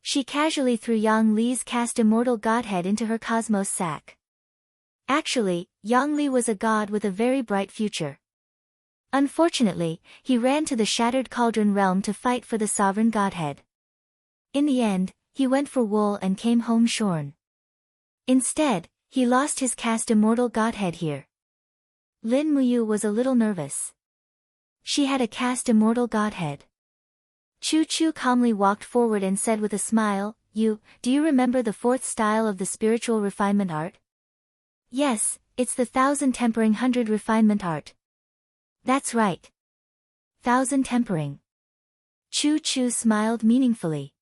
She casually threw Yang Li's cast immortal godhead into her cosmos sack. Actually, Yang Li was a god with a very bright future. Unfortunately, he ran to the Shattered Cauldron realm to fight for the sovereign godhead. In the end, he went for wool and came home shorn. Instead, he lost his cast immortal godhead here. Lin Muyu was a little nervous. She had a cast immortal godhead. Chu Chu calmly walked forward and said with a smile, do you remember the 4th style of the spiritual refinement art?" "Yes, it's the 1000 tempering 100 refinement art." "That's right. 1000 tempering." Chu Chu smiled meaningfully.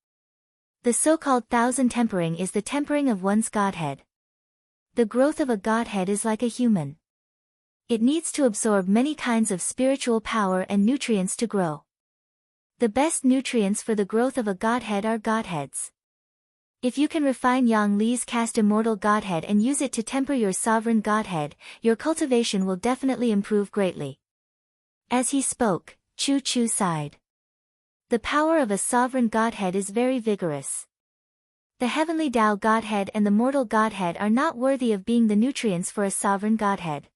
The so-called 1000 tempering is the tempering of one's godhead. The growth of a godhead is like a human. It needs to absorb many kinds of spiritual power and nutrients to grow. The best nutrients for the growth of a godhead are godheads. If you can refine Yang Li's cast immortal godhead and use it to temper your sovereign godhead, your cultivation will definitely improve greatly." As he spoke, Chu Chu sighed. The power of a sovereign godhead is very vigorous. The heavenly Tao godhead and the mortal godhead are not worthy of being the nutrients for a sovereign godhead.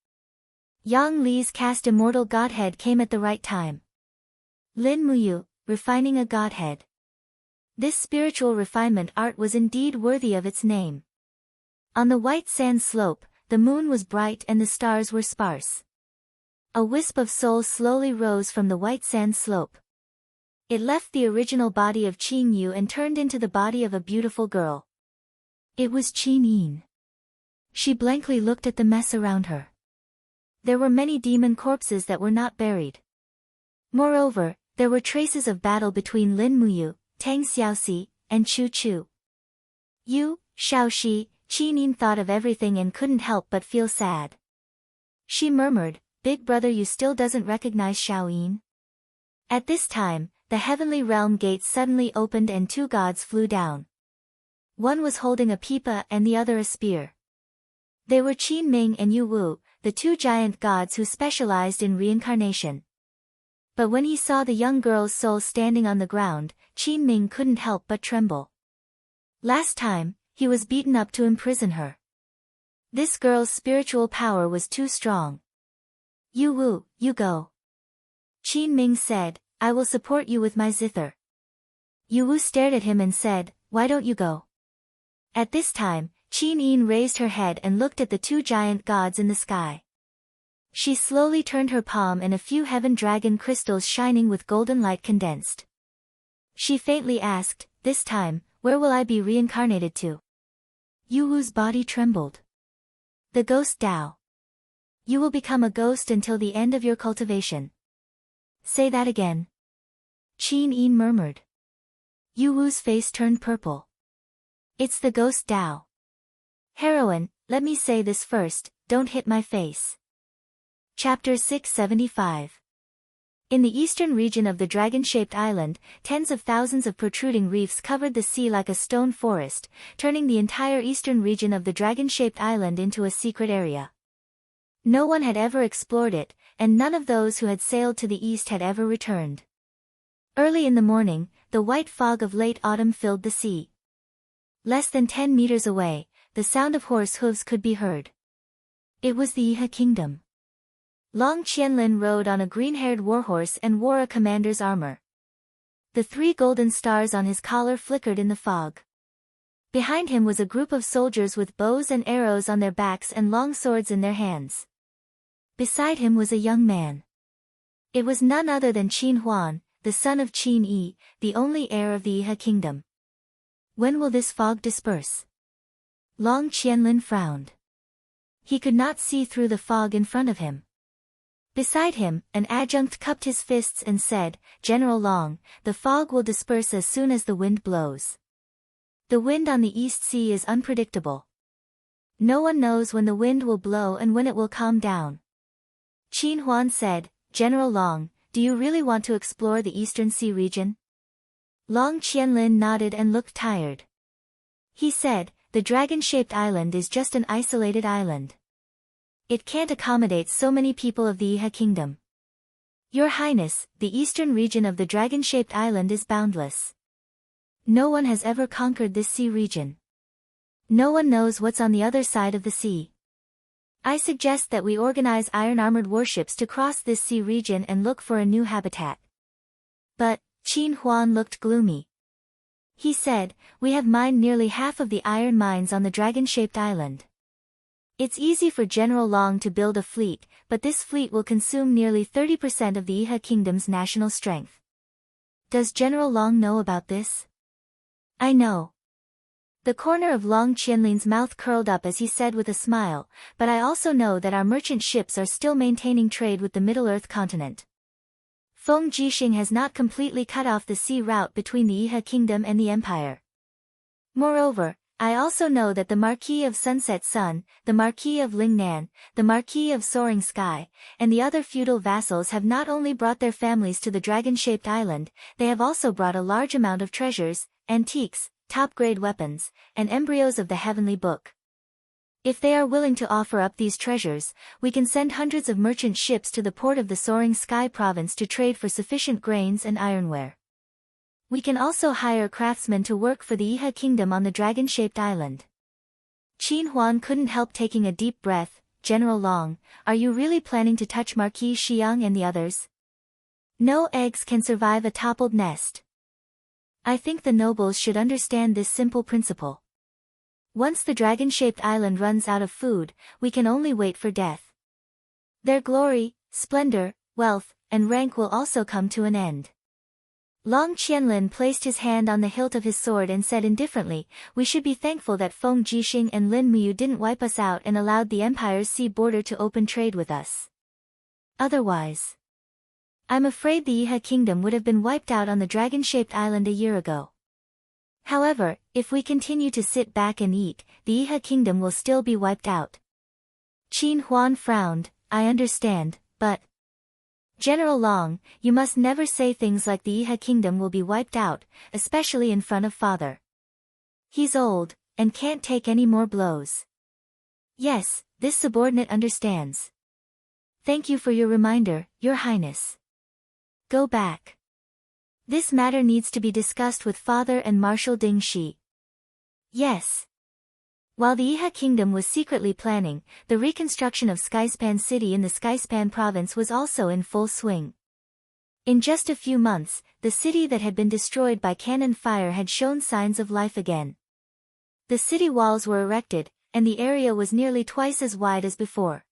Yang Li's cast immortal godhead came at the right time. Lin Muyu, refining a godhead. This spiritual refinement art was indeed worthy of its name. On the white sand slope, the moon was bright and the stars were sparse. A wisp of soul slowly rose from the white sand slope. It left the original body of Qing Yu and turned into the body of a beautiful girl. It was Qin Yin. She blankly looked at the mess around her. There were many demon corpses that were not buried. Moreover, there were traces of battle between Lin Muyu, Tang Xiaoxi, and Chu Chu. Shaoxi, Qin Yin thought of everything and couldn't help but feel sad. She murmured, "Big brother, you still doesn't recognize Xiao Yin?" At this time, the heavenly realm gates suddenly opened and two gods flew down. One was holding a pipa and the other a spear. They were Qin Ming and Yu Wu, the two giant gods who specialized in reincarnation. But when he saw the young girl's soul standing on the ground, Qin Ming couldn't help but tremble. Last time, he was beaten up to imprison her. This girl's spiritual power was too strong. "Yu Wu, you go." Qin Ming said, "I will support you with my zither." Yu Wu stared at him and said, "Why don't you go?" At this time, Qin Yin raised her head and looked at the two giant gods in the sky. She slowly turned her palm and a few heaven dragon crystals shining with golden light condensed. She faintly asked, "This time, where will I be reincarnated to?" Yu Wu's body trembled. "The ghost Dao. You will become a ghost until the end of your cultivation." "Say that again." Qin Yin murmured. Yu Wu's face turned purple. "It's the ghost Dao. Heroine, let me say this first, don't hit my face." Chapter 675. In the eastern region of the dragon-shaped island, tens of thousands of protruding reefs covered the sea like a stone forest, turning the entire eastern region of the dragon-shaped island into a secret area. No one had ever explored it, and none of those who had sailed to the east had ever returned. Early in the morning, the white fog of late autumn filled the sea. Less than 10 meters away, the sound of horse hooves could be heard. It was the Iha kingdom. Long Qianlin rode on a green-haired warhorse and wore a commander's armor. The 3 golden stars on his collar flickered in the fog. Behind him was a group of soldiers with bows and arrows on their backs and long swords in their hands. Beside him was a young man. It was none other than Qin Huan, the son of Qin Yi, the only heir of the Iha kingdom. "When will this fog disperse?" Long Qianlin frowned. He could not see through the fog in front of him. Beside him, an adjunct cupped his fists and said, "General Long, the fog will disperse as soon as the wind blows. The wind on the East Sea is unpredictable. No one knows when the wind will blow and when it will calm down." Qin Huan said, "General Long, do you really want to explore the Eastern Sea region?" Long Qianlin nodded and looked tired. He said, "The dragon-shaped island is just an isolated island. It can't accommodate so many people of the Iha kingdom. Your Highness, the eastern region of the dragon-shaped island is boundless. No one has ever conquered this sea region. No one knows what's on the other side of the sea. I suggest that we organize iron-armored warships to cross this sea region and look for a new habitat." But, Qin Huan looked gloomy. He said, "We have mined nearly half of the iron mines on the dragon-shaped island. It's easy for General Long to build a fleet, but this fleet will consume nearly 30% of the Iha kingdom's national strength. Does General Long know about this?" "I know." The corner of Long Qianlin's mouth curled up as he said with a smile, "But I also know that our merchant ships are still maintaining trade with the Middle-earth continent. Feng Jixing has not completely cut off the sea route between the Iha kingdom and the empire. Moreover, I also know that the Marquis of Sunset Sun, the Marquis of Lingnan, the Marquis of Soaring Sky, and the other feudal vassals have not only brought their families to the dragon-shaped island, they have also brought a large amount of treasures, antiques, top-grade weapons, and embryos of the heavenly book. If they are willing to offer up these treasures, we can send hundreds of merchant ships to the port of the Soaring Sky province to trade for sufficient grains and ironware. We can also hire craftsmen to work for the Iha kingdom on the dragon-shaped island." Qin Huan couldn't help taking a deep breath. "General Long, are you really planning to touch Marquis Xiang and the others? No eggs can survive a toppled nest. I think the nobles should understand this simple principle. Once the dragon-shaped island runs out of food, we can only wait for death. Their glory, splendor, wealth, and rank will also come to an end. Long Qianlin placed his hand on the hilt of his sword and said indifferently, "We should be thankful that Feng Jixing and Lin Muyu didn't wipe us out and allowed the Empire's sea border to open trade with us. Otherwise, I'm afraid the Yihe kingdom would have been wiped out on the dragon-shaped island a year ago. However, if we continue to sit back and eat, the Yihe kingdom will still be wiped out." Qin Huan frowned. "I understand, but General Long, you must never say things like the Yihe kingdom will be wiped out, especially in front of father. He's old, and can't take any more blows." "Yes, this subordinate understands. Thank you for your reminder, Your Highness. Go back. This matter needs to be discussed with father and Marshal Ding Shi." "Yes." While the Yihe kingdom was secretly planning, the reconstruction of Skyspan City in the Skyspan province was also in full swing. In just a few months, the city that had been destroyed by cannon fire had shown signs of life again. The city walls were erected, and the area was nearly twice as wide as before.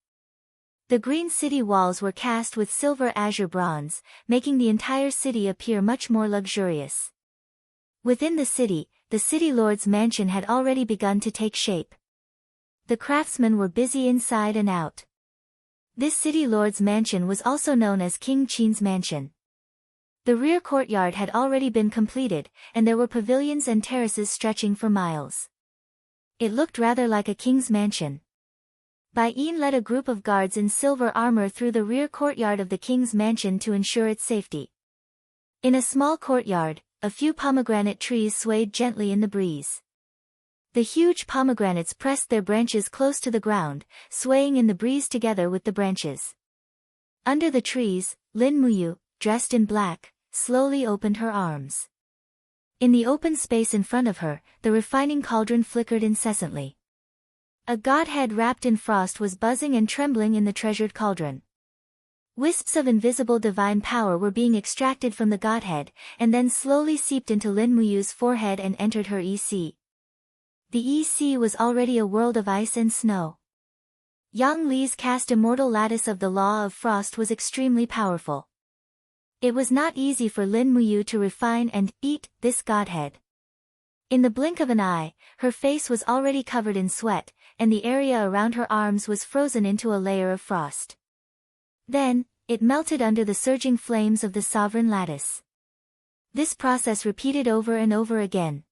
The green city walls were cast with silver azure bronze, making the entire city appear much more luxurious. Within the city lord's mansion had already begun to take shape. The craftsmen were busy inside and out. This city lord's mansion was also known as King Qin's mansion. The rear courtyard had already been completed, and there were pavilions and terraces stretching for miles. It looked rather like a king's mansion. Bai Yin led a group of guards in silver armor through the rear courtyard of the king's mansion to ensure its safety. In a small courtyard, a few pomegranate trees swayed gently in the breeze. The huge pomegranates pressed their branches close to the ground, swaying in the breeze together with the branches. Under the trees, Lin Muyu, dressed in black, slowly opened her arms. In the open space in front of her, the refining cauldron flickered incessantly. A godhead wrapped in frost was buzzing and trembling in the treasured cauldron. Wisps of invisible divine power were being extracted from the godhead, and then slowly seeped into Lin Muyu's forehead and entered her EC. The EC was already a world of ice and snow. Yang Li's cast immortal lattice of the law of frost was extremely powerful. It was not easy for Lin Muyu to refine and eat this godhead. In the blink of an eye, her face was already covered in sweat, and the area around her arms was frozen into a layer of frost. Then, it melted under the surging flames of the sovereign lattice. This process repeated over and over again.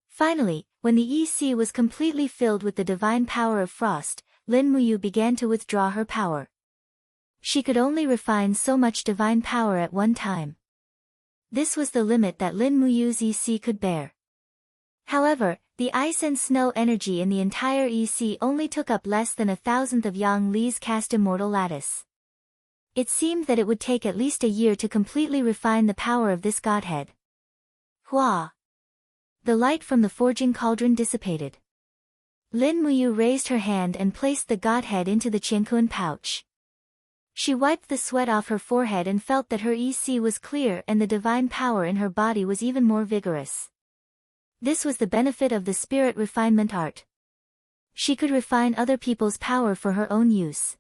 Finally, when the EC was completely filled with the divine power of frost, Lin Muyu began to withdraw her power. She could only refine so much divine power at one time. This was the limit that Lin Muyu's EC could bear. However, the ice and snow energy in the entire EC only took up less than 1,000th of Yang Li's cast immortal lattice. It seemed that it would take at least a year to completely refine the power of this godhead. Hua! The light from the forging cauldron dissipated. Lin Muyu raised her hand and placed the godhead into the Qiankuan pouch. She wiped the sweat off her forehead and felt that her EC was clear and the divine power in her body was even more vigorous. This was the benefit of the spirit refinement art. She could refine other people's power for her own use.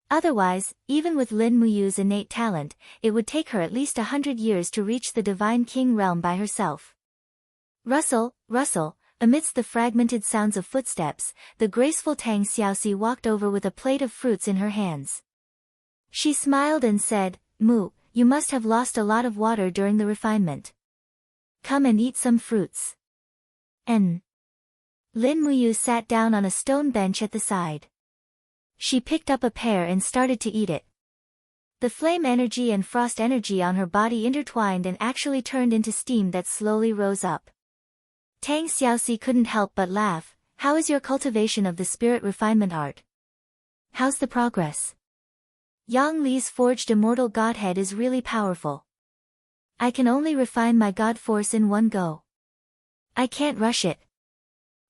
Otherwise, even with Lin Muyu's innate talent, it would take her at least 100 years to reach the divine king realm by herself. Rustle, rustle, amidst the fragmented sounds of footsteps, the graceful Tang Xiaoxi walked over with a plate of fruits in her hands. She smiled and said, "Mu, you must have lost a lot of water during the refinement. Come and eat some fruits." Lin Muyu sat down on a stone bench at the side. She picked up a pear and started to eat it. The flame energy and frost energy on her body intertwined and actually turned into steam that slowly rose up. Tang Xiaoxi couldn't help but laugh. "How is your cultivation of the spirit refinement art? How's the progress? Yang Li's forged immortal godhead is really powerful. I can only refine my god force in one go. I can't rush it."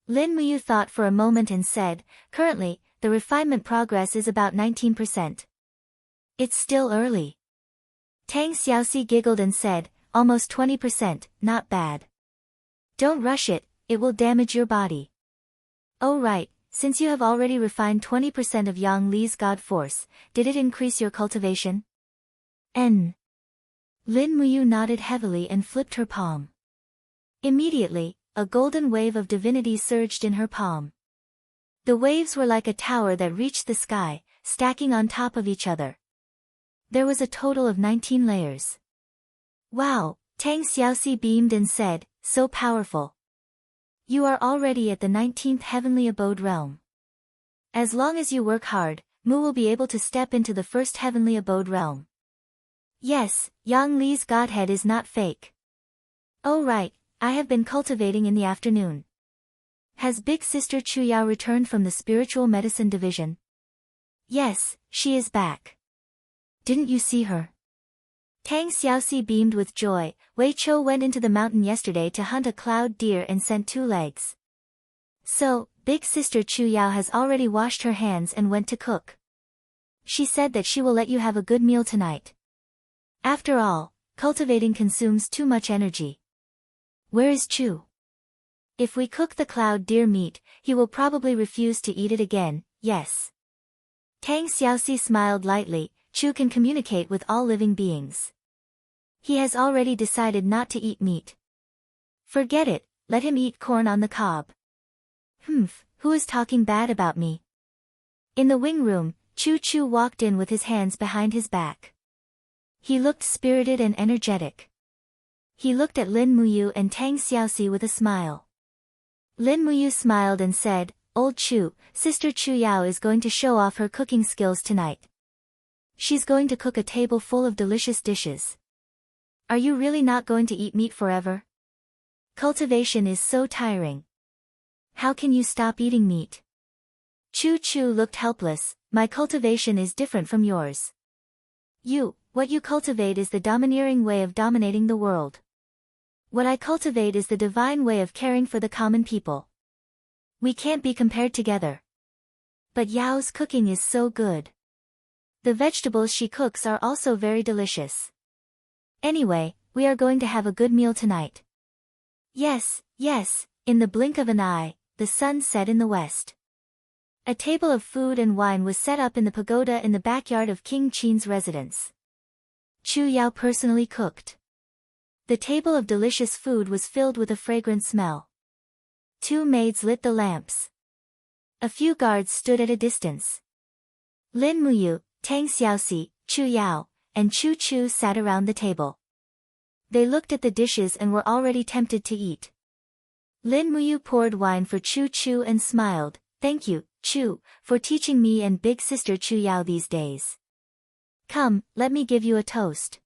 Lin Muyu thought for a moment and said, "Currently, the refinement progress is about 19%. It's still early." Tang Xiaoxi giggled and said, "Almost 20%, not bad. Don't rush it, it will damage your body." "Oh right, since you have already refined 20% of Yang Li's god force, did it increase your cultivation?" Lin Muyu nodded heavily and flipped her palm. Immediately, a golden wave of divinity surged in her palm. The waves were like a tower that reached the sky, stacking on top of each other. There was a total of 19 layers. Wow, Tang Xiaoxi beamed and said, so powerful. You are already at the 19th heavenly abode realm. As long as you work hard, Mu will be able to step into the first heavenly abode realm. Yes, Yang Li's godhead is not fake. Oh right, I have been cultivating in the afternoon. Has big sister Chu Yao returned from the spiritual medicine division? Yes, she is back. Didn't you see her? Tang Xiaoxi beamed with joy. Wei Chou went into the mountain yesterday to hunt a cloud deer and sent 2 legs. So, big sister Chu Yao has already washed her hands and went to cook. She said that she will let you have a good meal tonight. After all, cultivating consumes too much energy. Where is Chu? If we cook the cloud deer meat, he will probably refuse to eat it again, yes. Tang Xiaoxi smiled lightly. Chu can communicate with all living beings. He has already decided not to eat meat. Forget it, let him eat corn on the cob. Who is talking bad about me? In the wing room, Chu Chu walked in with his hands behind his back. He looked spirited and energetic. He looked at Lin Muyu and Tang Xiaoxi with a smile. Lin Muyu smiled and said, Old Chu, Sister Chu Yao is going to show off her cooking skills tonight. She's going to cook a table full of delicious dishes. Are you really not going to eat meat forever? Cultivation is so tiring. How can you stop eating meat? Chu Chu looked helpless. My cultivation is different from yours. What you cultivate is the domineering way of dominating the world. What I cultivate is the divine way of caring for the common people. We can't be compared together. But Yao's cooking is so good. The vegetables she cooks are also very delicious. Anyway, we are going to have a good meal tonight. Yes, in the blink of an eye, the sun set in the west. A table of food and wine was set up in the pagoda in the backyard of King Qin's residence. Chu Yao personally cooked. The table of delicious food was filled with a fragrant smell. 2 maids lit the lamps. A few guards stood at a distance. Lin Muyu, Tang Xiaoxi, Chu Yao, and Chu Chu sat around the table. They looked at the dishes and were already tempted to eat. Lin Muyu poured wine for Chu Chu and smiled. Thank you, Chu, for teaching me and big sister Chu Yao these days. Come, let me give you a toast.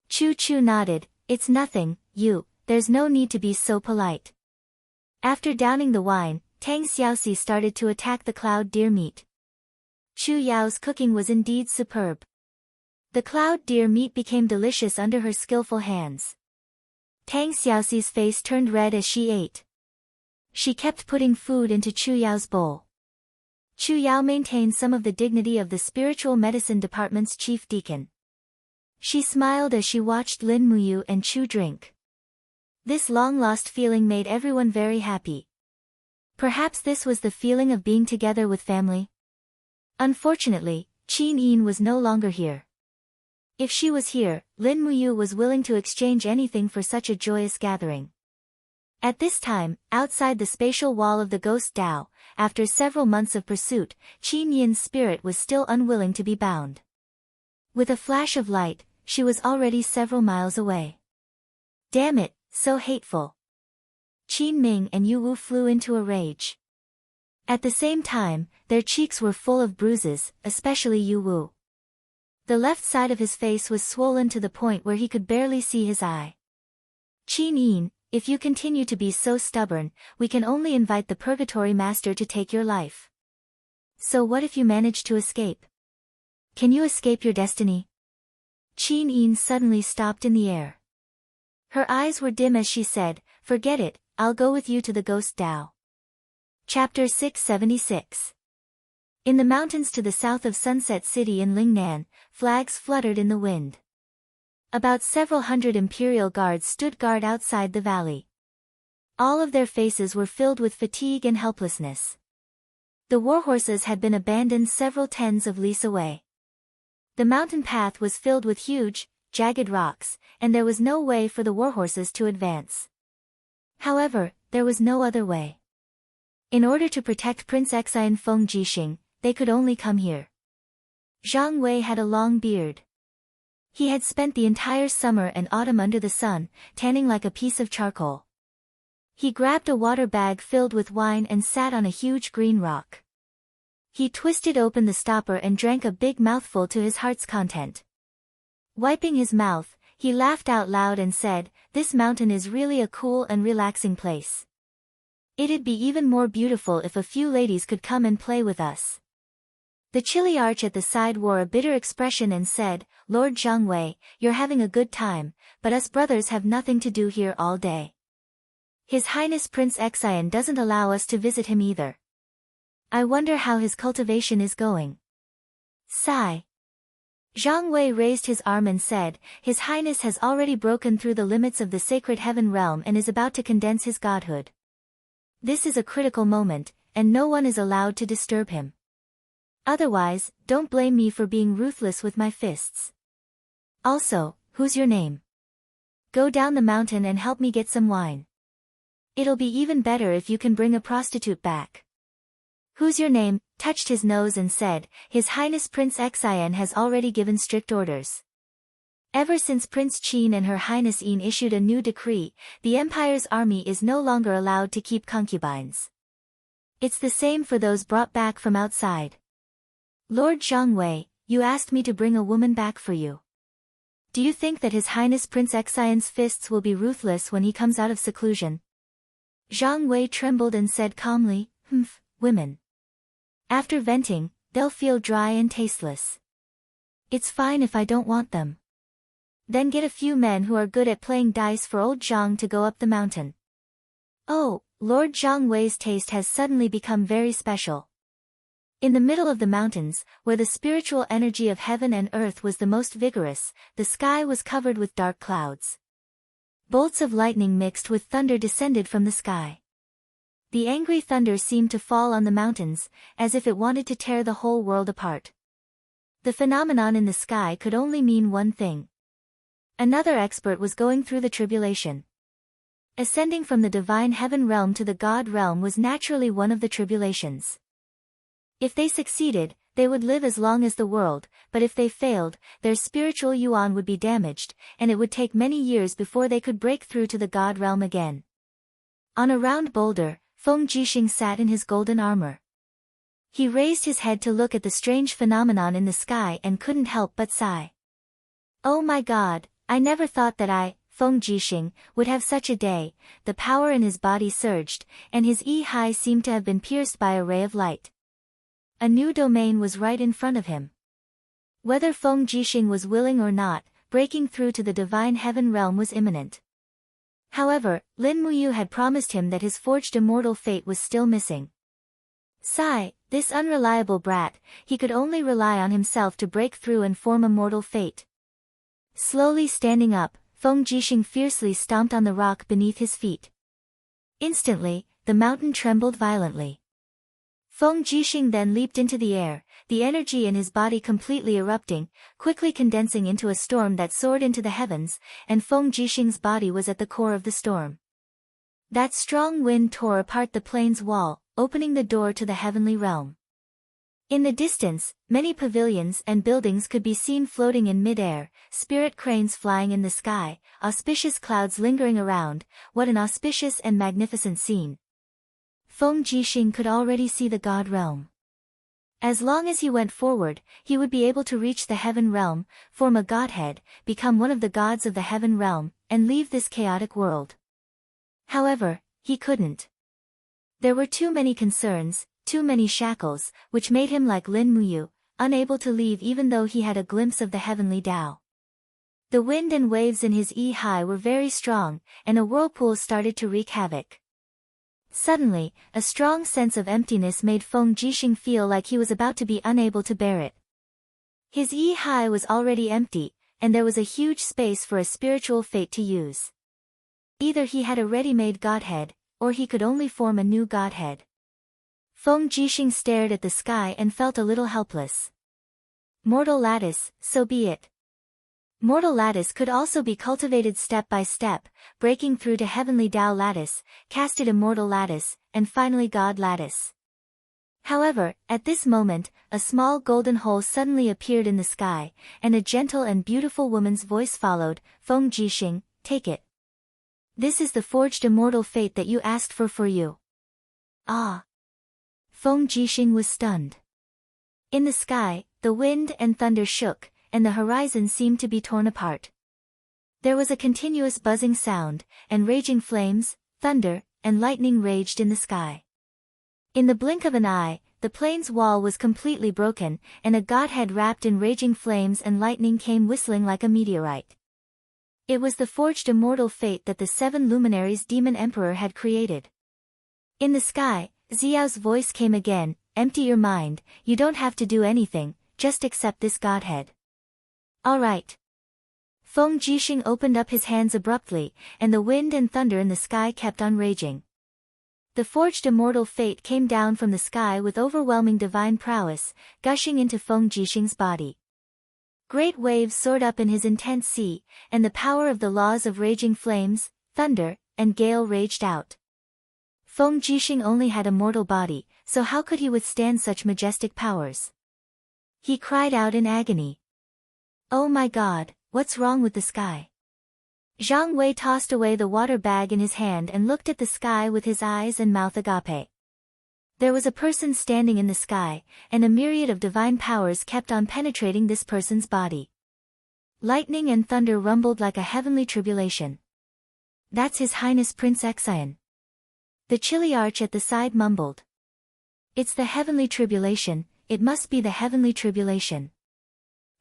Chu Chu nodded. It's nothing, there's no need to be so polite. After downing the wine, Tang Xiaoxi started to attack the cloud deer meat. Chu Yao's cooking was indeed superb. The cloud deer meat became delicious under her skillful hands. Tang Xiaoxi's face turned red as she ate. She kept putting food into Chu Yao's bowl. Chu Yao maintained some of the dignity of the spiritual medicine department's chief deacon. She smiled as she watched Lin Muyu and Chu drink. This long-lost feeling made everyone very happy. Perhaps this was the feeling of being together with family? Unfortunately, Qin Yin was no longer here. If she was here, Lin Muyu was willing to exchange anything for such a joyous gathering. At this time, outside the spatial wall of the Ghost Dao, after several months of pursuit, Qin Yin's spirit was still unwilling to be bound. With a flash of light, she was already several miles away. Damn it, so hateful. Qin Ming and Yu Wu flew into a rage. At the same time, their cheeks were full of bruises, especially Yu Wu. The left side of his face was swollen to the point where he could barely see his eye. Qin Yin, if you continue to be so stubborn, we can only invite the Purgatory Master to take your life. So what if you manage to escape? Can you escape your destiny? Qin Yin suddenly stopped in the air. Her eyes were dim as she said, forget it, I'll go with you to the Ghost Dao. Chapter 676. In the mountains to the south of Sunset City in Lingnan, flags fluttered in the wind. About several hundred imperial guards stood guard outside the valley. All of their faces were filled with fatigue and helplessness. The warhorses had been abandoned several tens of leagues away. The mountain path was filled with huge, jagged rocks, and there was no way for the warhorses to advance. However, there was no other way. In order to protect Prince Xian Feng Jixing, they could only come here. Zhang Wei had a long beard. He had spent the entire summer and autumn under the sun, tanning like a piece of charcoal. He grabbed a water bag filled with wine and sat on a huge green rock. He twisted open the stopper and drank a big mouthful to his heart's content. Wiping his mouth, he laughed out loud and said, "This mountain is really a cool and relaxing place. It'd be even more beautiful if a few ladies could come and play with us." The chilly arch at the side wore a bitter expression and said, "Lord Zhang Wei, you're having a good time, but us brothers have nothing to do here all day. His Highness Prince Xian doesn't allow us to visit him either. I wonder how his cultivation is going." Sigh. Zhang Wei raised his arm and said, "His Highness has already broken through the limits of the sacred heaven realm and is about to condense his godhood. This is a critical moment, and no one is allowed to disturb him. Otherwise, don't blame me for being ruthless with my fists. Also, who's your name? Go down the mountain and help me get some wine. It'll be even better if you can bring a prostitute back." "Who's your name?" touched his nose and said, "His Highness Prince Xian has already given strict orders. Ever since Prince Qin and Her Highness Yin issued a new decree, the Empire's army is no longer allowed to keep concubines. It's the same for those brought back from outside. Lord Zhang Wei, you asked me to bring a woman back for you. Do you think that His Highness Prince Xian's fists will be ruthless when he comes out of seclusion?" Zhang Wei trembled and said calmly, "Women. After venting, they'll feel dry and tasteless. It's fine if I don't want them. Then get a few men who are good at playing dice for old Zhang to go up the mountain." Oh, Lord Zhang Wei's taste has suddenly become very special. In the middle of the mountains, where the spiritual energy of heaven and earth was the most vigorous, the sky was covered with dark clouds. Bolts of lightning mixed with thunder descended from the sky. The angry thunder seemed to fall on the mountains, as if it wanted to tear the whole world apart. The phenomenon in the sky could only mean one thing. Another expert was going through the tribulation. Ascending from the divine heaven realm to the God realm was naturally one of the tribulations. If they succeeded, they would live as long as the world, but if they failed, their spiritual yuan would be damaged, and it would take many years before they could break through to the God realm again. On a round boulder, Feng Jixing sat in his golden armor. He raised his head to look at the strange phenomenon in the sky and couldn't help but sigh. "Oh my God, I never thought that I, Feng Jixing, would have such a day." The power in his body surged, and his high seemed to have been pierced by a ray of light. A new domain was right in front of him. Whether Feng Jixing was willing or not, breaking through to the divine heaven realm was imminent. However, Lin Muyu had promised him that his forged immortal fate was still missing. Sigh, this unreliable brat, he could only rely on himself to break through and form a mortal fate. Slowly standing up, Feng Jixing fiercely stomped on the rock beneath his feet. Instantly, the mountain trembled violently. Feng Jixing then leaped into the air, the energy in his body completely erupting, quickly condensing into a storm that soared into the heavens, and Feng Jixing's body was at the core of the storm. That strong wind tore apart the plane's wall, opening the door to the heavenly realm. In the distance, many pavilions and buildings could be seen floating in mid-air, spirit cranes flying in the sky, auspicious clouds lingering around. What an auspicious and magnificent scene. Feng Jixing could already see the God realm. As long as he went forward, he would be able to reach the heaven realm, form a godhead, become one of the gods of the heaven realm, and leave this chaotic world. However, he couldn't. There were too many concerns, too many shackles, which made him like Lin Muyu, unable to leave even though he had a glimpse of the heavenly Tao. The wind and waves in his high were very strong, and a whirlpool started to wreak havoc. Suddenly, a strong sense of emptiness made Feng Jixing feel like he was about to be unable to bear it. His high was already empty, and there was a huge space for a spiritual fate to use. Either he had a ready-made godhead, or he could only form a new godhead. Feng Jixing stared at the sky and felt a little helpless. Mortal lattice, so be it. Mortal lattice could also be cultivated step by step, breaking through to heavenly Tao lattice, casted immortal lattice, and finally God lattice. However, at this moment, a small golden hole suddenly appeared in the sky, and a gentle and beautiful woman's voice followed, "Feng Jixing, take it. This is the forged immortal fate that you asked for you." Ah! Feng Jixing was stunned. In the sky, the wind and thunder shook, and the horizon seemed to be torn apart. There was a continuous buzzing sound, and raging flames, thunder, and lightning raged in the sky. In the blink of an eye, the plane's wall was completely broken, and a godhead wrapped in raging flames and lightning came whistling like a meteorite. It was the forged immortal fate that the 7 luminaries demon emperor had created. In the sky, Xiao's voice came again, "Empty your mind, you don't have to do anything, just accept this godhead." "All right." Feng Jixing opened up his hands abruptly, and the wind and thunder in the sky kept on raging. The forged immortal fate came down from the sky with overwhelming divine prowess, gushing into Feng Jixing's body. Great waves soared up in his intense sea, and the power of the laws of raging flames, thunder, and gale raged out. Feng Jixing only had a mortal body, so how could he withstand such majestic powers? He cried out in agony. "Oh my God, what's wrong with the sky?" Zhang Wei tossed away the water bag in his hand and looked at the sky with his eyes and mouth agape. There was a person standing in the sky, and a myriad of divine powers kept on penetrating this person's body. Lightning and thunder rumbled like a heavenly tribulation. "That's His Highness Prince Xian." The chiliarch at the side mumbled. "It's the heavenly tribulation, it must be the heavenly tribulation.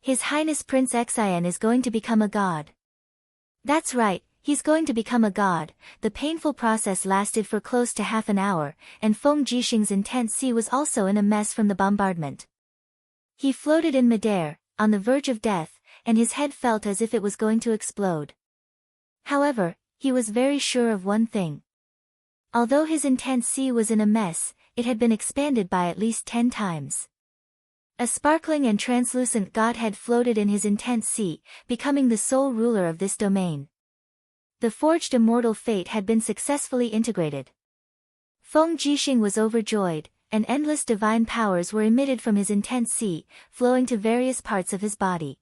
His Highness Prince Xian is going to become a god." "That's right, he's going to become a god." The painful process lasted for close to half an hour, and Feng Jixing's intense sea was also in a mess from the bombardment. He floated in midair, on the verge of death, and his head felt as if it was going to explode. However, he was very sure of one thing. Although his intense sea was in a mess, it had been expanded by at least 10 times. A sparkling and translucent godhead floated in his intense sea, becoming the sole ruler of this domain. The forged immortal fate had been successfully integrated. Feng Jixing was overjoyed, and endless divine powers were emitted from his intense sea, flowing to various parts of his body.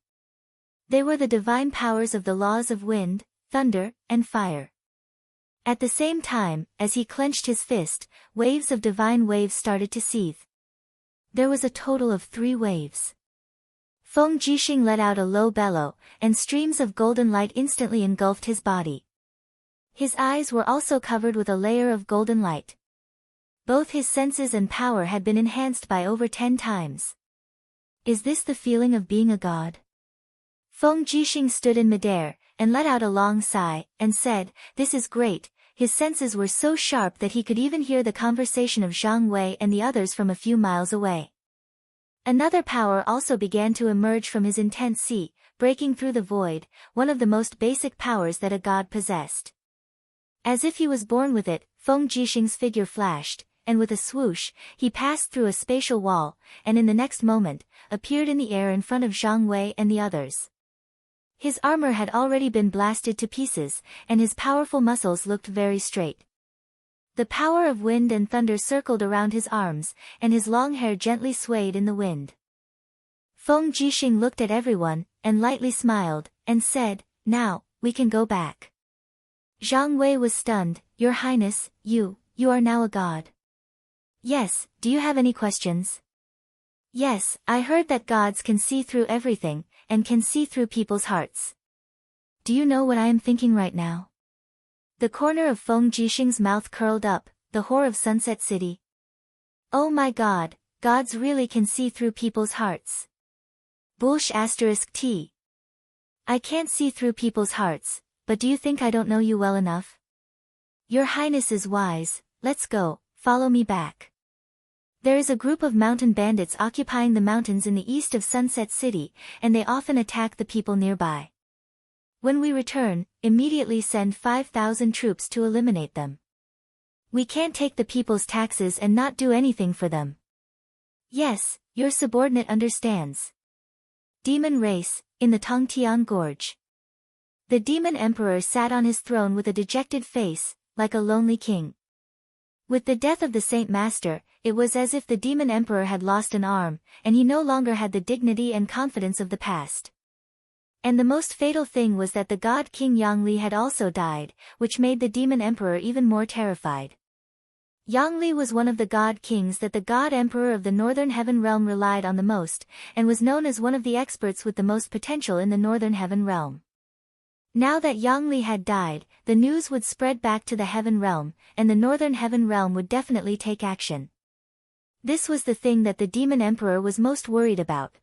They were the divine powers of the laws of wind, thunder, and fire. At the same time, as he clenched his fist, waves of divine waves started to seethe. There was a total of 3 waves. Feng Jixing let out a low bellow, and streams of golden light instantly engulfed his body. His eyes were also covered with a layer of golden light. Both his senses and power had been enhanced by over 10 times. Is this the feeling of being a god? Feng Jixing stood in midair, and let out a long sigh, and said, "This is great." His senses were so sharp that he could even hear the conversation of Zhang Wei and the others from a few miles away. Another power also began to emerge from his intense sea, breaking through the void, one of the most basic powers that a god possessed. As if he was born with it, Feng Jixing's figure flashed, and with a swoosh, he passed through a spatial wall, and in the next moment, appeared in the air in front of Zhang Wei and the others. His armor had already been blasted to pieces, and his powerful muscles looked very straight. The power of wind and thunder circled around his arms, and his long hair gently swayed in the wind. Feng Jixing looked at everyone, and lightly smiled, and said, "Now, we can go back." Zhang Wei was stunned. "Your Highness, you are now a god." "Yes, do you have any questions?" "Yes, I heard that gods can see through everything, and can see through people's hearts. Do you know what I am thinking right now?" The corner of Feng Jixing's mouth curled up, the whore of Sunset City. "Oh my god, gods really can see through people's hearts. Bullsh *t. I can't see through people's hearts, but do you think I don't know you well enough? Your Highness is wise, let's go, follow me back. There is a group of mountain bandits occupying the mountains in the east of Sunset City, and they often attack the people nearby. When we return, immediately send 5,000 troops to eliminate them. We can't take the people's taxes and not do anything for them." "Yes, your subordinate understands." "Demon race, in the Tongtian Gorge. The demon emperor sat on his throne with a dejected face, like a lonely king. With the death of the Saint Master, it was as if the demon emperor had lost an arm, and he no longer had the dignity and confidence of the past. And the most fatal thing was that the god King Yangli had also died, which made the demon emperor even more terrified. Yangli was one of the god kings that the god emperor of the Northern Heaven Realm relied on the most, and was known as one of the experts with the most potential in the Northern Heaven Realm. Now that Yangli had died, the news would spread back to the Heaven Realm, and the Northern Heaven Realm would definitely take action. This was the thing that the demon emperor was most worried about.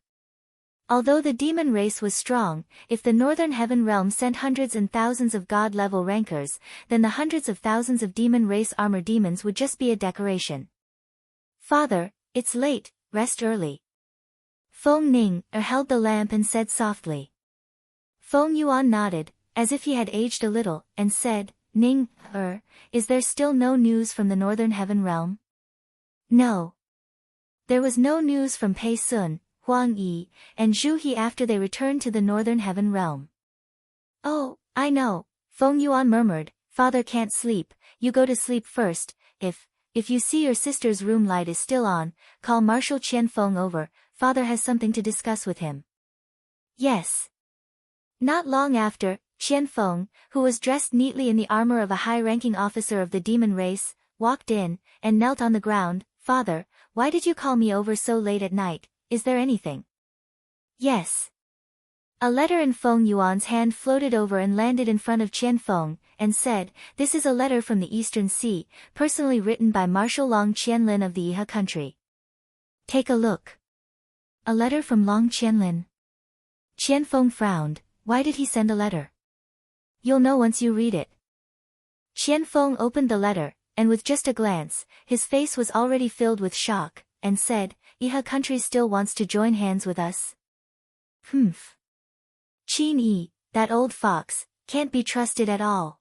Although the demon race was strong, if the Northern Heaven Realm sent hundreds and thousands of god-level rankers, then the hundreds of thousands of demon race armor demons would just be a decoration. "Father, it's late, rest early." Feng Ning held the lamp and said softly. Feng Yuan nodded, as if he had aged a little, and said, "Ning, is there still no news from the Northern Heaven Realm?" "No." There was no news from Pei Sun, Huang Yi, and Zhu He after they returned to the Northern Heaven Realm. "Oh, I know," Feng Yuan murmured, "Father can't sleep, you go to sleep first. If you see your sister's room light is still on, call Marshal Qian Feng over, Father has something to discuss with him." "Yes." Not long after, Qian Feng, who was dressed neatly in the armor of a high-ranking officer of the demon race, walked in, and knelt on the ground. "Father, why did you call me over so late at night? Is there anything?" "Yes." A letter in Feng Yuan's hand floated over and landed in front of Qian Feng, and said, "This is a letter from the Eastern Sea, personally written by Marshal Long Qianlin of the Yihe country. Take a look." A letter from Long Qianlin. Qian Feng frowned. Why did he send a letter? "You'll know once you read it." Qian Feng opened the letter, and with just a glance, his face was already filled with shock, and said, "Yihe country still wants to join hands with us?" "Humph. Qin Yi, that old fox, can't be trusted at all."